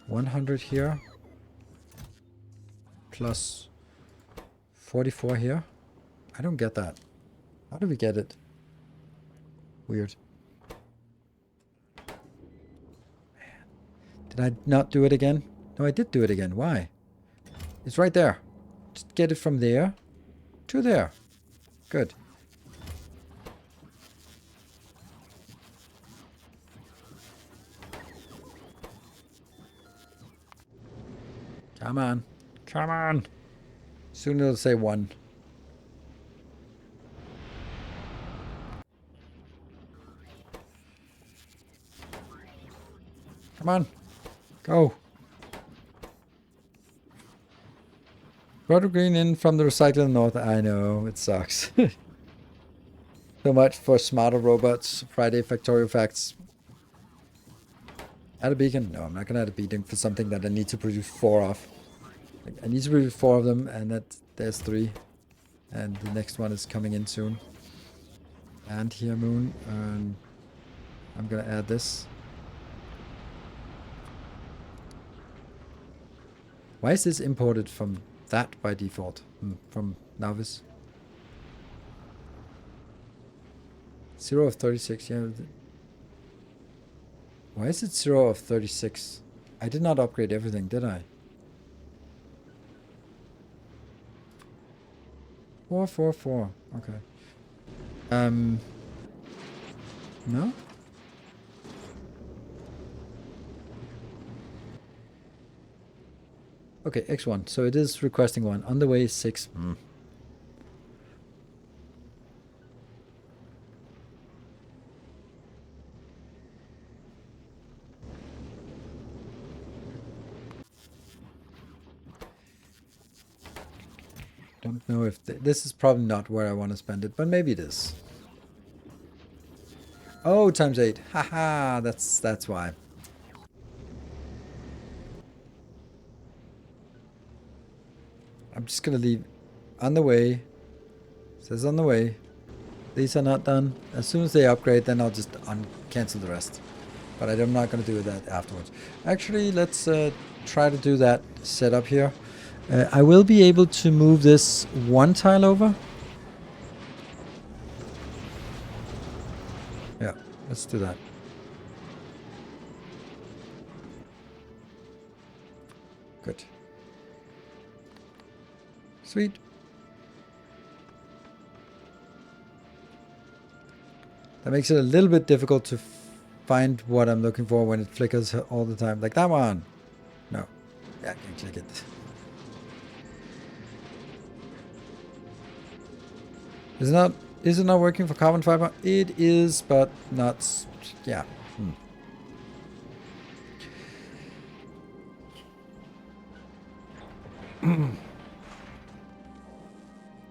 100 here? Plus 44 here? I don't get that. How do we get it? Weird. Man. Did I not do it again? No, I did do it again. Why? It's right there. Just get it from there to there. Good. Come on. Come on. Soon it'll say 1. Come on. Go. Brought green in from the recycling north. I know, it sucks. So much for smarter robots. Friday Factorio facts. Add a beacon? No, I'm not gonna add a beacon for something that I need to produce 4 of. Like, I need to produce 4 of them, and there's 3. And the next one is coming in soon. And here, moon. I'm gonna add this. Why is this imported from that by default? From Navis? 0 of 36, yeah. Why is it 0 of 36? I did not upgrade everything, did I? 4, 4, 4. Okay. No? Okay, X1. So it is requesting 1. On the way, 6. Don't know if this is probably not where I want to spend it, but maybe it is. Oh, times 8. Haha, that's why. I'm just gonna leave on the way. Says on the way. These are not done. As soon as they upgrade, then I'll just cancel the rest. But I'm not gonna do that afterwards. Actually, let's try to do that setup here. I will be able to move this 1 tile over. Yeah, let's do that. Good. Sweet. That makes it a little bit difficult to find what I'm looking for when it flickers all the time. Like that one. No. Yeah, I can click it. Is it not working for carbon fiber? It is, but not. Yeah.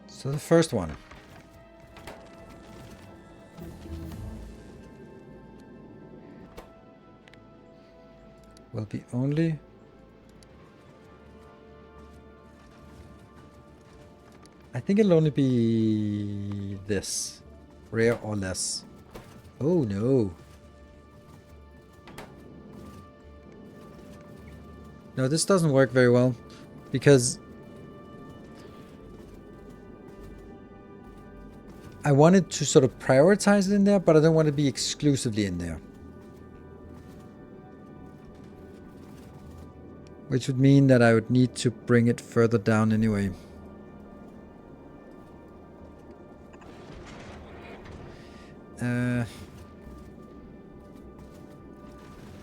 So the first one. be only... I think it'll only be this. Rare or less. Oh no. No, this doesn't work very well. Because... I wanted to sort of prioritize it in there, but I don't want to be exclusively in there. Which would mean that I would need to bring it further down anyway.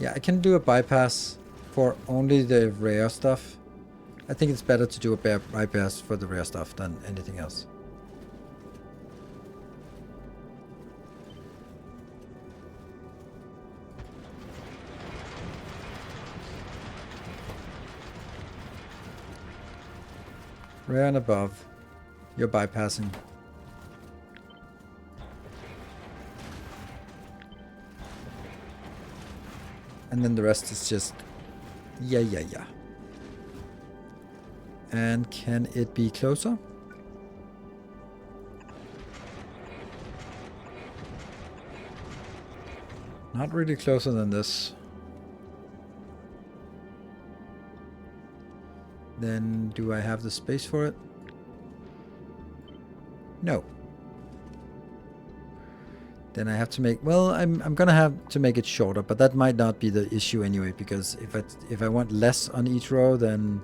Yeah, I can do a bypass for only the rare stuff. I think it's better to do a bypass for the rare stuff than anything else. Rare and above, you're bypassing. And then the rest is just yeah. And can it be closer? Not really closer than this. Then do I have the space for it? No. Then I have to make, well, I'm gonna have to make it shorter, but that might not be the issue anyway, because if I want less on each row, then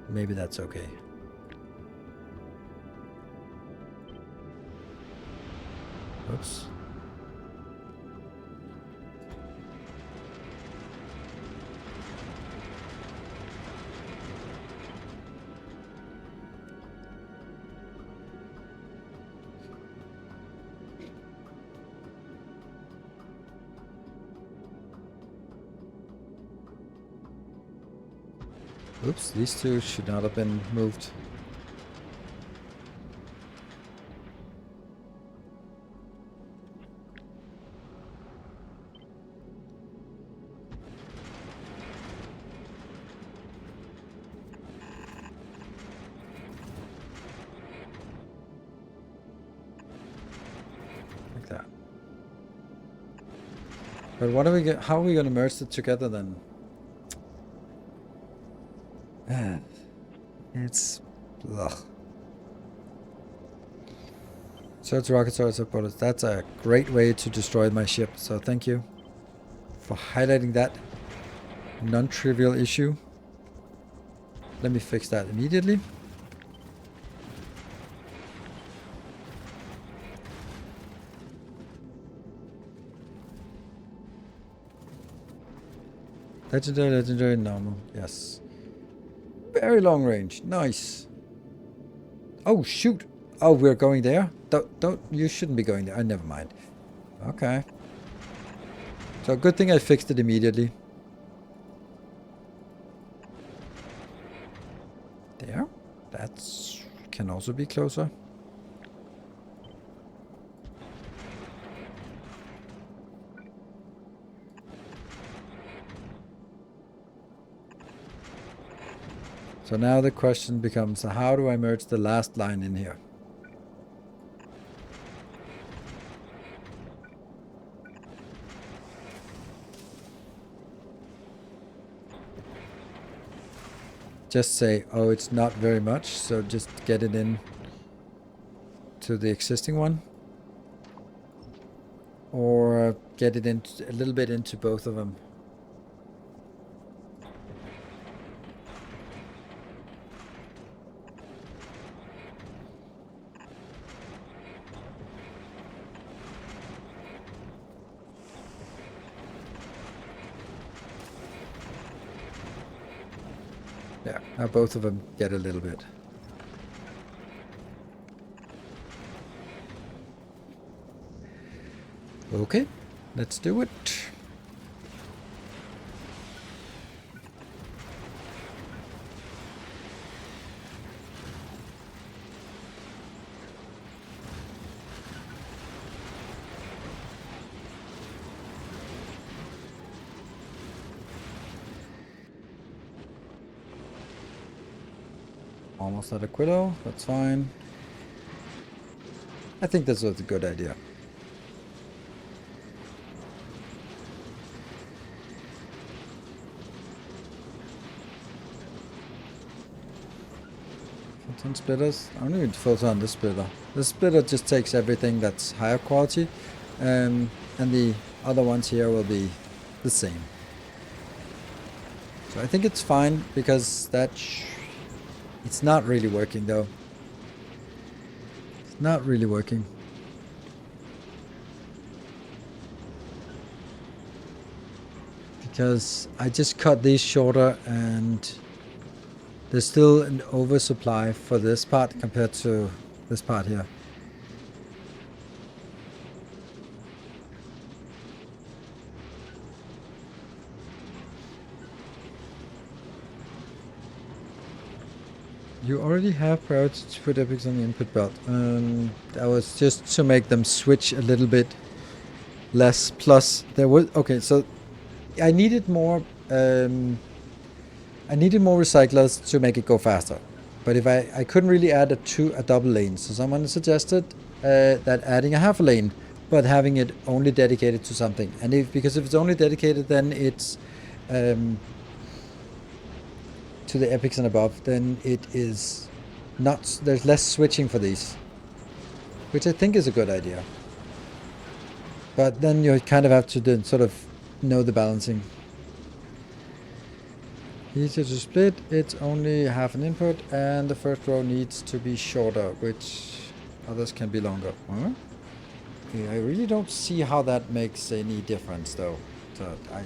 maybe that's okay. Oops. Oops, these two should not have been moved. Like that. But what are we how are we gonna merge it together then? It's... ugh. Search rocket source supporters. That's a great way to destroy my ship, so thank you for highlighting that non-trivial issue. Let me fix that immediately. Legendary, normal. Yes. Very long range. Nice. Oh, shoot. Oh, we're going there? Don't, you shouldn't be going there. Never mind. Okay. So good thing I fixed it immediately. There. That's can also be closer. So now the question becomes, how do I merge the last line in here? Just say, oh, it's not very much, so just get it in to the existing one. Or get it in a little bit into both of them. Yeah, now both of them get a little bit. Okay, let's do it. Almost at a Quillo. That's fine. I think this was a good idea. Filter and splitters. I don't need to filter on this splitter. This splitter just takes everything that's higher quality, and the other ones here will be the same. So I think it's fine because it's not really working though. It's not really working. Because I just cut these shorter and there's still an oversupply for this part compared to this part here. You already have priority to put epics on the input belt. That was just to make them switch a little bit less. Plus, there was okay. So I needed more. I needed more recyclers to make it go faster. But if I couldn't really add a double lane, so someone suggested that adding a half a lane, but having it only dedicated to something. And because if it's only dedicated, then it's to the epics and above, then it is not, there's less switching for these, which I think is a good idea. But then you kind of have to then sort of know the balancing. Easier to split, it's only half an input, and the first row needs to be shorter, which others can be longer. Huh? Okay, I really don't see how that makes any difference though. So I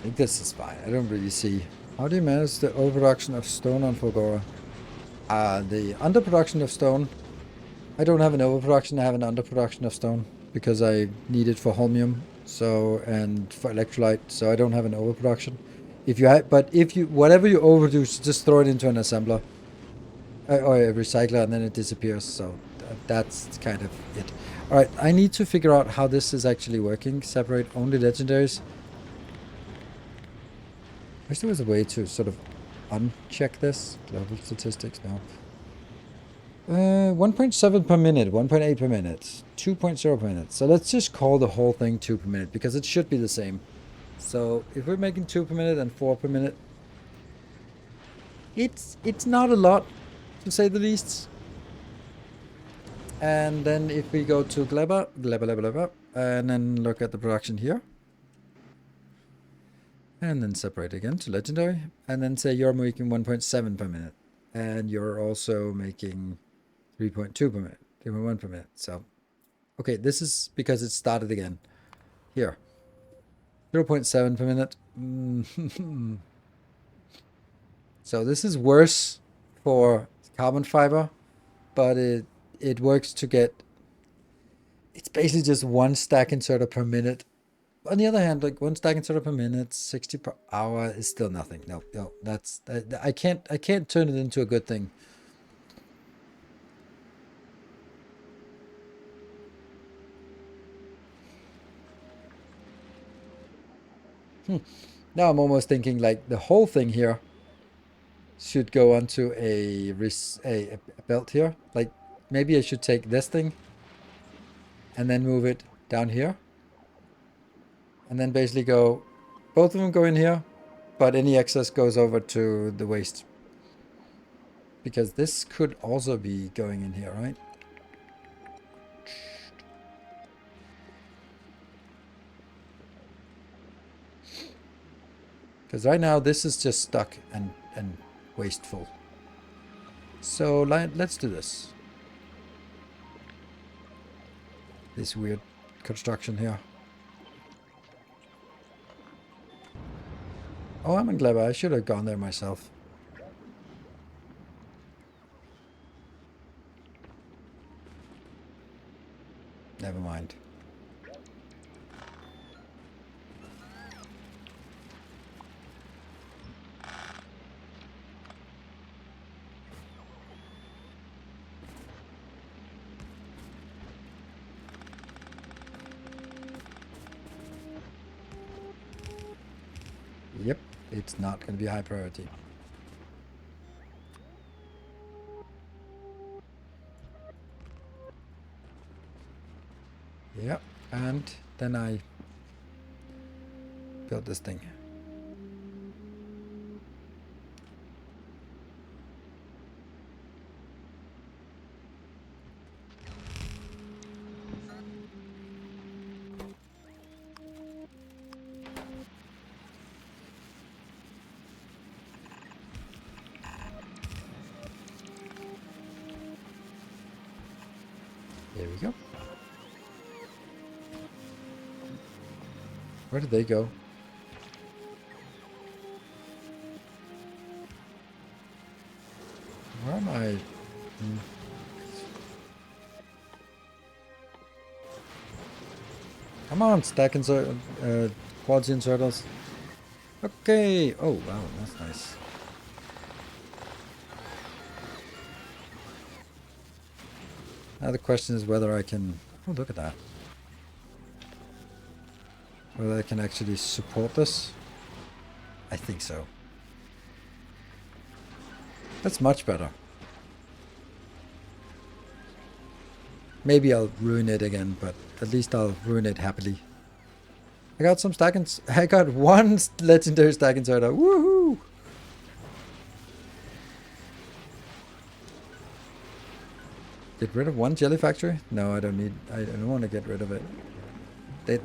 think this is fine. I don't really see. How do you manage the overproduction of stone on Fulgora? The underproduction of stone. I don't have an overproduction. I have an underproduction of stone because I need it for holmium, so and for electrolyte. So I don't have an overproduction. But if you whatever you overproduce, just throw it into an assembler or a recycler, and then it disappears. So that's kind of it. All right, I need to figure out how this is actually working. Separate only legendaries. I wish there was a way to sort of uncheck this. Global statistics, no. 1.7 per minute, 1.8 per minute, 2.0 per minute. So let's just call the whole thing 2 per minute because it should be the same. So if we're making 2 per minute and 4 per minute, it's not a lot, to say the least. And then if we go to Gleba, and then look at the production here. And then separate again to legendary. And then say you're making 1.7 per minute. And you're also making 3.2 per minute. 3.1 per minute. So, okay, this is because it started again. Here. 0.7 per minute. So this is worse for carbon fiber. But it works to get... It's basically just one stack inserter per minute. On the other hand, like one stack inserter per minute, 60 per hour is still nothing. No, that's I can't turn it into a good thing. Now I'm almost thinking like the whole thing here should go onto a belt here. Like maybe I should take this thing and then move it down here. And then basically go, both of them go in here, but any excess goes over to the waste. Because this could also be going in here, right? Because right now this is just stuck and wasteful. So let's do this. This weird construction here. Oh, I'm in Gleba. I should have gone there myself. Never mind. Yep, it's not going to be a high priority. Yep, and then I built this thing. There we go. Where did they go? Where am I? Come on, stack quality inserters. Okay. Oh, wow, that's nice. Now the question is whether I can... Oh, look at that. Whether I can actually support this. I think so. That's much better. Maybe I'll ruin it again, but at least I'll ruin it happily. I got some I got one legendary stack inserter. Woohoo! Get rid of one jelly factory? No, I don't want to get rid of it.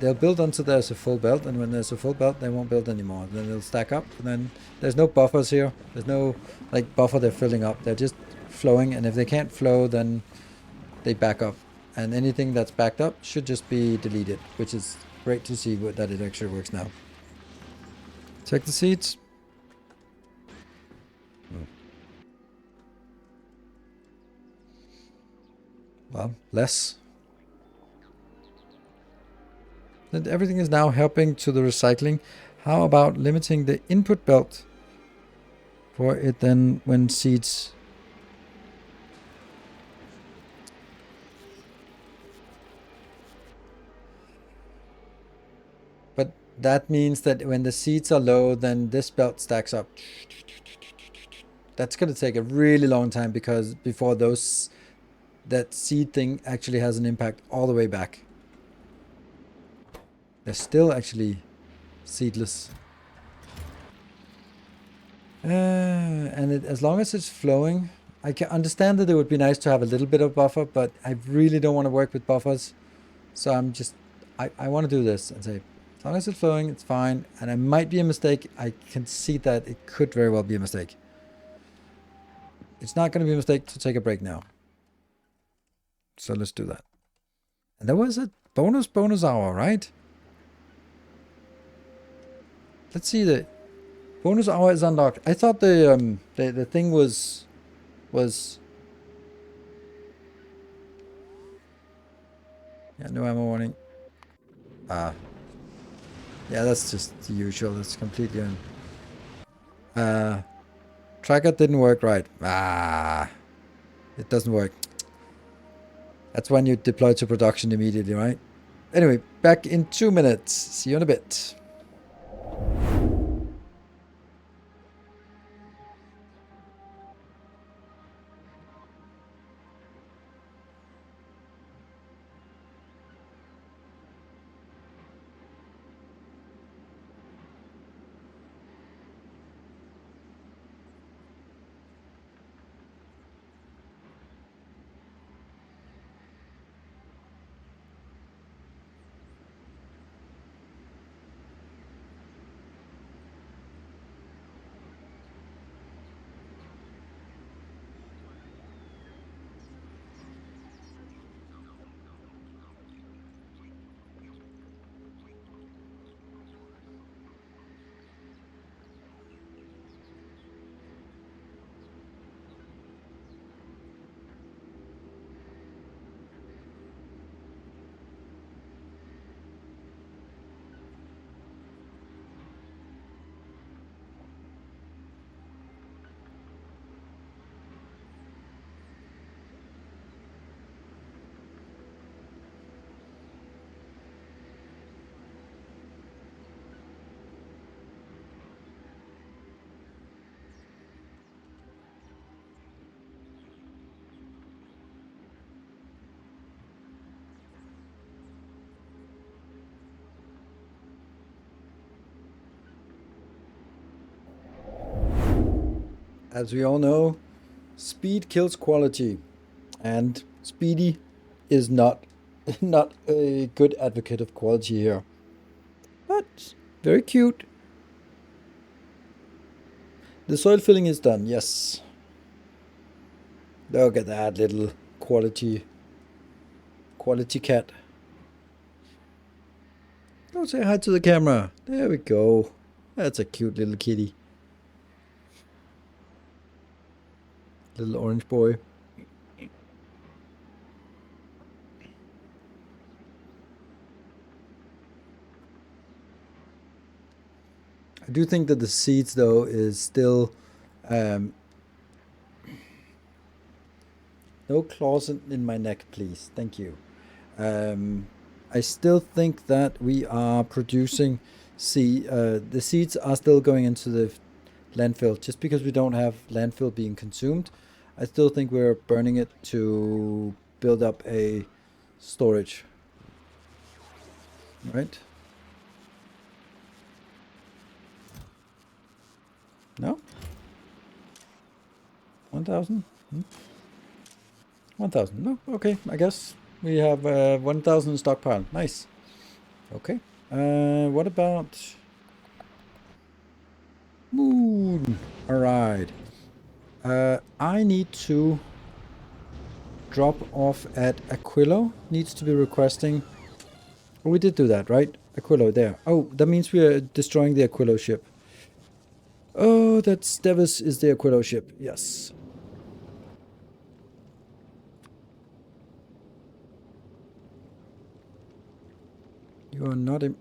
They'll build until there's a full belt, and when there's a full belt, they won't build anymore. Then they'll stack up, and then there's no buffers here. There's no like buffer they're filling up. They're just flowing, and if they can't flow, then they back up. And anything that's backed up should just be deleted, which is great to see that it actually works now. Check the seats. Well, less. And everything is now helping to the recycling. How about limiting the input belt for it then when seeds... But that means that when the seeds are low, then this belt stacks up. That's going to take a really long time because before that seed thing actually has an impact all the way back. They're still actually seedless. And as long as it's flowing, I can understand that it would be nice to have a little bit of buffer, but I really don't want to work with buffers. So I want to do this and say, as long as it's flowing, it's fine. And it might be a mistake. I can see that it could very well be a mistake. It's not going to be a mistake to take a break now. So let's do that. And there was a bonus hour, right? Let's see, the bonus hour is unlocked. I thought the thing was yeah, no ammo warning. Yeah, that's just the usual. That's completely tracker didn't work right. It doesn't work. That's when you deploy to production immediately, right? Anyway, back in 2 minutes. See you in a bit. As we all know, speed kills quality, and Speedy is not not a good advocate of quality here. But very cute. The soil filling is done, yes. Look at that little quality cat. Go say hi to the camera. There we go. That's a cute little kitty. Little orange boy. I do think that the seeds, though, is still no claws in my neck, please. Thank you. I still think that we are producing the seeds are still going into the landfill just because we don't have landfill being consumed. I still think we're burning it to build up a storage. Right? No? 1,000? 1,000. No? Okay, I guess we have 1,000 stockpile. Nice. Okay. What about moon? Alright. I need to drop off at Aquilo. Needs to be requesting. Oh, we did do that, right? Aquilo there. Oh, that means we are destroying the Aquilo ship. Oh, that's Devis is the Aquilo ship. Yes. You are not in.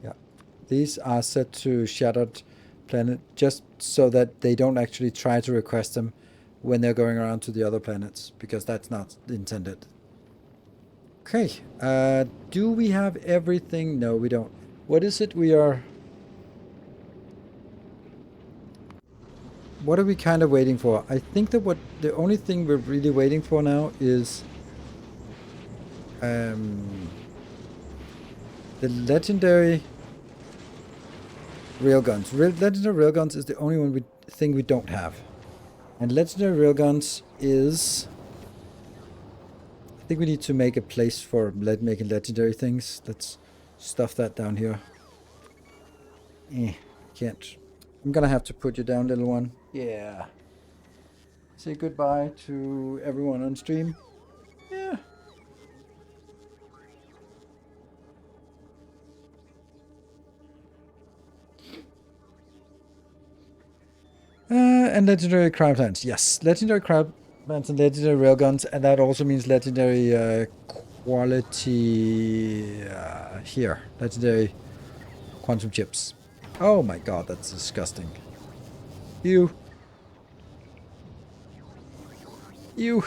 Yeah. These are set to Shattered Planet just so that they don't actually try to request them when they're going around to the other planets, because that's not intended. Okay. Do we have everything? No, we don't. What is it we are... What are we kind of waiting for? I think that the only thing we're really waiting for now is the legendary railguns. Legendary railguns is the only thing we don't have. And legendary railguns is... I think we need to make a place for making legendary things. Let's stuff that down here. Can't. I'm gonna have to put you down, little one. Yeah. Say goodbye to everyone on stream. Yeah. And legendary crime plants. Yes, legendary crime plants and legendary railguns, and that also means legendary quality here. Legendary quantum chips. Oh my god, that's disgusting. Ew. Ew,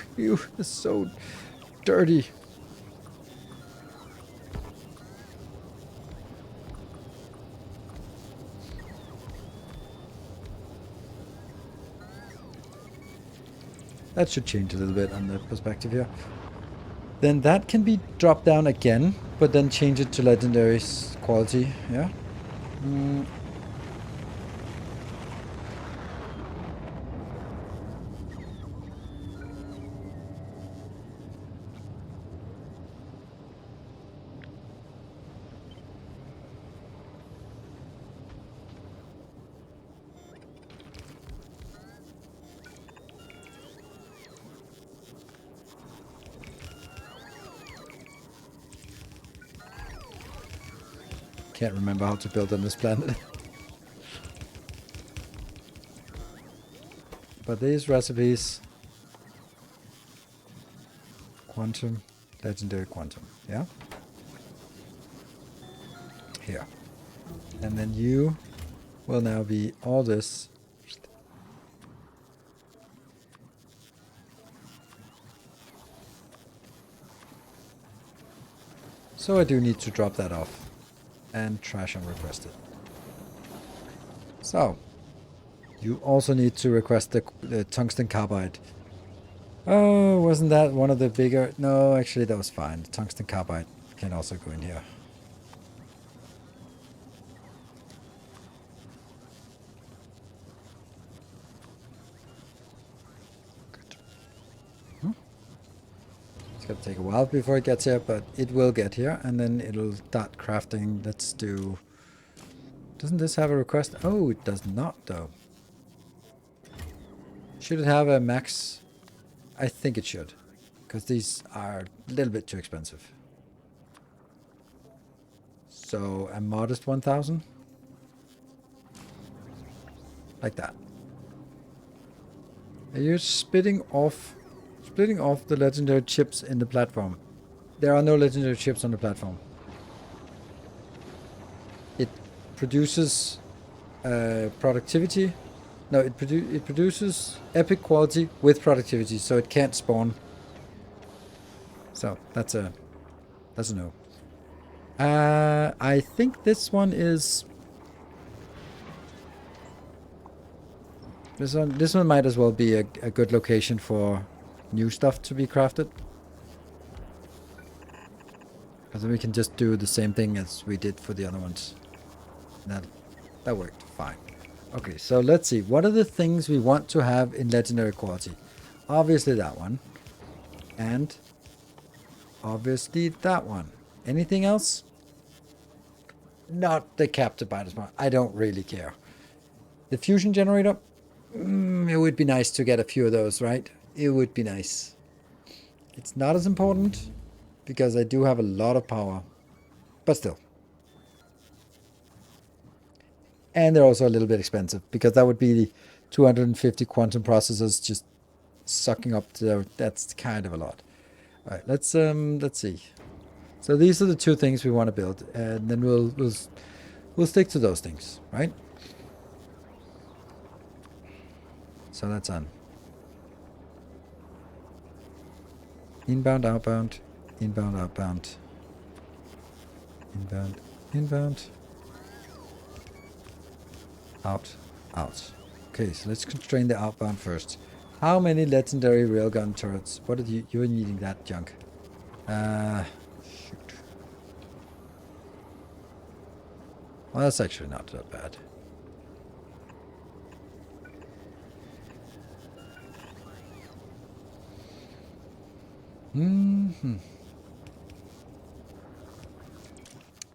it's so dirty. That should change a little bit on the perspective here. Then that can be dropped down again, but then change it to legendary quality, yeah? Can't remember how to build on this planet. But these recipes... Quantum, legendary quantum, yeah? Here. And then you will now be all this. So I do need to drop that off. And trash unrequested. So, you also need to request the tungsten carbide. Oh, wasn't that one of the bigger... No, actually that was fine. The tungsten carbide can also go in here. gonna take a while before it gets here, but it will get here, and then it'll start crafting. Let's do... Doesn't this have a request? Oh, it does not, though. Should it have a max? I think it should, because these are a little bit too expensive. So a modest 1,000, like that. Are you splitting off the legendary chips in the platform? There are no legendary chips on the platform. It produces productivity. No, it produces epic quality with productivity, so it can't spawn. So that's a no. I think this one is... This one might as well be a good location for new stuff to be crafted. Because then we can just do the same thing as we did for the other ones. That worked fine. Okay, so let's see. What are the things we want to have in legendary quality? Obviously that one. And obviously that one. Anything else? Not the captive bite smart. I don't really care. The fusion generator? It would be nice to get a few of those, right? It would be nice. It's not as important because I do have a lot of power. But still. And they're also a little bit expensive because that would be the 250 quantum processors just sucking up to... That's kind of a lot. All right, let's see. So these are the two things we want to build, and then we'll stick to those things, right? So that's on. Inbound, outbound, inbound, outbound, inbound, inbound, out, out. Okay, so let's constrain the outbound first. How many legendary railgun turrets? What are you're needing that junk? Shoot. Well, that's actually not that bad.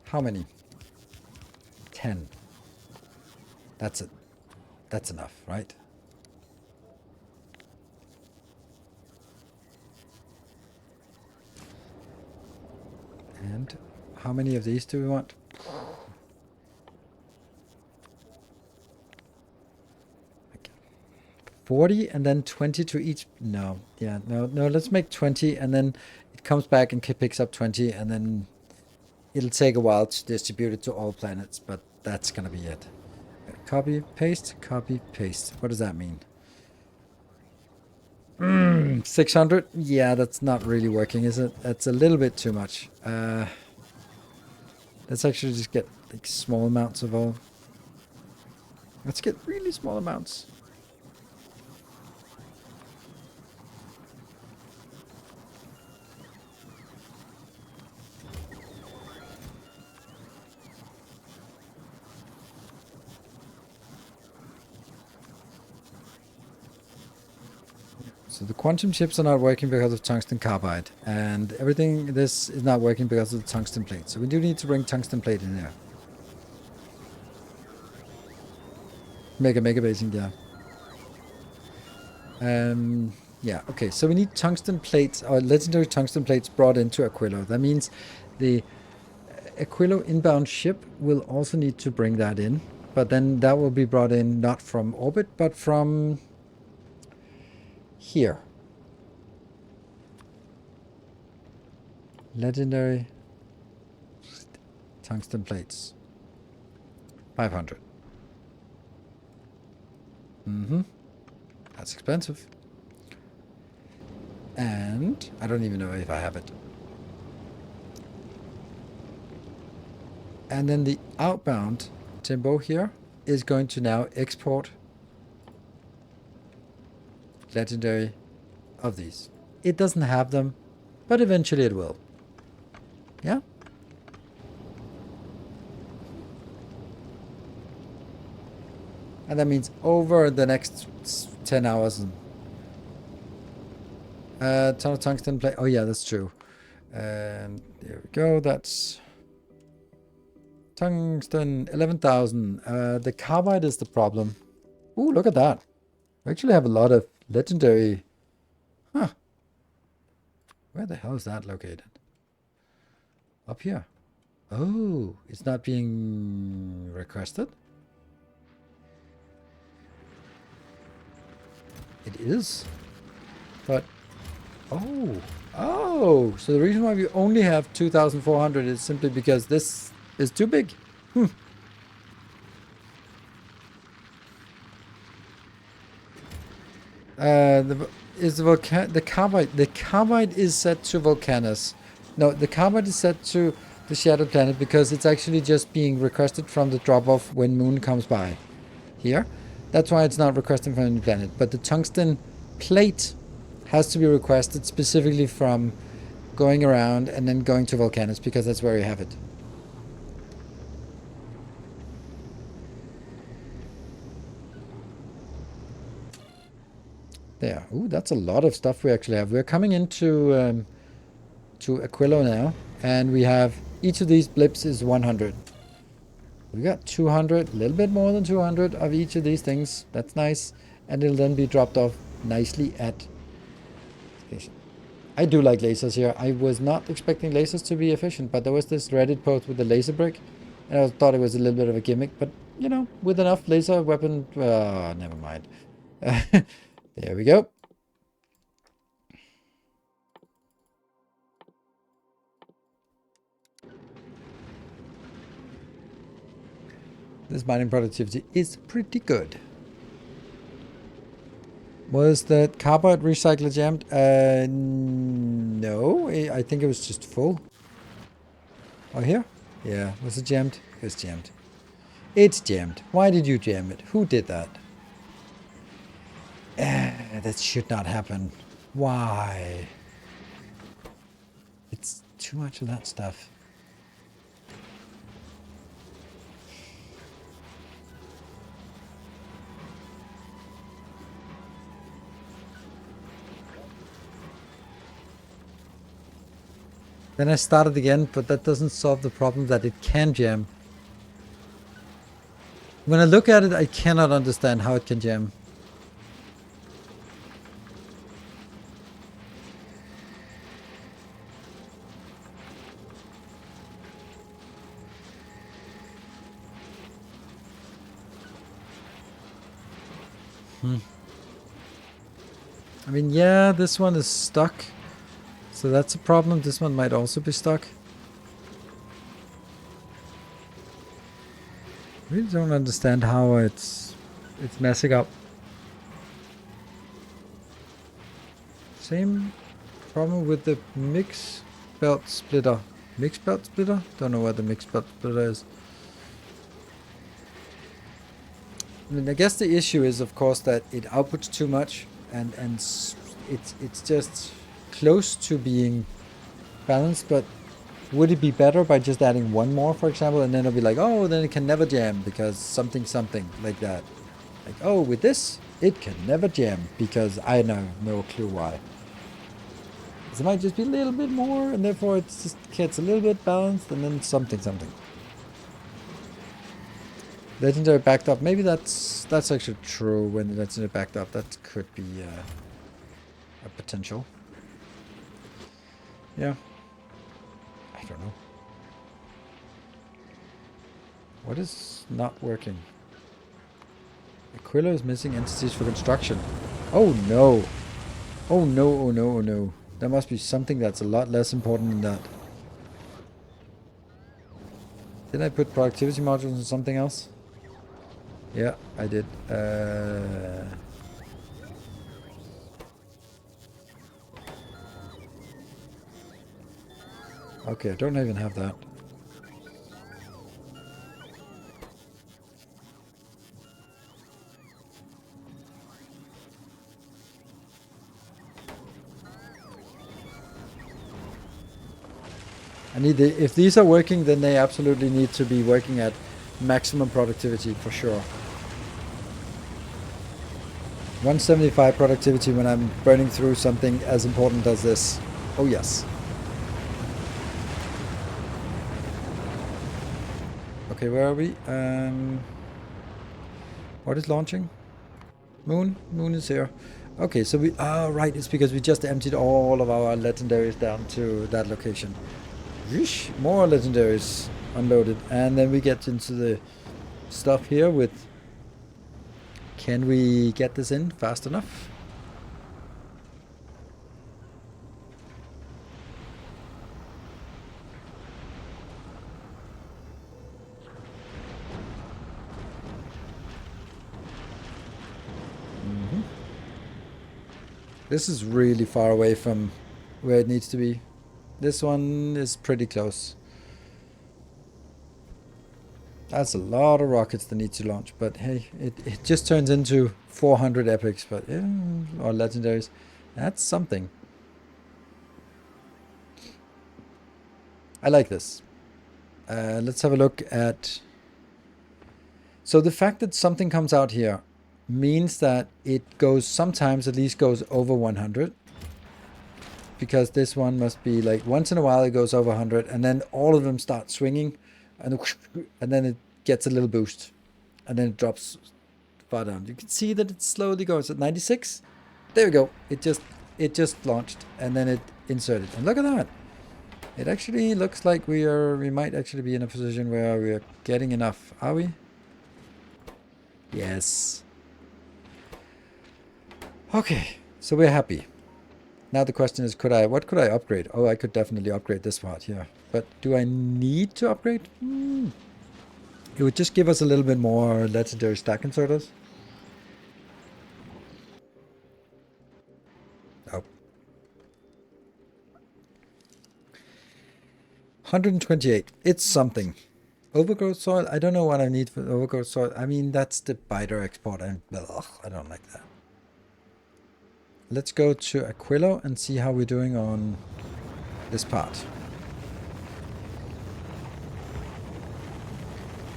How many? 10. That's it. That's enough, right? And how many of these do we want? 40 and then 20 to each. No, yeah, no, let's make 20 and then it comes back and picks up 20 and then it'll take a while to distribute it to all planets, but that's gonna be it. Copy, paste, copy, paste. What does that mean? 600? Yeah, that's not really working, is it? That's a little bit too much. Let's actually just get like small amounts of all. Let's get really small amounts. So the quantum chips are not working because of tungsten carbide, and everything this is not working because of the tungsten plate. So we do need to bring tungsten plate in there. Mega basing, yeah. Yeah, okay, so we need tungsten plates, or legendary tungsten plates brought into Aquilo. That means the Aquilo inbound ship will also need to bring that in, but then that will be brought in not from orbit, but from here. Legendary tungsten plates. 500. That's expensive. And I don't even know if I have it. And then the outbound Timbo here is going to now export legendary of these. It doesn't have them, but eventually it will. Yeah? And that means over the next 10 hours, Ton of tungsten plate. Oh yeah, that's true. And there we go. That's tungsten 11,000. The carbide is the problem. Ooh, look at that. We actually have a lot of legendary. Huh. Where the hell is that located? Up here. Oh, it's not being requested? It is. But, oh, so the reason why we only have 2,400 is simply because this is too big. The carbide is set to Volcanus. No, the carbide is set to the Shadow Planet because it's actually just being requested from the drop-off when Moon comes by. Here. That's why it's not requesting from any planet. But the tungsten plate has to be requested specifically from going around and then going to Volcanus because that's where you have it. There. Ooh, that's a lot of stuff we actually have. We're coming into to Aquilo now, and we have each of these blips is 100. We got 200, a little bit more than 200 of each of these things. That's nice. And it'll then be dropped off nicely at station. I do like lasers here. I was not expecting lasers to be efficient, but there was this Reddit post with the laser brick. And I thought it was a little bit of a gimmick, but you know, with enough laser weapon, never mind. There we go. This mining productivity is pretty good. Was that carbide recycler jammed? No, I think it was just full. Oh, here? Yeah, was it jammed? It was jammed. It's jammed. Why did you jam it? Who did that? That should not happen. Why? It's too much of that stuff. Then I started again, but that doesn't solve the problem that it can jam. When I look at it, I cannot understand how it can jam. I mean, yeah, this one is stuck. So that's a problem. This one might also be stuck. I really don't understand how it's messing up. Same problem with the mix belt splitter. Mix belt splitter? Don't know what the mix belt splitter is. I mean, I guess the issue is, of course, that it outputs too much, and it's just close to being balanced. But would it be better by just adding one more, for example, and then it'll be like, oh, then it can never jam because something like that. Like, oh, with this, it can never jam because I have no clue why. So it might just be a little bit more, and therefore it just gets a little bit balanced, and then something. Legendary backed up. Maybe that's actually true. When the legendary backed up, that could be a potential. Yeah. I don't know. What is not working? Aquilo is missing entities for construction. Oh no. Oh no, oh no, oh no. There must be something that's a lot less important than that. Did I put productivity modules on something else? Yeah, I did. Okay, I don't even have that. If these are working, then they absolutely need to be working at maximum productivity for sure. 175 productivity when I'm burning through something as important as this. Oh yes. Okay, where are we? What is launching? Moon? Moon is here. Okay, so we... Oh, right, it's because we just emptied all of our legendaries down to that location. Yeesh, more legendaries unloaded. And then we get into the stuff here with... Can we get this in fast enough? This is really far away from where it needs to be. This one is pretty close. That's a lot of rockets that need to launch, but hey, it just turns into 400 epics, but yeah, or legendaries. That's something. I like this. Let's have a look at... So the fact that something comes out here means that it goes, sometimes at least goes over 100. Because this one must be like, once in a while it goes over 100, and then all of them start swinging, and then it gets a little boost. And then it drops far down. You can see that it slowly goes at 96. There we go. It just launched, and then it inserted. And look at that. It actually looks like we might actually be in a position where we are getting enough. Are we? Yes. Okay, so we're happy. Now the question is, what could I upgrade? Oh, I could definitely upgrade this part here. But do I need to upgrade? It would just give us a little bit more legendary stack inserters. Oh. 128. It's something. Overgrowth soil? I don't know what I need for overgrowth soil. I mean, that's the biter export, and I don't like that. Let's go to Aquilo and see how we're doing on this part.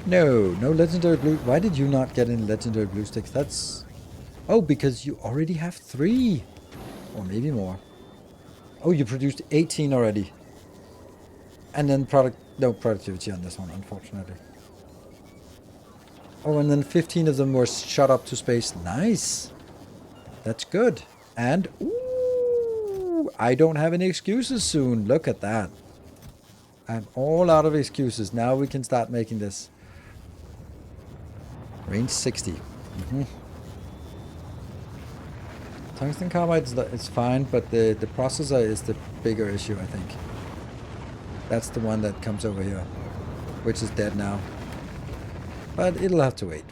No legendary blue. Why did you not get in legendary blue sticks? That's... Oh, because you already have 3. Or maybe more. Oh, you produced 18 already. And then no productivity on this one, unfortunately. Oh, and then 15 of them were shot up to space. Nice. That's good. And, ooh, I don't have any excuses soon. Look at that. I'm all out of excuses. Now we can start making this. Range 60. Tungsten carbide is fine, but the processor is the bigger issue, I think. That's the one that comes over here, which is dead now. But it'll have to wait.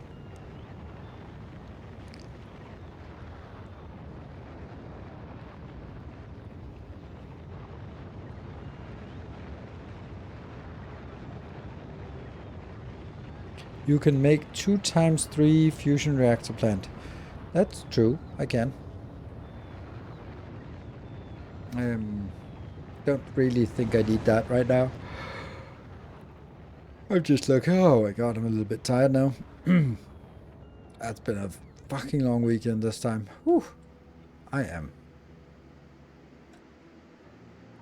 You can make 2 × 3 fusion reactor plant. That's true, I can. Don't really think I need that right now. I'm just like, oh my god, I'm a little bit tired now. That's been a fucking long weekend this time. Whew. I am.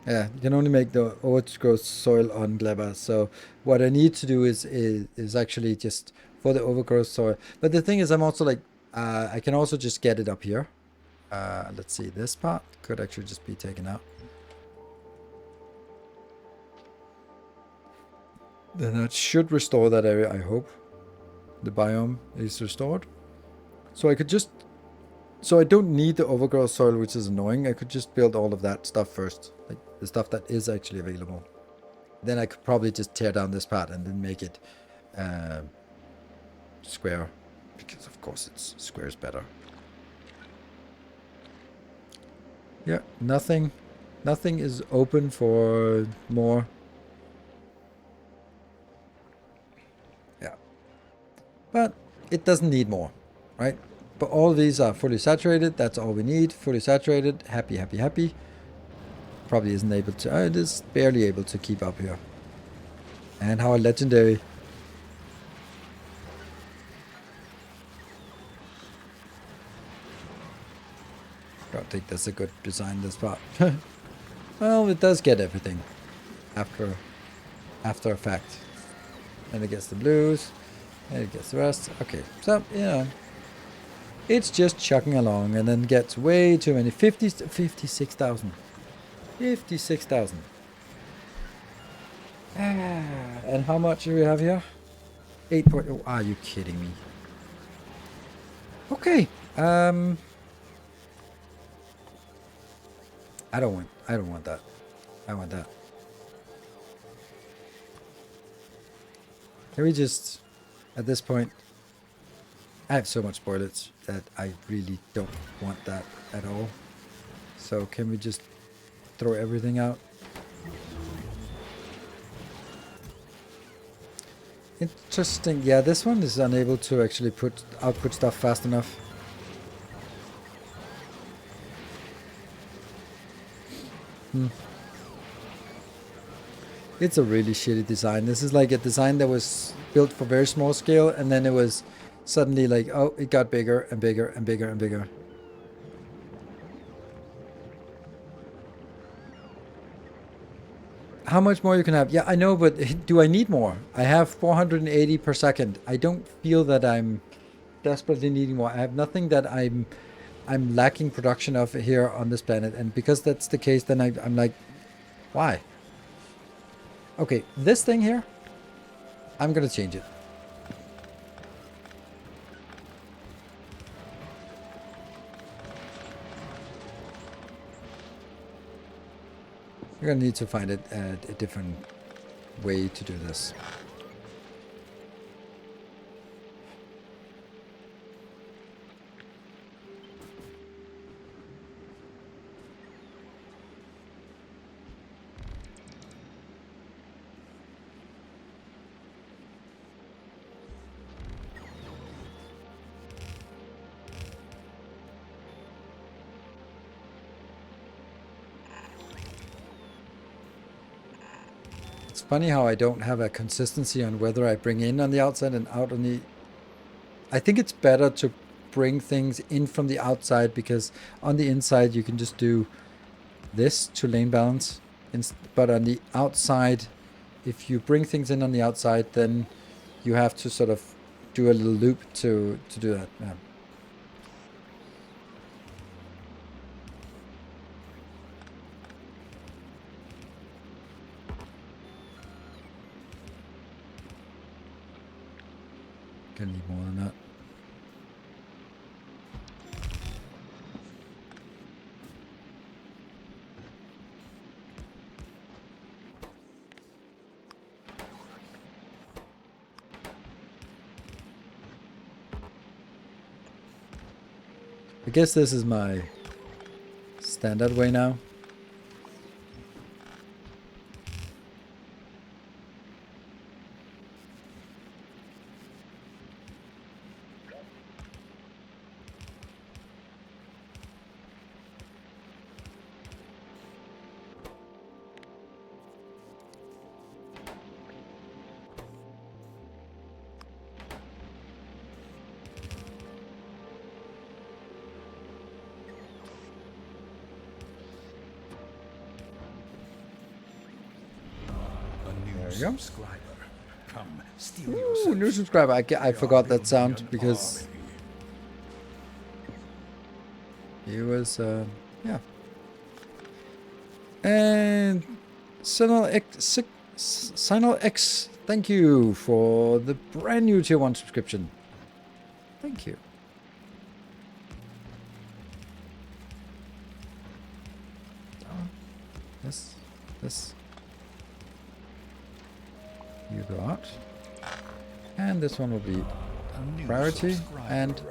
Yeah, you can only make the overgrowth soil on Gleba. So what I need to do is actually just for the overgrowth soil. But the thing is, I'm also like, I can also just get it up here. Let's see, this part could actually just be taken out. Then that should restore that area, I hope. The biome is restored. So I could just... So I don't need the overgrowth soil, which is annoying. I could just build all of that stuff first. Like the stuff that is actually available. Then I could probably just tear down this part and then make it square. Because of course it's square is better. Yeah, nothing is open for more. Yeah. But it doesn't need more, right? But all these are fully saturated. That's all we need. Fully saturated. Happy, happy, happy. Probably isn't able to... it is barely able to keep up here. And how legendary... Don't think that's a good design, this part. Well, it does get everything after effect. And it gets the blues, and it gets the rest. Okay, so, you know, it's just chugging along and then gets way too many. 56,000. 56,000. And how much do we have here? 8 point. Oh, are you kidding me? Okay. I don't want that. I want that. Can we just, at this point, I have so much spoilage that I really don't want that at all. So can we just throw everything out? Interesting. Yeah, this one is unable to actually output stuff fast enough. It's a really shitty design. This is like a design that was built for very small scale, and then it was suddenly like, oh, it got bigger and bigger and bigger and bigger. How much more you can have? Yeah, I know, but do I need more? I have 480 per second. I don't feel that I'm desperately needing more. I have nothing that I'm lacking production of here on this planet, and because that's the case, then I'm like, why? Okay, this thing here, I'm gonna change it. We're gonna need to find a different way to do this. It's funny how I don't have a consistency on whether I bring in on the outside and out on the... I think it's better to bring things in from the outside, because on the inside you can just do this to lane balance. But on the outside, if you bring things in on the outside, then you have to sort of do a little loop to do that. Yeah. Gonna need more than that. I guess this is my standard way now. Subscriber. Come, steal Ooh, new subscriber. I forgot that sound because he was, yeah. And Sinal X, thank you for the brand new tier 1 subscription. Thank you. This. You go out. And this one will be priority and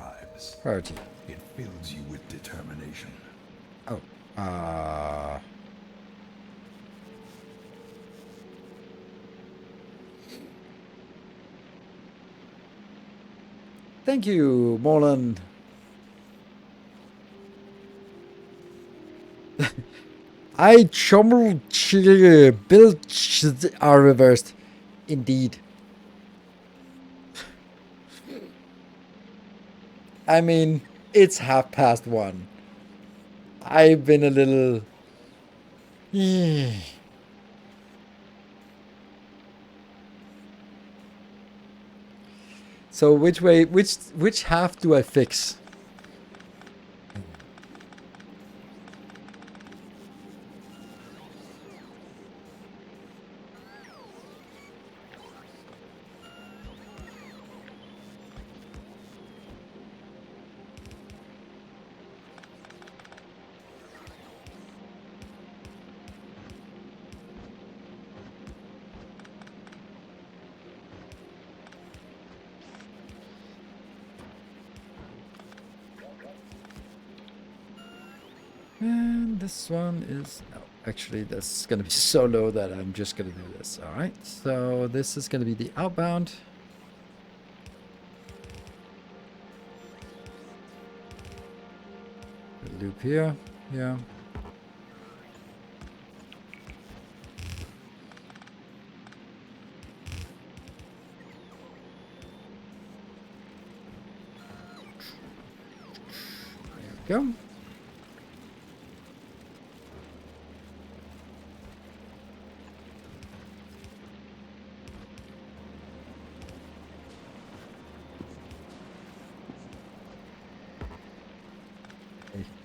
priority. It fills you with determination. Oh. Thank you, Morland. I chumble build are reversed. Indeed. I mean, it's 1:30. I've been a little. So which half do I fix? And this one is, no, actually this is gonna be so low that I'm just gonna do this. All right, so this is gonna be the outbound. The loop here, yeah. There we go.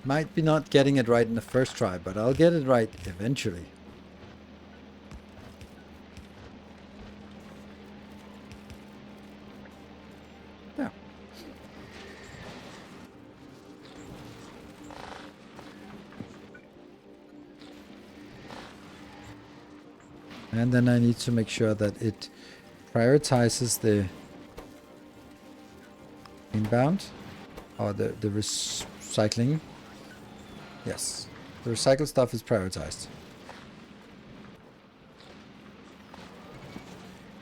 Might be not getting it right in the first try, but I'll get it right eventually. Yeah. And then I need to make sure that it prioritizes the inbound or the recycling. Yes, the recycled stuff is prioritized.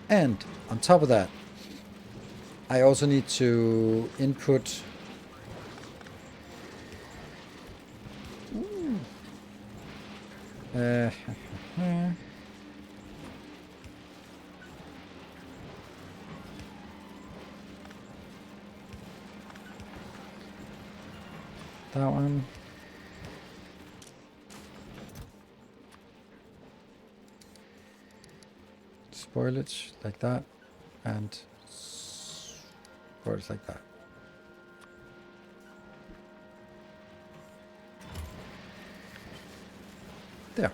And on top of that, I also need to input that one. Spoilage like that, and spoilage like that. There.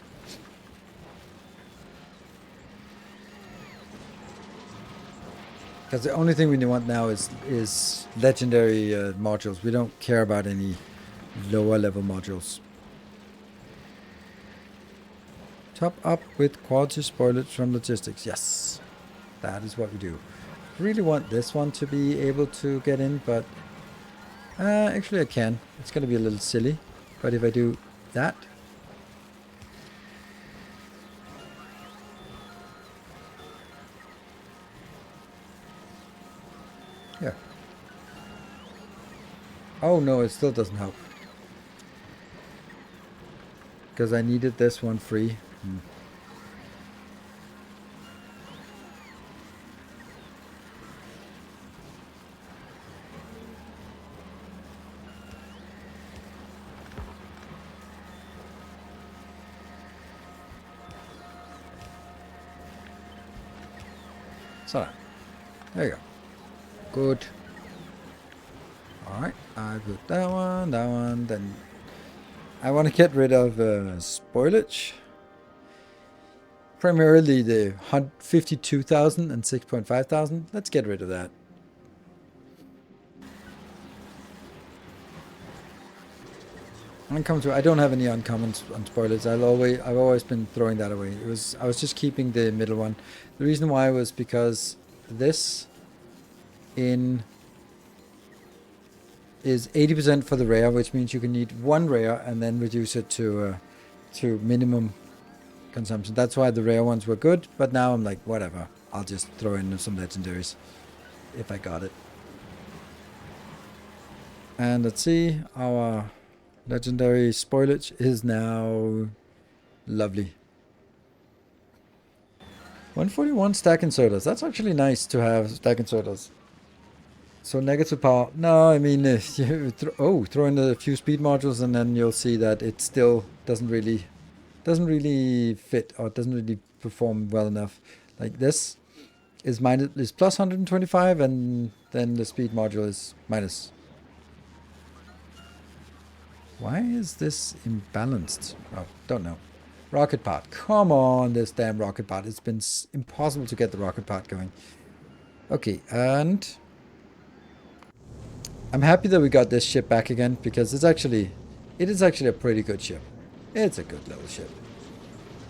Because the only thing we want now is legendary modules. We don't care about any lower level modules. Top up with quality spoilage from logistics. Yes, that is what we do. Really want this one to be able to get in, but actually I can. It's going to be a little silly, but if I do that, yeah. Oh no, it still doesn't help. Because I needed this one free. So, there you go. Good. Alright, I put that one, then I want to get rid of spoilage. Primarily the 52,000 and 6.5 thousand. Let's get rid of that. Uncommon, I don't have any uncommons on spoilers. I've always been throwing that away. I was just keeping the middle one. The reason why was because this is 80% for the rare, which means you can need one rare and then reduce it to minimum consumption. That's why the rare ones were good, but now I'm like, whatever. I'll just throw in some legendaries if I got it. And let's see, our legendary spoilage is now lovely. 141 stack inserters. That's actually nice to have stack inserters. So negative power. No, I mean, you throw in a few speed modules, and then you'll see that it still doesn't really fit, or doesn't really perform well enough. Like this is plus 125, and then the speed module is minus. Why is this imbalanced? Oh, don't know. Rocket part. Come on, this damn rocket part. It's been impossible to get the rocket part going. Okay, and I'm happy that we got this ship back again, because it is actually a pretty good ship. It's a good little ship.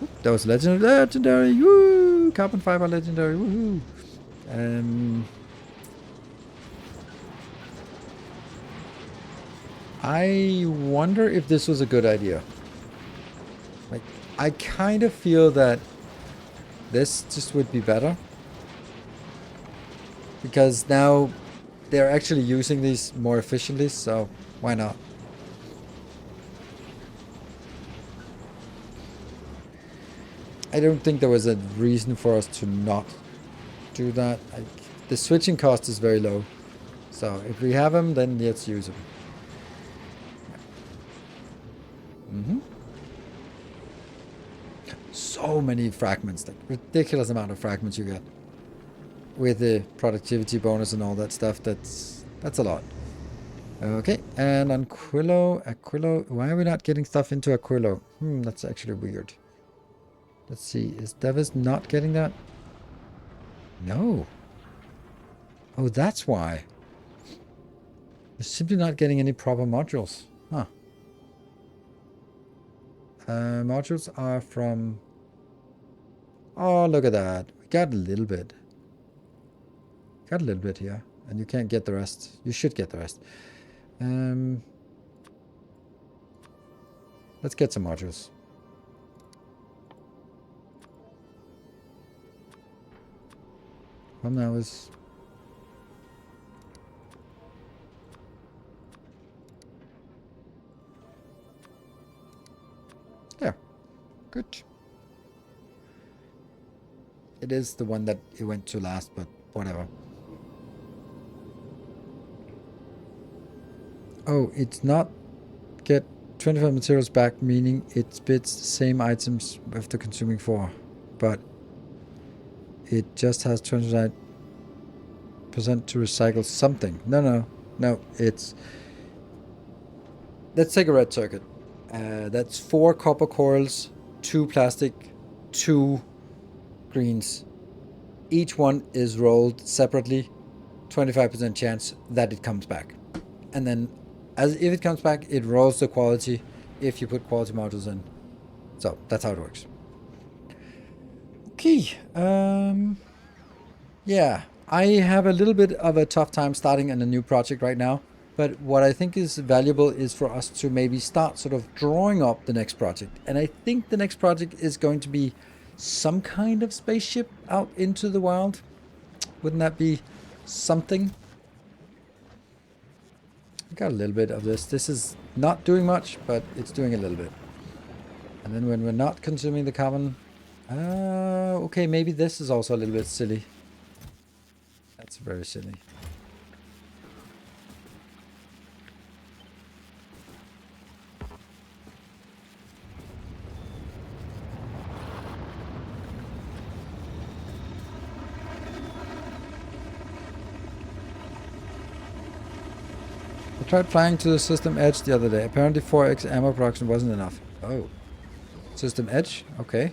Oop, that was legendary. Woo! Carbon fiber legendary. Woohoo! I wonder if this was a good idea. Like, I kind of feel that this just would be better, because now they're actually using these more efficiently, so why not? I don't think there was a reason for us to not do that. The switching cost is very low, so if we have them, then let's use them. So many fragments, like ridiculous amount of fragments you get with the productivity bonus and all that stuff. That's a lot. Okay, and on Aquilo, why are we not getting stuff into Aquilo? That's actually weird. Let's see, is Devis not getting that? No. Oh, that's why. We're simply not getting any proper modules. Huh. Modules are from... Oh, look at that. We got a little bit. Got a little bit here. And you can't get the rest. You should get the rest. Let's get some modules. Well, now is... Yeah. Good. It is the one that it went to last, but whatever. Oh, it's not get 25 materials back, meaning it spits the same items after consuming 4. But it just has 29% to recycle something. No, it's... Let's take a red circuit. That's 4 copper coils, 2 plastic, 2 greens. Each one is rolled separately, 25% chance that it comes back. And then, if it comes back, it rolls the quality if you put quality modules in. So, that's how it works. Okay, yeah, I have a little bit of a tough time starting in a new project right now. But what I think is valuable is for us to maybe start sort of drawing up the next project. And I think the next project is going to be some kind of spaceship out into the wild. Wouldn't that be something? I got a little bit of this. This is not doing much, but it's doing a little bit. And then when we're not consuming the carbon... okay, maybe this is also a little bit silly. That's very silly. I tried flying to the system edge the other day. Apparently 4x ammo production wasn't enough. Oh. System edge? Okay.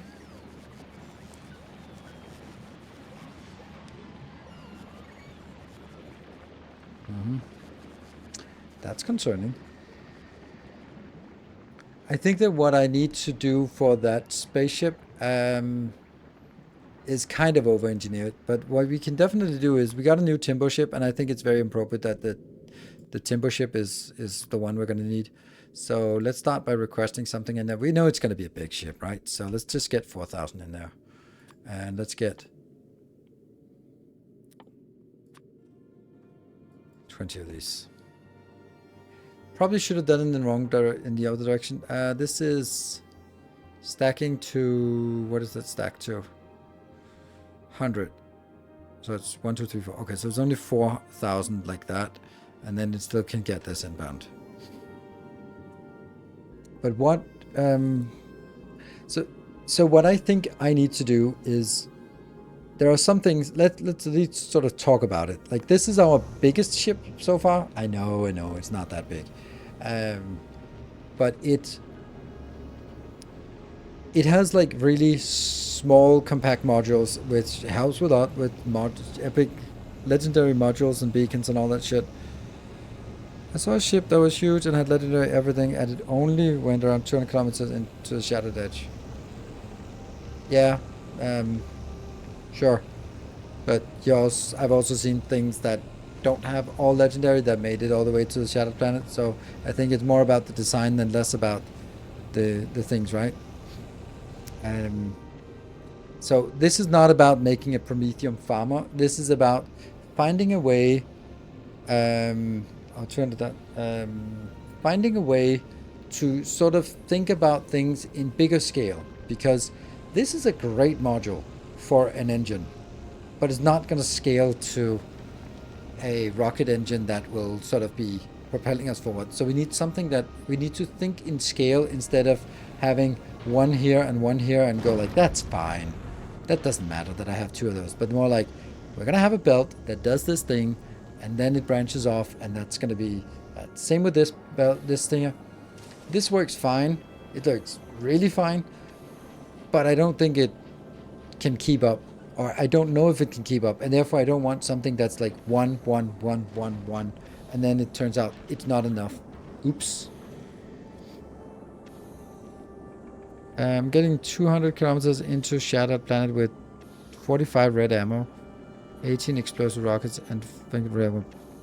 That's concerning. I think that what I need to do for that spaceship is kind of over-engineered. But what we can definitely do is we got a new Timbo ship, and I think it's very appropriate that the Timbo ship is the one we're going to need. So let's start by requesting something in there. We know it's going to be a big ship, right? So let's just get 4,000 in there. And let's get 20 of these. Probably should have done it in the other direction. This is stacking to... What is that stack to? 100. So it's 1, 2, 3, 4. Okay, so it's only 4,000 like that, and then it still can get this inbound. But what? So what I think I need to do is, there are some things. Let's at least sort of talk about it. Like, this is our biggest ship so far. I know, it's not that big, but it has like really small compact modules, which helps with that, with epic legendary modules and beacons and all that shit. I saw a ship that was huge and had legendary everything, and it only went around 200 kilometers into the Shattered Edge. Yeah, sure. But I've also seen things that don't have all legendary that made it all the way to the Shattered Planet. So I think it's more about the design than less about the things, right? So this is not about making a Prometheum farmer. This is about finding a way. I'll turn to that. Finding a way to sort of think about things in bigger scale, because this is a great module for an engine, but it's not going to scale to a rocket engine that will sort of be propelling us forward. So we need something that we need to think in scale, instead of having one here and go like, that's fine. That doesn't matter that I have 2 of those. But more like, we're going to have a belt that does this thing, and then it branches off, and that's going to be... same with this belt, this thing. This works fine. It works really fine. But I don't think it can keep up. Or I don't know if it can keep up. And therefore I don't want something that's like 1, 1, 1, 1, 1. And then it turns out it's not enough. Oops. I'm getting 200 kilometers into Shattered Planet with 45 red ammo, 18 explosive rockets, and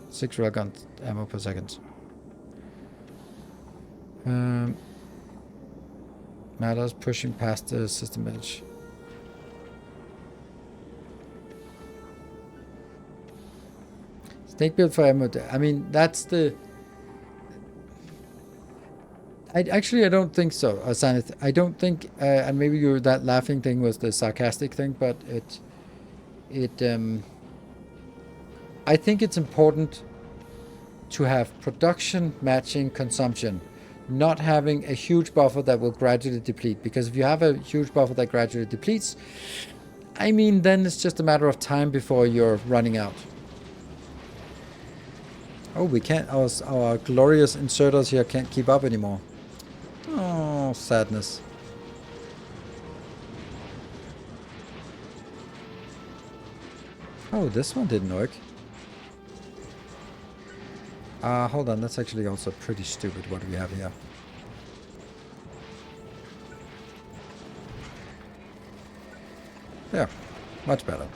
6 railgun ammo per second. Matters pushing past the system edge. Snake build for ammo. I mean, that's the... I don't think so, Sanith. I don't think, and maybe that laughing thing was the sarcastic thing, but I think it's important to have production matching consumption, not having a huge buffer that will gradually deplete. Because if you have a huge buffer that gradually depletes, I mean, then it's just a matter of time before you're running out. Oh, we can't. Our glorious inserters here can't keep up anymore. Oh, sadness. Oh, this one didn't work. Hold on. That's actually also pretty stupid. What do we have here? Yeah, much better.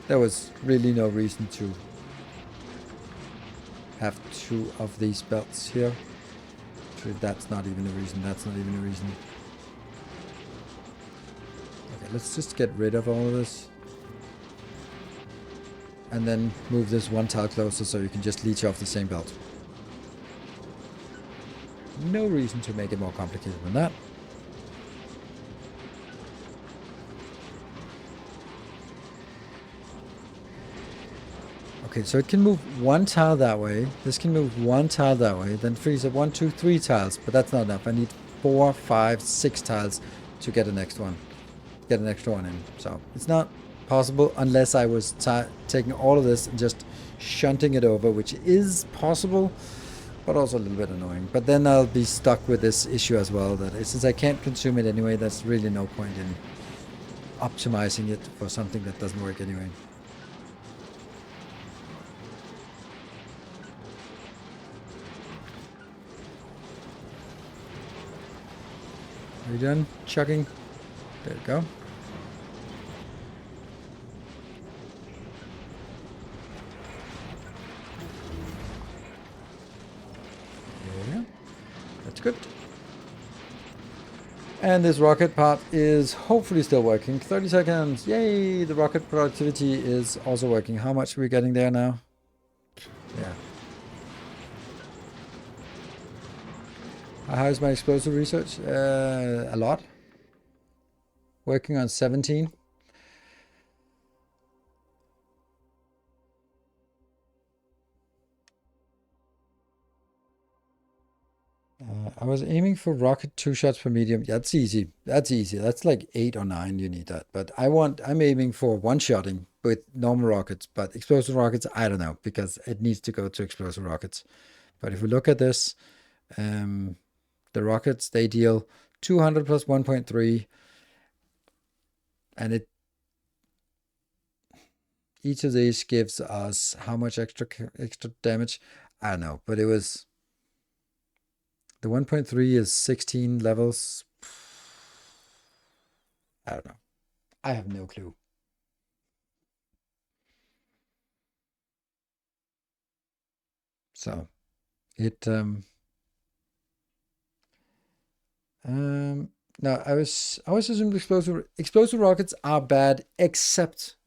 There was really no reason to have 2 of these belts here. Actually, that's not even a reason. That's not even a reason. Okay, let's just get rid of all of this. And then move this 1 tile closer so you can just leech off the same belt. No reason to make it more complicated than that. Okay, so it can move 1 tile that way. This can move 1 tile that way. Then frees up 1, 2, 3 tiles. But that's not enough. I need 4, 5, 6 tiles to get the next one. Get an extra one in. So it's not possible unless I was taking all of this and just shunting it over, which is possible, but also a little bit annoying. But then I'll be stuck with this issue as well, that since I can't consume it anyway, there's really no point in optimizing it for something that doesn't work anyway. Are you done chugging? There you go. Yeah, that's good. And this rocket part is hopefully still working. 30 seconds. Yay! The rocket productivity is also working. How much are we getting there now? Yeah. How's my explosive research? A lot. Working on 17. I was aiming for rocket 2 shots per medium. That's easy. That's easy. That's like 8 or 9 you need that. But I'm aiming for one-shotting with normal rockets. But explosive rockets, I don't know, because it needs to go to explosive rockets. But if we look at this, the rockets, they deal 200 plus 1.3. And each of these gives us how much extra damage? I don't know. But it was... The 1.3 is 16 levels. I don't know. I have no clue. So it no, I was assuming explosive rockets are bad except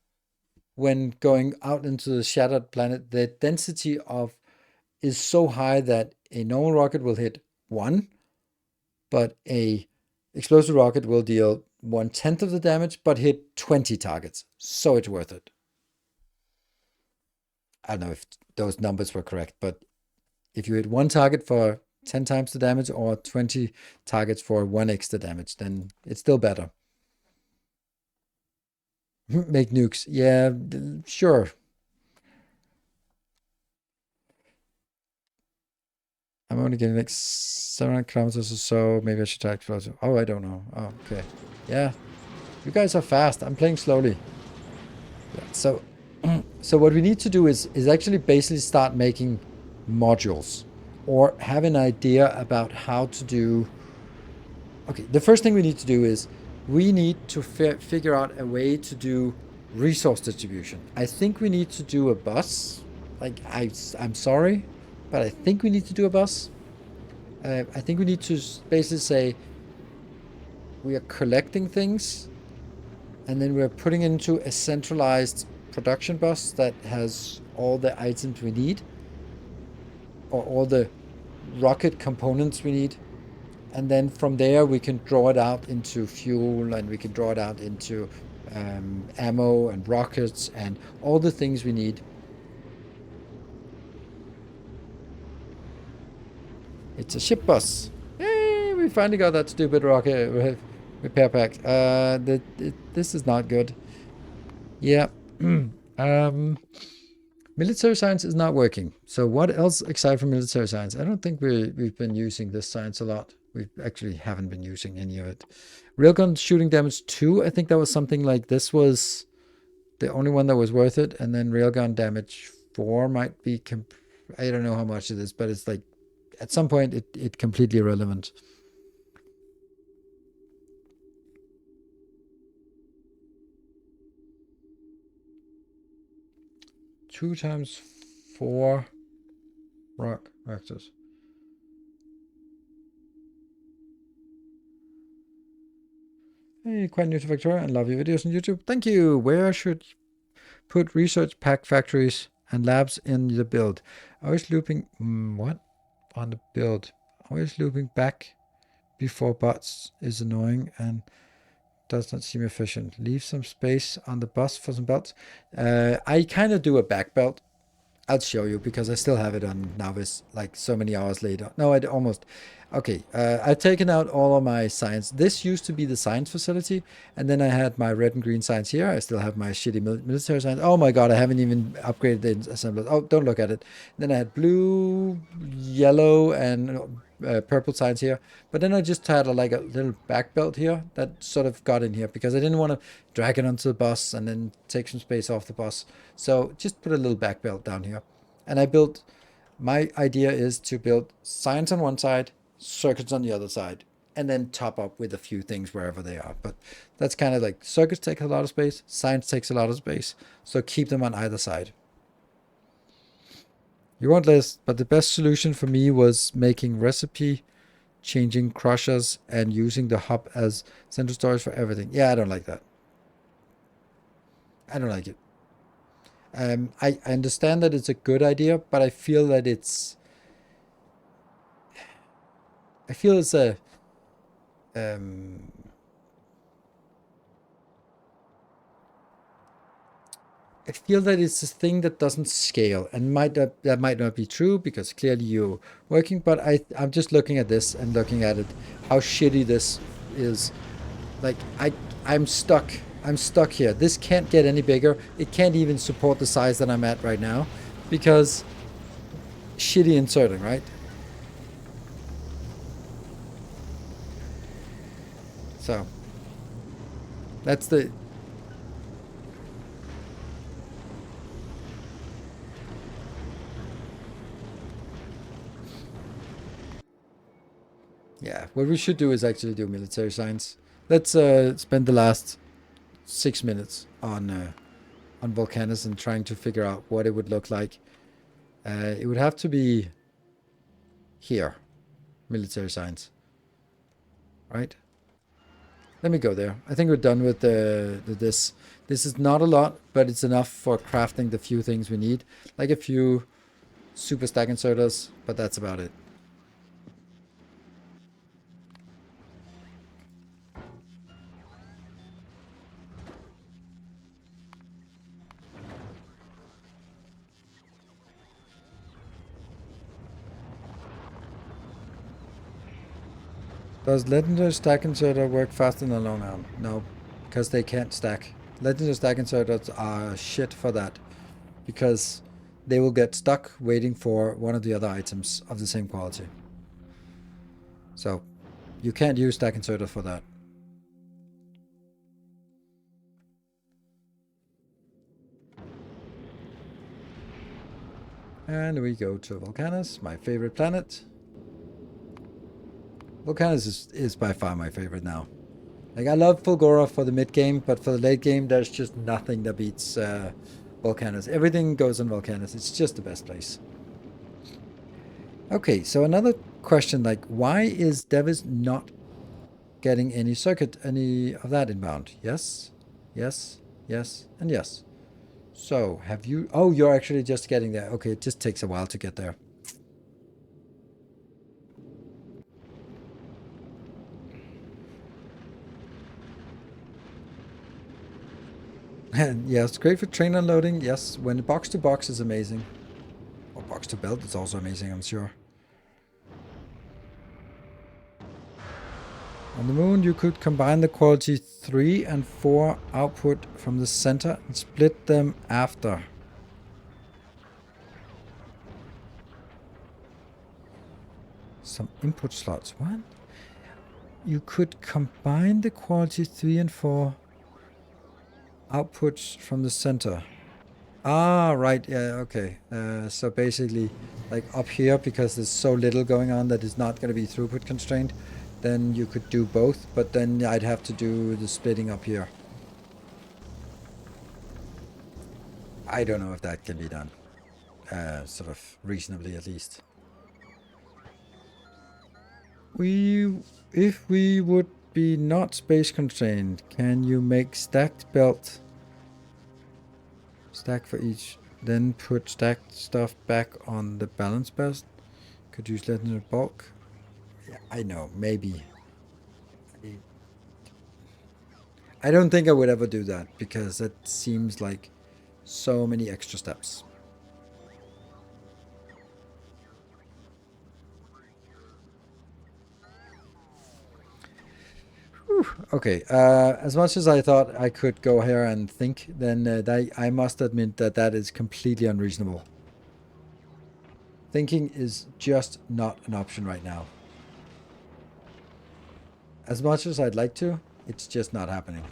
when going out into the shattered planet. The density of is so high that a normal rocket will hit 1, but a explosive rocket will deal 1/10 of the damage but hit 20 targets. So it's worth it. I don't know if those numbers were correct, but if you hit 1 target for 10 times the damage or 20 targets for 1 extra damage, then it's still better. Make nukes. Yeah, sure. I'm only getting like 700 kilometers or so. Maybe I should try explosive. Oh, I don't know. Oh, okay. Yeah. You guys are fast. I'm playing slowly. Yeah, so what we need to do is actually basically start making modules or have an idea about how to do. Okay, the first thing we need to do is we need to figure out a way to do resource distribution. I think we need to do a bus. Like, I'm sorry, but I think we need to do a bus. I think we need to basically say we are collecting things and then we're putting into a centralized production bus that has all the items we need or all the rocket components we need. And then from there we can draw it out into fuel and we can draw it out into ammo and rockets and all the things we need. It's a ship bus. Hey, we finally got that stupid rocket repair pack. This is not good. Yeah. Military science is not working. So what else aside from military science? I don't think we've been using this science a lot. We actually haven't been using any of it. Railgun shooting damage 2, I think that was something like this was the only one that was worth it. And then railgun damage 4 might be, I don't know how much it is, but it's like at some point it completely irrelevant. Two times 4 rock reactors. Hey, quite new to Factorio and love your videos on YouTube. Thank you. Where should put research pack factories and labs in the build? Always looping what on the build? Always looping back before bots is annoying and does not seem efficient. Leave some space on the bus for some bots. I kind of do a back belt. I'll show you because I still have it on Novice like so many hours later. No, I almost. Okay, I've taken out all of my science. This used to be the science facility, and then I had my red and green science here. I still have my shitty military science. Oh my god, I haven't even upgraded the assemblers. Oh, don't look at it. Then I had blue, yellow, and purple science here. But then I just had like a little back belt here that sort of got in here because I didn't want to drag it onto the bus and then take some space off the bus. So just put a little back belt down here. And I built, my idea is to build science on one side, circuits on the other side, and then top up with a few things wherever they are. But that's kind of like circuits take a lot of space, science takes a lot of space. So keep them on either side. You won't list, but the best solution for me was making recipe, changing crushers, and using the hub as central storage for everything. Yeah, I don't like that. I don't like it. I understand that it's a good idea, but I feel that it's a um, I feel that it's a thing that doesn't scale, and that might not be true because clearly you're working. But I'm just looking at this and looking at it, how shitty this is. Like I'm stuck. I'm stuck here. This can't get any bigger. It can't even support the size that I'm at right now, because shitty inserting, right? So that's the. Yeah, what we should do is actually do military science. Let's spend the last 6 minutes on Volcanus and trying to figure out what it would look like. It would have to be here, military science, right? Let me go there. I think we're done with this. This is not a lot, but it's enough for crafting the few things we need, like a few super stack inserters, but that's about it. Does legendary stack inserter work faster than a long arm? No, because they can't stack. Legendary stack inserters are shit for that, because they will get stuck waiting for one of the other items of the same quality. So you can't use stack inserter for that. And we go to Volcanus, my favorite planet. Volcanus is by far my favorite now. Like, I love Fulgora for the mid game, but for the late game, there's just nothing that beats Volcanus. Everything goes on Volcanus. It's just the best place. Okay, so another question, like, why is Devis not getting any of that inbound? Yes, yes, yes, and yes. So, have you... Oh, you're actually just getting there. Okay, it just takes a while to get there. And yes, great for train unloading. Yes, when box to box is amazing. Or box to belt is also amazing, I'm sure. On the moon, you could combine the quality 3 and 4 output from the center and split them after. Some input slots. What? You could combine the quality 3 and 4 outputs from the center. Ah, right. Yeah, okay. So basically, like up here, because there's so little going on that is not going to be throughput constrained, then you could do both, but then I'd have to do the splitting up here. I don't know if that can be done. Sort of reasonably, at least. If we would be not space constrained, can you make stacked belt? Stack for each, then put stacked stuff back on the balance belt. Could use legendary bulk. Yeah, I know, maybe. I don't think I would ever do that, because it seems like so many extra steps. Whew, okay, as much as I thought I could go here and think, then I must admit that that is completely unreasonable. Thinking is just not an option right now. As much as I'd like to, it's just not happening.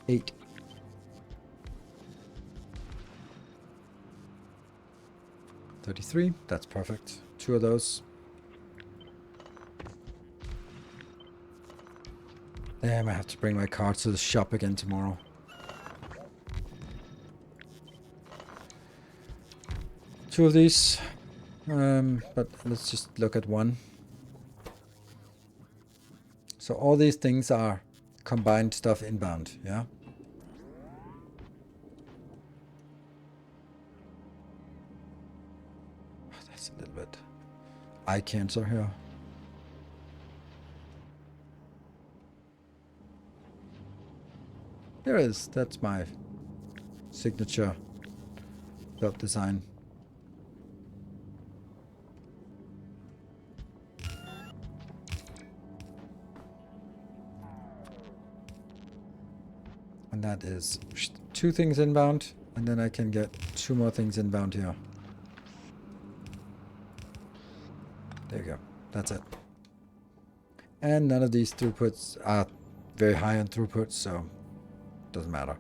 Eight. $33, that's perfect. 2 of those. Damn, I have to bring my car to the shop again tomorrow. Two of these, but let's just look at one. So all these things are combined stuff inbound, yeah? eye cancer here. There it is. That's my signature belt design. And that is 2 things inbound, and then I can get 2 more things inbound here. There you go. That's it. And none of these throughputs are very high on throughput, so doesn't matter.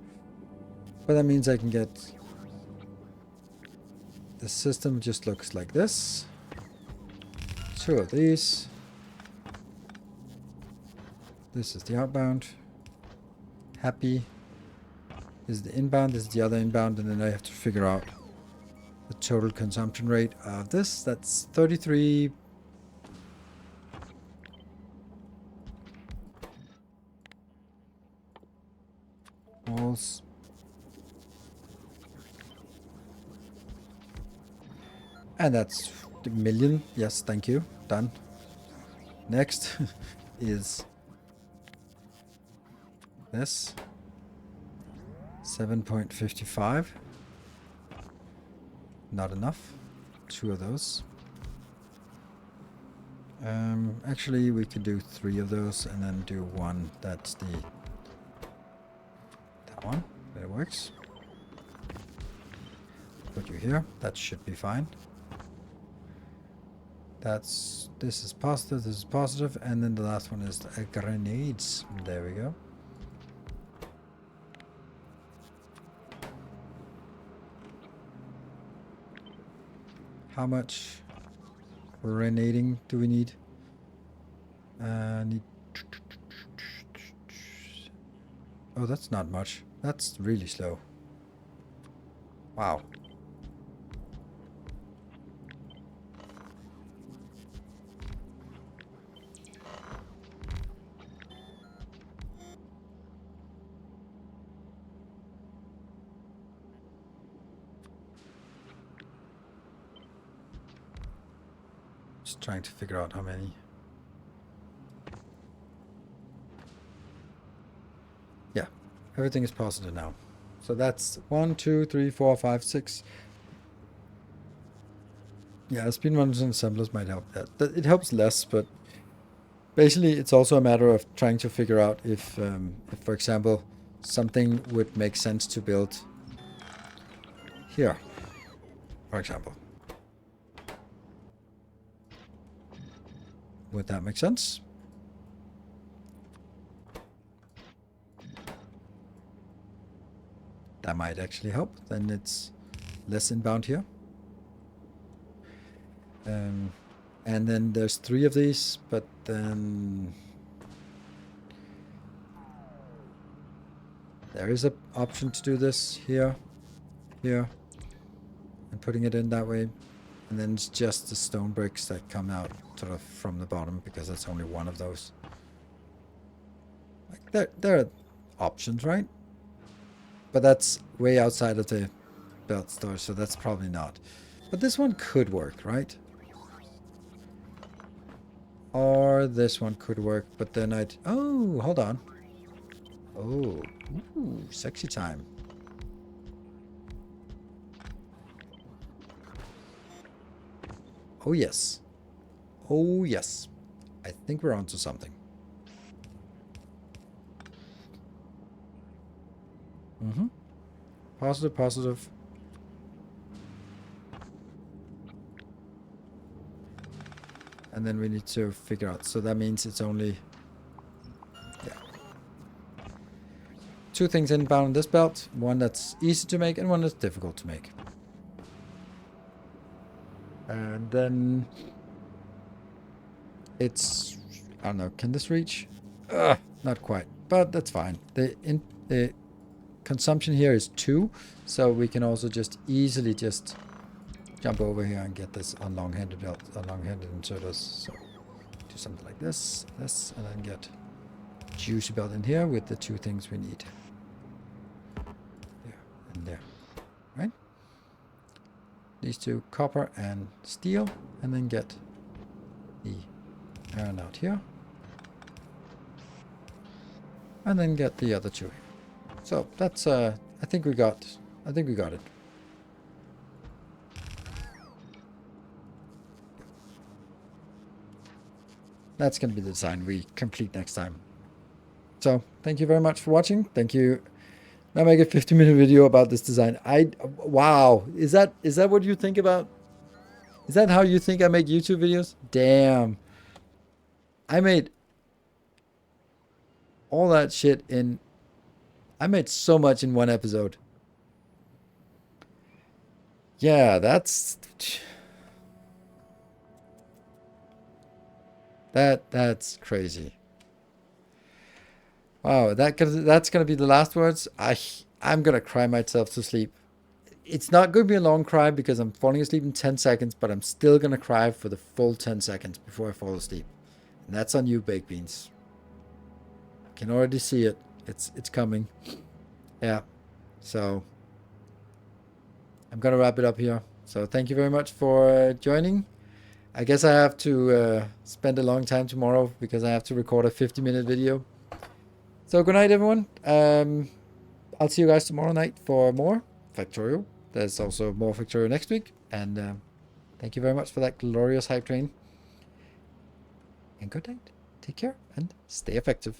But that means I can get... The system just looks like this. 2 of these. This is the outbound. Happy. This is the inbound, this is the other inbound, and then I have to figure out the total consumption rate of this. That's 33. Moles. And that's the million. Yes, thank you. Done. Next is this. 7.55. Not enough. 2 of those. Actually, we could do 3 of those and then do 1. That's that one. That works. Put you here. That should be fine. This is positive, and then the last one is the grenades. There we go. How much grenading do we need? Oh, that's not much. That's really slow. Wow. Just trying to figure out how many. Yeah, everything is positive now. So that's 1, 2, 3, 4, 5, 6. Yeah, speed runners and assemblers might help that. It helps less, but basically it's also a matter of trying to figure out if for example, something would make sense to build here, for example. Would that make sense? That might actually help. Then it's less inbound here. And then there's 3 of these, but then there is an option to do this here, here, and putting it in that way. And then it's just the stone bricks that come out sort of from the bottom, because that's only 1 of those. Like there are options, right? But that's way outside of the belt store, so that's probably not. But this one could work, right? Or this one could work, but then I'd... Oh, hold on. Oh, ooh, sexy time. Oh, yes. Oh, yes. I think we're onto something. Mm-hmm. Positive, positive. And then we need to figure out. So that means it's only... Yeah. 2 things inbound in this belt. 1 that's easy to make and 1 that's difficult to make. And then... It's... I don't know. Can this reach? Not quite. But that's fine. The consumption here is 2. So we can also just easily just... jump over here and get this on long-handed belt, long-handed inserters. So do something like this, and then get juicy belt in here with the 2 things we need. There and there, right? These 2, copper and steel, and then get the iron out here. And then get the other two. So that's I think we got it. That's gonna be the design we complete next time. So thank you very much for watching. Thank you. Now make a 50-minute video about this design. Wow. Is that what you think about? Is that how you think I make YouTube videos? Damn. I made all that shit in... I made so much in one episode. Yeah, that's... That's crazy. Wow, that's gonna be the last words. I'm gonna cry myself to sleep. It's not gonna be a long cry because I'm falling asleep in 10 seconds, but I'm still gonna cry for the full 10 seconds before I fall asleep. And that's on you, baked beans. I can already see it. It's coming. Yeah. So I'm gonna wrap it up here. So thank you very much for joining. I guess I have to spend a long time tomorrow because I have to record a 50-minute video. So good night, everyone. I'll see you guys tomorrow night for more Factorio. There's also more Factorio next week. And thank you very much for that glorious hype train. And good night. Take care and stay effective.